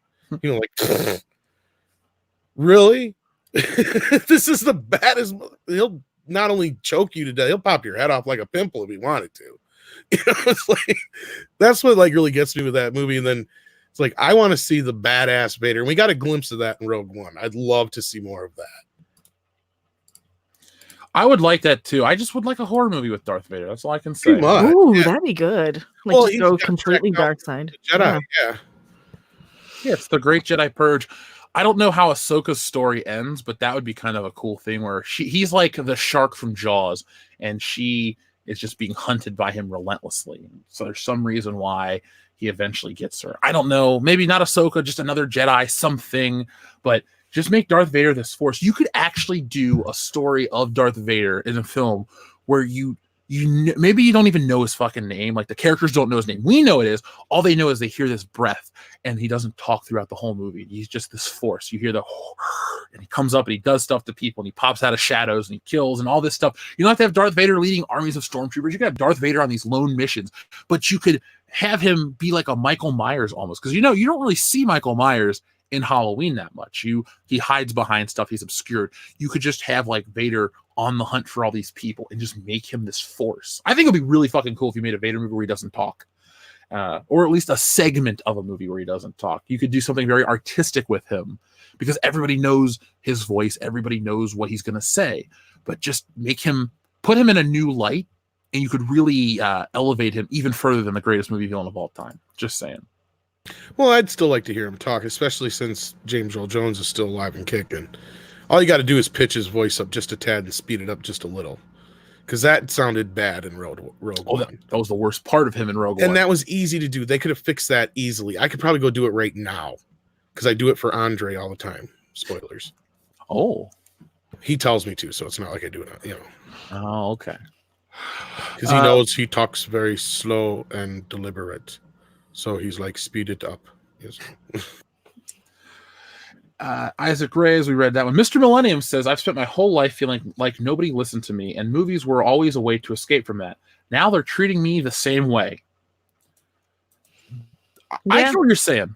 S3: Really? This is the baddest. He'll not only choke you to death, he'll pop your head off like a pimple if he wanted to. It's like, that's what really gets me with that movie. And then it's like, I want to see the badass Vader. And we got a glimpse of that in Rogue One. I'd love to see more of that.
S1: I would like that too. I just would like a horror movie with Darth Vader. That's all I can say.
S2: Ooh, that'd be good. Just go completely dark side.
S3: Jedi, yeah.
S1: Yeah, it's the Great Jedi Purge. I don't know how Ahsoka's story ends, but that would be kind of a cool thing where he's like the shark from Jaws, and she is just being hunted by him relentlessly. So there's some reason why he eventually gets her. I don't know. Maybe not Ahsoka, just another Jedi, something, but just make Darth Vader this force. You could actually do a story of Darth Vader in a film where maybe you don't even know his fucking name. Like, the characters don't know his name. We know it is. All they know is they hear this breath, and he doesn't talk throughout the whole movie. He's just this force. You hear and he comes up and he does stuff to people, and he pops out of shadows and he kills and all this stuff. You don't have to have Darth Vader leading armies of stormtroopers. You could have Darth Vader on these lone missions, but you could have him be like a Michael Myers almost, because you don't really see Michael Myers in Halloween that much. He hides behind stuff. He's obscured. You could just have like Vader on the hunt for all these people and just make him this force. I think it'd be really fucking cool if you made a Vader movie where he doesn't talk, or at least a segment of a movie where he doesn't talk. You could do something very artistic with him because everybody knows his voice. Everybody knows what he's going to say, but just put him in a new light, and you could really elevate him even further than the greatest movie villain of all time. Just saying.
S3: Well, I'd still like to hear him talk, especially since James Earl Jones is still alive and kicking. All you got to do is pitch his voice up just a tad and speed it up just a little, because that sounded bad in Rogue One.
S1: That was the worst part of him in Rogue One.
S3: And that was easy to do. They could have fixed that easily. I could probably go do it right now, because I do it for Andre all the time. Spoilers.
S1: Oh.
S3: He tells me to, so it's not like I do it,
S1: Oh, okay.
S3: Because he knows he talks very slow and deliberate. So he's like, speed it up. Yes.
S1: Isaac Reyes, we read that one. Mr. Millennium says, I've spent my whole life feeling like nobody listened to me, and movies were always a way to escape from that. Now they're treating me the same way. I get what you're saying.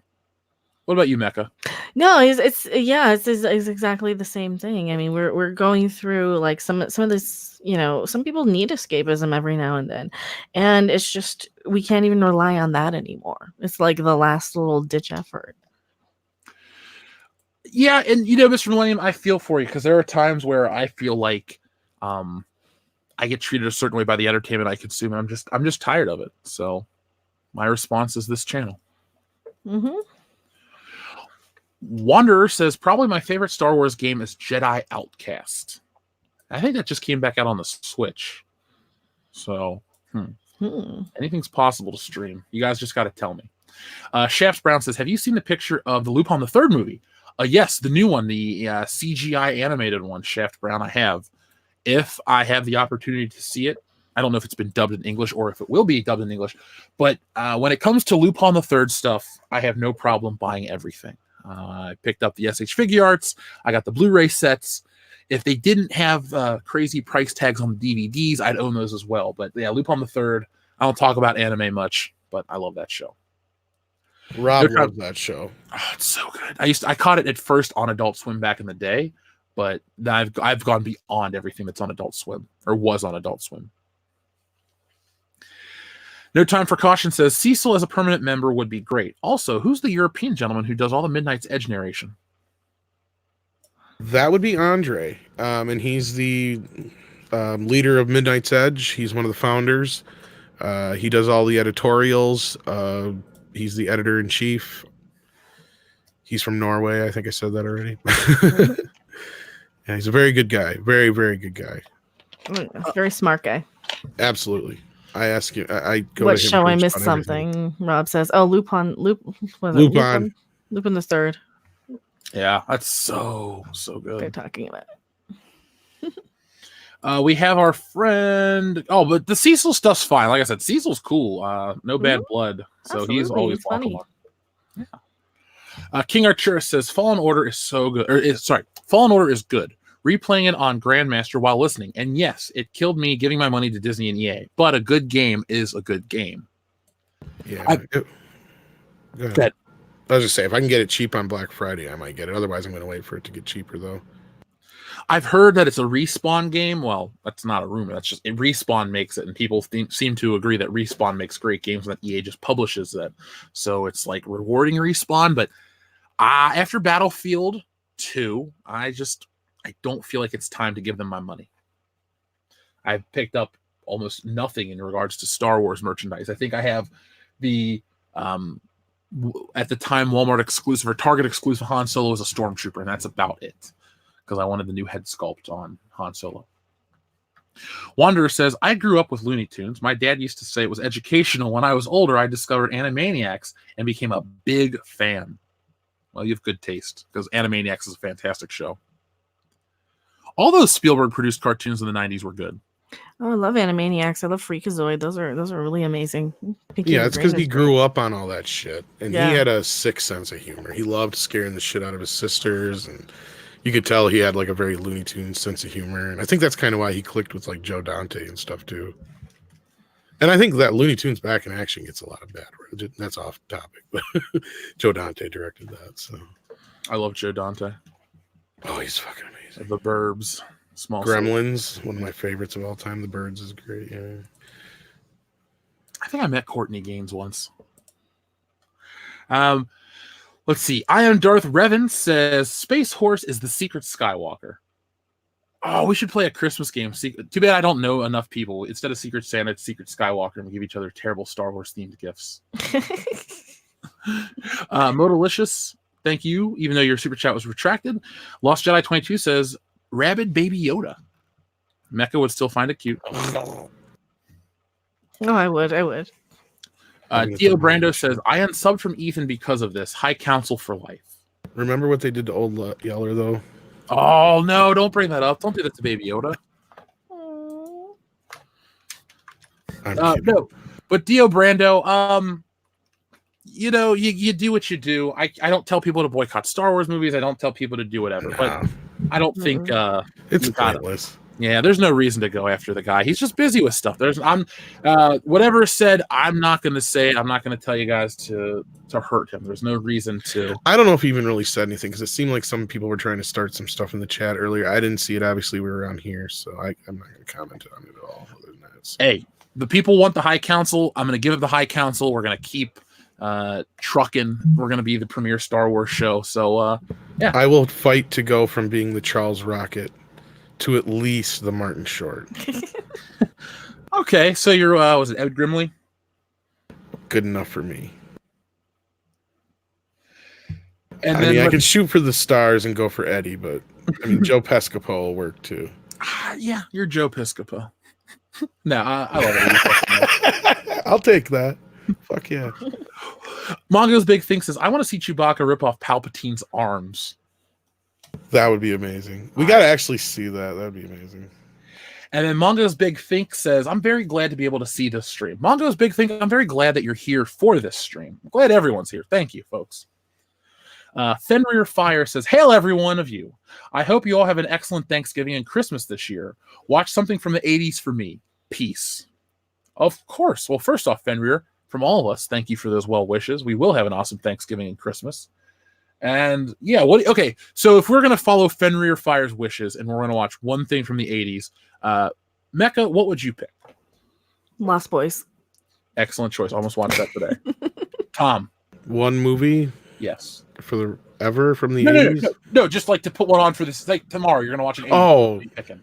S1: What about you, Mecca?
S2: No, it's exactly the same thing. I mean, we're going through like some of this, some people need escapism every now and then, and it's just we can't even rely on that anymore. It's like the last little ditch effort.
S1: Yeah, and Mr. Millennium, I feel for you, because there are times where I feel like I get treated a certain way by the entertainment I consume, and I'm just tired of it. So my response is this channel.
S2: Mm-hmm.
S1: Wanderer says, probably my favorite Star Wars game is Jedi Outcast. I think that just came back out on the Switch. So anything's possible to stream. You guys just got to tell me. Shafts Brown says, have you seen the picture of the Lupin the Third movie? Yes, the new one, the CGI animated one, Shaft Brown, I have. If I have the opportunity to see it, I don't know if it's been dubbed in English or if it will be dubbed in English, but when it comes to Lupin the Third stuff, I have no problem buying everything. I picked up the SH Figure Arts. I got the Blu-ray sets. If they didn't have crazy price tags on the DVDs, I'd own those as well. But yeah, Lupin the Third, I don't talk about anime much, but I love that show.
S3: Rob loves that show.
S1: Oh, it's so good. I caught it at first on Adult Swim back in the day, but I've gone beyond everything that's on Adult Swim, or was on Adult Swim. No Time for Caution says, Cecil as a permanent member would be great. Also, who's the European gentleman who does all the Midnight's Edge narration?
S3: That would be Andre. And he's the leader of Midnight's Edge. He's one of the founders. He does all the editorials. He's the editor-in-chief. He's from Norway. I think I said that already. Yeah, he's a very good guy. Very, very good guy.
S2: Very smart guy.
S3: Absolutely. I ask you. I go
S2: What
S3: to him
S2: show? I
S3: first
S2: missed
S3: on everything.
S2: something. Rob says, "Oh, Lupin. Was it
S3: Lupin.
S2: Lupin the Third.
S1: Yeah, that's so
S2: They're
S1: good.
S2: talking about.
S1: We have our friend. Oh, but the Cecil stuff's fine. Like I said, Cecil's cool. No bad blood, so he's
S2: Absolutely,
S1: always
S2: he's
S1: welcome.
S2: funny.
S1: King Archer says Fallen Order is so good. Fallen Order is good. Replaying it on Grandmaster while listening, and yes, it killed me giving my money to Disney and EA. But a good game is a good game.
S3: Yeah.
S1: That-
S3: I was just saying, if I can get it cheap on Black Friday, I might get it. Otherwise, I'm going to wait for it to get cheaper, though.
S1: I've heard that it's a Respawn game. Well, that's not a rumor. That's just Respawn makes it, and people seem to agree that Respawn makes great games, and that EA just publishes that. So it's like rewarding Respawn. But after Battlefield 2, I don't feel like it's time to give them my money. I've picked up almost nothing in regards to Star Wars merchandise. I think I have the at the time Walmart exclusive or Target exclusive Han Solo as a Stormtrooper, and that's about it. Because I wanted the new head sculpt on Han Solo. Wanderer says, I grew up with Looney Tunes. My dad used to say it was educational. When I was older, I discovered Animaniacs and became a big fan. Well, you have good taste, because Animaniacs is a fantastic show. All those Spielberg-produced cartoons in the 90s were good.
S2: Oh, I love Animaniacs. I love Freakazoid. Those are really amazing. Pinky
S3: Yeah,
S2: and
S3: it's because
S2: Brain
S3: he
S2: is
S3: grew up on all that shit. And
S2: Yeah.
S3: he had a sick sense of humor. He loved scaring the shit out of his sisters, and you could tell he had like a very Looney Tunes sense of humor. And I think that's kind of why he clicked with like Joe Dante and stuff too. And I think that Looney Tunes Back in Action gets a lot of bad. That's off topic, but Joe Dante directed that. So
S1: I love Joe Dante.
S3: oh, he's fucking amazing.
S1: The Burbs. Small
S3: Gremlins, one of my favorites of all time. The Birds is great. Yeah.
S1: I think I met Courtney Gaines once. Let's see. I am Darth Revan says Space Horse is the secret Skywalker. Oh, we should play a Christmas game. Too bad I don't know enough people. Instead of Secret Santa, it's Secret Skywalker, and we give each other terrible Star Wars themed gifts. Modalicious, thank you. Even though your super chat was retracted. Lost Jedi 22 says Rabid Baby Yoda. Mecca would still find it cute.
S2: Oh, I would.
S1: Dio Brando says, I unsubbed from Ethan because of this. High Council for life.
S3: Remember what they did to Old Yeller, though?
S1: Oh, no, don't bring that up. Don't do that to Baby Yoda. No, but Dio Brando, you know, you do what you do. I don't tell people to boycott Star Wars movies. I don't tell people to do whatever.
S3: Nah.
S1: But I don't think
S3: it's
S1: you gotta-
S3: pointless.
S1: Yeah, there's no reason to go after the guy. He's just busy with stuff. Whatever said, I'm not going to say it. I'm not going to tell you guys to hurt him. There's no reason to.
S3: I don't know if he even really said anything, because it seemed like some people were trying to start some stuff in the chat earlier. I didn't see it. Obviously, we were around here, so I'm not going to comment on it at all. Other than that, so.
S1: Hey, the people want the High Council. I'm going to give it the High Council. We're going to keep trucking. We're going to be the premier Star Wars show. So, yeah.
S3: I will fight to go from being the Charles Rocket to at least the Martin Short.
S1: Okay, so you're, was it Ed Grimley?
S3: Good enough for me.
S1: And
S3: I
S1: then
S3: mean, I can shoot for the stars and go for Eddie, but I mean, Joe Pescopo will work too.
S1: Yeah, you're Joe Piscopo. No, I love it.
S3: I'll take that. Fuck yeah.
S1: Mongo's Big Thing says, I want to see Chewbacca rip off Palpatine's arms.
S3: That would be amazing. We got to actually see that. That would be amazing.
S1: And then Mongo's Big Think says, I'm very glad to be able to see this stream. Mongo's Big Think, I'm very glad that you're here for this stream. I'm glad everyone's here. Thank you, folks. Fenrir Fire says, hail every one of you. I hope you all have an excellent Thanksgiving and Christmas this year. Watch something from the 80s for me. Peace. Of course. Well, first off, Fenrir, from all of us, thank you for those well wishes. We will have an awesome Thanksgiving and Christmas. And yeah, okay. So if we're going to follow Fenrir Fire's wishes and we're going to watch one thing from the 80s, Mecca, what would you pick?
S2: Lost Boys.
S1: Excellent choice. Almost watched that today. Tom.
S3: One movie
S1: Yes.
S3: for the ever from the
S1: No,
S3: 80s?
S1: no, just like to put one on for this. Like tomorrow, you're going to watch an 80s.
S3: Oh.
S1: What are you picking?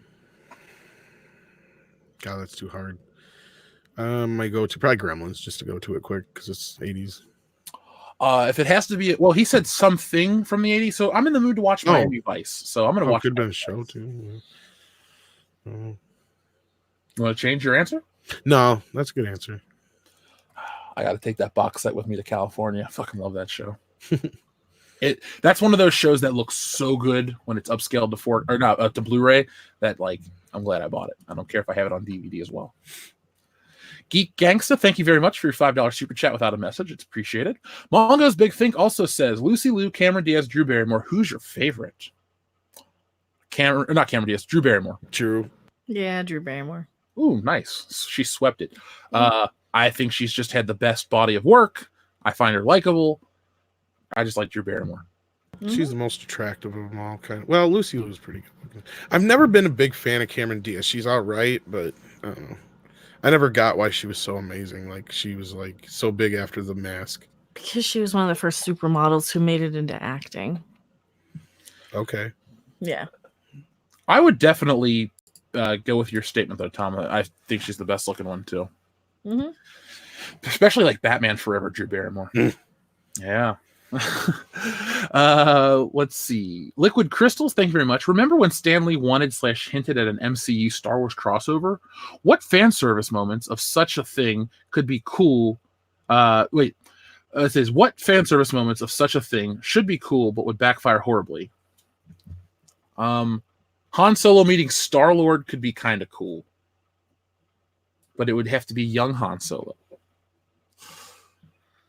S3: God, that's too hard. I go to probably Gremlins just to go to it quick because it's 80s.
S1: If it has to be, well, he said something from the 80s, so I'm in the mood to watch Miami Vice. So I'm going to watch.
S3: Could have been a
S1: Miami
S3: show
S1: Vice.
S3: too.
S1: You want to change your answer?
S3: No, that's a good answer.
S1: I got to take that box set with me to California. I fucking love that show. That's one of those shows that looks so good when it's upscaled to Blu-ray that like I'm glad I bought it. I don't care if I have it on DVD as well. Geek Gangsta, thank you very much for your $5 super chat without a message. It's appreciated. Mongo's Big Think also says Lucy Liu, Cameron Diaz, Drew Barrymore. Who's your favorite? Not Cameron Diaz, Drew Barrymore.
S3: True.
S2: Yeah, Drew Barrymore.
S1: Ooh, nice. She swept it. I think she's just had the best body of work. I find her likable. I just like Drew Barrymore.
S3: She's the most attractive of them all. Kind of. Well, Lucy Liu's pretty good. I've never been a big fan of Cameron Diaz. She's all right, but I don't know. I never got why she was so amazing. Like she was like so big after The Mask.
S2: Because she was one of the first supermodels who made it into acting.
S3: Okay.
S2: Yeah.
S1: I would definitely go with your statement, though, Tom. I think she's the best looking one, too.
S2: Mm-hmm.
S1: Especially like Batman Forever, Drew Barrymore. Yeah. Let's see. Liquid Crystals, thank you very much. Remember when Stan Lee wanted/hinted at an MCU Star Wars crossover? What fan service moments of such a thing could be cool? It says, what fan service moments of such a thing should be cool but would backfire horribly? Han Solo meeting Star-Lord could be kind of cool, but it would have to be young Han Solo.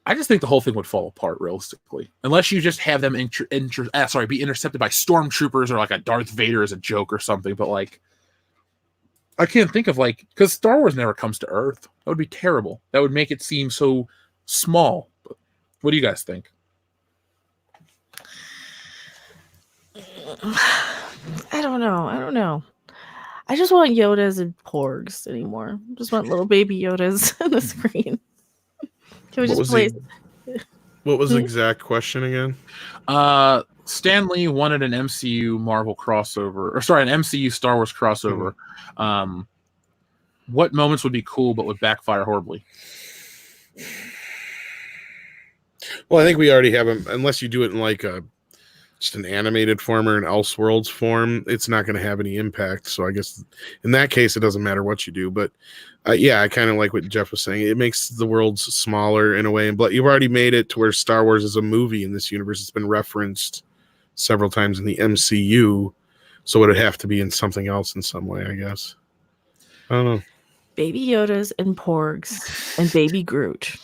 S1: I just think the whole thing would fall apart realistically, unless you just have them be intercepted by stormtroopers or like a Darth Vader as a joke or something. But like, I can't think of because Star Wars never comes to Earth. That would be terrible. That would make it seem so small. But what do you guys think?
S2: I don't know. I just want Yodas and Porgs anymore. I just want little baby Yodas on the screen. Can we just play?
S3: What was the exact question again?
S1: Stan Lee wanted an MCU Marvel crossover, an MCU Star Wars crossover. What moments would be cool but would backfire horribly?
S3: Well, I think we already have them. Unless you do it in like just an animated form or an Elseworlds form, it's not going to have any impact. So I guess in that case, it doesn't matter what you do. But yeah, I kind of like what Jeff was saying. It makes the worlds smaller in a way. But you've already made it to where Star Wars is a movie in this universe. It's been referenced several times in the MCU. So it would have to be in something else in some way, I guess. I don't know.
S2: Baby Yodas and Porgs and Baby Groot.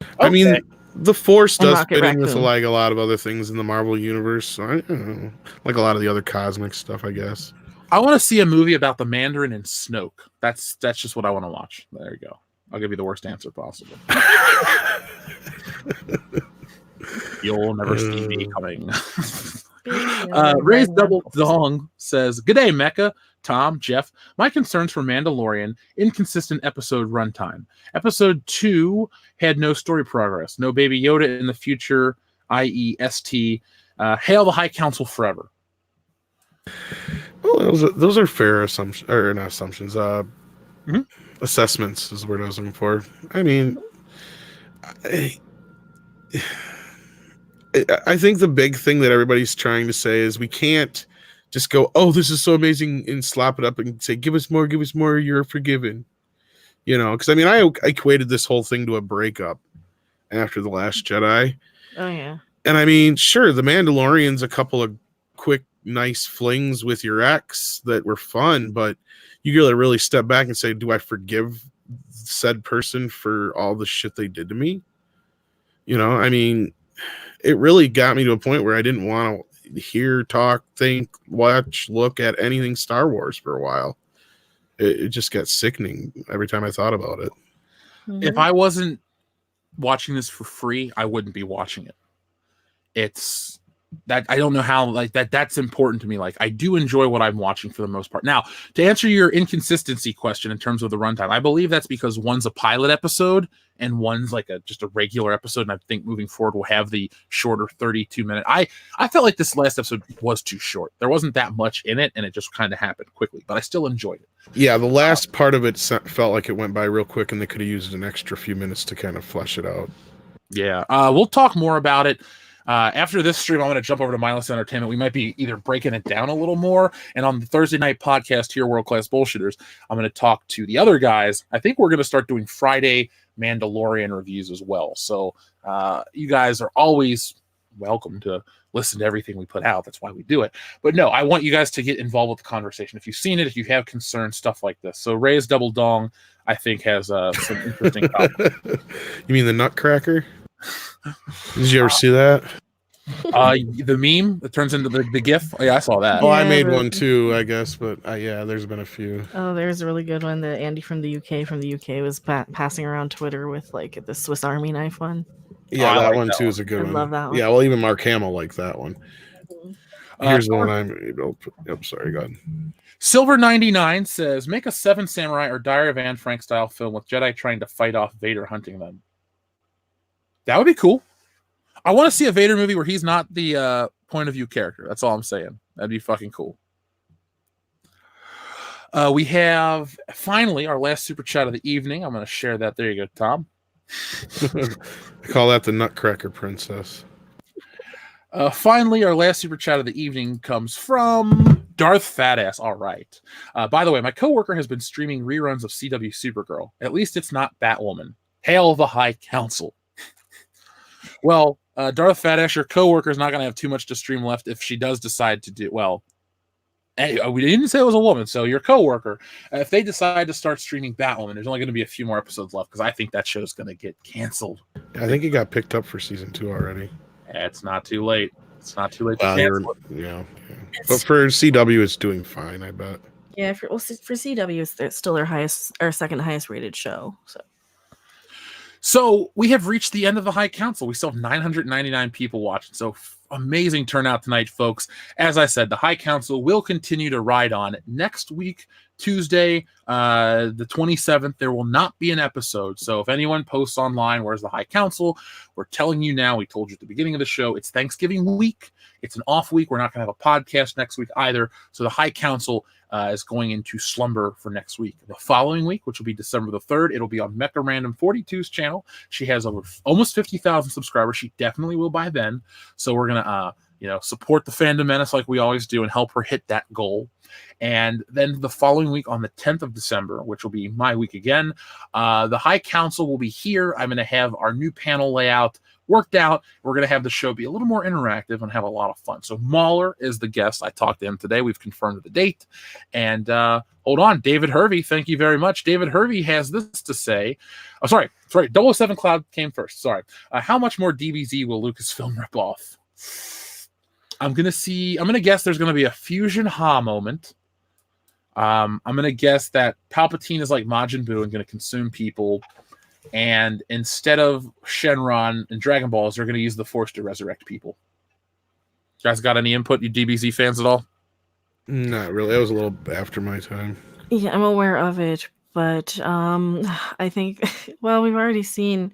S1: Okay.
S3: I mean, the Force
S2: And
S3: does
S2: Rocket
S3: fit in with
S2: Raccoon.
S3: like a lot of other things in the Marvel universe. So I don't know. Like a lot of the other cosmic stuff, I guess.
S1: I want to see a movie about the Mandarin and Snoke. That's just what I want to watch. There you go. I'll give you the worst answer possible. You'll never see me coming. Raised Double Dong says, "Good day, Mecca, Tom, Jeff. My concerns for Mandalorian: inconsistent episode runtime. Episode 2 had no story progress, no Baby Yoda in the future, i.e., ST. Hail the High Council forever."
S3: Well, those are fair assumptions, or not assumptions. Assessments is the word I was looking for. I mean, I think the big thing that everybody's trying to say is we can't just go, "Oh, this is so amazing," and slap it up and say, give us more, you're forgiven." You know, because I mean, I equated this whole thing to a breakup after The Last Jedi.
S2: Oh yeah.
S3: And I mean, sure, The Mandalorian's a couple of quick, nice flings with your ex that were fun, but you gotta really step back and say, do I forgive said person for all the shit they did to me? You know, I mean, it really got me to a point where I didn't want to hear, talk, think, watch, look at anything Star Wars for a while. It just got sickening every time I thought about it.
S2: Mm-hmm.
S1: If I wasn't watching this for free, I wouldn't be watching it. It's that I don't know how like that's important to me. Like I do enjoy what I'm watching for the most part. Now, to answer your inconsistency question in terms of the runtime, I believe that's because one's a pilot episode and one's like just a regular episode. And I think moving forward we'll have the shorter 32-minute. I felt like this last episode was too short. There wasn't that much in it, and it just kind of happened quickly. But I still enjoyed it.
S3: Yeah, the last part of it felt like it went by real quick, and they could have used an extra few minutes to kind of flesh it out.
S1: Yeah, we'll talk more about it. After this stream, I'm going to jump over to Mindless Entertainment. We might be either breaking it down a little more, and on the Thursday night podcast here, World Class Bullshitters, I'm going to talk to the other guys. I think we're going to start doing Friday Mandalorian reviews as well. So you guys are always welcome to listen to everything we put out. That's why we do it. But no, I want you guys to get involved with the conversation. If you've seen it, if you have concerns, stuff like this. So Ray's Double Dong, I think, has some interesting topics.
S3: You mean the Nutcracker? Did you ever see that?
S1: The meme that turns into the GIF. Oh, yeah, I saw that.
S3: Oh, I
S2: Yeah,
S3: made
S2: but-
S3: one too, I guess, but yeah, there's been a few.
S2: Oh, there's a really good one that Andy from the UK was passing around Twitter with like the Swiss Army knife one.
S3: Yeah,
S1: I
S3: that
S1: like
S3: one
S1: that
S3: too
S1: one.
S3: is a good
S2: I
S3: one.
S2: love that one.
S3: Yeah, well, even Mark Hamill liked that one.
S1: Uh,
S3: Here's the one I'm. Yep, sorry, go ahead.
S1: Silver 99 says, make a Seven Samurai or Diary of Anne Frank style film with Jedi trying to fight off Vader hunting them. That would be cool. I want to see a Vader movie where he's not the point of view character. That's all I'm saying. That'd be fucking cool. We have finally our last super chat of the evening. I'm going to share that. There you go, Tom.
S3: I call that the Nutcracker Princess.
S1: Finally, our last super chat of the evening comes from Darth Fatass. All right. By the way, my coworker has been streaming reruns of CW Supergirl. At least it's not Batwoman. Hail the High Council. Well, Darth Fatass, your coworker is not going to have too much to stream left if she does decide to do well. We didn't say it was a woman, so your coworker, if they decide to start streaming Batwoman, there's only going to be a few more episodes left because I think that show's going to get canceled.
S3: I think it got picked up for season 2 already.
S1: It's not too late. It's not too late to
S3: Well,
S1: cancel it.
S3: yeah. But for CW, it's doing fine, I bet.
S2: Yeah, for CW, it's still their highest or second highest rated show.
S1: So we have reached the end of the High Council. We still have 999 people watching. So amazing turnout tonight, folks. As I said, the High Council will continue to ride on. Next week, Tuesday, the 27th, there will not be an episode. So if anyone posts online, where's the High Council? We're telling you now, we told you at the beginning of the show, it's Thanksgiving week. It's an off week. We're not going to have a podcast next week either. So the High Council is going into slumber for next week. The following week, which will be December the 3rd, it'll be on Mecha Random 42's channel. She has over almost 50,000 subscribers. She definitely will by then. So we're going to, support the Fandom Menace like we always do and help her hit that goal. And then the following week on the 10th of December, which will be my week again, the High Council will be here. I'm going to have our new panel layout worked out. We're going to have the show be a little more interactive and have a lot of fun. So Mahler is the guest. I talked to him today. We've confirmed the date. And hold on, David Hervey, thank you very much. David Hervey has this to say. Oh, sorry. 007 Cloud came first. Sorry. How much more DBZ will Lucasfilm rip off? I'm going to guess there's going to be a Fusion Ha moment. I'm going to guess that Palpatine is like Majin Buu and going to consume people. And instead of Shenron and Dragon Balls, they're going to use the Force to resurrect people. You guys got any input, you DBZ fans at all?
S3: Not really. That was a little after my time.
S2: Yeah, I'm aware of it, but I think well, we've already seen.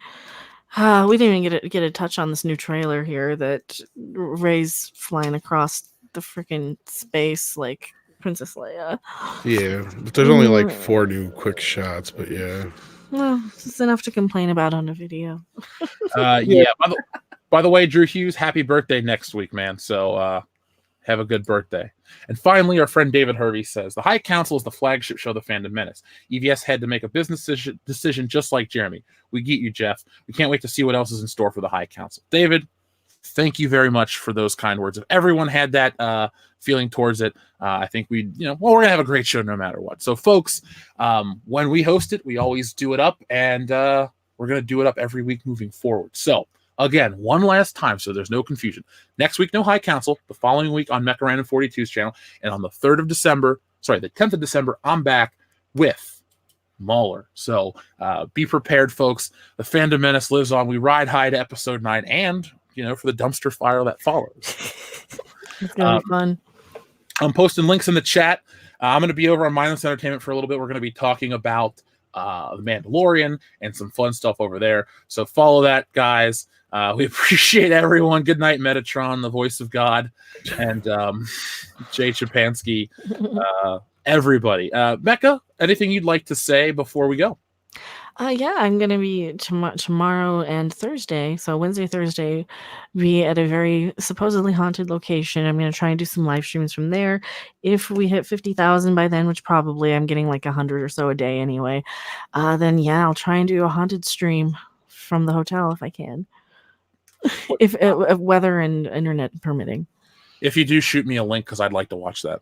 S2: We didn't even get a touch on this new trailer here that Rey's flying across the freaking space like Princess Leia.
S3: Yeah, but there's only like 4 new quick shots, but yeah.
S2: Well, it's enough to complain about on a video.
S1: Yeah. By the way, Drew Hughes, happy birthday next week, man. So have a good birthday. And finally, our friend David Hervey says, the High Council is the flagship show of the Fandom Menace. EVS had to make a business decision just like Jeremy. We get you, Jeff. We can't wait to see what else is in store for the High Council. David, thank you very much for those kind words. If everyone had that feeling towards it, I think we're going to have a great show no matter what. So, folks, when we host it, we always do it up, and we're going to do it up every week moving forward. So, again, one last time so there's no confusion. Next week, no High Council. The following week on Mecha Random 42's channel. And on the 10th of December, I'm back with Mahler. So be prepared, folks. The Fandom Menace lives on. We ride high to episode 9 and, for the dumpster fire that follows.
S2: It's going to be fun.
S1: I'm posting links in the chat. I'm going to be over on Mindless Entertainment for a little bit. We're going to be talking about The Mandalorian and some fun stuff over there. So follow that, guys. We appreciate everyone. Good night, Metatron, the voice of God, and Jay Chapansky, everybody. Mecca, anything you'd like to say before we go?
S2: Yeah, I'm gonna be tomorrow and Thursday. So Wednesday, Thursday, be at a very supposedly haunted location. I'm gonna try and do some live streams from there. If we hit 50,000 by then, which probably I'm getting like 100 or so a day anyway, then yeah, I'll try and do a haunted stream from the hotel if I can, if weather and internet permitting.
S1: If you do, shoot me a link because I'd like to watch that.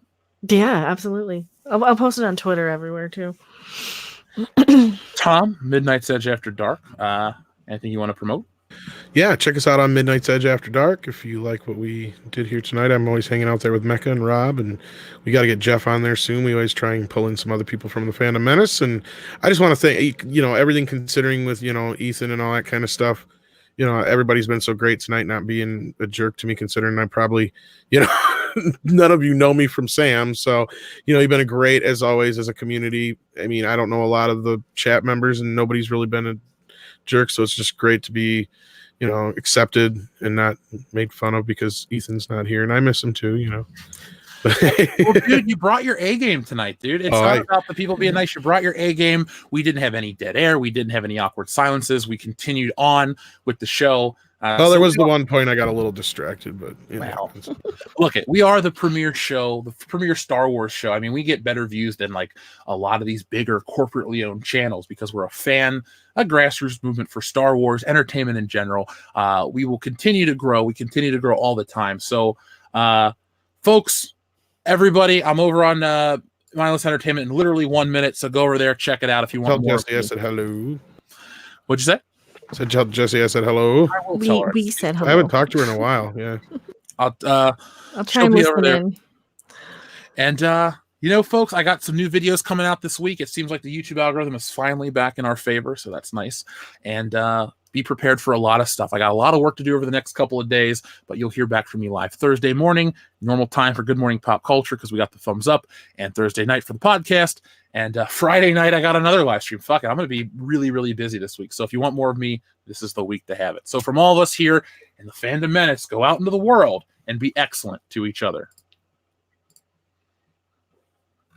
S2: Yeah, absolutely. I'll post it on Twitter everywhere too.
S1: Tom, Midnight's Edge After Dark. Anything you want to promote?
S3: Yeah, check us out on Midnight's Edge After Dark. If you like what we did here tonight, I'm always hanging out there with Mecca and Rob, and we got to get Jeff on there soon. We always try and pull in some other people from the Phantom Menace, and I just want to thank, everything considering with, Ethan and all that kind of stuff. Everybody's been so great tonight, not being a jerk to me, considering I probably, none of you know me from Sam. So, you've been a great, as always, as a community. I mean, I don't know a lot of the chat members, and nobody's really been a jerk. So it's just great to be, accepted and not made fun of because Ethan's not here, and I miss him too,
S1: Well, dude, you brought your A game tonight, dude. It's not about the people being nice. You brought your A game. We didn't have any dead air. We didn't have any awkward silences. We continued on with the show.
S3: There was the one point I got a little distracted, but
S1: look, we are the premier show, the premier Star Wars show. I mean, we get better views than like a lot of these bigger corporately owned channels because we're a grassroots movement for Star Wars entertainment in general. We will continue to grow. We continue to grow all the time. So, folks, everybody, I'm over on Mindless Entertainment in literally 1 minute. So go over there, check it out if you want more.
S3: Jesse, I said hello.
S1: What'd you say?
S3: Tell Jesse I said hello.
S2: We said hello.
S3: I haven't talked to her in a while. Yeah.
S2: I'll try and listen in.
S1: And folks, I got some new videos coming out this week. It seems like the YouTube algorithm is finally back in our favor, so that's nice. And be prepared for a lot of stuff. I got a lot of work to do over the next couple of days, but you'll hear back from me live Thursday morning, normal time for Good Morning Pop Culture because we got the thumbs up, and Thursday night for the podcast. And Friday night, I got another live stream. Fuck it. I'm going to be really, really busy this week. So if you want more of me, this is the week to have it. So from all of us here in the Fandom Menace, go out into the world and be excellent to each other.